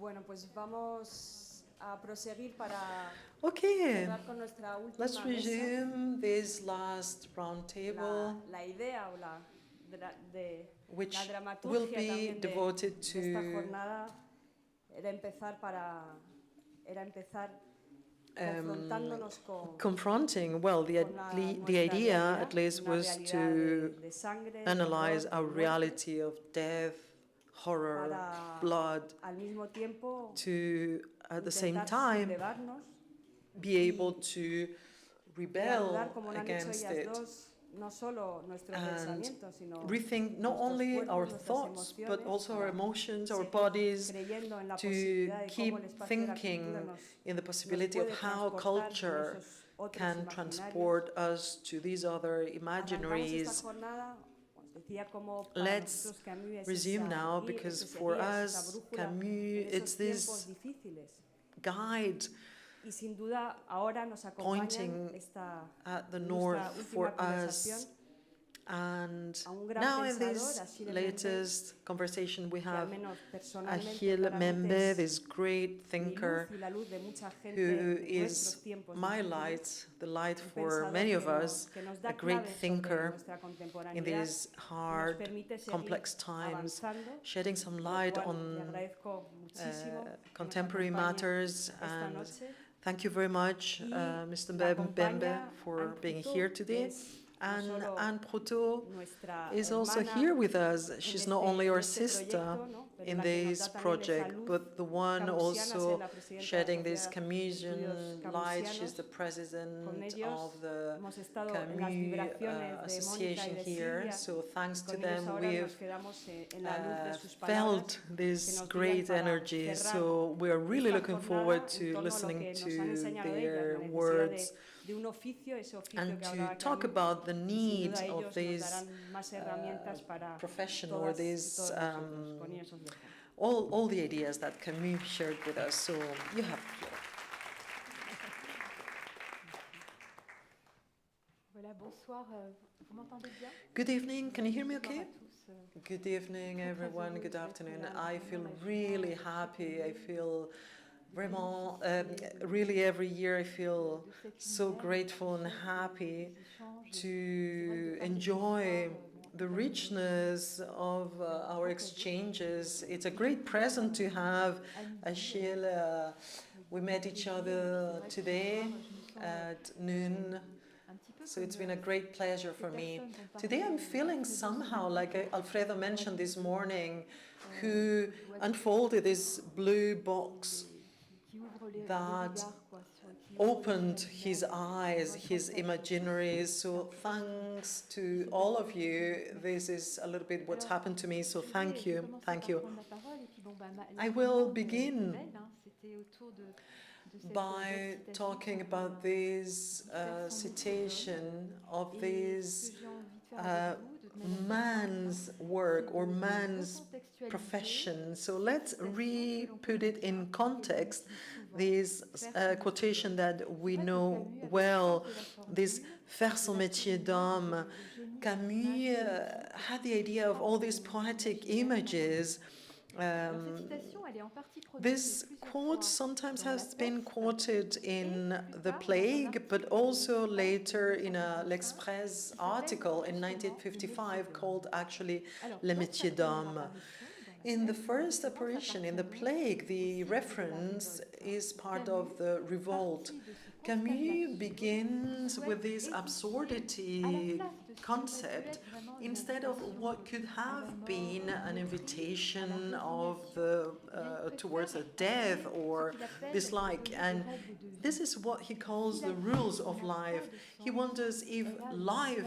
Bueno, pues vamos a proseguir para Okay, cerrar con nuestra última let's mesa. resume this last round table, La idea o la which la will dramaturgia be también devoted de esta to jornada era empezar confrontándonos con confronting, well, the idea at least was to de sangre, analyze horror, our de reality of death, horror, para blood, al mismo tiempo to at the same intentar time sublevarnos be able to rebel reanudar, como lo han hecho against ellas it dos, no solo nuestros and pensamientos, sino rethink not nuestros only cuerpos, our nuestras thoughts, but emociones, also our para emotions, our seguir bodies, creyendo en la to posibilidad de keep cómo el espacio de la thinking cultura nos in the possibility puede of how transportar culture por esos otros can imaginarios. transport us to these other Arrancamos esta imaginaries. jornada, os decía, como para Let's nosotros Camus es resume now, because for us, Camus, it's this guide y sin duda ahora nos pointing acompañan esta at the nuestra north última for conversación us. And a un gran now in pensador, this Achille latest conversation we que al have menos personalmente Achille claramente Membe, es this great mi luz thinker y la luz de mucha gente who en nuestros is tiempos my difíciles. light, the light Un for pensador many of que us, que nos da a great claves sobre thinker nuestra in contemporaneidad, these nos hard, permite seguir complex times, avanzando, shedding some por lo light cual le on agradezco muchísimo que nos contemporary acompañe matters. esta And noche. thank you very much, Y Mr. la Bembe, acompaña for Anne being Proto, here que today. es no And solo Anne Proto nuestra is also hermana here with us. en She's este- not only en our este sister proyecto, ¿no? Pero in la que nos this da también esa project, luz but the one camusiana, also ser la presidenta de la shedding this Sociedad de Camusian Estudios light. Camusianos. She's the Con president ellos of the hemos estado en las Camus vibraciones de Mónica y association de here. Silvia. So thanks to Con ellos them, ahora nos we've quedamos en la luz de sus felt palabras que this nos great guían para energy. cerrar So we are really esta looking jornada forward en to torno a lo listening que nos han to enseñado ellas, their la necesidad words de un oficio, ese oficio and que to hablaba talk Camus. about the Y sin need duda of ellos nos this darán más herramientas para profession or todas y this todos nosotros. Con ellos os dejo. all the ideas that Camus shared with us. So you have the floor. Voilà, bonsoir. Vous m'entendez bien? Good evening. Can you hear me okay? Bonsoir à tous. Good evening, everyone. Good afternoon. I feel really happy. I feel vraiment, really every year I feel so grateful and happy to enjoy the richness of our exchanges. It's a great present to have Achille. We met each other today at noon. So it's been a great pleasure for me. Today I'm feeling somehow like Alfredo mentioned this morning, who unfolded this blue box that opened his eyes, his imaginaries. So thanks to all of you. This is a little bit what's happened to me, so thank you, thank you. I will begin by talking about this citation of this man's work or man's profession. So let's re-put it in context. This quotation that we know well, this faire son métier d'homme. Camus had the idea of all these poetic images. This quote sometimes has been quoted in The Plague, but also later in a L'Express article in 1955 called actually Le Métier d'Homme. In the first apparition, in The Plague, the reference is part of the revolt. Camus begins with this absurdity concept instead of what could have been an invitation of the towards a death or dislike, and this is what he calls the rules of life. He wonders if life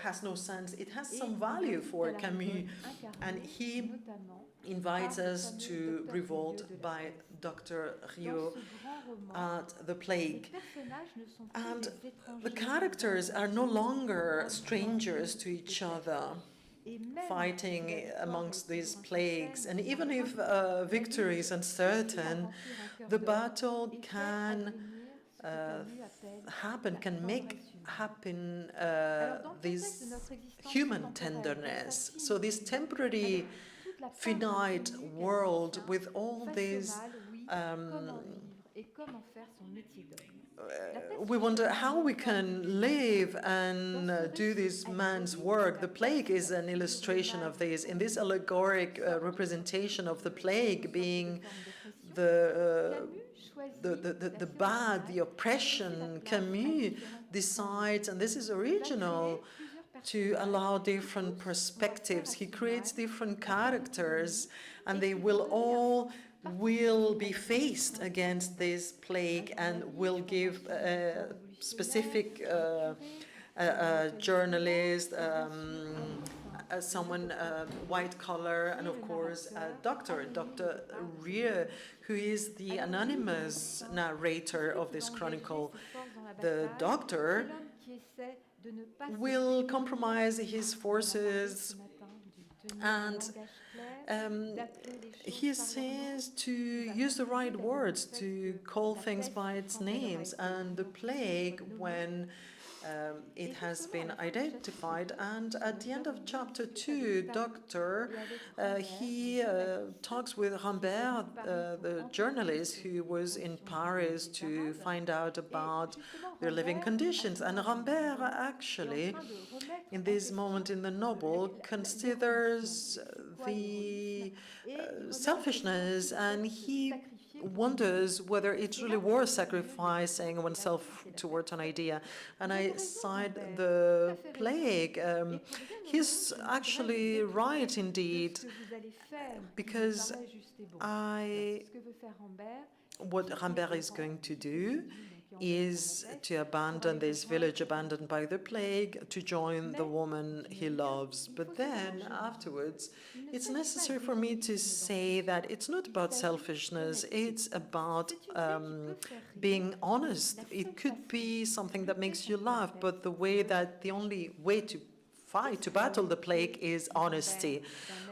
has no sense, it has some value for Camus, and he invites us to revolt by Dr. Rieu at The Plague. And the characters are no longer strangers to each other, fighting amongst these plagues. And even if victory is uncertain, the battle can happen, can make happen this human tenderness. So this temporary finite world with all these we wonder how we can live and do this man's work. The plague is an illustration of this. In this allegoric representation of the plague being the bad, the oppression, Camus decides, and this is original, to allow different perspectives. He creates different characters, and they will be faced against this plague and will give a specific journalist, someone white collar, and of course a doctor, Dr. Rieu, who is the anonymous narrator of this chronicle. The doctor will compromise his forces, and he says to use the right words, to call things by its names, and the plague, when it has been identified. And at the end of chapter 2, Doctor, he talks with Rambert, the journalist who was in Paris to find out about their living conditions. And Rambert actually, in this moment in the novel, considers the selfishness, and he wonders whether it's really worth sacrificing oneself towards an idea. And I cite the plague. He's actually right indeed, because what Rambert is going to do is to abandon this village abandoned by the plague, to join the woman he loves. But then afterwards, it's necessary for me to say that it's not about selfishness, it's about being honest. It could be something that makes you laugh, but the only way to fight, to battle the plague, is honesty.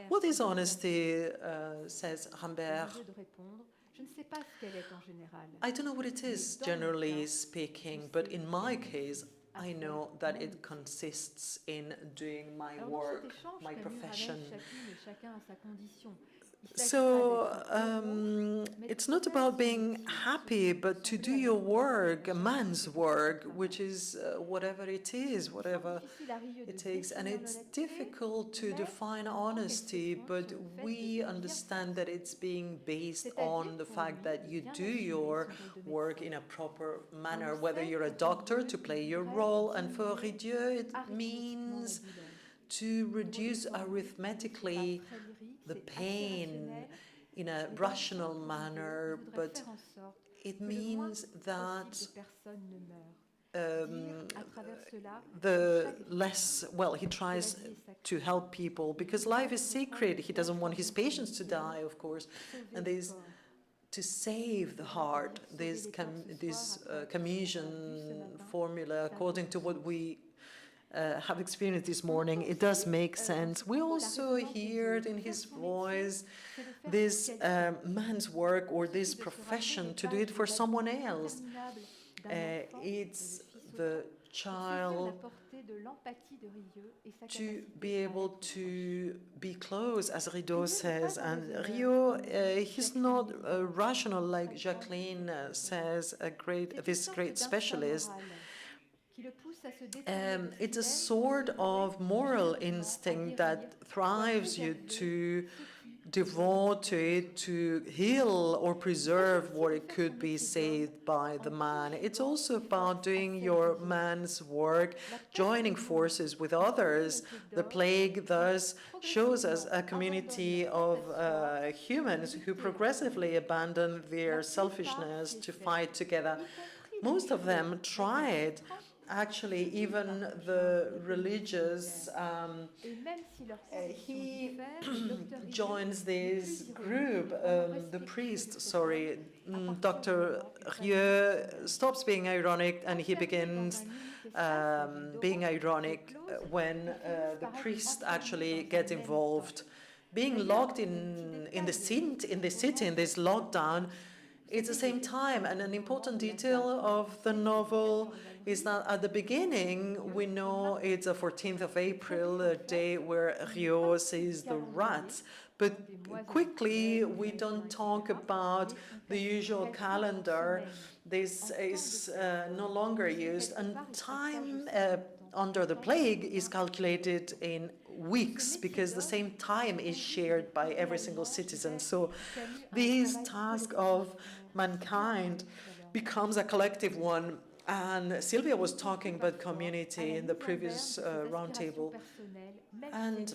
What is honesty, says Rambert? I don't know what it is, generally speaking, but in my case, I know that it consists in doing my work, my profession. So it's not about being happy, but to do your work, a man's work, which is whatever it is, whatever it takes. And it's difficult to define honesty, but we understand that it's being based on the fact that you do your work in a proper manner, whether you're a doctor to play your role. And for Rieu, it means to reduce arithmetically the pain in a rational manner, but it means that he tries to help people, because life is sacred. He doesn't want his patients to die, of course, and there's to save the heart, this Camusian formula, according to what we have experienced this morning, it does make sense. We also heard in his voice this man's work, or this profession, to do it for someone else. It's the child to be able to be close, as Rideau says. And Rieu, he's not rational like Jacqueline says, this great specialist. It's a sort of moral instinct that thrives you to devote to it, to heal or preserve what it could be saved by the man. It's also about doing your man's work, joining forces with others. The plague thus shows us a community of humans who progressively abandon their selfishness to fight together. Most of them tried. Actually, even the religious, he joins this group, the priest, sorry, Dr. Rieu stops being ironic, and he begins being ironic when the priest actually gets involved. Being locked in the city, in this lockdown, it's the same time. And an important detail of the novel is that at the beginning, we know it's the 14th of April, a day where Rieu sees the rats, But quickly, we don't talk about the usual calendar. This is no longer used, and time under the plague is calculated in weeks because the same time is shared by every single citizen. So this task of mankind becomes a collective one. And Sylvia was talking about community in the previous roundtable. And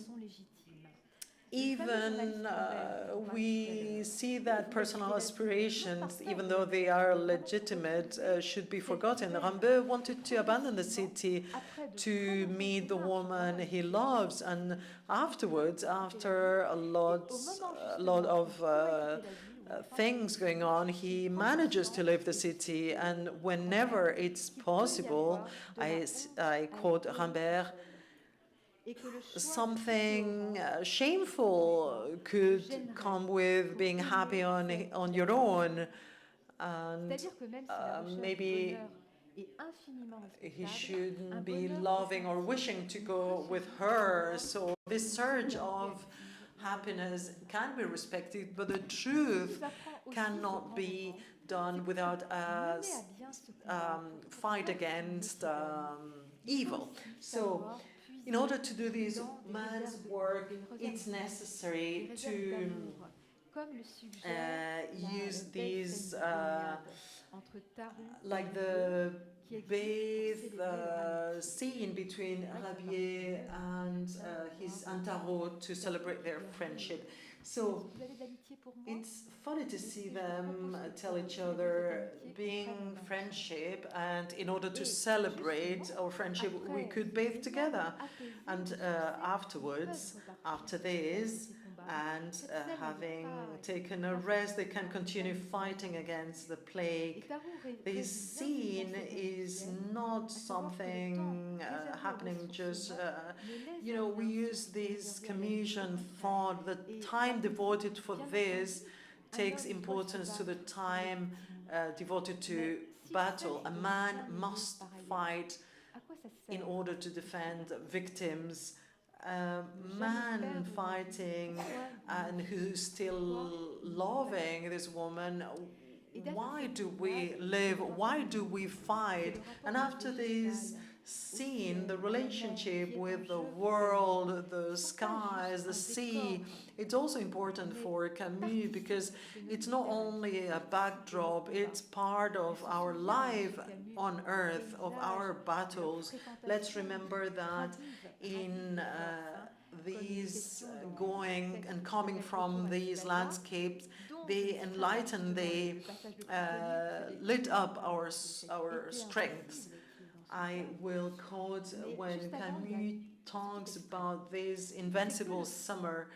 even we see that personal aspirations, even though they are legitimate, should be forgotten. Rimbaud wanted to abandon the city to meet the woman he loves, and afterwards, after a lot of things going on, he manages to leave the city, and whenever it's possible, I quote Rimbaud, something shameful could come with being happy on your own, and maybe he shouldn't be loving or wishing to go with her. So this surge of happiness can be respected, but the truth cannot be done without a fight against evil. So in order to do this man's work, it's necessary to use these, like the bathe scene between Rabier and his Tarot to celebrate their friendship. So it's funny to see them tell each other being friendship, and in order to celebrate our friendship, we could bathe together. And afterwards, after this, and having taken a rest, they can continue fighting against the plague. This scene is not something happening just, you know, we use this Camusian thought, the time devoted for this takes importance to the time devoted to battle. A man must fight in order to defend victims. A man fighting and who's still loving this woman, why do we live? Why do we fight? And after this scene, the relationship with the world, the skies, the sea, it's also important for Camus because it's not only a backdrop, it's part of our life on earth, of our battles. Let's remember that in these going and coming from these landscapes, they enlighten, they lit up our strengths. I will quote when Camus talks about this invincible summer.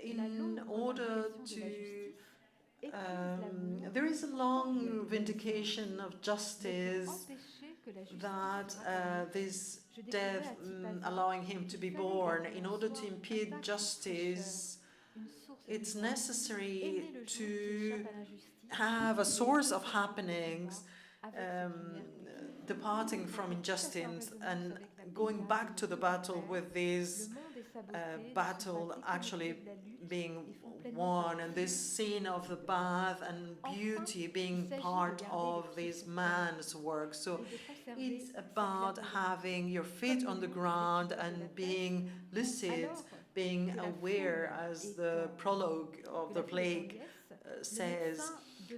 In order to there is a long vindication of justice that this death allowing him to be born. In order to impede justice, it's necessary to have a source of happenings departing from injustice and going back to the battle with this battle actually being won, and this scene of the bath and beauty being part of this man's work. So it's about having your feet on the ground and being lucid, being aware, as the prologue of the plague says.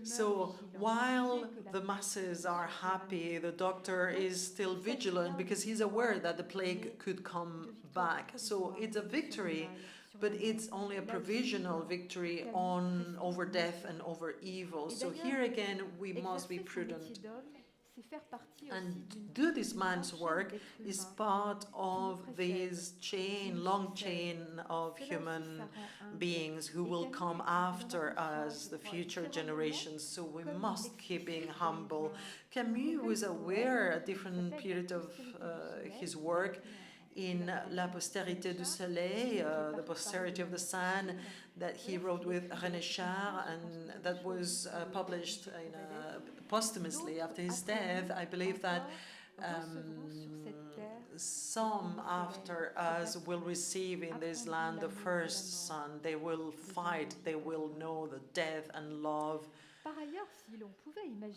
So while the masses are happy, the doctor is still vigilant because he's aware that the plague could come back. So it's a victory, but it's only a provisional victory over death and over evil. So here again, we must be prudent. And do this man's work is part of this long chain of human beings who will come after us, the future generations. So we must keep being humble. Camus was aware at different periods of his work in La Postérité du Soleil, the posterity of the sun, that he wrote with René Char, and that was published posthumously after his death. I believe that Some after us will receive in this land the first son. They will fight, they will know the death and love.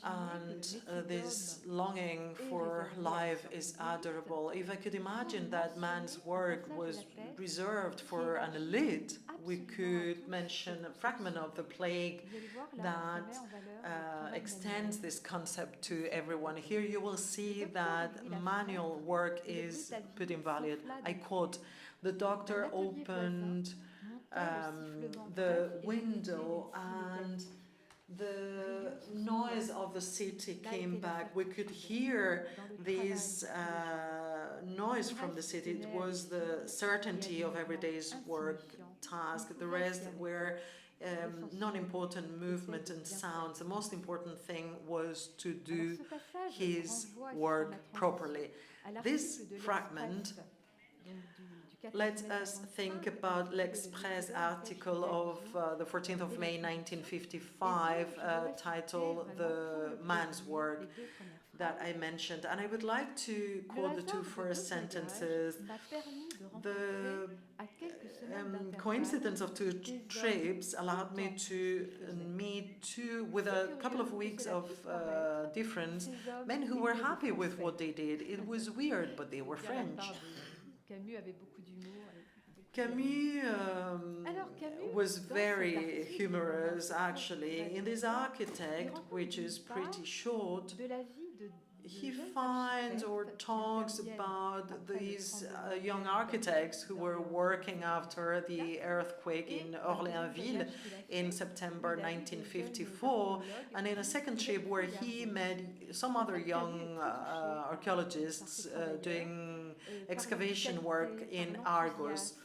And this longing for life is adorable. If I could imagine that man's work was reserved for an elite, we could mention a fragment of the plague that extends this concept to everyone. Here you will see that manual work is put in value. I quote, "The doctor opened the window and the noise of the city came back. We could hear this noise from the city. It was the certainty of everyday's work task. The rest were non-important movement and sounds. The most important thing was to do his work properly." This fragment let us think about L'Express article of the 14th of May 1955, titled "The Man's Work," that I mentioned. And I would like to quote the two first sentences. The coincidence of two trips allowed me to meet with a couple of weeks of difference, men who were happy with what they did. It was weird, but they were French. Camus was very humorous, actually. In this Architect, which is pretty short, he finds or talks about these young architects who were working after the earthquake in Orléansville in September 1954, and in a second trip where he met some other young archaeologists doing excavation work in Argos.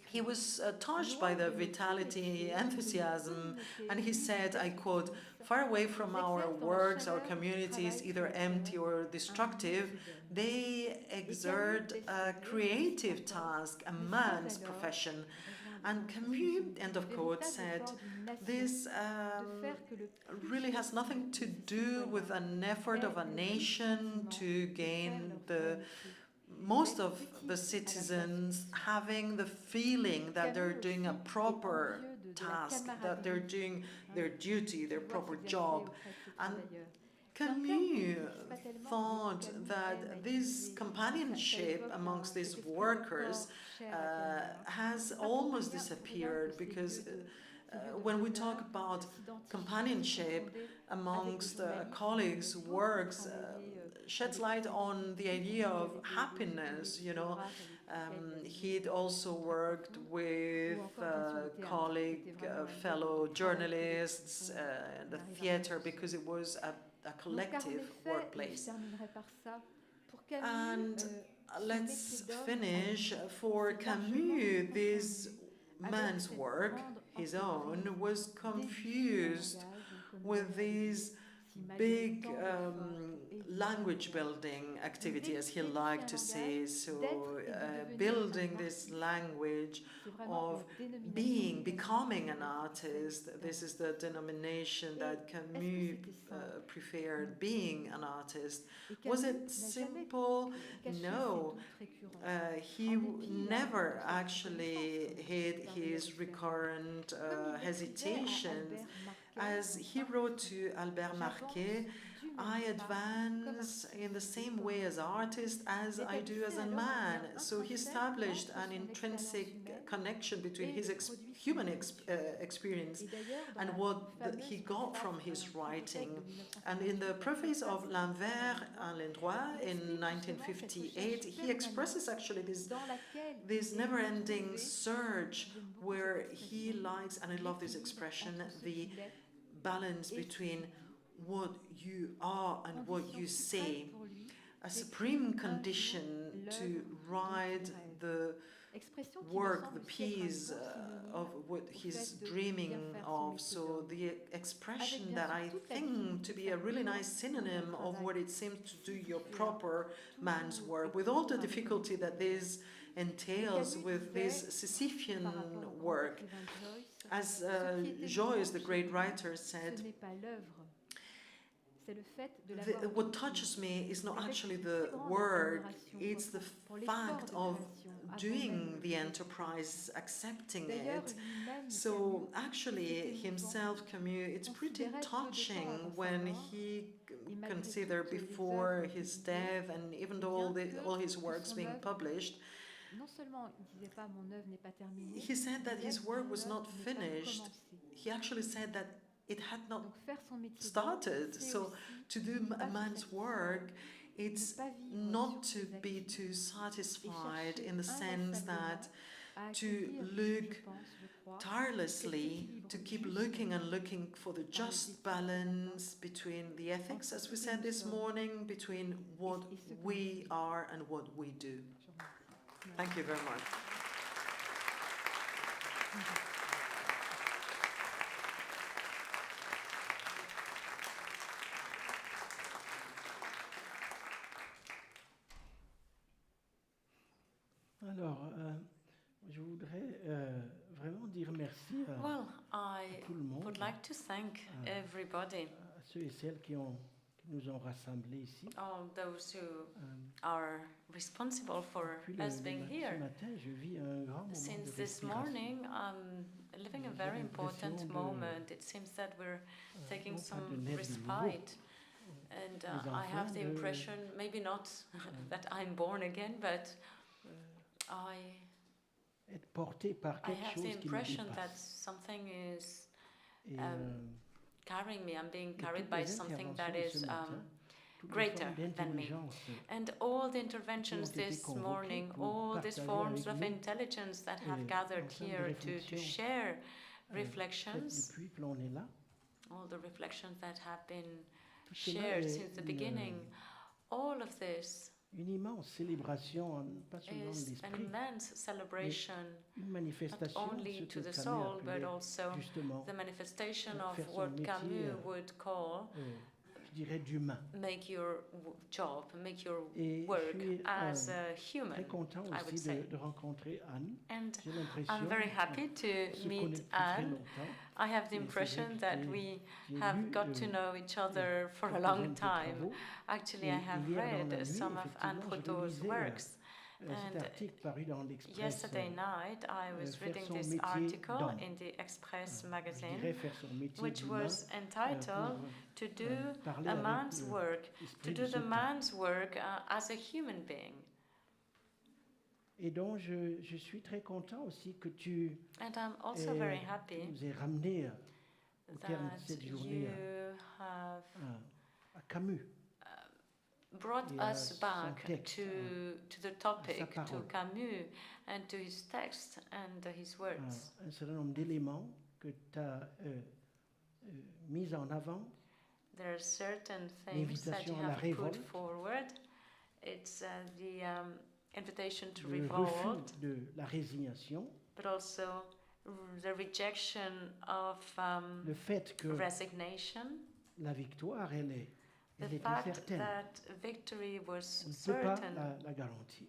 He was touched by the vitality, enthusiasm, and he said, I quote, "Far away from our works, our communities, either empty or destructive, they exert a creative task, a man's profession." And Camus, end of quote, said, "This really has nothing to do with an effort of a nation to gain most of the citizens having the feeling that they're doing a proper task, that they're doing their duty, their proper job." And Camus thought that this companionship amongst these workers has almost disappeared, because when we talk about companionship amongst colleagues, works, sheds light on the idea of happiness, you know. He'd also worked with fellow journalists, the theater, because it was a collective workplace. And let's finish. For Camus, this man's work, his own, was confused with these big language building activity, as he liked to say. So building this language of becoming an artist. This is the denomination that Camus preferred, being an artist. Was it simple? No. He never actually hid his recurrent hesitations. As he wrote to Albert Marquet, "I advance in the same way as artist as I do as a man." So he established an intrinsic connection between his human experience and what he got from his writing. And in the preface of L'Envers à l'Endroit in 1958, he expresses actually this never-ending surge where he likes, and I love this expression, the balance between what you are and what you say. A supreme condition to write the work, the piece of what he's dreaming of. So the expression that I think to be a really nice synonym of what it seems to do your proper man's work, with all the difficulty that this entails with this Sisyphean work. As Joyce, the great writer, said, c'est le fait de l'avoir what touches me is not actually the work, it's the fact of doing the enterprise, accepting it. So actually himself, Camus, it's pretty touching when he considered before his death, and even though all his works being published, non seulement il disait pas mon œuvre n'est pas terminée, he said that his work was not finished. He actually said that it had not started. So to do a man's work, it's not to be too satisfied in the sense that to look tirelessly, to keep looking and looking for the just balance between the ethics, as we said this morning, between what we are and what we do. Thank you very much. Alors, je voudrais vraiment dire merci à tout le monde, would like to thank everybody, à ceux et celles qui nous ont rassemblés ici. all those who are responsible for us being Ce here. matin, je vis un grand moment Since de this respiration. morning, I'm living a very important moment. It seems that we're taking some respite. And I have the impression, maybe not that I'm born again, but Être porté par I quelque have the chose qui me impression that dépasse. something is Et, carrying me. I'm being et carried toutes by les something that interventions de is ce matin, toutes les greater formes than me. d'intelligence And all the interventions qui ont été this convoquées morning, pour all these partager forms avec of nous, intelligence that have en gathered termes de here to réflexion, share faites reflections, depuis que l'on est là, all the reflections that have been tout cela shared est since the beginning, all of this une immense célébration, pas seulement de is an l'esprit, immense celebration, une not manifestation de only ce to que the Camus soul, but appelait also justement the manifestation of faire son what métier, Camus would call je dirais, d'humain. make your job, make your Et work je suis as a human, très content I would aussi say. de rencontrer Anne. And J'ai l'impression I'm very happy qu'on to se connaît meet depuis très Anne. longtemps. I have the Et c'est impression vrai que that j'ai we lu, have got to know each other for a quelques-uns de long vos time. travaux. Actually, Et I have hier dans la read nuit, some of Anne effectivement, je Proulx's relisais, works. cet And article paru dans l'Express, yesterday night, I was faire reading son this métier article d'homme. in the Express Je magazine, dirais faire son métier which d'humain, was entitled To Do parler a avec Man's Work, to l'esprit do de the ce temps. man's work as a human being. Et donc, je suis très content aussi que tu And I'm also very happy nous aies ramené au terme de that cette journée you have à Camus. brought Et à us son back texte, to the topic, to parole. Camus, and to his text and his words. Un certain nombre d'éléments que tu as mis en avant. There are certain things that L'invitation you à la have put révolte. forward. It's the invitation to Le revolt, refus de la résignation. but also the rejection of Le fait que resignation. la victoire, elle The était fact certaine. that victory was On ne peut pas certain. la garantir.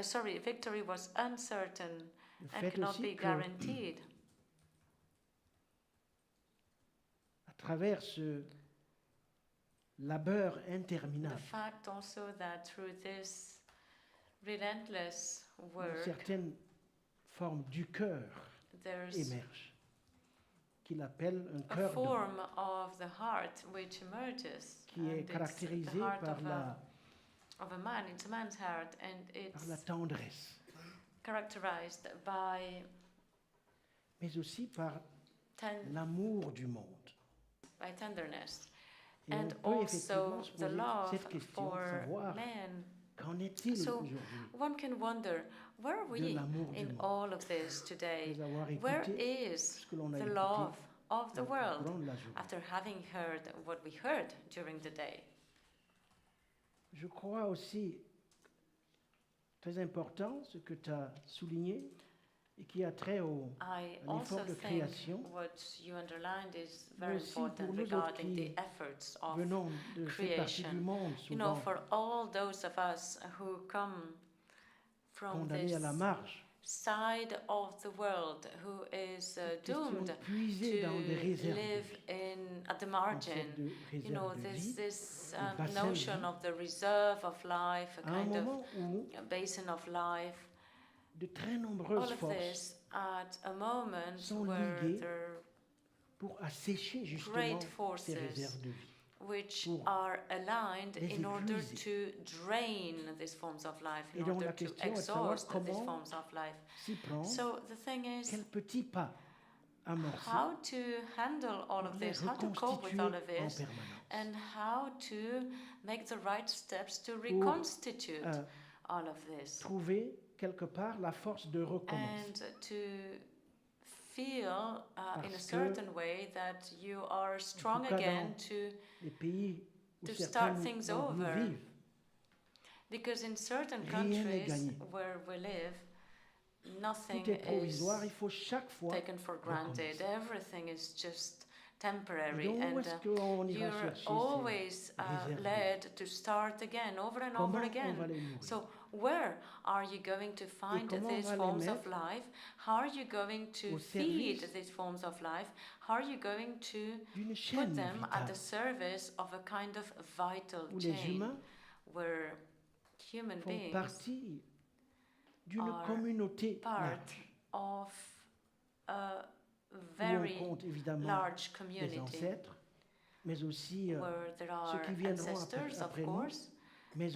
Sorry, victory was uncertain Le and fait cannot aussi be que guaranteed. à travers ce labeur The interminable, fact also that through this relentless une work, certaine forme du cœur there's émerge, qu'il appelle un a cœur d'homme, form of the heart which emerges, qui est and it's caractérisé the heart par of a man. It's a man's heart, and par la it's tendresse, characterized by mais aussi par ten- l'amour du monde. by tenderness, Et and on peut also effectivement se the poser love cette question, for savoir men. qu'en est-il So aujourd'hui one can wonder, where are de we l'amour du in monde. all of this today? Après avoir Where écouté is ce que l'on a the écouté love of the au world courant de la journée. after having heard what we heard during the day? Je crois aussi très important ce que tu as souligné et qui a trait à I also l'effort de think création. what you underlined is Mais very aussi pour important nous autres regarding qui the efforts of venons de cette partie du creation. monde, You know, souvent for all those of us who come from condamnés this à la marge, side of the world who is doomed to live at the margin. You know, there's this notion of the reserve of life, a kind of a basin of life. All of this at a moment where there are great forces which are aligned in order to drain these forms of life, in order to exhaust these forms of life. So the thing is, how to handle all of this, how to cope with all of this, and how to make the right steps to reconstitute all of this. Trouver quelque part la force de recommencer. And to feel in a certain way that you are strong again to start things over. Because in certain countries where we live, nothing is taken for granted. Everything is just temporary, and you're always led to start again, over and over again. So where are you going to find these forms of life? How are you going to feed these forms of life? How are you going to put them at the service of a kind of vital chain where human beings are part of a very large community where there are ancestors, of course, but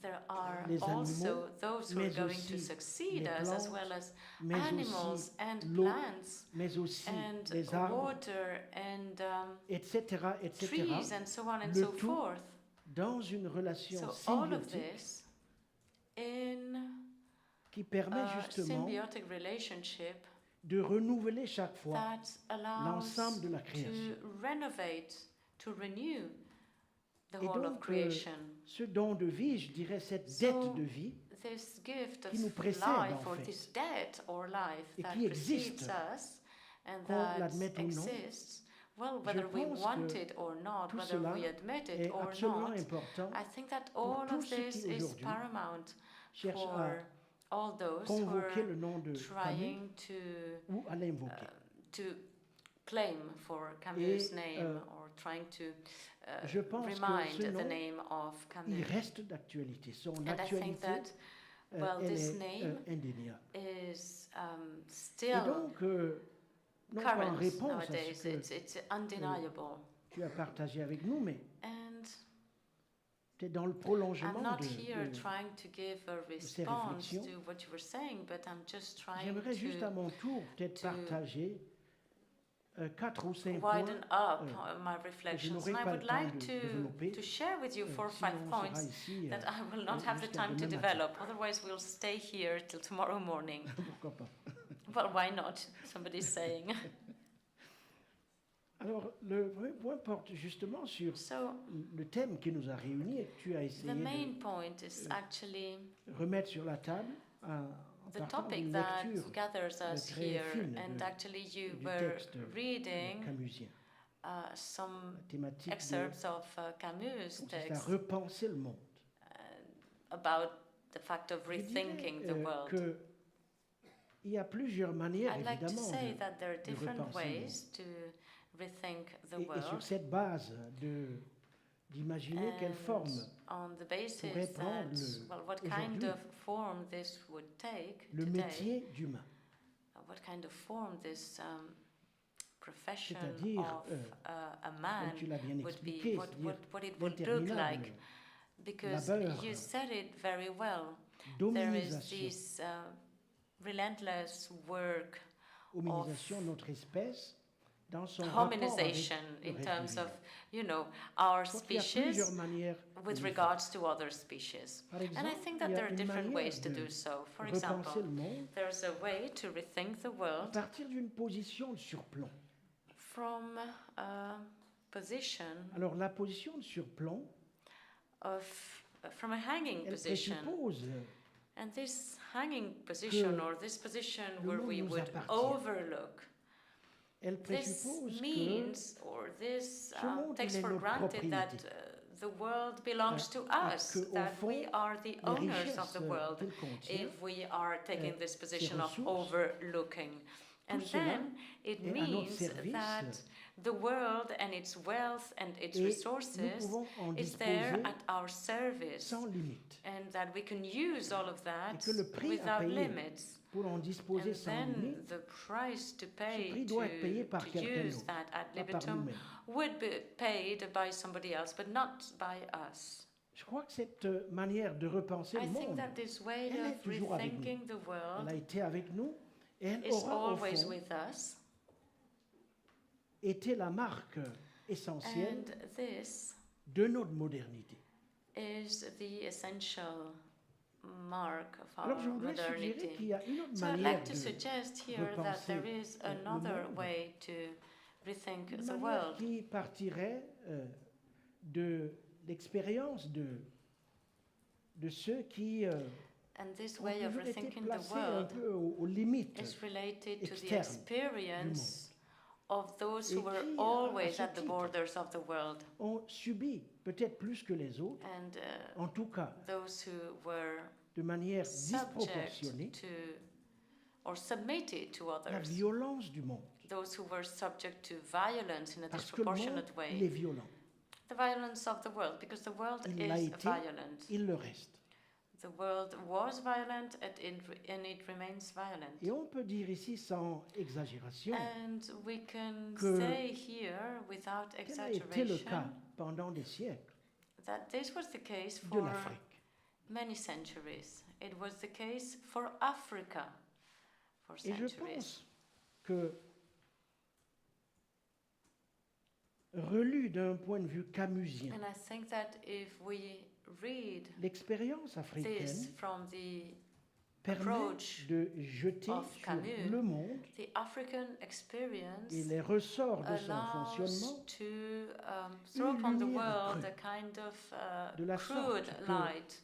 there are also those who are going to succeed us, as well as animals and plants and water and trees and so on and so forth. So all of this in a symbiotic relationship de renouveler chaque fois that allows l'ensemble de la création. To renovate, to renew the whole of creation. Ce don de vie, je dirais cette dette de vie, this gift of qui nous précède life, en or fait, this debt or life et that qui precedes existe, us and qu'on that l'admette ou non, exists, well, whether we want it or not, whether we admit it or not, I think that all of this is paramount for all those who are trying to claim for Camus' name or trying to remind the name of Camus. Il reste d'actualité. Son And I think that, well, this name is still current nowadays. It's undeniable. Tu as partagé avec nous, mais and dans le prolongement I'm not here trying to give a response to what you were saying, but I'm just trying j'aimerais juste à mon tour peut-être partager 4 ou 5 widen points up my reflections, and I would like to share with you 4 or 5 points that I will not have the time to develop. Otherwise, we'll stay here till tomorrow morning. Pourquoi pas? Well, why not? Somebody's saying. Alors, le premier point porte justement sur le thème qui nous a réunis et que tu as essayé de remettre sur la table the topic that gathers us here, and actually you were reading some excerpts of Camus' text about the fact of rethinking the world. Il y a plusieurs manières, I'd like to évidemment, say that there are different ways to rethink the world. Et sur cette base d'imaginer quelle forme on the basis pourrait prendre what kind of form this would take le today, métier d'humain. What kind of form this profession of a man would be, what it would look like. Because you said it very well. There is this relentless work of hominization in terms of, you know, our species with regards to other species. And I think that there are different ways to do so. For example, there's a way to rethink the world from a position Alors la position de surplomb from a hanging position. And this hanging position, or this position where we would overlook, this means, or this takes for granted that the world belongs to us, that we are the owners of the world, if we are taking this position of overlooking. And then it means that the world and its wealth and its resources is there at our service, and that we can use all of that without limits. And then the price to pay to use that ad libitum would be paid by somebody else, but not by us. Je crois que cette manière de repenser le monde, I think that this way elle est of toujours avec nous. rethinking the world Elle a été avec nous et elle is aura au always fond with us. été la marque essentielle And this de notre modernité. is the essential mark of our Alors je voudrais suggérer modernity. qu'il y a une autre So I'd manière like to de suggest here that repenser there is le another monde. way to rethink Une the manière world. qui partirait de l'expérience de ceux qui And this ont way of toujours été rethinking the placés un world peu aux limites is related to the externes experience of those who Et were qui, à always ce at the titre, borders of the world, ont subi peut-être plus que les autres, and en tout cas those who were de manière subject disproportionnée, to or submitted to la others, violence du monde. those who were subject to violence in a Parce que le monde, disproportionate il est way. violent. The violence of the world, because the world Il l'a is été, violent. il le reste. The world was violent and it remains violent. Et on peut dire ici sans exagération And we can que say here, without quel a été le cas exaggeration, pendant des siècles that this was the case de for l'Afrique. many centuries. It was the case for Africa for Et je centuries. pense que, relu d'un point de vue camusien, And I think that if we read l'expérience this africaine from the permet approach de jeter of sur Camus, le monde the African experience et les ressorts de son allows fonctionnement to throw upon the lumière world crue. a kind of De la crude sorte que light.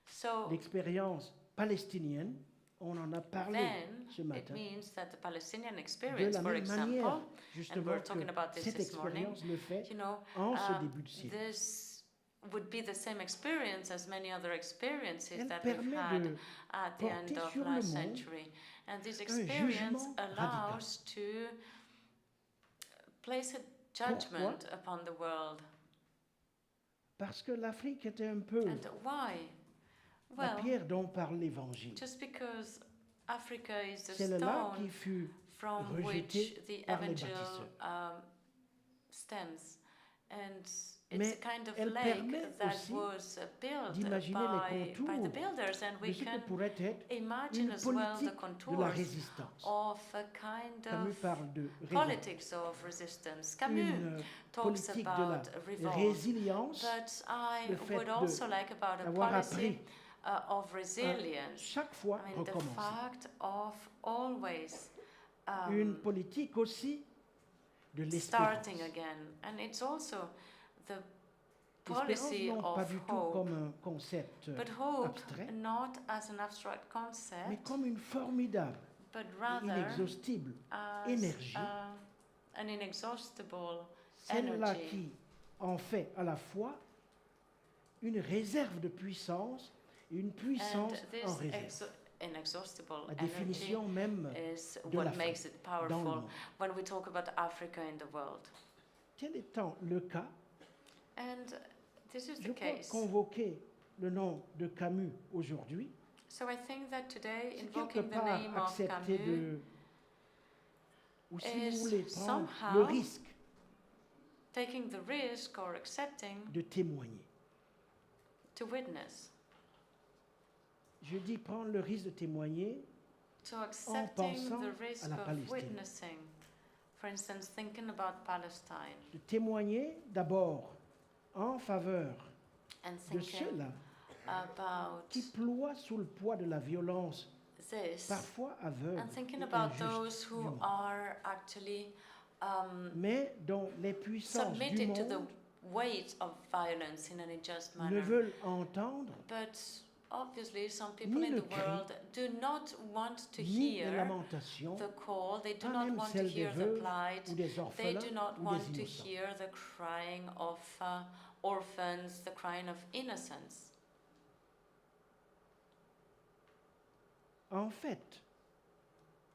So l'expérience palestinienne, on en a parlé then ce it matin, means that the Palestinian de experience, la for même manière example, and justement we're talking about que this cette this morning, expérience le fait you know, en ce début de siècle. this would be the same experience as many other experiences Elle that we've permet had de at the end porter of sur le last monde century. And this un experience jugement allows to place a judgment upon the world. Parce que l'Afrique était un peu And why? la Well, pierre dont parle l'Évangile. just because Africa is the Celle-là qui stone fut from which rejetée the par les evangel bâtisseurs. stems. And it's Mais a kind of elle lake permet that aussi was built d'imaginer les by the contours builders, and we de ce que can pourrait être imagine une as well the politique de la contours résistance. of a kind Camus of parle de politics of resistance. Camus une talks politique de about la revolt, résilience, but I le fait would also like about a d'avoir policy appris of resilience. chaque fois I mean, the recommencer. fact of always Une politique aussi de l'espérance. starting again, and it's also the policy L'espérance, non of pas du tout hope, comme un concept but hope abstrait, not as an abstract mais concept, comme une formidable, but rather inexhaustible as énergie, an inexhaustible celle-là energy. qui en fait à la fois une réserve de puissance et une puissance And this en réserve. inexhaustible La energy définition même is de what l'Afrique makes it dans le powerful monde. when we talk about Africa in the world. Tel étant le cas, And this is je the crois case. convoquer le nom de Camus aujourd'hui, So I think that today, c'est quelque invoking the part name of accepter Camus de, ou si is vous voulez, prendre somehow le risque taking the risk or accepting de témoigner. to witness. Je dis prendre le risque de témoigner So en accepting pensant the à risk la of Palestine. witnessing. For instance, thinking about Palestine De témoigner d'abord en faveur and de thinking ceux-là about qui ploient sous le poids de la violence, this parfois aveugle and thinking et about injuste those du who monde, are actually mais dont les puissances du submitted to the monde weight of violence in an unjust ne manner, veulent entendre but obviously some people ni in le the cri, world do not want to ni les hear lamentations, the call, they do pas not même want to celles des hear the veuves plight, ou des they orphelins do not ou want des to innocents. hear the crying of orphans, the crying of innocence. En fait,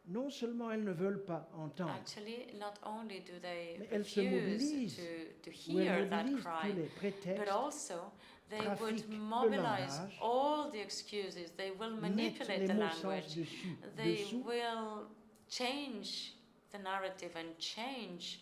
non seulement elles ne veulent pas entendre, Actually, not only do they mais elles se refuse mobilisent, to ou elles hear that mobilisent cry, tous les but prétextes, also they trafiquent would le mobilize langage, all the excuses, they will mettent manipulate les the mots sens language, dessus, they dessous, will change the narrative and change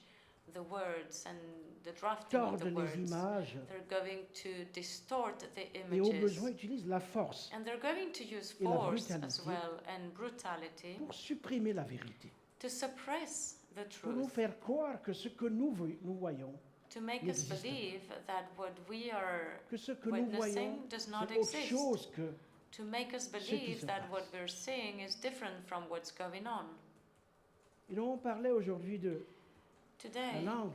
the words and the drafting of tordent the les words. images They're going to distort the et au besoin images. utilisent la force And they're going to use et la force as brutalité well and brutality pour supprimer la vérité, to suppress the pour nous truth, faire croire que ce que nous voyons, to make us n'existe pas. believe that what we are que ce que nous voyons, witnessing does not c'est autre exist, chose que to make us ce qui believe se that passe. what we're seeing is different from what's going on. Et donc on parlait aujourd'hui de la Today, langue,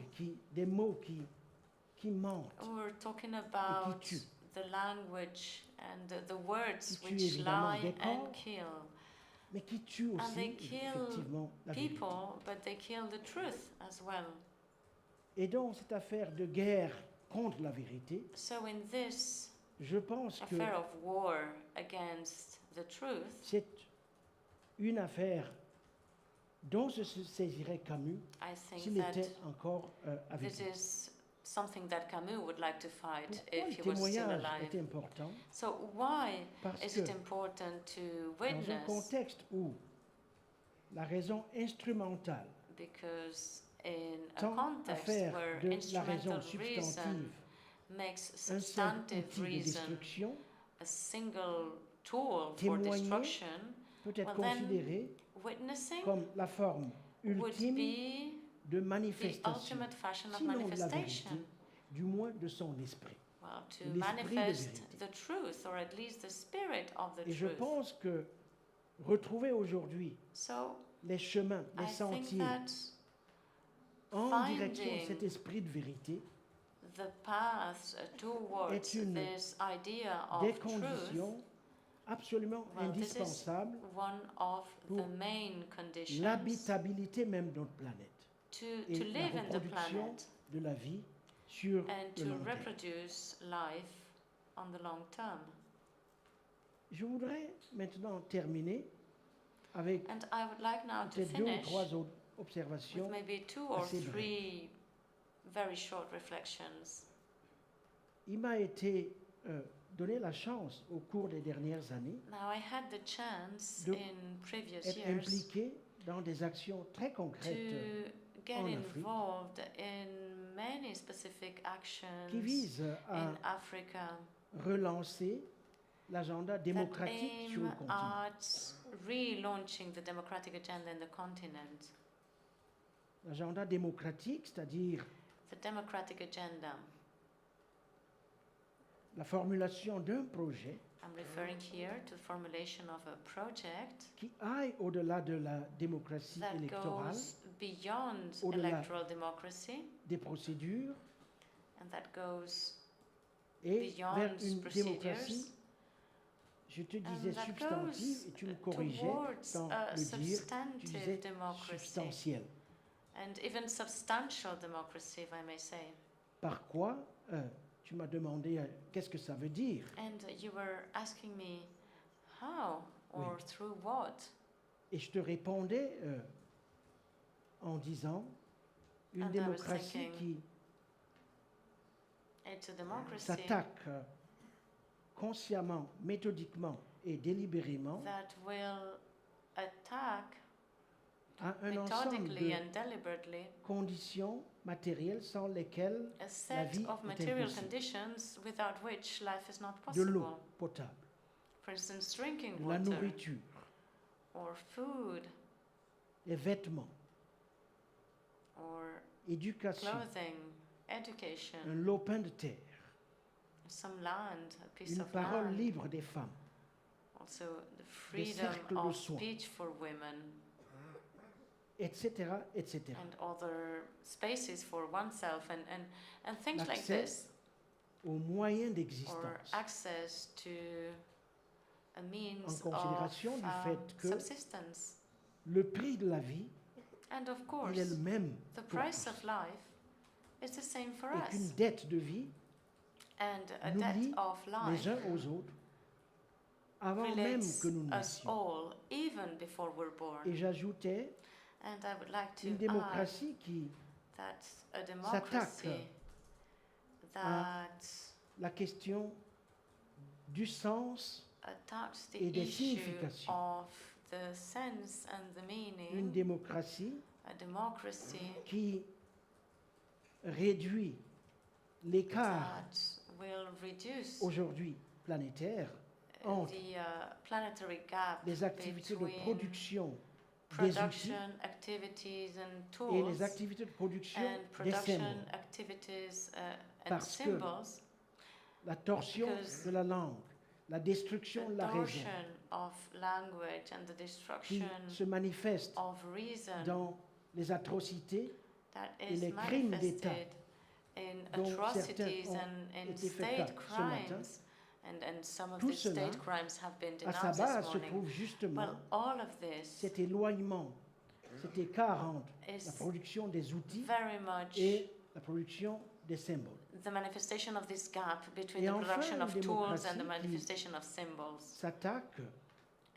des mots qui mentent, we're talking about tuent. the language and the words Qui tuent which évidemment lie des and corps, kill. mais qui tuent And aussi they kill effectivement la vérité. people, but they kill the truth as well. Et donc cette affaire de guerre contre la vérité, So in this je pense que affair of war against the truth, c'est une affaire dont se saisirait Camus I s'il think était that encore avec this nous. is something that Camus would like to fight Pourquoi if le he was still témoignage alive. est important? So why Parce is que it important to dans un witness? contexte où la raison instrumentale Because in a tend à context faire where de la instrumental raison reason substantive makes un seul substantive outil de reason destruction, a single tool for témoigner destruction, peut être well then considéré witnessing comme la forme would ultime be de the manifestation, ultimate fashion of sinon de la manifestation. vérité, du moins de son esprit. Well, to de l'esprit de manifest vérité. the truth, or at least the spirit of the Et je truth. pense que retrouver aujourd'hui So les chemins, les I think sentiers that en direction de finding cet esprit de vérité the path towards est une this idea of des truth, conditions absolument well, this is indispensables one of pour the main conditions l'habitabilité même de notre planète to et la live in the reproduction planet de la vie sur and le to long terme. reproduce life on the long term. Je voudrais maintenant terminer avec And I would like now to peut-être deux ou finish trois autres observations with maybe 2 or assez brèves. 3 very short reflections. Il m'a été donné la chance au cours des dernières années Now I had the chance de in previous être years impliqué dans des actions très concrètes to get en Afrique involved in many specific qui actions visent à in Africa relancer l'agenda that démocratique sur le aim continent. at relaunching the democratic agenda in the continent. L'agenda démocratique, c'est-à-dire The democratic agenda. la formulation d'un projet I'm referring here to the formulation of a project qui aille au-delà de la démocratie that électorale, goes beyond au-delà electoral democracy des procédures and that goes et beyond vers une procedures démocratie, je te disais and that substantive goes et tu me corrigeais towards dans a le dire, tu substantive disais democracy substantielle. and even substantial democracy, if I may say. Par quoi tu m'as demandé qu'est-ce que ça veut dire. And you were asking me how or through what? Et je te répondais en disant une And I was démocratie thinking, qui It's a democracy s'attaque consciemment, méthodiquement et délibérément that will attack à un ensemble methodically de and deliberately conditions matérielles sans lesquelles a la set vie of est material impossible. conditions without which life is not De l'eau possible. potable, For instance, drinking de la water nourriture, or food des vêtements, or éducation, clothing, education, un lopin de terre, some land, a piece une of parole land, libre des femmes, also the freedom cercles de of soins. speech for women, etc., etc. and other spaces for oneself and things like L'accès this, aux moyens or d'existence access to a means en considération du of fait que subsistence. le prix de la vie, And of il course, est le même the pour price tous. of life is the same for Et qu'une us. dette de vie And a nous debt lie of les life uns aux autres avant même relates que nous us naissions. all, even before we're born. Et j'ajoutais And I would like to une add démocratie qui that a s'attaque democracy à that la question du sens attacks the et des issue significations. of the sense and the Une meaning, démocratie a democracy qui réduit l'écart that will reduce aujourd'hui planétaire entre the planetary gap les activités de between production des outils production activities and et tools les activités de production and des production symboles. activities and Parce que symbols. la torsion Because de la langue, la destruction de la raison, Distortion of language and the qui destruction se manifeste of reason dans les atrocités that et is les crimes d'État manifested in dont atrocities certains and in été faits state ce matin. crimes, and some of Tout the cela, state crimes have been à sa denounced base this se morning. trouve justement Well, all of this cet éloignement, cet écart entre is la production des outils very much et la production des symboles. the manifestation of this gap between Et the enfin, production une of tools and the démocratie manifestation of symbols. S'attaque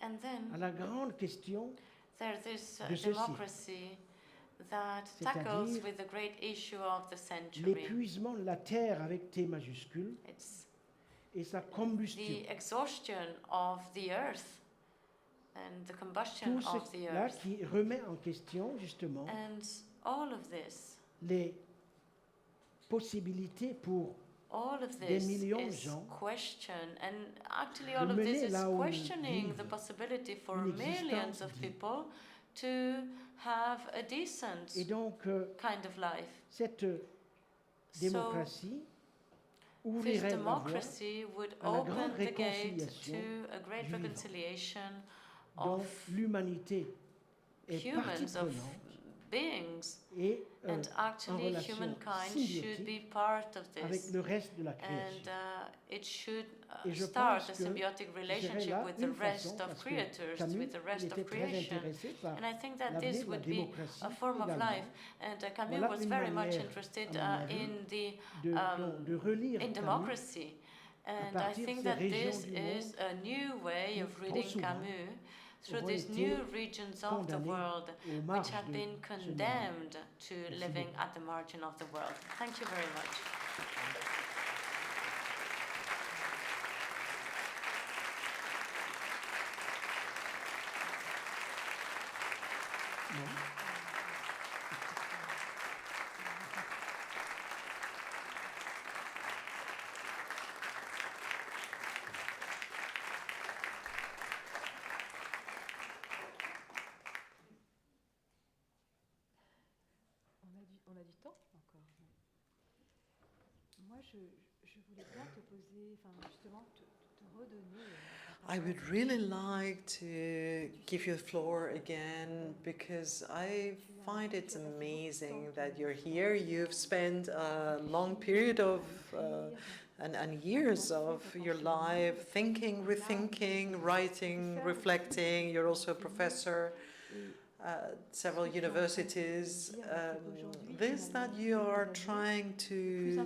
And à then la grande question there's this de ceci, democracy that c'est-à-dire tackles with the great issue of the century. l'épuisement de la terre avec T majuscule It's et sa combustion. the exhaustion of the earth and the combustion Tout of the cela earth. qui remet en question justement And all of this, les possibilités pour all of des this millions de is gens questioned, and actually de all of this mener is là où ils questioning the vivent possibility for une millions existence of digne. people to have a decent Et donc, kind of life. cette So démocratie this ouvrirait la voie democracy would à la open grande the gate réconciliation to a great du vivant, reconciliation dont of l'humanité est partie humans, of prenante beings, et and en actually relation humankind should be symbiotique part of avec this. le reste de la And création. it should Et je start pense a que symbiotic je dirais relationship là with the une rest façon, of parce que creators, Camus, with the il rest était of très creation. intéressé par And I think that l'avenir this de la would be démocratie a form of également. life. And Camus Voilà was une very much manière, interested à mon avis, in the de relire in Camus democracy. And I partir de think ces that régions this du is monde a new way qui, of trop reading souvent, Camus through auront these été new regions of the condamnées world aux which marges have de been ce monde. condemned to Merci living beaucoup. at the margin of the world. Thank you very much. On a du temps encore. Moi, je voulais bien te poser, enfin, justement, te redonner. I would really like to give you the floor again because I find it amazing that you're here. You've spent a long period of and years of your life thinking, rethinking, writing, reflecting. You're also a professor at several universities. This that you are trying to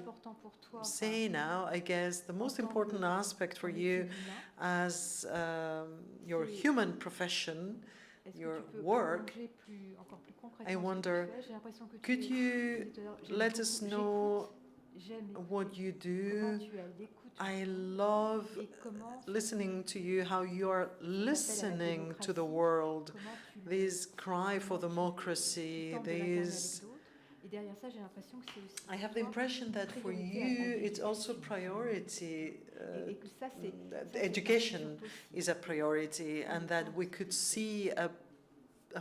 say now, I guess the most important aspect for you as your human profession, your work, I wonder, could you let us know what you do? I love listening to you, how you are listening to the world, this cry for democracy, this... I have the impression that for you it's also priority, education is a priority, and that we could see a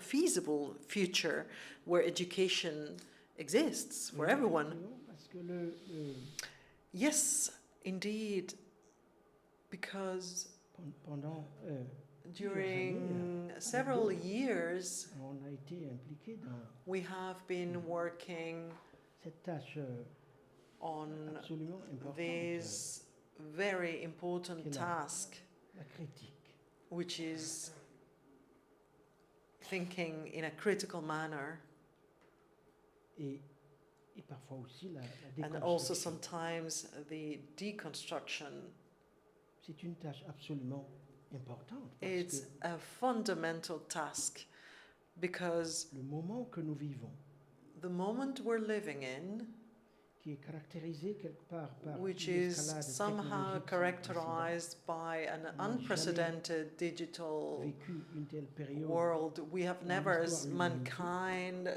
feasible future where education exists for everyone. Yes, indeed, because during several years we have been working on this very important task, which is thinking in a critical manner, et parfois aussi la and also déconstruction. sometimes the deconstruction. C'est une tâche absolument importante. It's a fundamental task because le moment que nous vivons, the moment we're living in, qui est caractérisé quelque part par which une is escalade somehow technologique sans characterized by an unprecedented digital vécu une telle période world. We have dans never, l'histoire as de l'humanité, mankind,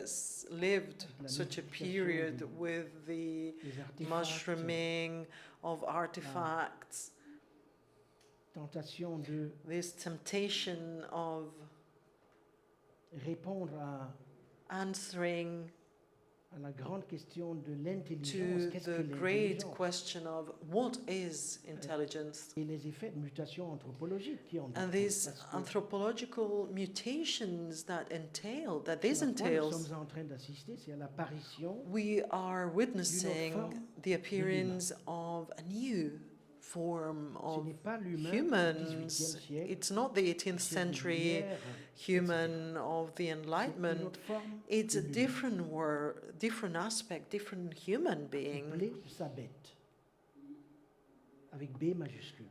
lived avec la such a multiplication period des with the artefacts, mushrooming of artifacts, tentation de this temptation of répondre à answering la grande question de l'intelligence. to Qu'est-ce que the great l'intelligence? question of what is intelligence, Et les effets de mutation anthropologique qui ont and découlent, these parce que anthropological mutations that entail, that this à quoi nous entails. sommes en train d'assister, c'est à l'apparition We are witnessing forme the appearance of a new form Ce of n'est pas l'humain du humans. 18e siècle, It's not the 18th siècle des century Lumières, human of the c'est une Enlightenment. autre forme It's de a l'humain different word, different aspect, different human qui being. plaît sa bête, avec B majuscule.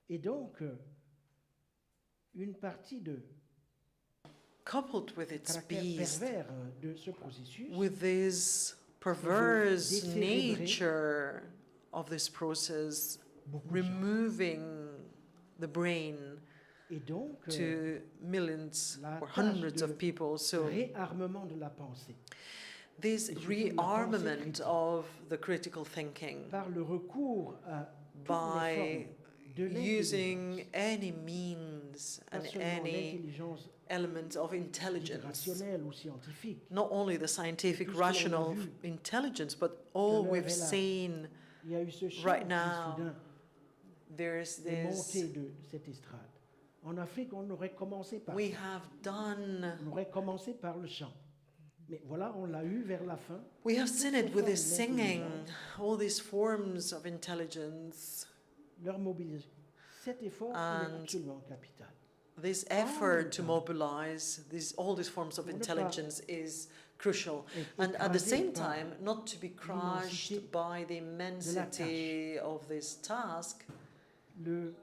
Et donc, une partie de Coupled with its caractère beast, pervers de ce processus, with this perverse décérébrer nature of this process, beaucoup de gens. removing the brain Et donc, to millions la or tâche hundreds de of people. So réarmement de la pensée, this et surtout de la pensée rearmament critique, of the critical thinking par le recours à toutes les by formes de l'intelligence, using any means pas and seulement any l'intelligence element of dite intelligence, rationnelle ou scientifique. not only the scientific Tout ce que l'on a rational vu intelligence, but tout à all l'heure we've est là. seen Il y a eu ce chant right qui now. soudain There's est monté this, de cette estrade. En Afrique, on aurait commencé par we ça. have done, On aurait commencé par le chant. Mais voilà, on l'a eu vers la fin. we have Toutes seen ces it with formes this singing, d'intelligence, all these forms of intelligence. leur mobilisation. Cet effort il est And absolument capital. This effort to mobilize all these forms of intelligence is crucial. And at the same time, not to be crushed by the immensity of this task, Le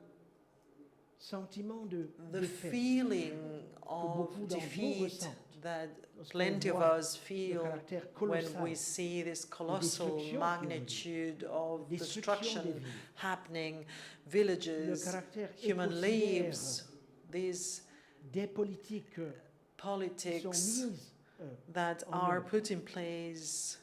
sentiment de the défaite feeling que of beaucoup d'entre nous defeat ressentent that lorsqu'on plenty of voit us le feel caractère when colossal we see this colossal destruction qui a eu lieu, magnitude of destruction destruction des villes, happening, le villages, caractère human écocidaire lives, these des politiques qui sont politics mises that en are œuvre. put in place,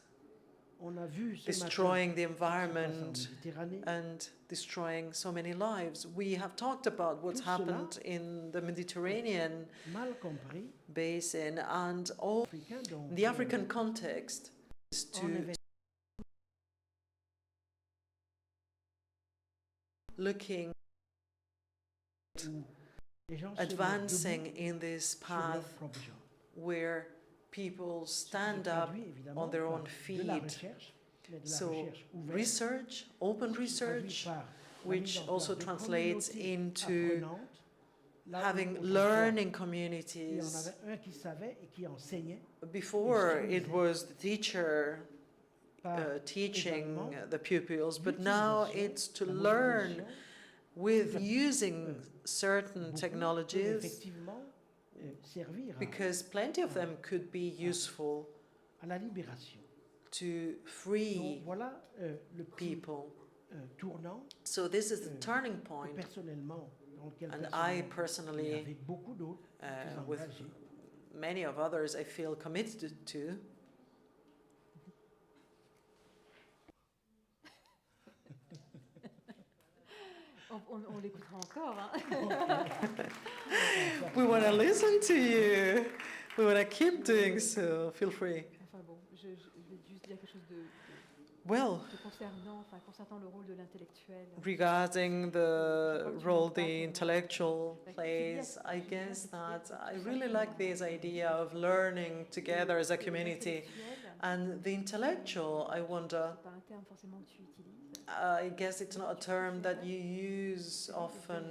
On a vu ce destroying the matin ce qui se passe en environment Méditerranée. and destroying so many lives. We have talked about what's Tout cela, happened in the Mediterranean mal compris, basin and all africain, donc, the African context is to looking les gens se mettent advancing debout in this sur leur path propre genre. where people Ce qui se stand up traduit évidemment on their par own de la feet. recherche, mais de la So recherche ouverte, research, open qui se traduit research, par la which mise en also place de translates communautés into apprenantes, là où having autrefois, learning il y en communities. avait un qui savait et qui enseignait, Before it instruisait was the teacher par teaching également the pupils, but now l'utilisation, it's to la learn mobilisation with peut using certain beaucoup peuvent technologies, effectivement servir because plenty of them could be useful à la libération. to Donc free voilà le petit people. tournant So this is the turning que point, personnellement, dans lequel and I personnellement, et personally, avec beaucoup d'autres très with engagés, many of others, I feel committed to. On l'écoutera encore. Hein. We want to listen to you. We want to keep doing so. Feel free. Enfin bon, je vais juste dire quelque chose Well, concernant le rôle de l'intellectuel. regarding the role the intellectual plays, I guess that I really like this idea of learning together as a community. And the intellectual, I wonder, C'est pas un terme forcément que tu utilises. I guess it's not a term that you use often.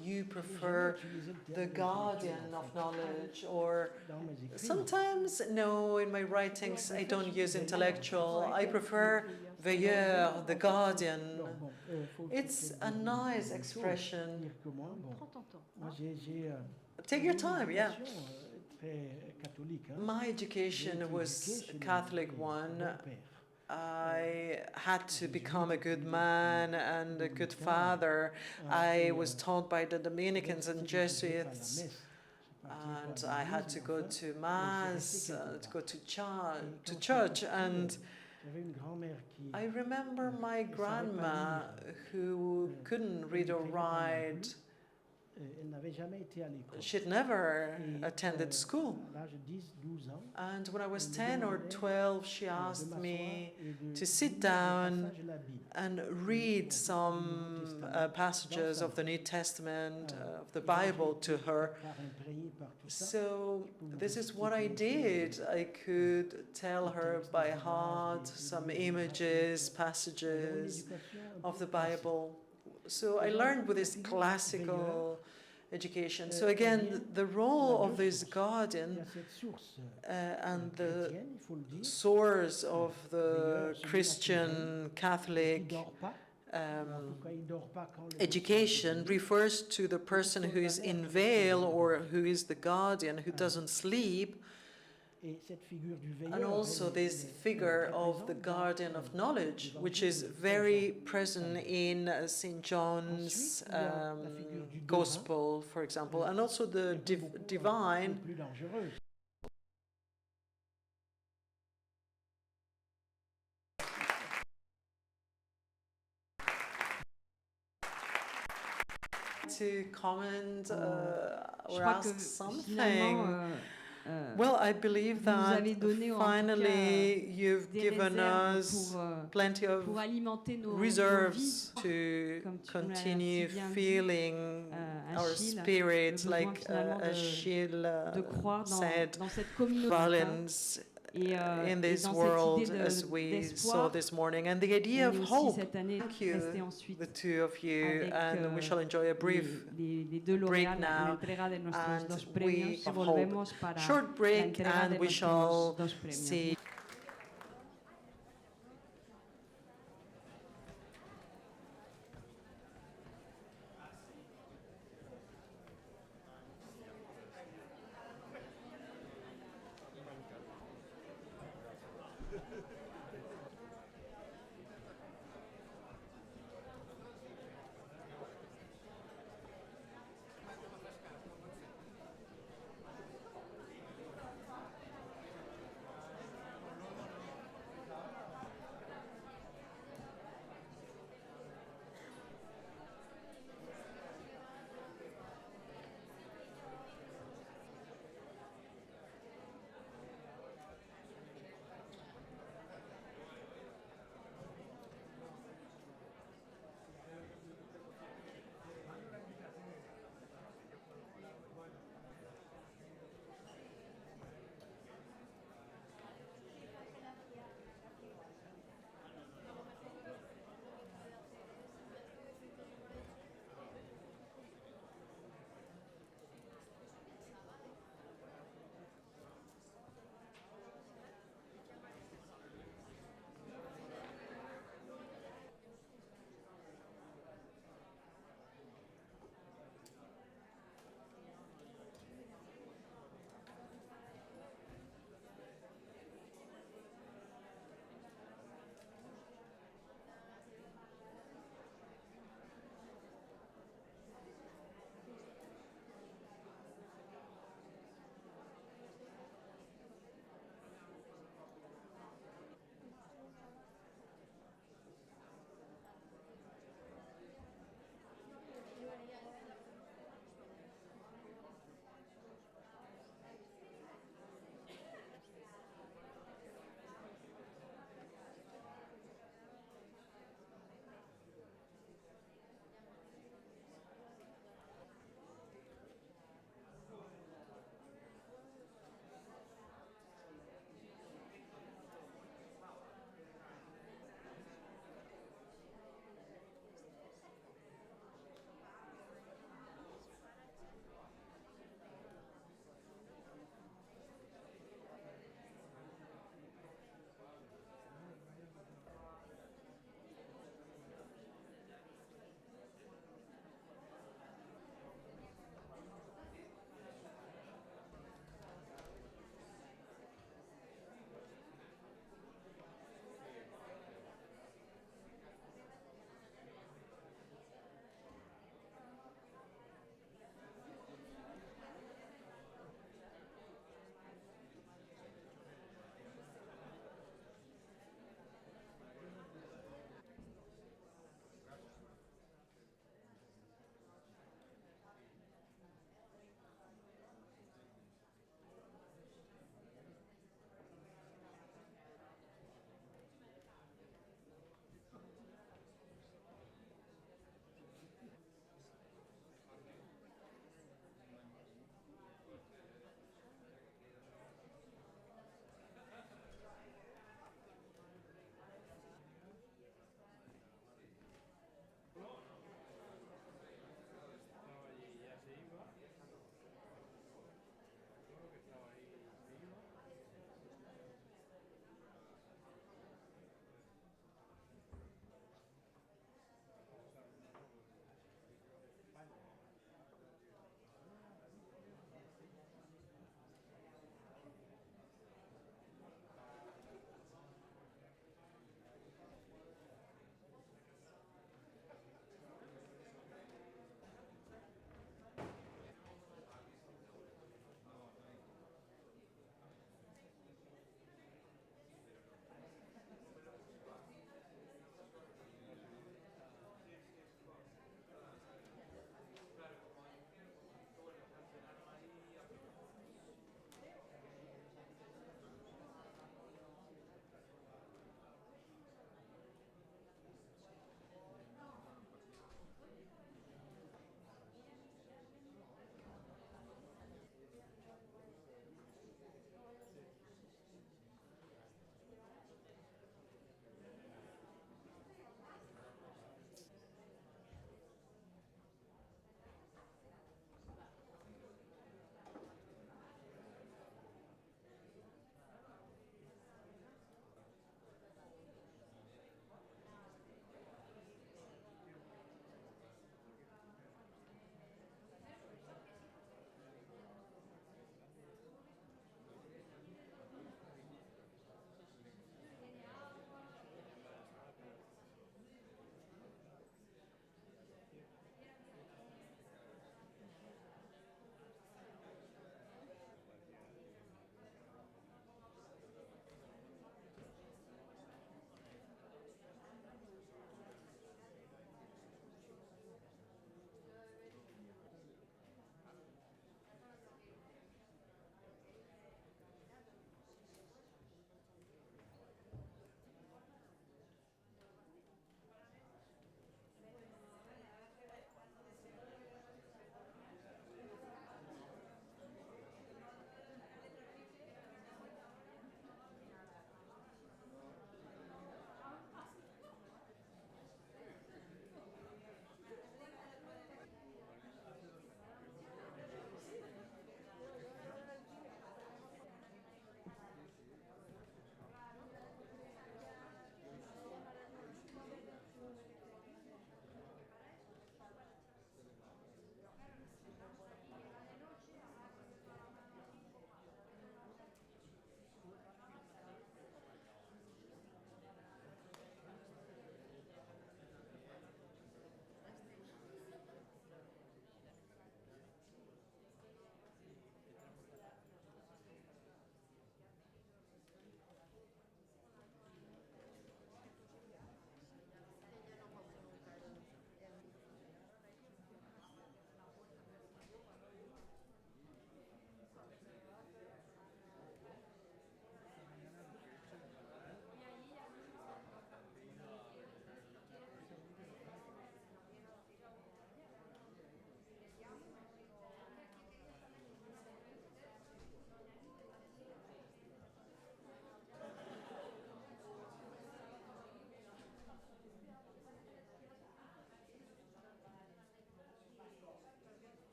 You prefer the guardian of knowledge, or sometimes, no, in my writings I don't use intellectual. I prefer veilleur, the guardian. It's a nice expression. Take your time, yeah. My education was a Catholic one. I had to become a good man and a good father. I was taught by the Dominicans and Jesuits, and I had to go to Mass, to go to church, and I remember my grandma, who couldn't read or write. She'd never attended school. And when I was 10 or 12, she asked me to sit down and read some passages of the New Testament, of the Bible to her. So this is what I did. I could tell her by heart some images, passages of the Bible. So I learned with this classical education. So again, the role of this guardian and the source of the Christian Catholic education refers to the person who is in veil, or who is the guardian, who doesn't sleep. And also this figure of the guardian of knowledge, which is very present in St. John's Gospel, for example, and also the divine. To comment or ask something. Well, I believe that finally you've given us plenty of reserves to continue feeling our spirit, like Achille said, balance in this world, as we saw this morning, and the idea of hope. Thank you, the two of you, and we shall enjoy a brief break now, and we have hope. Short break, and we shall see.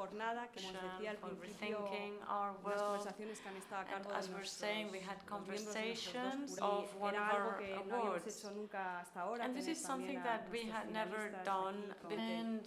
jornada, que como os decía al for principio, rethinking our unas world. conversaciones que han estado a And cargo as de we're saying, we had los miembros de nuestros conversations dos of jury. one of Era algo our que no habíamos awards. hecho nunca hasta ahora. And this tener is something también a that we nuestros had never finalistas done, aquí con and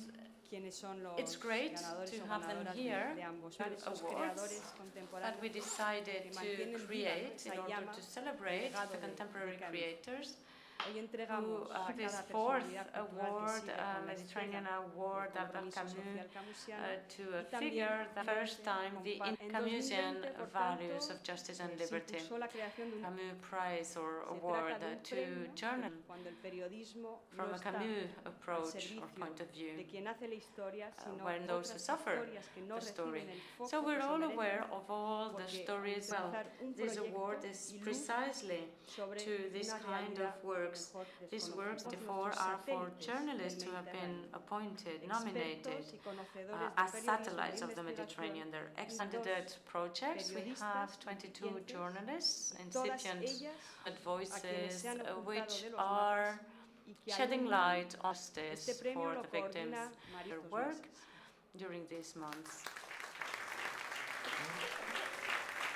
quiénes son los it's great ganadores to o have them ganadoras here, de ambos. two Esos awards creadores that contemporáneos we decided que to mantienen viva, create esa in order llama to del celebrate legado the de contemporary Camus. creators. Hoy entregamos Who, this cada fourth personalidad cultural award, que sigue con la Mediterranean estela Award, del Albert compromiso Camus, social camusiano, to a y también figure the first time the en Camusian 2020, por values tanto, of justice and se liberty. impulsó la creación de un Camus Prize or se award trata de un to premio journalism cuando el periodismo from no a está Camus al approach or servicio point of view. de quien hace la historia, sino When those who otras suffer historias que no the story. reciben el foco So que we're se all merecen, aware of all the porque stories. Well, empezar un this proyecto award is y luz precisely sobre to this una kind realidad of works. mejor These works desconocida. before Nuestros are for satélites journalists del who have been Mediterráneo, appointed, nominated expertos y conocedores as del periodismo satellites de of the investigación, Mediterranean. They're y dos ex-candidate projects. We have periodistas 22 incipientes, journalists, todas incipients, ellas and a quienes voices se han ocultado which de los are mapas y que shedding alumbran. light on Este justice premio for lo the victims coordina of María their estos work meses. during these months.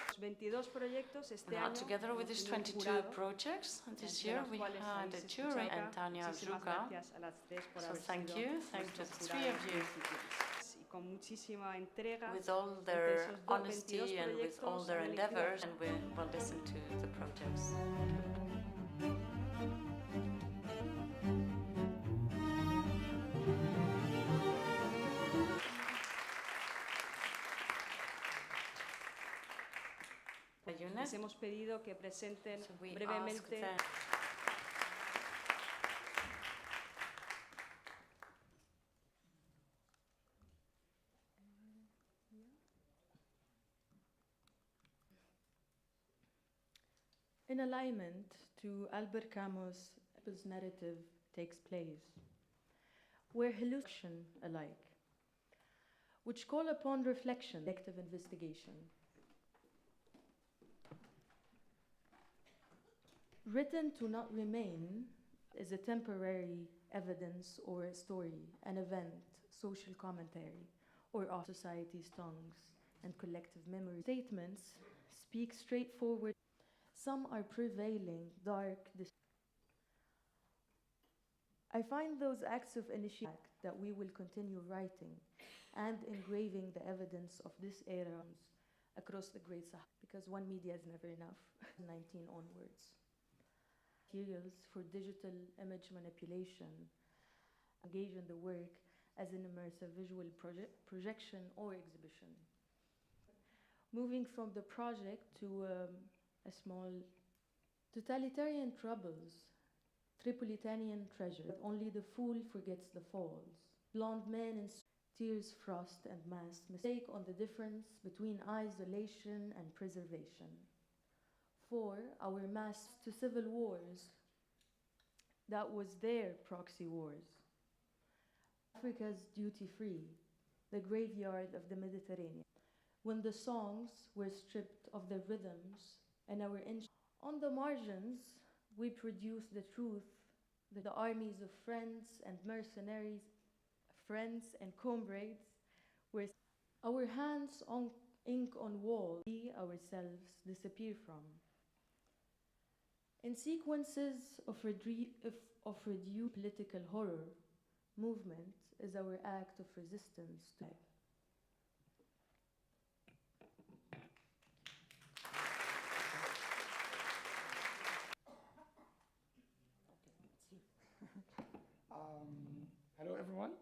Los 22 proyectos este Now, año together with hemos these tenido un 22 jurado, projects, this entre year los we cuales had a habéis jury escuchado. and Tanya Muchísimas Zhuka. gracias a las tres por So haber thank sido you to nuestros the three of jurados you. principales. Y con muchísima entrega, With all entre their esos 22 honesty and with all proyectos their han elegido endeavors, and we will listen to the projects. Les hemos pedido que presenten So we ask brevemente them. In alignment to Albert Camus' narrative takes place, where hallucination alike, which call upon reflection, collective investigation. Written to not remain is a temporary evidence or a story, an event, social commentary, or of society's tongues and collective memory. Statements speak straightforward. Some are prevailing, dark. I find those acts of initiation that we will continue writing and engraving the evidence of this era across the Great Sahara, because one media is never enough, 19 onwards. Materials for digital image manipulation engage in the work as an immersive visual projection or exhibition. Moving from the project to a small totalitarian troubles, Tripolitanian treasure, only the fool forgets the falls. Blonde men in tears, frost, and mass mistake on the difference between isolation and preservation. For our mass to civil wars, that was their proxy wars. Africa's duty-free, the graveyard of the Mediterranean, when the songs were stripped of their rhythms and our on the margins, we produced the truth that the armies of friends and mercenaries, friends and comrades, were our hands on ink on wall, we ourselves disappear from. In sequences of reduced political horror, movement is our act of resistance to Hello everyone.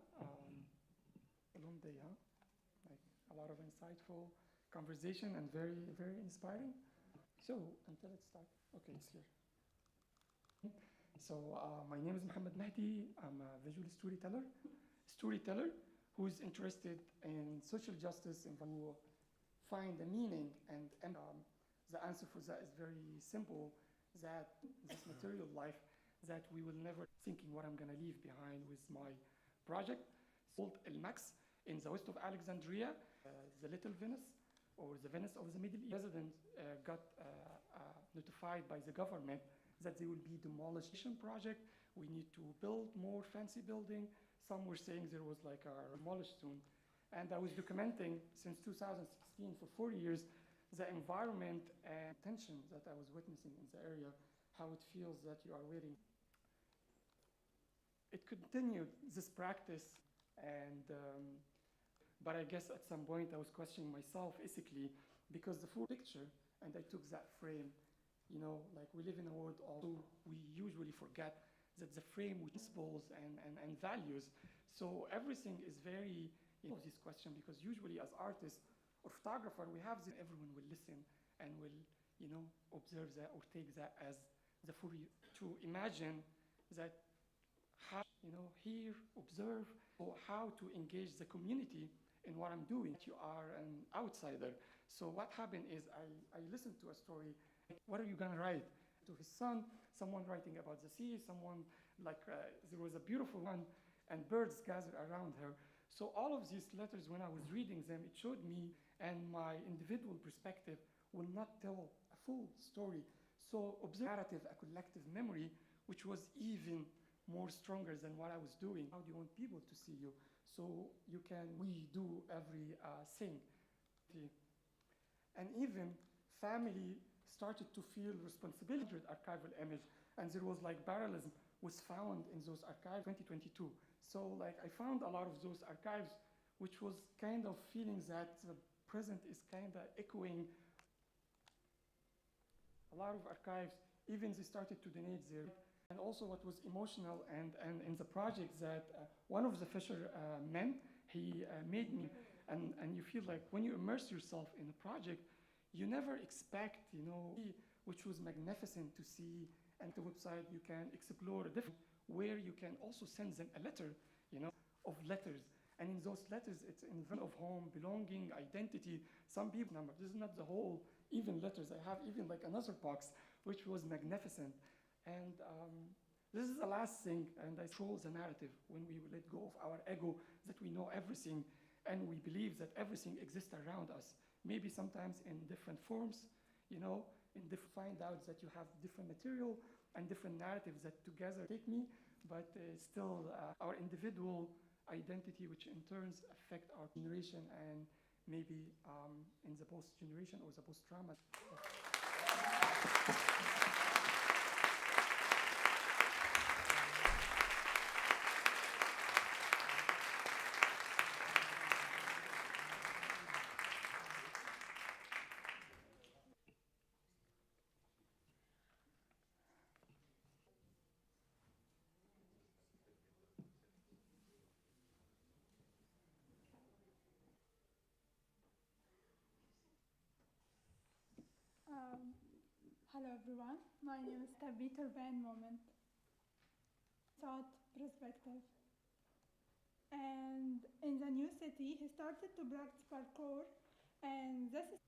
Long day, huh? Like a lot of insightful conversation and very, very inspiring. So until it starts, okay, it's here. So my name is Mohammed Mahdi. I'm a visual storyteller who's interested in social justice and who find a meaning. And the answer for that is very simple, that this material life that we will never thinking what I'm gonna leave behind with my project. It's called El Max in the west of Alexandria, the Little Venice, or the Venice of the Middle East. President got notified by the government that they will be demolition project. We need to build more fancy building. Some were saying there was like a demolish soon. And I was documenting since 2016 for 4 years the environment and tension that I was witnessing in the area, how it feels that you are waiting. It continued, this practice, and but I guess at some point I was questioning myself ethically, because the full picture, and I took that frame, you know, like we live in a world also, we usually forget that the frame with principles and values. So everything is very, you know, this question, because usually as artists or photographer, we have this, everyone will listen and will, you know, observe that or take that as the full, to imagine that how, you know, hear, observe, or how to engage the community in what I'm doing. You are an outsider. So what happened is I listened to a story. What are you gonna write? To his son, someone writing about the sea, someone like, there was a beautiful one, and birds gathered around her. So all of these letters, when I was reading them, it showed me, and my individual perspective will not tell a full story. So observe narrative, a collective memory, which was even more stronger than what I was doing. How do you want people to see you? So you can, we do every thing. And even family started to feel responsibility with archival image, and there was like parallelism was found in those archives 2022. So like I found a lot of those archives, which was kind of feeling that the present is kind of echoing. A lot of archives, even they started to donate there. And also what was emotional and in the project that one of the fisher men, he made me, and you feel like when you immerse yourself in a project, you never expect, you know, which was magnificent to see. And the website, you can explore a different, where you can also send them a letter, you know, of letters. And in those letters, it's in front of home, belonging, identity, some people number. This is not the whole, even letters. I have even like another box, which was magnificent. And this is the last thing, and I control the narrative when we let go of our ego, that we know everything, and we believe that everything exists around us. Maybe sometimes in different forms, you know, find out that you have different material and different narratives that together take me, but still our individual identity, which in turns affect our generation and maybe in the post-generation or the post-trauma. Hello everyone, my name is Tabitha Van Moment. Thought perspective. And in the new city, he started to practice parkour, and this is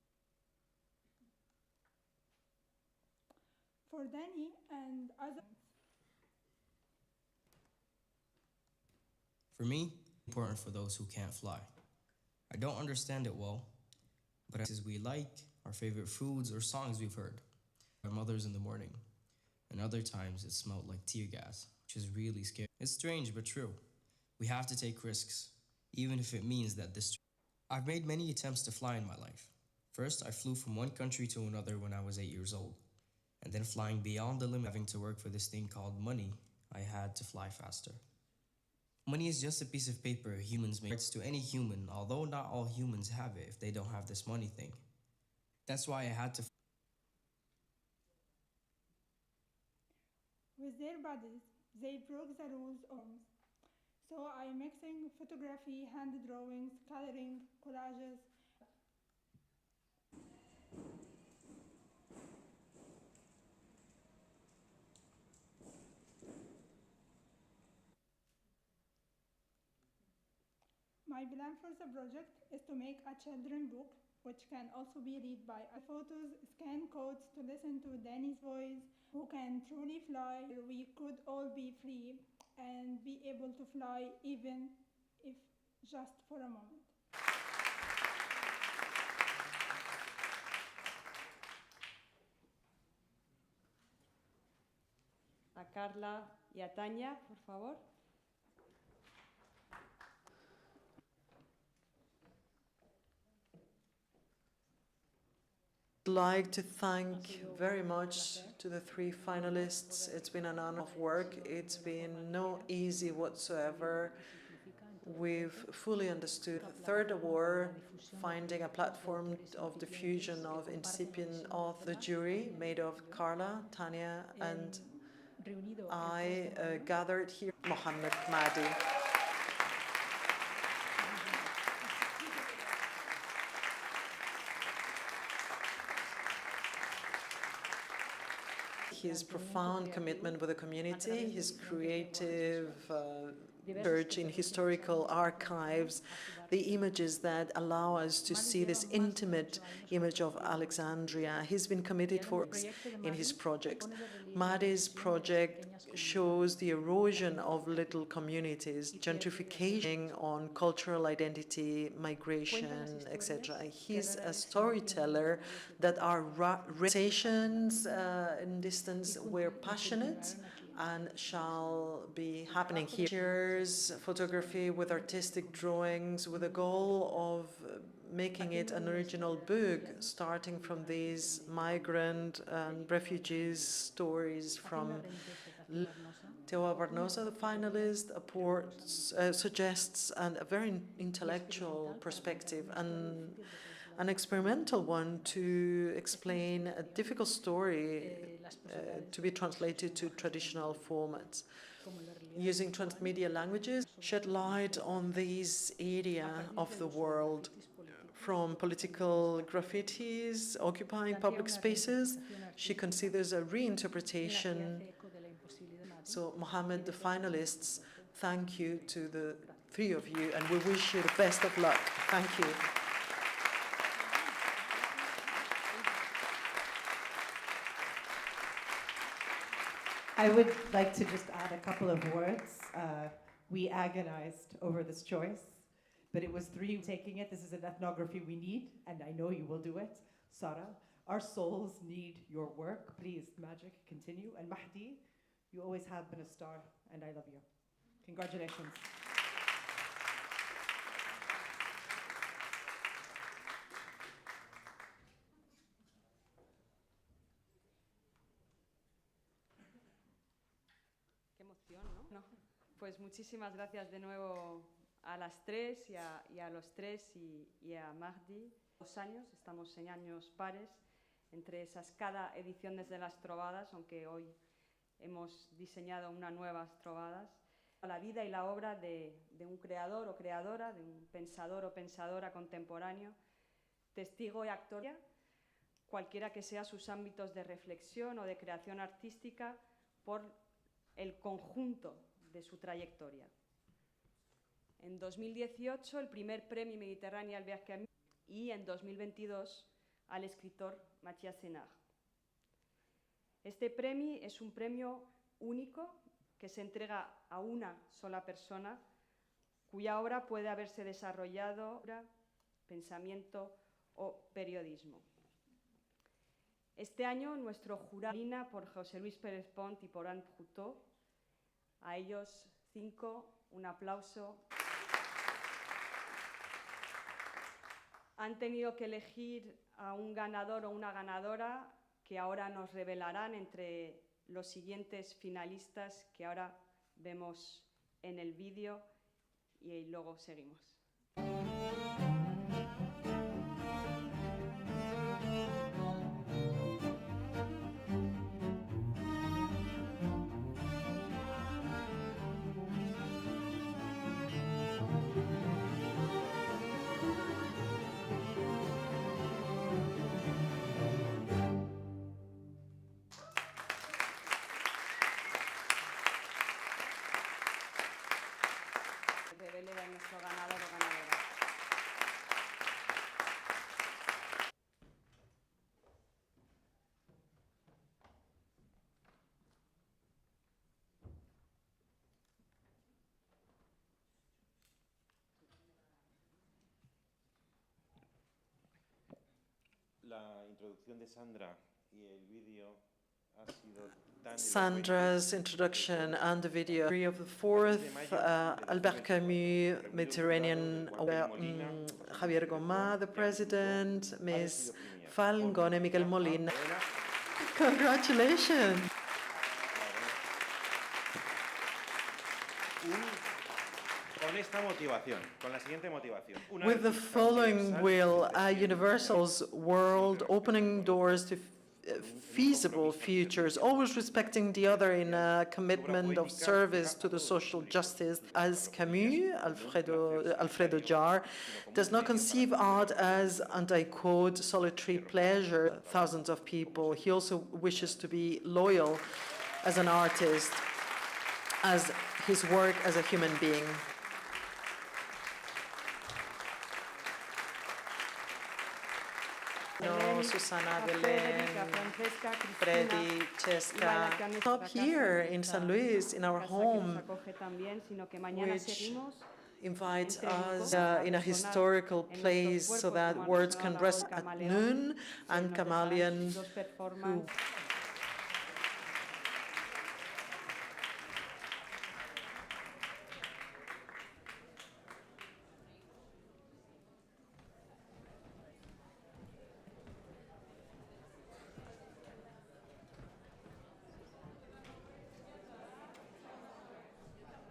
for Danny and others. For me, it's important for those who can't fly. I don't understand it well, but as we like, our favorite foods or songs we've heard, our mothers in the morning, and other times it smelled like tear gas, which is really scary. It's strange but true. We have to take risks, even if it means that this. I've made many attempts to fly in my life. First, I flew from one country to another when I was 8 years old, and then flying beyond the limit, having to work for this thing called money, I had to fly faster. Money is just a piece of paper humans make. It's to any human, although not all humans have it if they don't have this money thing. That's why I had to. With their bodies, they broke the rules of arms. So I'm mixing photography, hand drawings, coloring, collages. My plan for the project is to make a children's book, which can also be read by photos, scan codes to listen to Danny's voice, who can truly fly. We could all be free and be able to fly, even if just for a moment. A Carla y a Tania, por favor. like to thank very much to the three finalists. It's been an honor of work. It's been no easy whatsoever. We've fully understood the third award, finding a platform of diffusion of incipient of the jury, made of Carla, Tanya, and I gathered here, Mohammed Mahdi. His profound commitment with the community, his creative research in historical archives, the images that allow us to see this intimate image of Alexandria. He's been committed in his projects. Mahdi's project shows the erosion of little communities, gentrification on cultural identity, migration, etc. He's a storyteller that our conversations in distance were passionate and shall be happening here. Photography with artistic drawings with a goal of making it an original book, starting from these migrant and refugees stories from Teua Barnosa, the finalist, suggests a very intellectual perspective and an experimental one to explain a difficult story to be translated to traditional formats. Using transmedia languages, shed light on this area of the world, from political graffitis occupying public spaces. She considers a reinterpretation. So, Mohammed, the finalists, thank you to the three of you, and we wish you the best of luck. Thank you. I would like to just add a couple of words. We agonized over this choice, but it was three taking it. This is an ethnography we need, and I know you will do it. Sarah, our souls need your work. Please, magic, continue. And Mahdi, you always have been a star, and I love you. Congratulations. Pues muchísimas gracias de nuevo a las tres y a los tres y a Mahdi. 2 años, estamos en años pares, entre esas cada edición desde las Trobades, aunque hoy hemos diseñado unas nuevas Trobades. La vida y la obra de un creador o creadora, de un pensador o pensadora contemporáneo, testigo y actor, cualquiera que sea sus ámbitos de reflexión o de creación artística, por el conjunto de su trayectoria. En 2018, el primer Premis Mediterranis Albert Camus, y en 2022 al escritor Mathias Senard. Este premio es un premio único que se entrega a una sola persona cuya obra puede haberse desarrollado, pensamiento o periodismo. Este año nuestro jurado por José Luis Pérez Pont y por Anne Proutot. A ellos 5, un aplauso. Han tenido que elegir a un ganador o una ganadora que ahora nos revelarán entre los siguientes finalistas que ahora vemos en el vídeo y luego seguimos. A nuestro ganador o ganadora. La introducción de Sandra y el vídeo ha sido Sandra's introduction and the video of the fourth Albert Camus Mediterranean Javier Gomá, the president, Ms. Falngone Miguel Molina. Congratulations. With the following will, Universal's world, opening doors to feasible futures, always respecting the other in a commitment of service to the social justice. As Camus, Alfredo Jar, does not conceive art as, and I quote, solitary pleasure, thousands of people. He also wishes to be loyal as an artist, as his work as a human being. No, Susana, Belen, Freddy, Cheska, up here in Sant Lluís, in our home, which invites us in a historical place so that words can rest at noon, and Chameleon, who